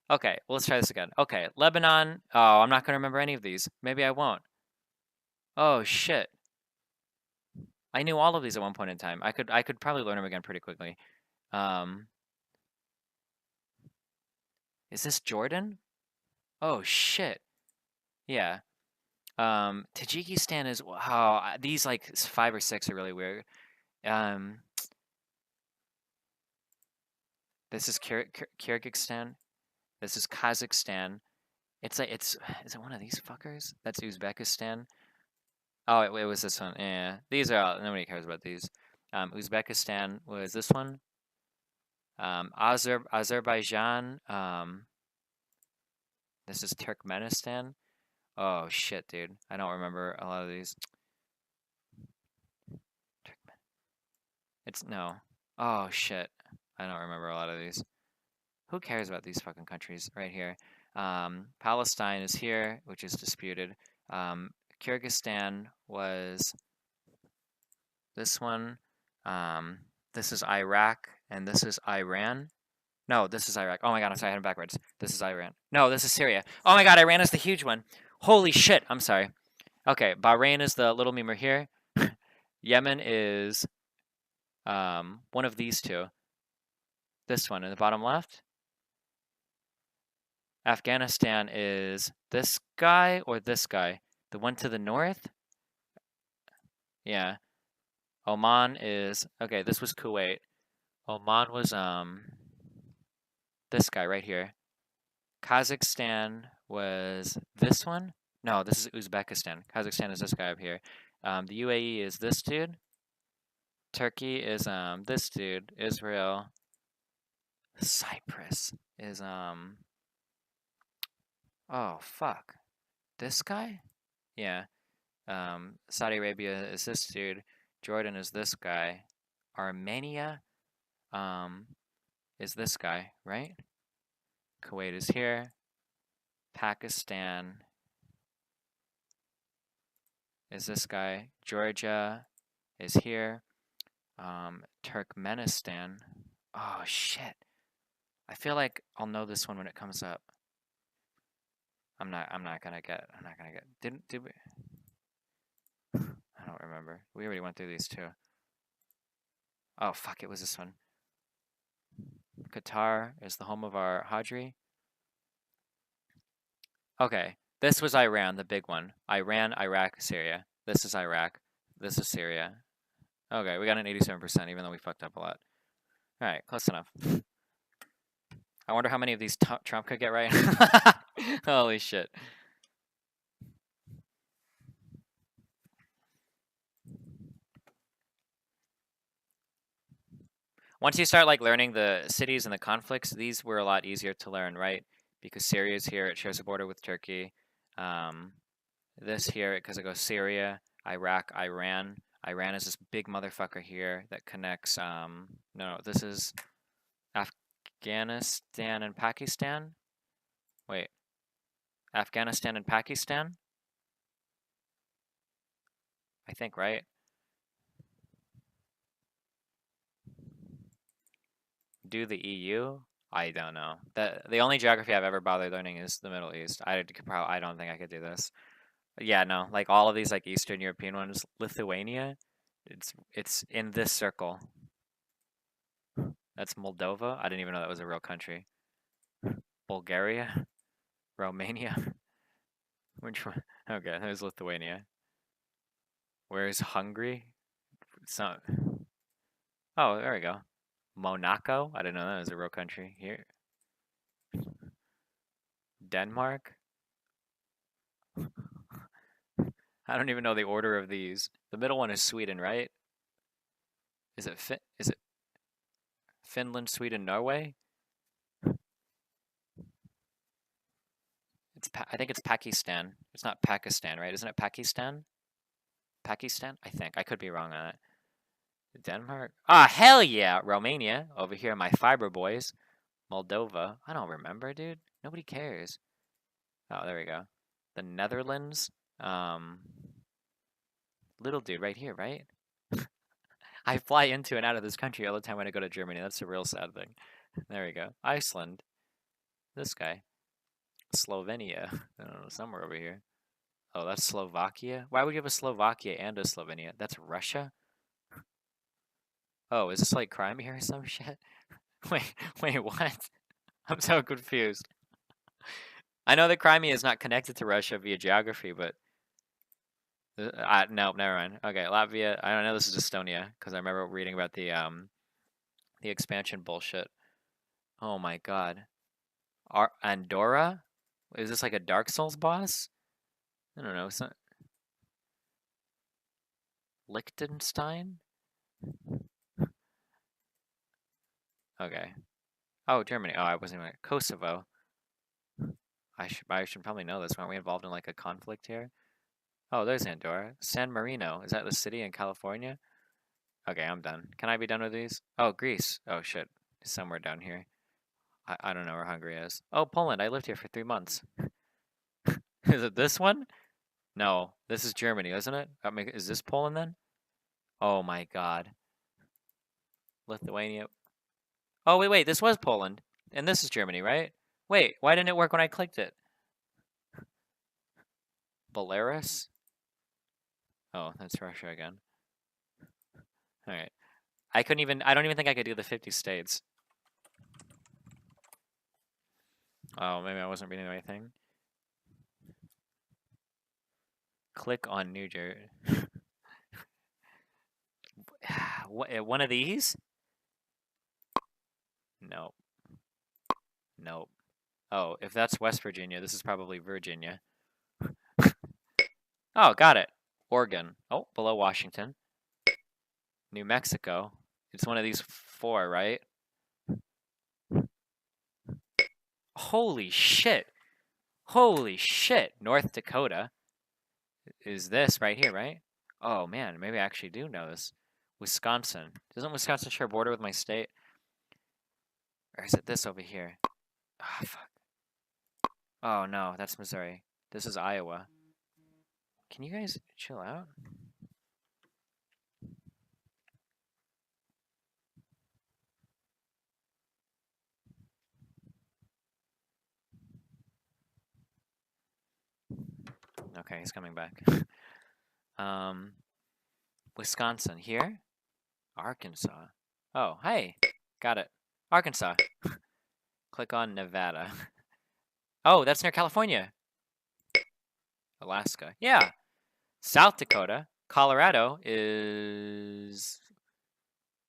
Okay, well, let's try this again. Okay, Lebanon. Oh, I'm not gonna remember any of these. Maybe I won't. Oh shit. I knew all of these at one point in time. I could probably learn them again pretty quickly. Is this Jordan? Oh shit. Yeah. Tajikistan is these like 5 or 6 are really weird. This is Kyrgyzstan. This is Kazakhstan. Is it one of these fuckers? That's Uzbekistan. Oh, it was this one. Yeah, these are all, nobody cares about these. Uzbekistan was this one. Azerbaijan. This is Turkmenistan. Oh shit, dude. I don't remember a lot of these. It's no. Oh shit. I don't remember a lot of these. Who cares about these fucking countries right here? Palestine is here, which is disputed. Kyrgyzstan was this one. This is Iraq, and this is Iran. No, this is Iraq. Oh my god, I'm sorry, I had it backwards. This is Iran. No, this is Syria. Oh my god, Iran is the huge one. Holy shit, I'm sorry. Okay, Bahrain is the little meme here. Yemen is one of these two. This one in the bottom left. Afghanistan is this guy or this guy? The one to the north? Yeah. Oman is, okay, this was Kuwait. Oman was this guy right here. Kazakhstan was this one? No, this is Uzbekistan. Kazakhstan is this guy up here. The UAE is this dude. Turkey is this dude. Israel. Cyprus is oh fuck. This guy? Yeah. Saudi Arabia is this dude. Jordan is this guy. Armenia is this guy, right? Kuwait is here. Pakistan is this guy. Georgia is here. Turkmenistan. Oh shit. I feel like I'll know this one when it comes up. I'm not gonna get. Did we? I don't remember. We already went through these two. Oh fuck! It was this one. Qatar is the home of our Hadri. Okay, this was Iran, the big one. Iran, Iraq, Syria. This is Iraq. This is Syria. Okay, we got an 87%, even though we fucked up a lot. All right, close enough. I wonder how many of these Trump could get right. Holy shit. Once you start like learning the cities and the conflicts, these were a lot easier to learn, right? Because Syria is here, it shares a border with Turkey. This here, because it goes Syria, Iraq, Iran. Iran is this big motherfucker here that connects, no, this is Afghanistan and Pakistan. Wait, Afghanistan and Pakistan? I think, right? Do the EU? I don't know. The only geography I've ever bothered learning is the Middle East. I don't think I could do this. Yeah, no, like all of these like Eastern European ones, Lithuania, it's in this circle. That's Moldova. I didn't even know that was a real country. Bulgaria, Romania. Which one? Okay, there's Lithuania. Where's Hungary? It's not. Oh, there we go. Monaco. I didn't know that was a real country. Here. Denmark. I don't even know the order of these. The middle one is Sweden, right? Is it Finland, Sweden, Norway? I think it's Pakistan. It's not Pakistan, right? Isn't it Pakistan? Pakistan? I think. I could be wrong on that. Denmark? Ah, hell yeah! Romania. Over here, my fiber boys. Moldova. I don't remember, dude. Nobody cares. Oh, there we go. The Netherlands. Little dude right here, right? I fly into and out of this country all the time when I go to Germany. That's a real sad thing. There we go. Iceland. This guy. Slovenia. I don't know, somewhere over here. Oh, that's Slovakia? Why would you have a Slovakia and a Slovenia? That's Russia? Oh, is this like Crimea or some shit? Wait, what? I'm so confused. I know that Crimea is not connected to Russia via geography, but no, never mind. Okay, Latvia. I don't know. This is Estonia because I remember reading about the expansion bullshit. Oh my god. Andorra? Is this like a Dark Souls boss? I don't know. It's not. Liechtenstein? Okay. Oh, Germany. Oh, I wasn't even. Kosovo. I should probably know this. Aren't we involved in like a conflict here? Oh, there's Andorra. San Marino. Is that the city in California? Okay, I'm done. Can I be done with these? Oh, Greece. Oh, shit. Somewhere down here. I don't know where Hungary is. Oh, Poland. I lived here for 3 months. Is it this one? No, this is Germany, isn't it? Is this Poland then? Oh my god. Lithuania. Oh, wait. This was Poland. And this is Germany, right? Wait, why didn't it work when I clicked it? Belarus? Oh, that's Russia again. Alright. I don't even think I could do the 50 states. Oh, maybe I wasn't reading the right thing. Click on New Jersey. One of these? Nope. Nope. Oh, if that's West Virginia, this is probably Virginia. Oh, got it. Oregon. Oh, below Washington. New Mexico. It's one of these 4, right? Holy shit. Holy shit. North Dakota is this right here, right? Oh, man. Maybe I actually do know this. Wisconsin. Doesn't Wisconsin share a border with my state? Or is it this over here? Oh, fuck. Oh, no. That's Missouri. This is Iowa. Can you guys chill out? Okay, he's coming back. Wisconsin here. Arkansas. Oh, hey. Got it. Arkansas. Click on Nevada. Oh, that's near California. Alaska. Yeah. South Dakota. Colorado is...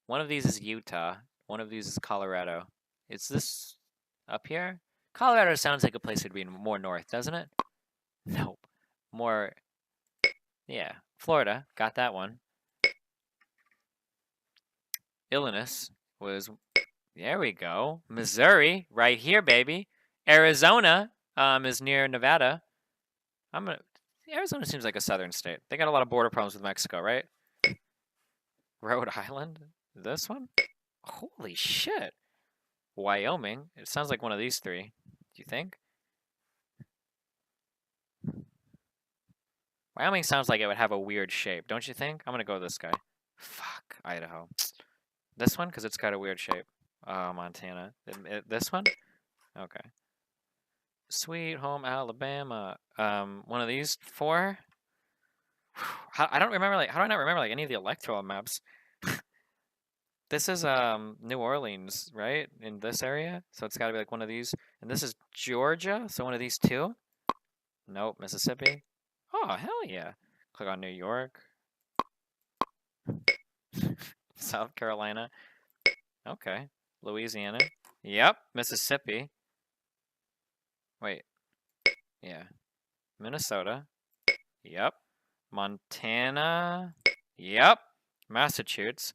One of these is Utah. One of these is Colorado. Is this up here? Colorado sounds like a place that'd be more north, doesn't it? Nope. More... Yeah. Florida. Got that one. Illinois was... There we go. Missouri. Right here, baby. Arizona is near Nevada. Arizona seems like a southern state. They got a lot of border problems with Mexico, right? Rhode Island? This one? Holy shit. Wyoming? It sounds like one of these 3. Do you think? Wyoming sounds like it would have a weird shape, don't you think? I'm gonna go with this guy. Fuck, Idaho. This one? Because it's got a weird shape. Oh, Montana. This one? Okay. Sweet Home Alabama. One of these 4? I don't remember, like, how do I not remember, like, any of the electoral maps? This is, New Orleans, right? In this area? So it's gotta be, like, one of these. And this is Georgia? So one of these 2? Nope. Mississippi? Oh, hell yeah. Click on New York. South Carolina. Okay. Louisiana. Yep. Mississippi. Wait. Yeah. Minnesota. Yep. Montana. Yep. Massachusetts.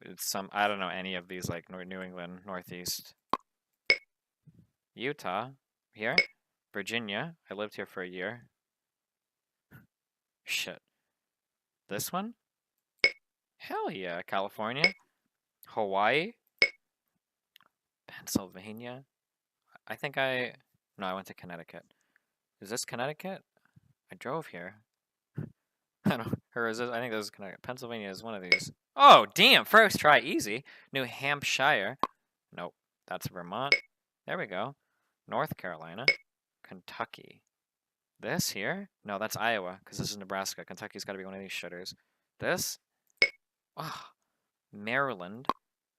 With some, I don't know any of these, like New England, Northeast. Utah. Here. Virginia. I lived here for a year. Shit. This one? Hell yeah. California. Hawaii. Pennsylvania. No, I went to Connecticut. Is this Connecticut? I drove here. I think this is Connecticut. Pennsylvania is one of these. Oh, damn! First try, easy. New Hampshire. Nope. That's Vermont. There we go. North Carolina. Kentucky. This here? No, that's Iowa, because this is Nebraska. Kentucky's got to be one of these shitters. This? Oh, Maryland.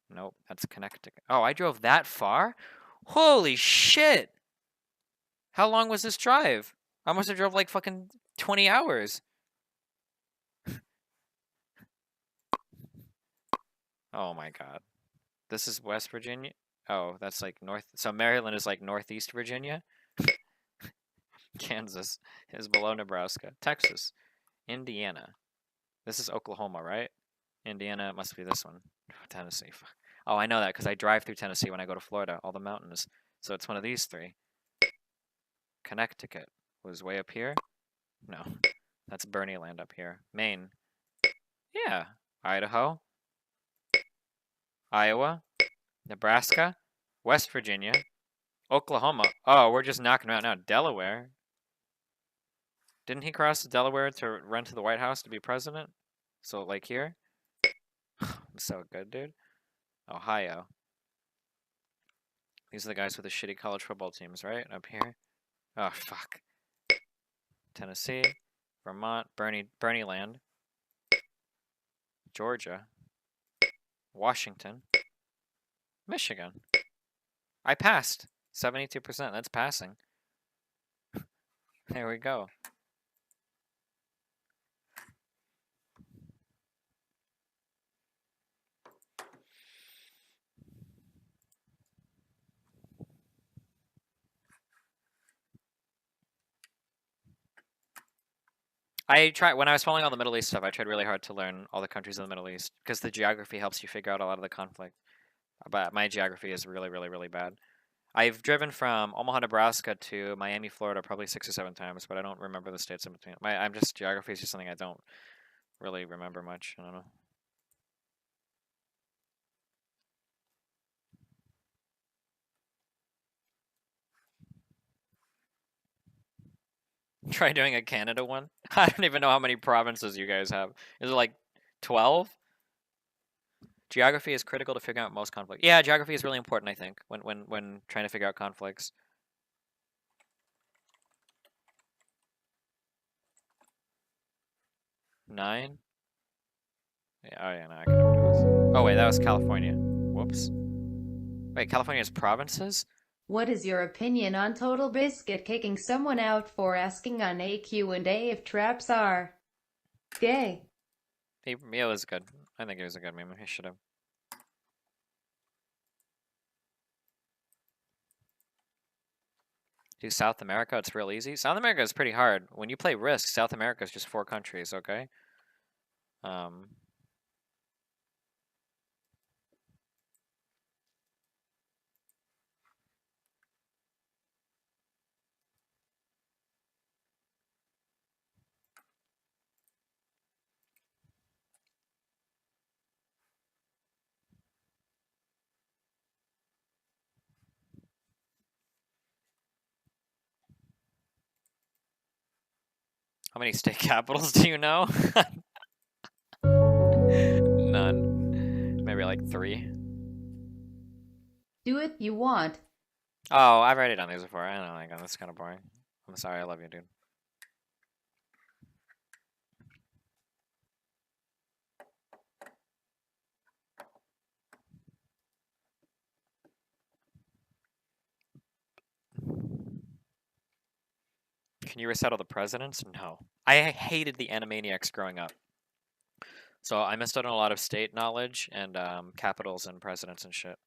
Nope, that's Connecticut. Oh, I drove that far? Holy shit! How long was this drive? I must have drove like fucking 20 hours. Oh my god. This is West Virginia? Oh, that's like north. So Maryland is like Northeast Virginia? Kansas is below Nebraska. Texas. Indiana. This is Oklahoma, right? Indiana, it must be this one. Tennessee. Fuck. Oh, I know that because I drive through Tennessee when I go to Florida, all the mountains. So it's one of these three. Connecticut was way up here. No, that's Bernie land up here. Maine. Yeah. Idaho. Iowa. Nebraska. West Virginia. Oklahoma. Oh, we're just knocking them out now. Delaware. Didn't he cross to Delaware to run to the White House to be president? So, like here? So good, dude. Ohio. These are the guys with the shitty college football teams, right? Up here. Oh, fuck. Tennessee. Vermont. Bernie land. Georgia. Washington. Michigan. I passed. 72%. That's passing. There we go. I tried when I was following all the Middle East stuff. I tried really hard to learn all the countries in the Middle East because the geography helps you figure out a lot of the conflict. But my geography is really, really, really bad. I've driven from Omaha, Nebraska to Miami, Florida, probably 6 or 7 times, but I don't remember the states in between. Geography is just something I don't really remember much. I don't know. Try doing a Canada one. I don't even know how many provinces you guys have. Is it like 12? Geography is critical to figure out most conflict. Yeah, geography is really important, I think, when trying to figure out conflicts. Nine? Yeah, oh yeah, no, I can never do this. Oh wait, that was California. Whoops. Wait, California has provinces? What is your opinion on Total Biscuit kicking someone out for asking on a Q&A if traps are gay? It was good. I think it was a good meme. I should have. Do South America, it's real easy. South America is pretty hard. When you play Risk, South America is just 4 countries, okay? How many state capitals do you know? None. Maybe like 3. Do it you want. Oh, I've already done these before. I don't know, like, that's kind of boring. I'm sorry, I love you, dude. Can you resettle the presidents? No. I hated the Animaniacs growing up. So I missed out on a lot of state knowledge and capitals and presidents and shit.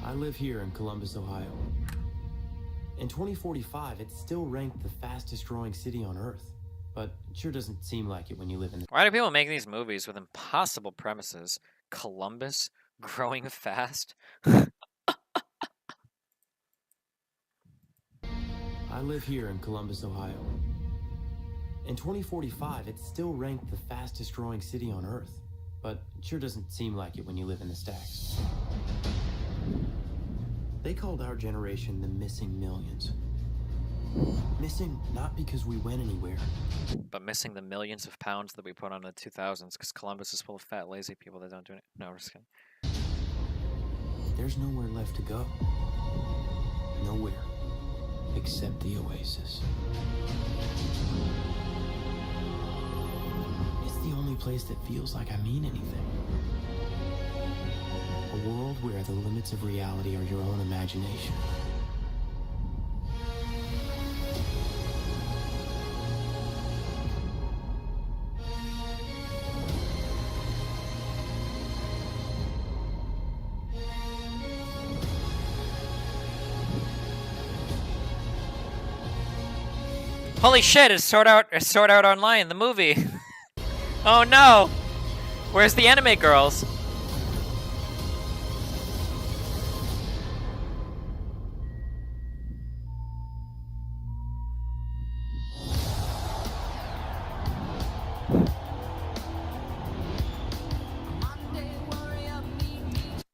I live here in Columbus, Ohio. In 2045, it's still ranked the fastest growing city on Earth. But it sure doesn't seem like it when you live in the... Why do people make these movies with impossible premises? Columbus growing fast? I live here in Columbus, Ohio. In 2045, it's still ranked the fastest growing city on Earth. But it sure doesn't seem like it when you live in the stacks. They called our generation the missing millions. Missing not because we went anywhere, but missing the millions of pounds that we put on the 2000s because Columbus is full of fat, lazy people that don't do it. No, we're just kidding. There's nowhere left to go. Nowhere. Except the oasis. It's the only place that feels like I mean anything. A world where the limits of reality are your own imagination. Holy shit! It's Sword Art Online, the movie. Oh no! Where's the anime girls?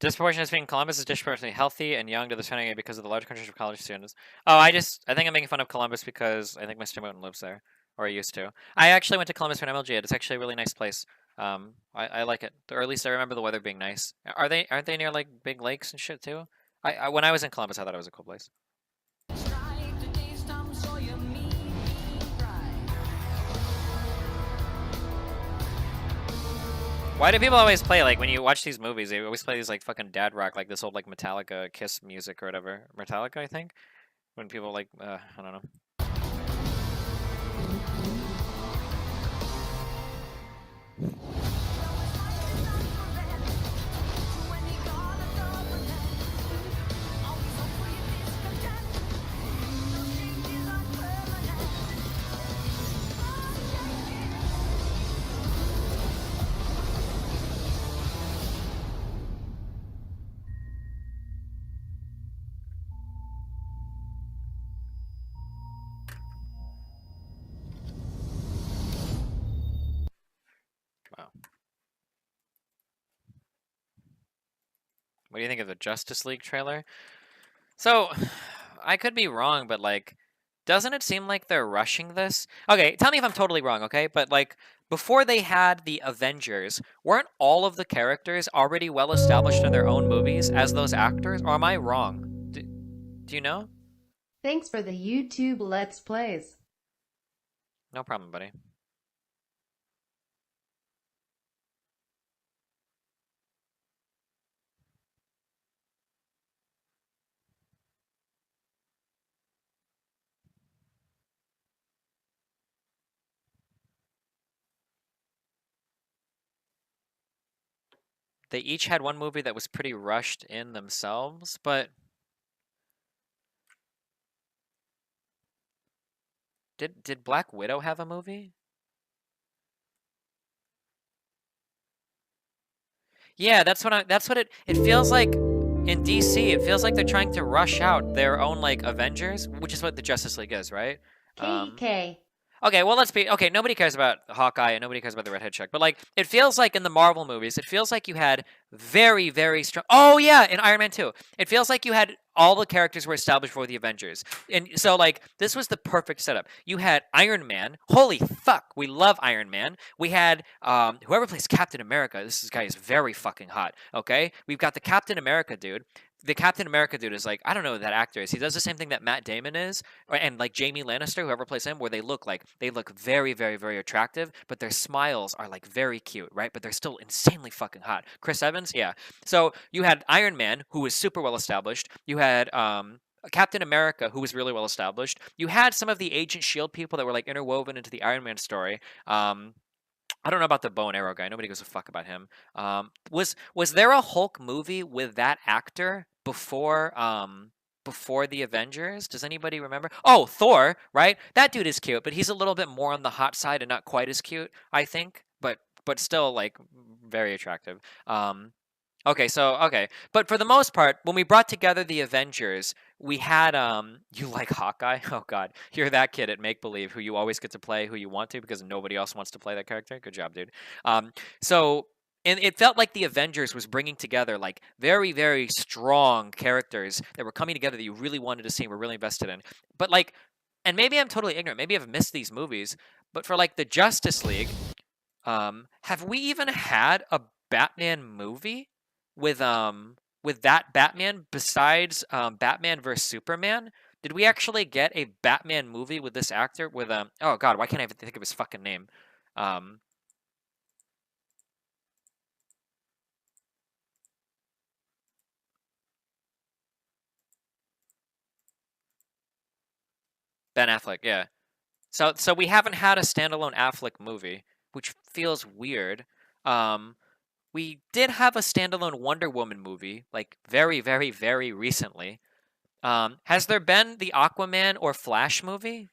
Disproportionate between Columbus is disproportionately healthy and young to the surrounding area because of the large concentration of college students. Oh, I think I'm making fun of Columbus because I think Mr. Moten lives there, or he used to. I actually went to Columbus for an MLG. It's actually a really nice place. I like it, or at least I remember the weather being nice. Aren't they near like big lakes and shit too? When I was in Columbus, I thought it was a cool place. Why do people always play, like, when you watch these movies, they always play these, like, fucking dad rock, like this old, like, Metallica Kiss music or whatever. Metallica, I think? When people, like, I don't know. Wow. What do you think of the Justice League trailer? So, I could be wrong, but, like, doesn't it seem like they're rushing this? Okay, tell me if I'm totally wrong, okay? But, like, before they had the Avengers, weren't all of the characters already well established in their own movies as those actors? Or am I wrong? Do you know? Thanks for the YouTube Let's Plays. No problem, buddy. They each had one movie that was pretty rushed in themselves, but did Black Widow have a movie? Yeah, that's what it feels like in DC. It feels like they're trying to rush out their own like Avengers, which is what the Justice League is, right? KK. Okay, well, okay, nobody cares about Hawkeye and nobody cares about the redhead chick, but like it feels like in the Marvel movies, it feels like you had very, very strong. Oh yeah, in Iron Man 2. It feels like you had all the characters were established for the Avengers. And so like this was the perfect setup. You had Iron Man. Holy fuck, we love Iron Man. We had whoever plays Captain America. This guy is very fucking hot, okay? We've got the Captain America dude. The Captain America dude is like, I don't know who that actor is. He does the same thing that Matt Damon is, and like Jamie Lannister, whoever plays him, where they look very, very, very attractive, but their smiles are like very cute, right? But they're still insanely fucking hot. Chris Evans, yeah. So you had Iron Man, who was super well established. You had Captain America, who was really well established. You had some of the Agent Shield people that were like interwoven into the Iron Man story. I don't know about the bow and arrow guy. Nobody gives a fuck about him. Was there a Hulk movie with that actor before before the Avengers? Does anybody remember? Oh, Thor, right? That dude is cute, but he's a little bit more on the hot side and not quite as cute, I think. But still like very attractive. Okay, but for the most part, when we brought together the Avengers, we had you like Hawkeye? Oh god, you're that kid at Make Believe who you always get to play who you want to because nobody else wants to play that character. Good job, dude. So and it felt like the Avengers was bringing together like very, very strong characters that were coming together that you really wanted to see and were really invested in. But like, and maybe I'm totally ignorant. Maybe I've missed these movies. But for like the Justice League, have we even had a Batman movie with that Batman besides Batman vs Superman? Did we actually get a Batman movie with this actor with oh god, why can't I even think of his fucking name? Ben Affleck, yeah. So we haven't had a standalone Affleck movie, which feels weird. We did have a standalone Wonder Woman movie, like very, very, very recently. Has there been the Aquaman or Flash movie?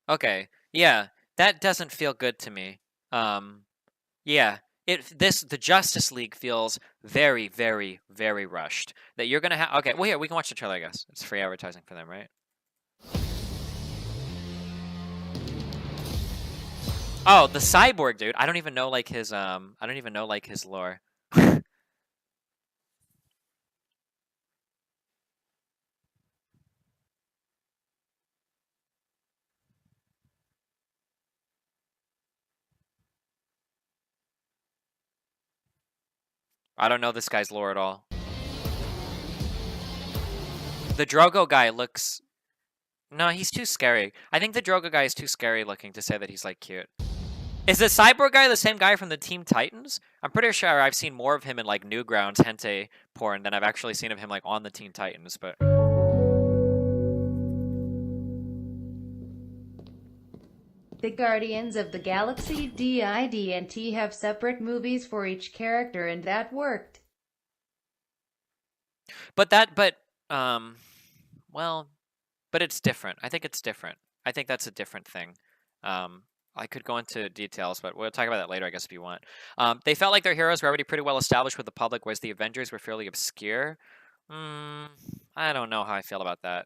Okay. Yeah, that doesn't feel good to me. Yeah. The Justice League feels very, very, very rushed. That you're gonna have. Okay. Well, here we can watch the trailer. I guess it's free advertising for them, right? Oh, the cyborg dude. I don't even know like his I don't even know like his lore. I don't know this guy's lore at all. The Drogo guy looks. No, he's too scary. I think the Drogo guy is too scary looking to say that he's like cute. Is the cyborg guy the same guy from the Teen Titans? I'm pretty sure I've seen more of him in like Newgrounds hentai porn than I've actually seen of him like on the Teen Titans, but The Guardians of the Galaxy DID&T have separate movies for each character, and that worked. well, but it's different. I think it's different. I think that's a different thing. I could go into details, but we'll talk about that later, I guess, if you want. They felt like their heroes were already pretty well established with the public, whereas the Avengers were fairly obscure. I don't know how I feel about that.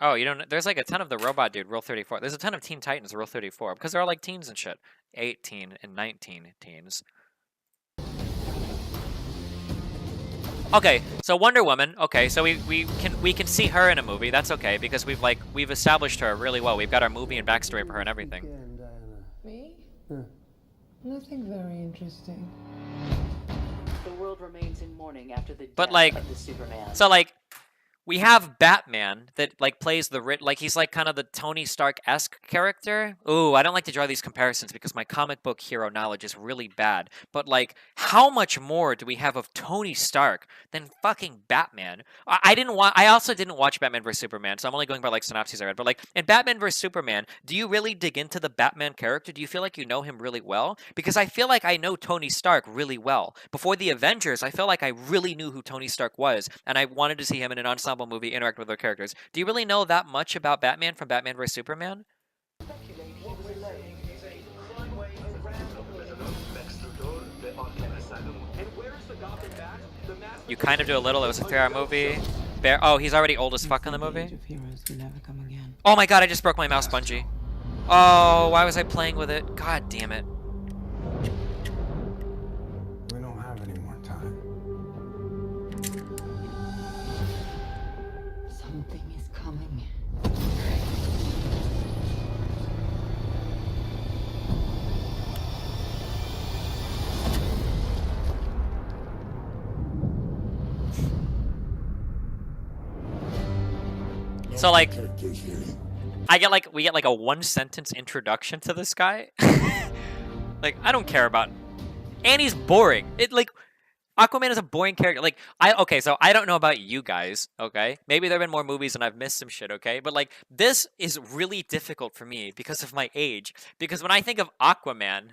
Oh, you don't. There's like a ton of the robot dude, Rule 34. There's a ton of Teen Titans, Rule 34, because they're all like teens and shit. 18 and 19 teens. Okay, so Wonder Woman. Okay, so we can see her in a movie. That's okay because we've established her really well. We've got our movie and backstory for her and everything. Me? Nothing very interesting. The world remains in mourning after the But death like, of the Superman. so like, we have Batman that like plays like he's like kind of the Tony Stark-esque character. Ooh, I don't like to draw these comparisons because my comic book hero knowledge is really bad. But like, how much more do we have of Tony Stark than fucking Batman? I also didn't watch Batman vs Superman, so I'm only going by like synopses I read. But like in Batman vs Superman, do you really dig into the Batman character? Do you feel like you know him really well? Because I feel like I know Tony Stark really well. Before the Avengers, I felt like I really knew who Tony Stark was, and I wanted to see him in an ensemble movie interact with other characters. Do you really know that much about Batman from Batman vs Superman? You kind of do a little. It was a 3-hour movie. Oh, he's already old as fuck in the movie. Oh my god, I just broke my mouse bungee. Oh, why was I playing with it? God damn it. We don't have any more time. Something is coming. So like, we get like a 1-sentence introduction to this guy. Like, I don't care about, and he's boring. Aquaman is a boring character. Like, okay, so I don't know about you guys, okay? Maybe there have been more movies and I've missed some shit, okay? But like, this is really difficult for me because of my age. Because when I think of Aquaman,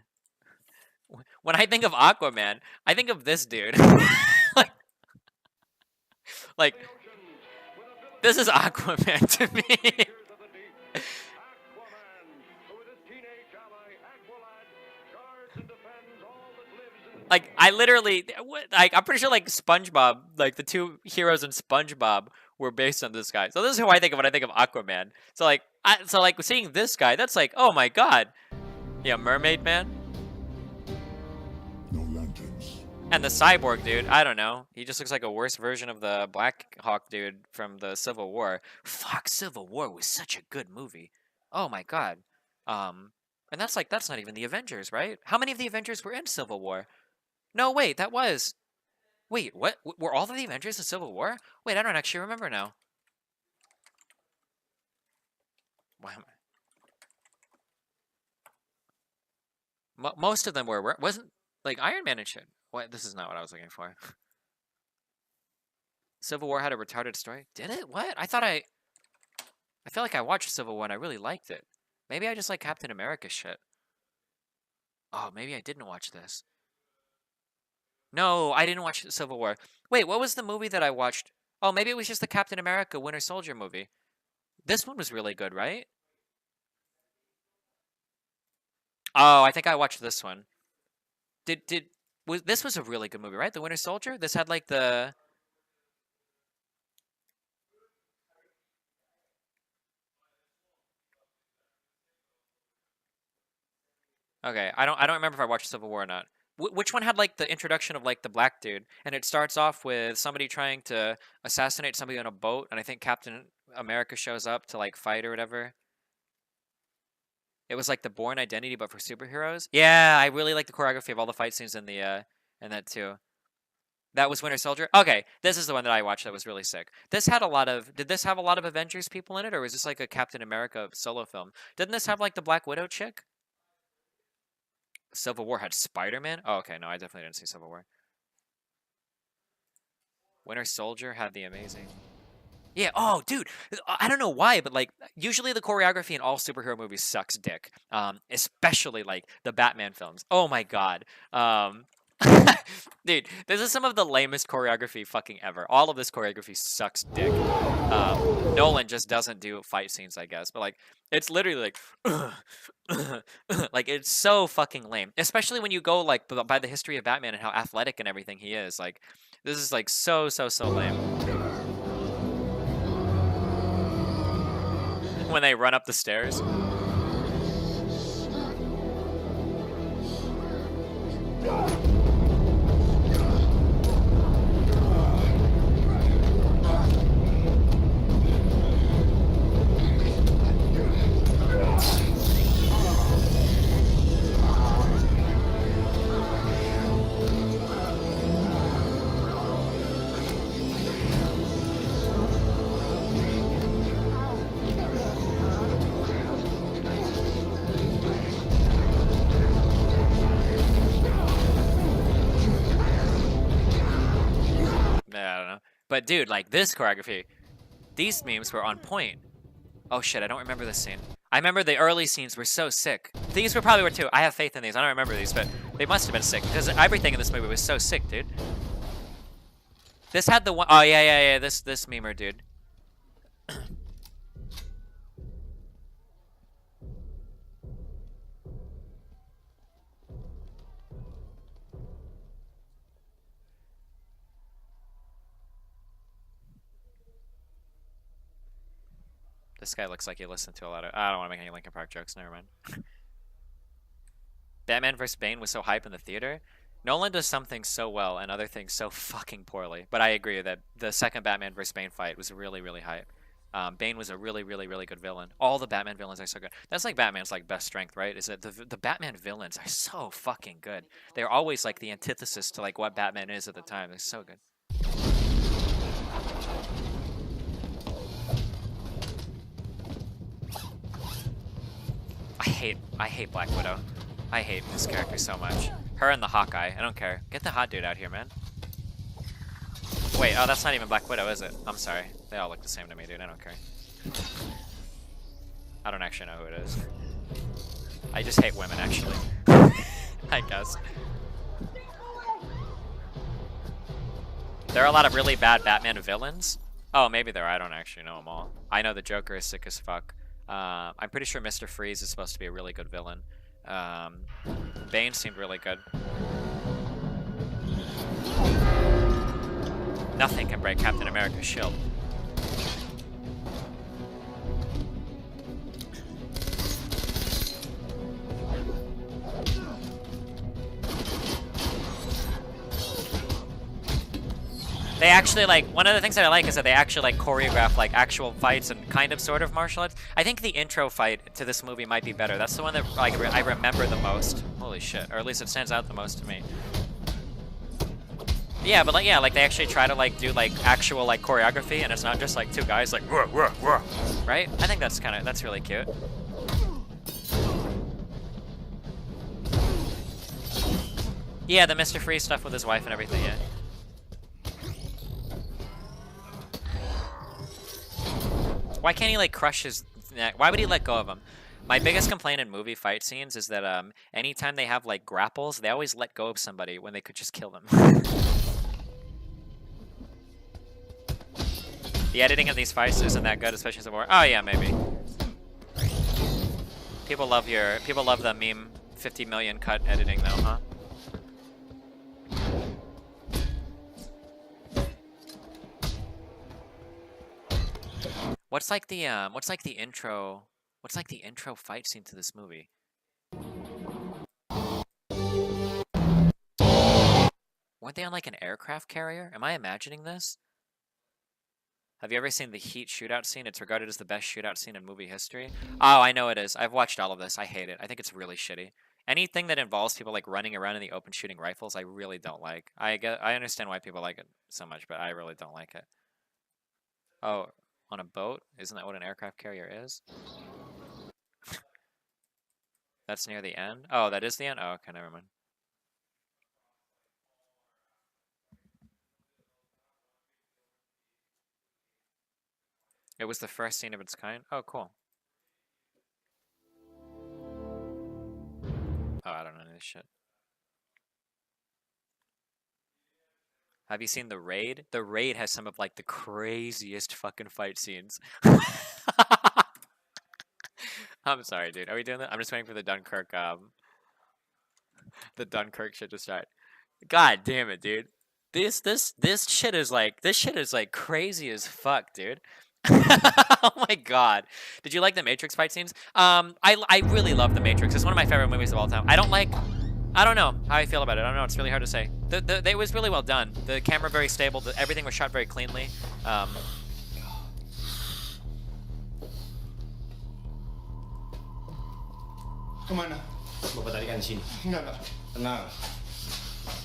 I think of this dude. like, this is Aquaman to me. Like, I literally, like, I'm pretty sure, like, SpongeBob, like, the two heroes in SpongeBob were based on this guy. So this is who I think of when I think of Aquaman. So, like, seeing this guy, that's like, oh my god. Yeah, Mermaid Man. No lanterns. And the cyborg dude, I don't know. He just looks like a worse version of the Black Hawk dude from the Civil War. Fuck, Civil War was such a good movie. Oh my god. And that's not even the Avengers, right? How many of the Avengers were in Civil War? No, wait, that was... Wait, what? Were all of the Avengers in Civil War? Wait, I don't actually remember now. Why am I... Most of them were... Wasn't... Like, Iron Man and shit. What? This is not what I was looking for. Civil War had a retarded story? Did it? What? I feel like I watched Civil War and I really liked it. Maybe I just like Captain America shit. Oh, maybe I didn't watch this. No, I didn't watch Civil War. Wait, what was the movie that I watched? Oh, maybe it was just the Captain America Winter Soldier movie. This one was really good, right? Oh, I think I watched this one. This was a really good movie, right? The Winter Soldier? This had like the Okay, I don't remember if I watched Civil War or not. Which one had like the introduction of like the black dude, and it starts off with somebody trying to assassinate somebody on a boat, and I think Captain America shows up to like fight or whatever. It was like the Bourne Identity, but for superheroes. Yeah, I really like the choreography of all the fight scenes in the in that too. That was Winter Soldier. Okay, this is the one that I watched that was really sick. This had a lot of. Did this have a lot of Avengers people in it, or was this like a Captain America solo film? Didn't this have like the Black Widow chick? Civil War had Spider-Man? Oh, okay, no, I definitely didn't see Civil War. Winter Soldier had the amazing... Yeah, oh, dude, I don't know why, but, like, usually the choreography in all superhero movies sucks dick. Especially, like, the Batman films. Oh my god. Dude, this is some of the lamest choreography fucking ever. All of this choreography sucks dick. Nolan just doesn't do fight scenes, I guess, but, like, it's literally like... like, it's so fucking lame. Especially when you go, like, by the history of Batman and how athletic and everything he is. Like, this is, like, so lame. When they run up the stairs. I don't know. But dude, like this choreography, these memes were on point. Oh shit, I don't remember this scene. I remember the early scenes were so sick. These probably were too. I have faith in these. I don't remember these, but they must have been sick because everything in this movie was so sick, dude. This had the one oh yeah. This memer, dude. This guy looks like he listened to a lot of... I don't want to make any Linkin Park jokes, never mind. Batman vs. Bane was so hype in the theater. Nolan does some things so well and other things so fucking poorly. But I agree that the second Batman vs. Bane fight was really hype. Bane was a really good villain. All the Batman villains are so good. That's like Batman's like best strength, right? Is that the Batman villains are so fucking good. They're always like the antithesis to like what Batman is at the time. They're so good. I hate Black Widow. I hate this character so much. Her and the Hawkeye. I don't care. Get the hot dude out here, man. Wait, oh, that's not even Black Widow, is it? I'm sorry. They all look the same to me, dude. I don't care. I don't actually know who it is. I just hate women, actually. I guess. There are a lot of really bad Batman villains. Oh, maybe there are. I don't actually know them all. I know the Joker is sick as fuck. I'm pretty sure Mr. Freeze is supposed to be a really good villain. Bane seemed really good. Nothing can break Captain America's shield. They actually, like, one of the things that I like is that they actually, like, choreograph, like, actual fights and kind of, sort of martial arts. I think the intro fight to this movie might be better. That's the one that, like, I remember the most. Holy shit. Or at least it stands out the most to me. Yeah, but, like, yeah, like, they actually try to, like, do, like, actual, like, choreography, and it's not just, like, two guys, like, ruh, ruh, ruh, right? I think that's kind of, that's really cute. Yeah, the Mr. Freeze stuff with his wife and everything, yeah. Why can't he, like, crush his neck? Why would he let go of him? My biggest complaint in movie fight scenes is that anytime they have like grapples, they always let go of somebody when they could just kill them. The editing of these fights isn't that good, especially in war. Oh yeah, maybe. People love the meme 50 million cut editing though, huh? What's like the intro fight scene to this movie? Weren't they on like an aircraft carrier? Am I imagining this? Have you ever seen the Heat shootout scene? It's regarded as the best shootout scene in movie history. Oh, I know it is. I've watched all of this. I hate it. I think it's really shitty. Anything that involves people like running around in the open shooting rifles, I really don't like. I understand why people like it so much, but I really don't like it. Oh, on a boat? Isn't that what an aircraft carrier is? That's near the end? Oh, that is the end? Oh, okay, never mind. It was the first scene of its kind? Oh, cool. Oh, I don't know this shit. Have you seen The Raid? The Raid has some of like the craziest fucking fight scenes. I'm sorry, dude. Are we doing that? I'm just waiting for the Dunkirk shit to start. God damn it, dude. This shit is like crazy as fuck, dude. Oh my god. Did you like the Matrix fight scenes? I really love the Matrix. It's one of my favorite movies of all time. I don't know how I feel about it. I don't know. It's really hard to say. It was really well done. The camera very stable. Everything was shot very cleanly. Kemana? Bapak tadi kan di sini. Enggak. Tenang.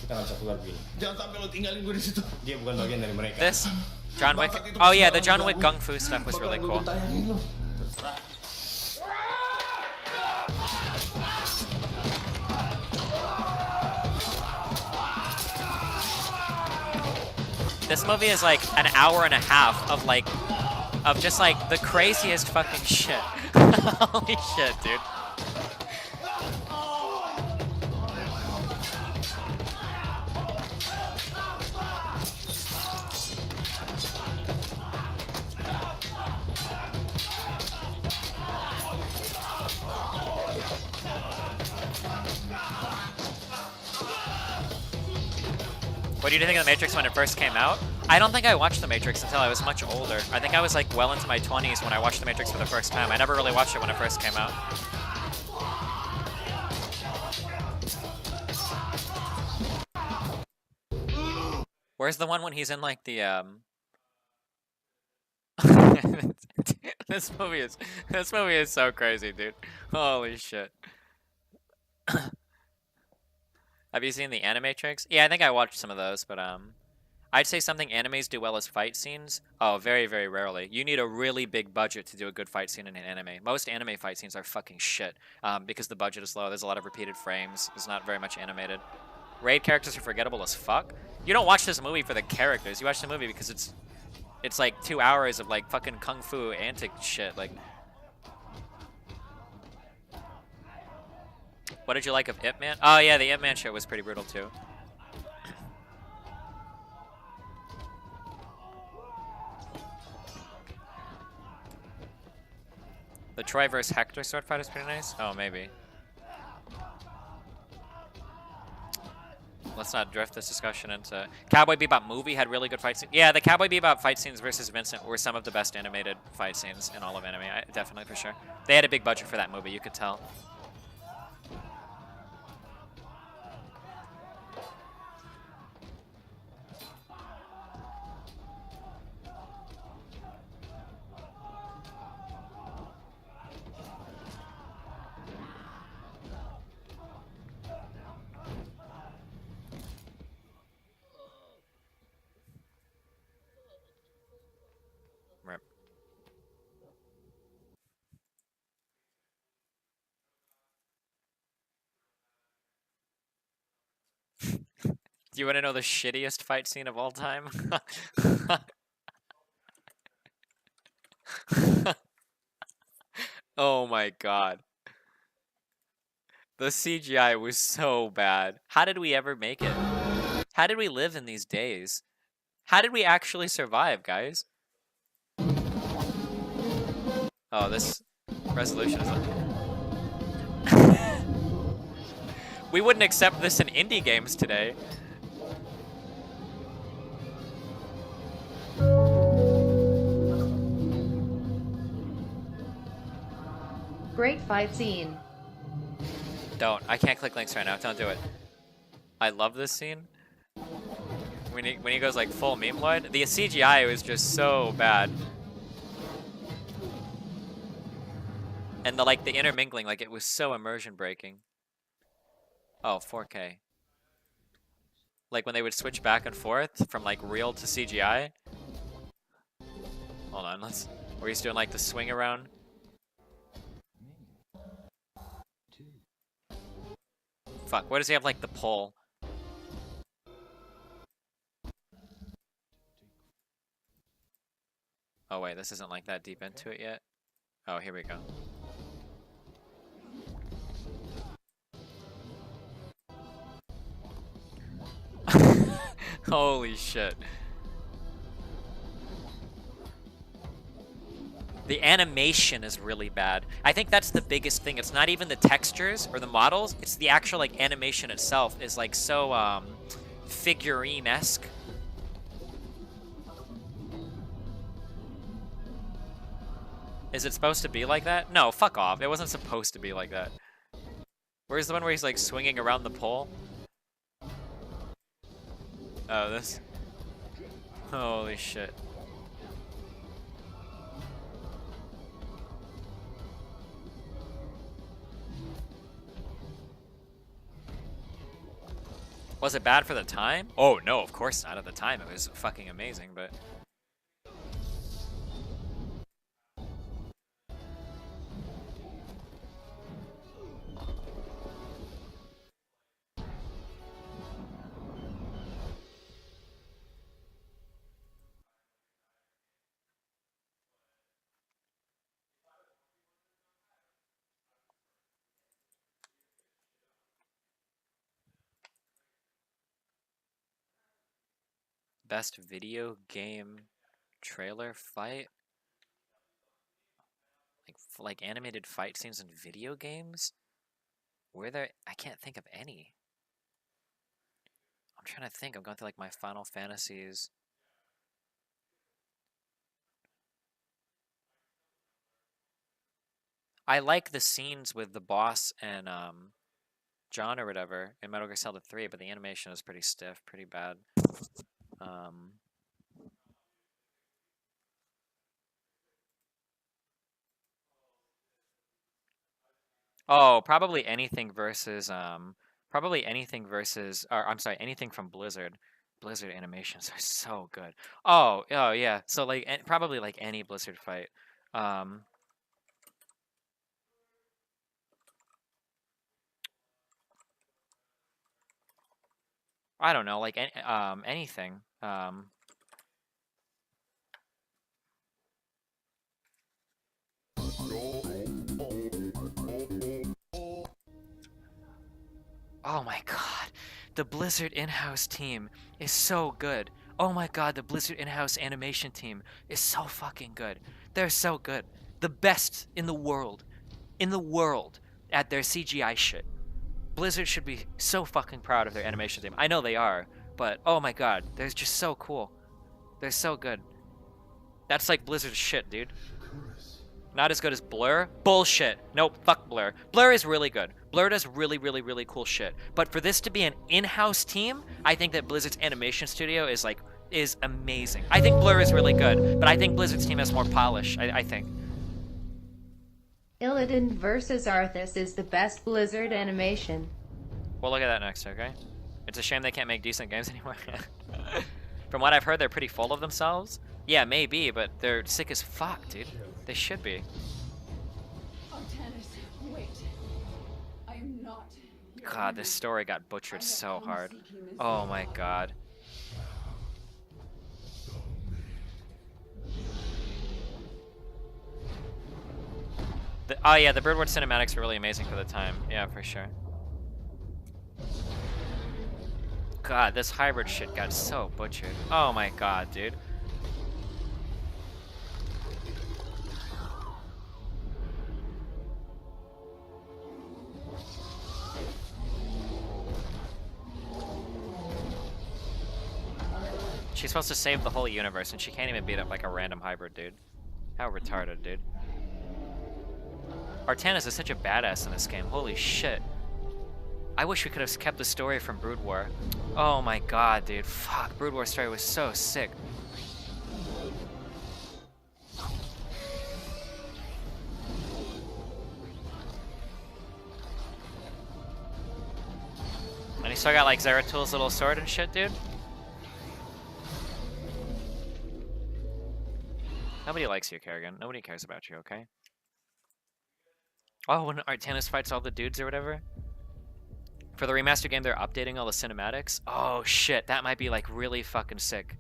Kita nggak bisa keluar begini. Jangan sampai lo tinggalin gue di situ. Dia bukan bagian dari mereka. This John Wick. Oh yeah, the John Wick Kung Fu stuff was really cool. This movie is like an hour and a half of just like the craziest fucking shit. Holy shit, dude. What do you think of The Matrix when it first came out? I don't think I watched The Matrix until I was much older. I think I was like well into my 20s when I watched The Matrix for the first time. I never really watched it when it first came out. Where's the one when he's in like the This movie is so crazy, dude. Holy shit. Have you seen the Animatrix? Yeah, I think I watched some of those, but I'd say something animes do well as fight scenes. Oh, very, very rarely. You need a really big budget to do a good fight scene in an anime. Most anime fight scenes are fucking shit because the budget is low. There's a lot of repeated frames. It's not very much animated. Raid characters are forgettable as fuck. You don't watch this movie for the characters. You watch the movie because it's like 2 hours of like fucking kung fu antic shit. Like, what did you like of Ip Man? Oh yeah, the Ip Man show was pretty brutal too. The Troy vs. Hector sword fight is pretty nice. Oh, maybe. Let's not drift this discussion into... Cowboy Bebop movie had really good fight scenes. Yeah, the Cowboy Bebop fight scenes versus Vincent were some of the best animated fight scenes in all of anime. Definitely, for sure. They had a big budget for that movie, you could tell. Rip. Do you want to know the shittiest fight scene of all time? Oh my god. The CGI was so bad. How did we ever make it? How did we live in these days? How did we actually survive, guys? Oh, this resolution is We wouldn't accept this in indie games today. Great fight scene. Don't. I can't click links right now. Don't do it. I love this scene. When he goes like full meme lloyd. The CGI was just so bad. And the intermingling, like it was so immersion breaking. Oh, 4K. Like when they would switch back and forth from like real to CGI. Hold on, where he's doing like the swing around. Fuck, where does he have like the pole? Oh wait, this isn't like that deep into it yet. Oh, here we go. Holy shit. The animation is really bad. I think that's the biggest thing. It's not even the textures or the models, it's the actual like animation itself is like so figurine-esque. Is it supposed to be like that? No, fuck off. It wasn't supposed to be like that. Where's the one where he's like swinging around the pole? Oh, this. Holy shit. Was it bad for the time? Oh no, of course not. At the time it was fucking amazing, but... Best video game trailer fight? Like animated fight scenes in video games? Were there? I can't think of any. I'm trying to think. I'm going through like my Final Fantasies. I like the scenes with the boss and John or whatever in Metal Gear Solid 3, but the animation is pretty stiff, pretty bad. Oh, probably anything versus or I'm sorry, anything from Blizzard. Blizzard animations are so good. Oh yeah. So like probably like any Blizzard fight. I don't know, like anything. Oh my god, the Blizzard in-house team is so good. Oh my god, the Blizzard in-house animation team is so fucking good. They're so good. The best in the world at their CGI shit. Blizzard should be so fucking proud of their animation team. I know they are, but oh my god, they're just so cool. They're so good. That's like Blizzard's shit, dude. Not as good as Blur? Bullshit. Nope, fuck Blur. Blur is really good. Blur does really, really, really cool shit. But for this to be an in-house team, I think that Blizzard's animation studio is amazing. I think Blur is really good, but I think Blizzard's team has more polish, I think. Illidan vs. Arthas is the best Blizzard animation. We'll look at that next, okay? It's a shame they can't make decent games anymore. From what I've heard, they're pretty full of themselves. Yeah, maybe, but they're sick as fuck, dude. They should be. Wait. I am not. God, this story got butchered so hard. Oh my god. Oh yeah, the Birdwood cinematics are really amazing for the time. Yeah, for sure. god, this hybrid shit got so butchered. Oh my god, dude. She's supposed to save the whole universe, and she can't even beat up like a random hybrid, dude. How retarded, dude. Artanis is such a badass in this game. Holy shit. I wish we could have kept the story from Brood War. Oh my god, dude. Fuck, Brood War story was so sick. And he still got like Zeratul little sword and shit, dude. Nobody likes you, Kerrigan. Nobody cares about you, okay? Oh, when Artanis fights all the dudes or whatever? For the remaster game, they're updating all the cinematics? Oh, shit. That might be, like, really fucking sick.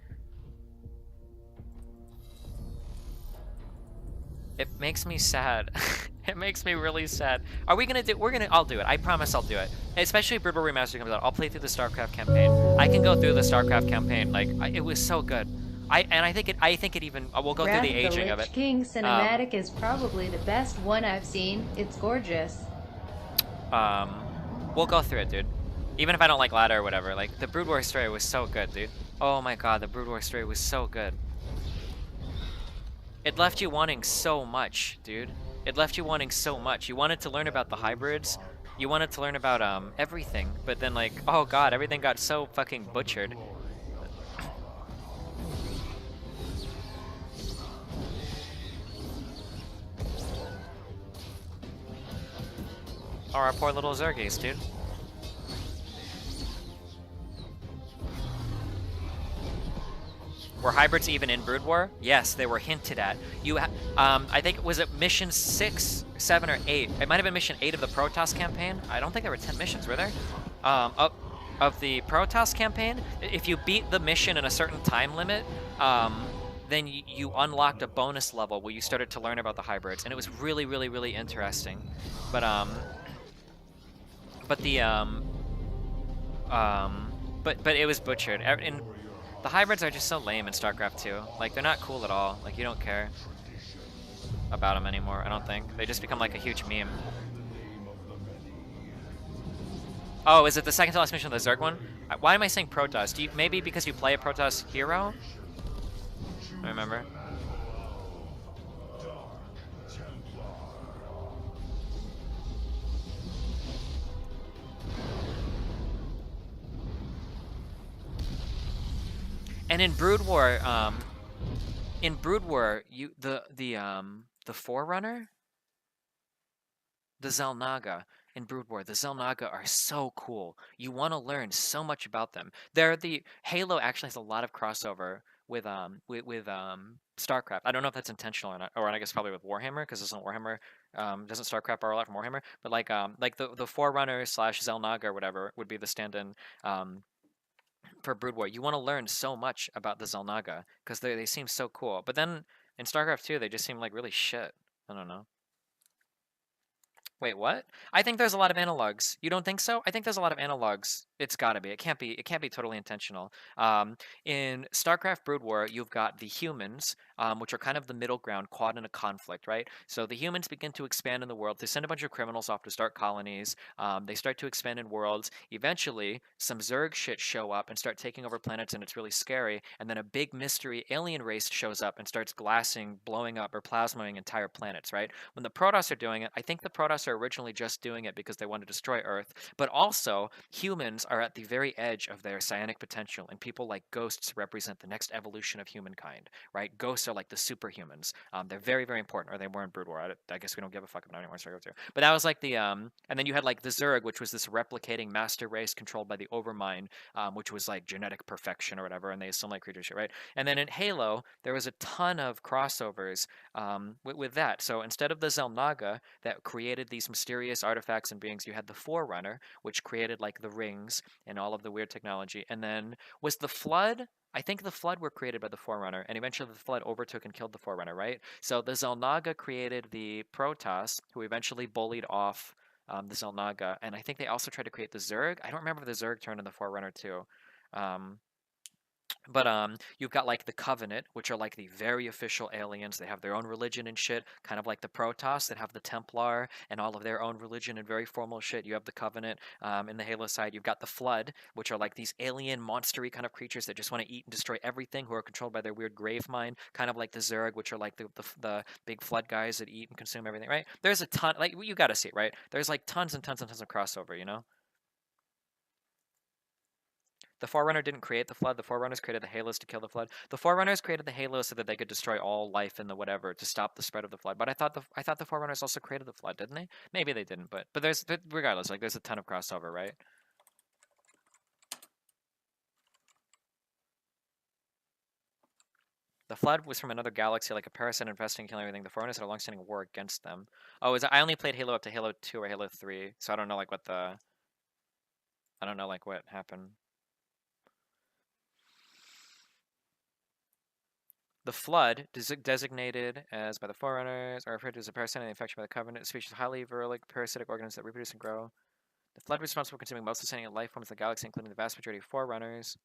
It makes me sad. It makes me really sad. Are we gonna do... I'll do it. I promise I'll do it. Especially if Brood War Remaster comes out. I'll play through the StarCraft campaign. I can go through the StarCraft campaign. Like, it was so good. I think it even... We'll go through the aging of it. King cinematic is probably the best one I've seen. It's gorgeous. We'll go through it, dude. Even if I don't like ladder or whatever. Like, the Brood War story was so good, dude. Oh my god, the Brood War story was so good. It left you wanting so much, dude. It left you wanting so much. You wanted to learn about the hybrids. You wanted to learn about, everything. But then, like, oh god, everything got so fucking butchered. Oh, our poor little Zergies, dude. Were hybrids even in Brood War? Yes, they were hinted at. I think, was it mission 6, 7, or 8? It might have been mission 8 of the Protoss campaign. I don't think there were 10 missions, were there? Of the Protoss campaign, if you beat the mission in a certain time limit, then you unlocked a bonus level where you started to learn about the hybrids, and it was really, really, really interesting. But it was butchered. And the hybrids are just so lame in StarCraft 2. Like, they're not cool at all. Like, you don't care about them anymore, I don't think. They just become like a huge meme. Oh, is it the second to last mission of the Zerg one? Why am I saying Protoss? Maybe because you play a Protoss hero? I remember. And in Brood War, the Forerunner, the Xel'Naga in Brood War, the Xel'Naga are so cool. You want to learn so much about them. Halo actually has a lot of crossover with StarCraft. I don't know if that's intentional or not, or I guess probably with Warhammer, because doesn't StarCraft borrow a lot from Warhammer? But like the Forerunner / Xel'Naga or whatever would be the stand-in for Brood War. You want to learn so much about the Xel'Naga because they seem so cool. But then in StarCraft 2, they just seem like really shit. I don't know. Wait, what? I think there's a lot of analogs. You don't think so? I think there's a lot of analogs. It's gotta be. It can't be. It can't be totally intentional. In StarCraft Brood War, you've got the humans, which are kind of the middle ground, caught in a conflict, right? So the humans begin to expand in the world. They send a bunch of criminals off to start colonies. They start to expand in worlds. Eventually, some Zerg shit show up and start taking over planets, and it's really scary. And then a big mystery alien race shows up and starts glassing, blowing up, or plasmaing entire planets, right? When the Protoss are doing it, I think the Protoss are originally just doing it because they want to destroy Earth, but also humans are at the very edge of their psionic potential, and people like ghosts represent the next evolution of humankind, right? Ghosts are like the superhumans. They're very, very important, or they were in Brood War. I guess we don't give a fuck about anyone Starcraft 2. But that was like the and then you had like the Zerg, which was this replicating master race controlled by the Overmind, which was like genetic perfection or whatever, and they assimilate creatures, right? And then in Halo, there was a ton of crossovers with that. So instead of the Xel'Naga that created these mysterious artifacts and beings, you had the Forerunner, which created like the rings and all of the weird technology. And then was the Flood? I think the Flood were created by the Forerunner, and eventually the Flood overtook and killed the Forerunner, right? So the Xel'Naga created the Protoss, who eventually bullied off the Xel'Naga, and I think they also tried to create the Zerg. I don't remember if the Zerg turned in the Forerunner too. But you've got like the Covenant, which are like the very official aliens. They have their own religion and shit, kind of like the Protoss that have the Templar and all of their own religion and very formal shit. You have the Covenant. In the Halo side, you've got the Flood, which are like these alien monstery kind of creatures that just want to eat and destroy everything, who are controlled by their weird grave mind, kind of like the Zerg, which are like the big Flood guys that eat and consume everything. Right? There's a ton. Like you got to see it, right? There's like tons and tons and tons of crossover. You know. The Forerunner didn't create the Flood. The Forerunners created the Halos to kill the Flood. The Forerunners created the Halos so that they could destroy all life in the whatever to stop the spread of the Flood. But I thought the Forerunners also created the Flood, didn't they? Maybe they didn't, but regardless, like there's a ton of crossover, right? The Flood was from another galaxy, like a parasite infesting and killing everything. The Forerunners had a long-standing war against them. Oh, I only played Halo up to Halo 2 or Halo 3, so I don't know like what happened. The Flood, designated as by the Forerunners, are referred to as a parasitic infection by the Covenant. A species of highly virulent parasitic organisms that reproduce and grow. The Flood was responsible for consuming most of the sentient life forms of the galaxy, including the vast majority of Forerunners.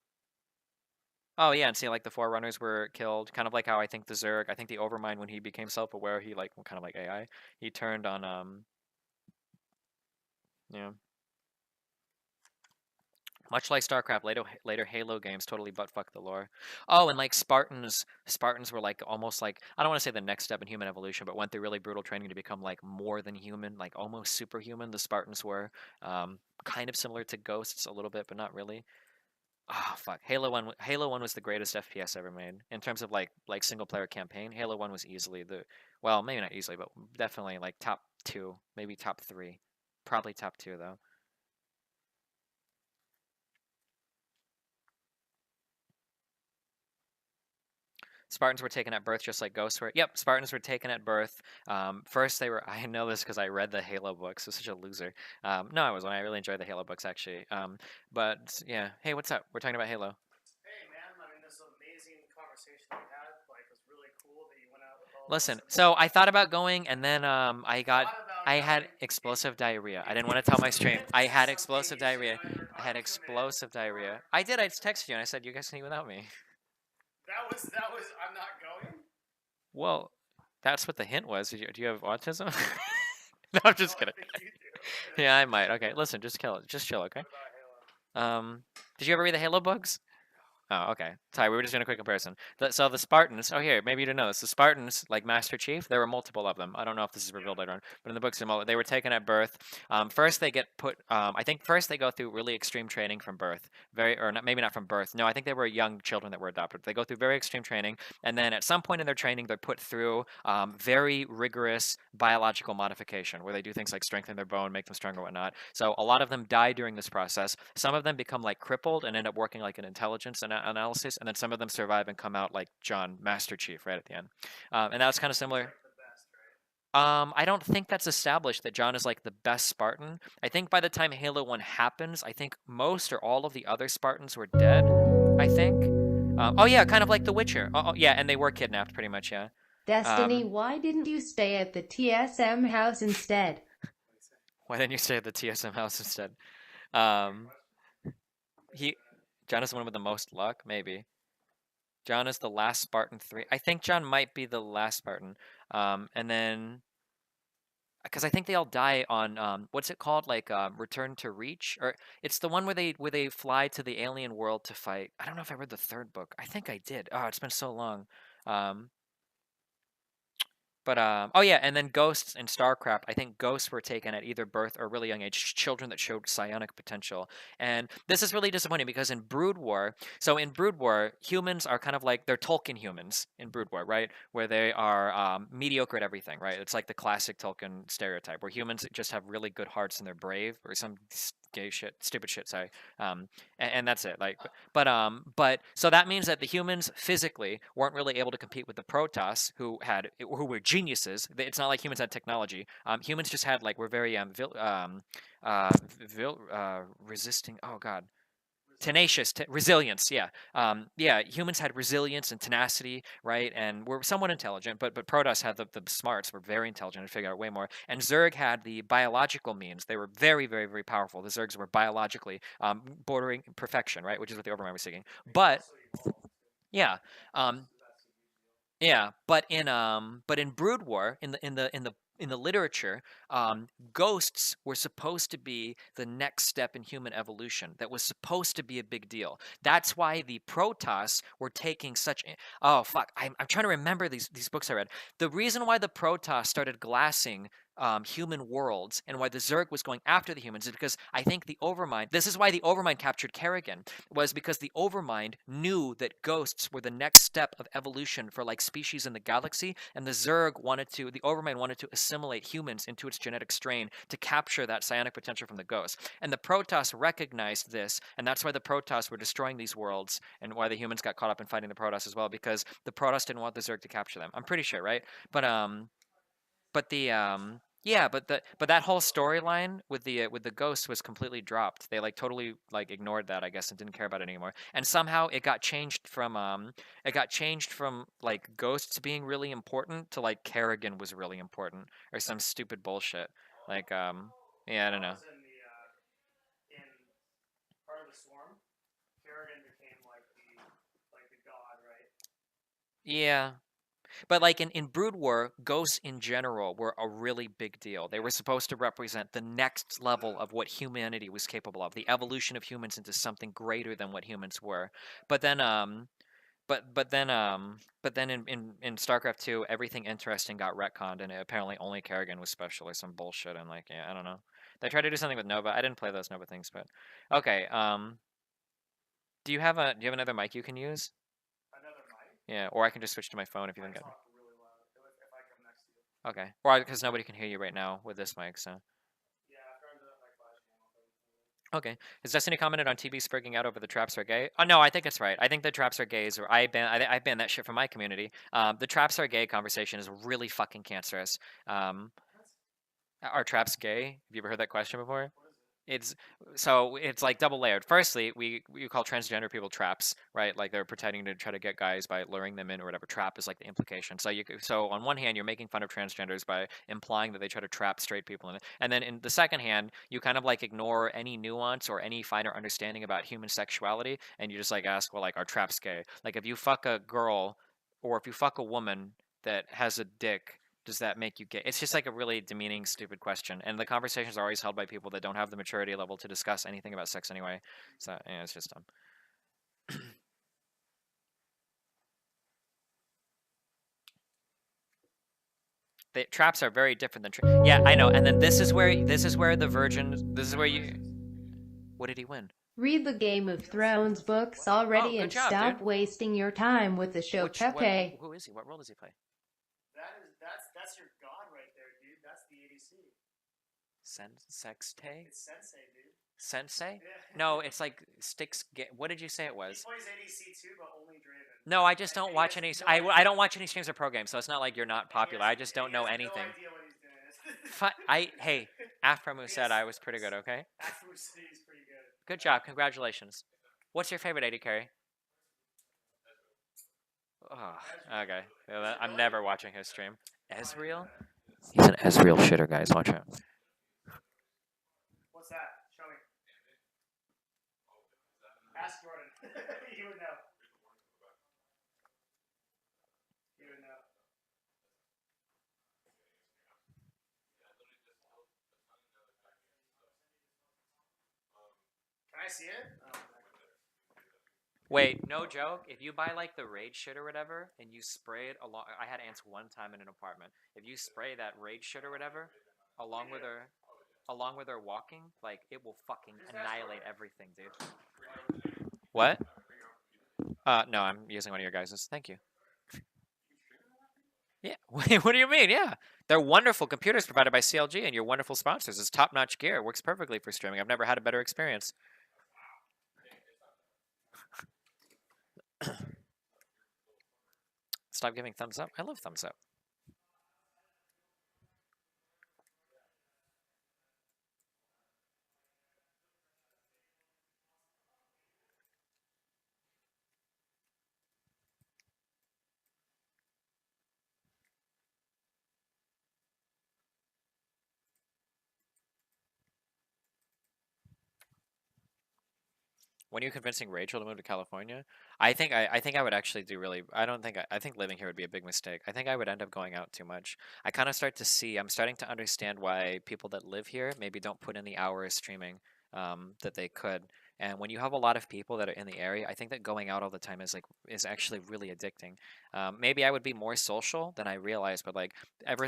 Oh yeah, and see, like the Forerunners were killed, kind of like how I think the Zerg, I think the Overmind, when he became self-aware, he like kind of like AI, he turned on yeah. Much like StarCraft, later Halo games totally buttfuck the lore. Oh, and like Spartans were like almost like, I don't want to say the next step in human evolution, but went through really brutal training to become like more than human, like almost superhuman. The Spartans were kind of similar to Ghosts a little bit, but not really. Oh fuck, Halo 1 was the greatest FPS ever made in terms of like single player campaign. Halo 1 was easily well, maybe not easily, but definitely like top 2, maybe top 3, probably top 2 though. Spartans were taken at birth just like ghosts were. Yep, Spartans were taken at birth. First, they were. I know this because I read the Halo books. I'm such a loser. No, I wasn't. I really enjoyed the Halo books actually. But yeah. Hey, what's up? We're talking about Halo. Hey man, I mean, this amazing conversation we had, like, was really cool that you went out with all. Listen, so I thought about going, and then I had explosive diarrhea. I didn't want to tell my stream. I had explosive diarrhea. I had explosive diarrhea. I did. I texted you and I said you guys can eat without me. That was. I'm not going. Well, that's what the hint was. Do you have autism? No, I'm just kidding. Yeah, I might. Okay, listen, just kill it. Just chill, okay? Did you ever read the Halo books? Oh, okay. Sorry, we were just doing a quick comparison. So the Spartans. Oh, here, maybe you didn't know this. The Spartans, like Master Chief, there were multiple of them. I don't know if this is revealed later on, but in the books, they were taken at birth. First, they get put. I think first they go through really extreme training from birth. Maybe not from birth. No, I think they were young children that were adopted. They go through very extreme training, and then at some point in their training, they're put through very rigorous biological modification, where they do things like strengthen their bone, make them stronger, whatnot. So a lot of them die during this process. Some of them become like crippled and end up working like an intelligence analysis, and then some of them survive and come out like John, Master Chief, right at the end. And that's kind of similar. I don't think that's established that John is like the best Spartan. I think by the time Halo 1 happens, I think most or all of the other Spartans were dead, I think. Oh yeah, kind of like The Witcher. Oh yeah, and they were kidnapped pretty much, yeah. Destiny, why didn't you stay at the TSM house instead? Why didn't you stay at the TSM house instead? John is the one with the most luck, maybe. John is the last Spartan 3. I think John might be the last Spartan. And then, because I think they all die on what's it called, like Return to Reach, or it's the one where they fly to the alien world to fight. I don't know if I read the third book. I think I did. Oh, it's been so long. But oh yeah, and then Ghosts and StarCraft. I think Ghosts were taken at either birth or really young age, children that showed psionic potential. And this is really disappointing because in Brood War, humans are kind of like they're Tolkien humans in Brood War, right? Where they are mediocre at everything, right? It's like the classic Tolkien stereotype, where humans just have really good hearts and they're brave, or some stupid shit. Sorry, and that's it. Like, but so that means that the humans physically weren't really able to compete with the Protoss, who were geniuses. It's not like humans had technology. Humans just were very resisting. Oh god, tenacious, resilience. Yeah, yeah. Humans had resilience and tenacity, right? And we're somewhat intelligent, but Protoss had the smarts. Were very intelligent and figured out way more. And Zerg had the biological means. They were very, very, very powerful. The Zergs were biologically bordering perfection, right? Which is what the Overmind was seeking. But yeah, yeah, but in Brood War, in the literature, ghosts were supposed to be the next step in human evolution. That was supposed to be a big deal. That's why the Protoss were taking such. Oh fuck! I'm trying to remember these books I read. The reason why the Protoss started glassing human worlds and why the Zerg was going after the humans is because I think the Overmind. This is why the Overmind captured Kerrigan, was because the Overmind knew that ghosts were the next step of evolution for like species in the galaxy, and the Overmind wanted to assimilate humans into its genetic strain to capture that psionic potential from the ghosts. And the Protoss recognized this, and that's why the Protoss were destroying these worlds, and why the humans got caught up in fighting the Protoss as well, because the Protoss didn't want the Zerg to capture them. I'm pretty sure, right? But yeah, but that whole storyline with the ghost was completely dropped. They like totally like ignored that, I guess, and didn't care about it anymore. And somehow it got changed from like ghosts being really important to like Kerrigan was really important or some stupid bullshit. Like yeah, I don't know. In part of the Swarm, Kerrigan became like the god, right? Yeah. But like in Brood War, ghosts in general were a really big deal. They were supposed to represent the next level of what humanity was capable of, the evolution of humans into something greater than what humans were. But then in StarCraft 2, everything interesting got retconned, and apparently only Kerrigan was special or some bullshit. And like, yeah, I don't know. They tried to do something with Nova. I didn't play those Nova things, but okay. Do you have another mic you can use? Yeah, or I can just switch to my phone if you don't get it. Okay. Or because nobody can hear you right now with this mic, so. Okay. Has Destiny commented on TB sprigging out over the traps are gay? Oh no, I think it's right. I think the traps are gays, or I ban that shit from my community. The traps are gay conversation is really fucking cancerous. Are traps gay? Have you ever heard that question before? It's like double layered. Firstly, we call transgender people traps, right? Like they're pretending to try to get guys by luring them in or whatever. Trap is like the implication. So on one hand, you're making fun of transgenders by implying that they try to trap straight people in it, and then in the second hand, you kind of like ignore any nuance or any finer understanding about human sexuality, and you just like ask, well, like, are traps gay? Like if you fuck a girl, or if you fuck a woman that has a dick, does that make you gay? It's just like a really demeaning, stupid question. And the conversations are always held by people that don't have the maturity level to discuss anything about sex anyway. So, yeah, it's just dumb. The traps are very different than yeah, I know. And then this is where the virgin. This is where you. What did he win? Read the Game of Thrones books already and job, stop dude. wasting your time with the show Pepe. Who is he? What role does he play? That's your god right there, dude. That's the ADC. Sexte? It's Sensei, dude. Sensei? Yeah. No, it's like sticks. What did you say it was? He plays ADC too, but only Draven. No, I just don't watch any. I don't watch any streams or pro games, so it's not like you're not popular. I just don't know anything. No idea what he's doing. Hey, Aframu said I was pretty good. Okay. Aframu said he's pretty good. Good job. Congratulations. What's your favorite AD carry? Oh, okay. I'm never watching his stream. Ezreal? He's an Ezreal shitter, guys. Watch out. What's that? Show me. Ask Jordan. He would know. He would know. Can I see it? Oh. Wait, no joke. If you buy like the raid shit or whatever, and you spray it along, I had ants one time in an apartment. If you spray that raid shit or whatever, along with her walking, like it will fucking annihilate everything, dude. What? No, I'm using one of your guys's. Thank you. Yeah. What do you mean? Yeah. They're wonderful computers provided by CLG and your wonderful sponsors. It's top-notch gear. It works perfectly for streaming. I've never had a better experience. Stop giving thumbs up. I love thumbs up. When you're convincing Rachel to move to California, I think I would actually do really. I don't think I think living here would be a big mistake. I think I would end up going out too much. I kind of start to see. I'm starting to understand why people that live here maybe don't put in the hours streaming that they could. And when you have a lot of people that are in the area, I think that going out all the time is actually really addicting. Maybe I would be more social than I realized, but like ever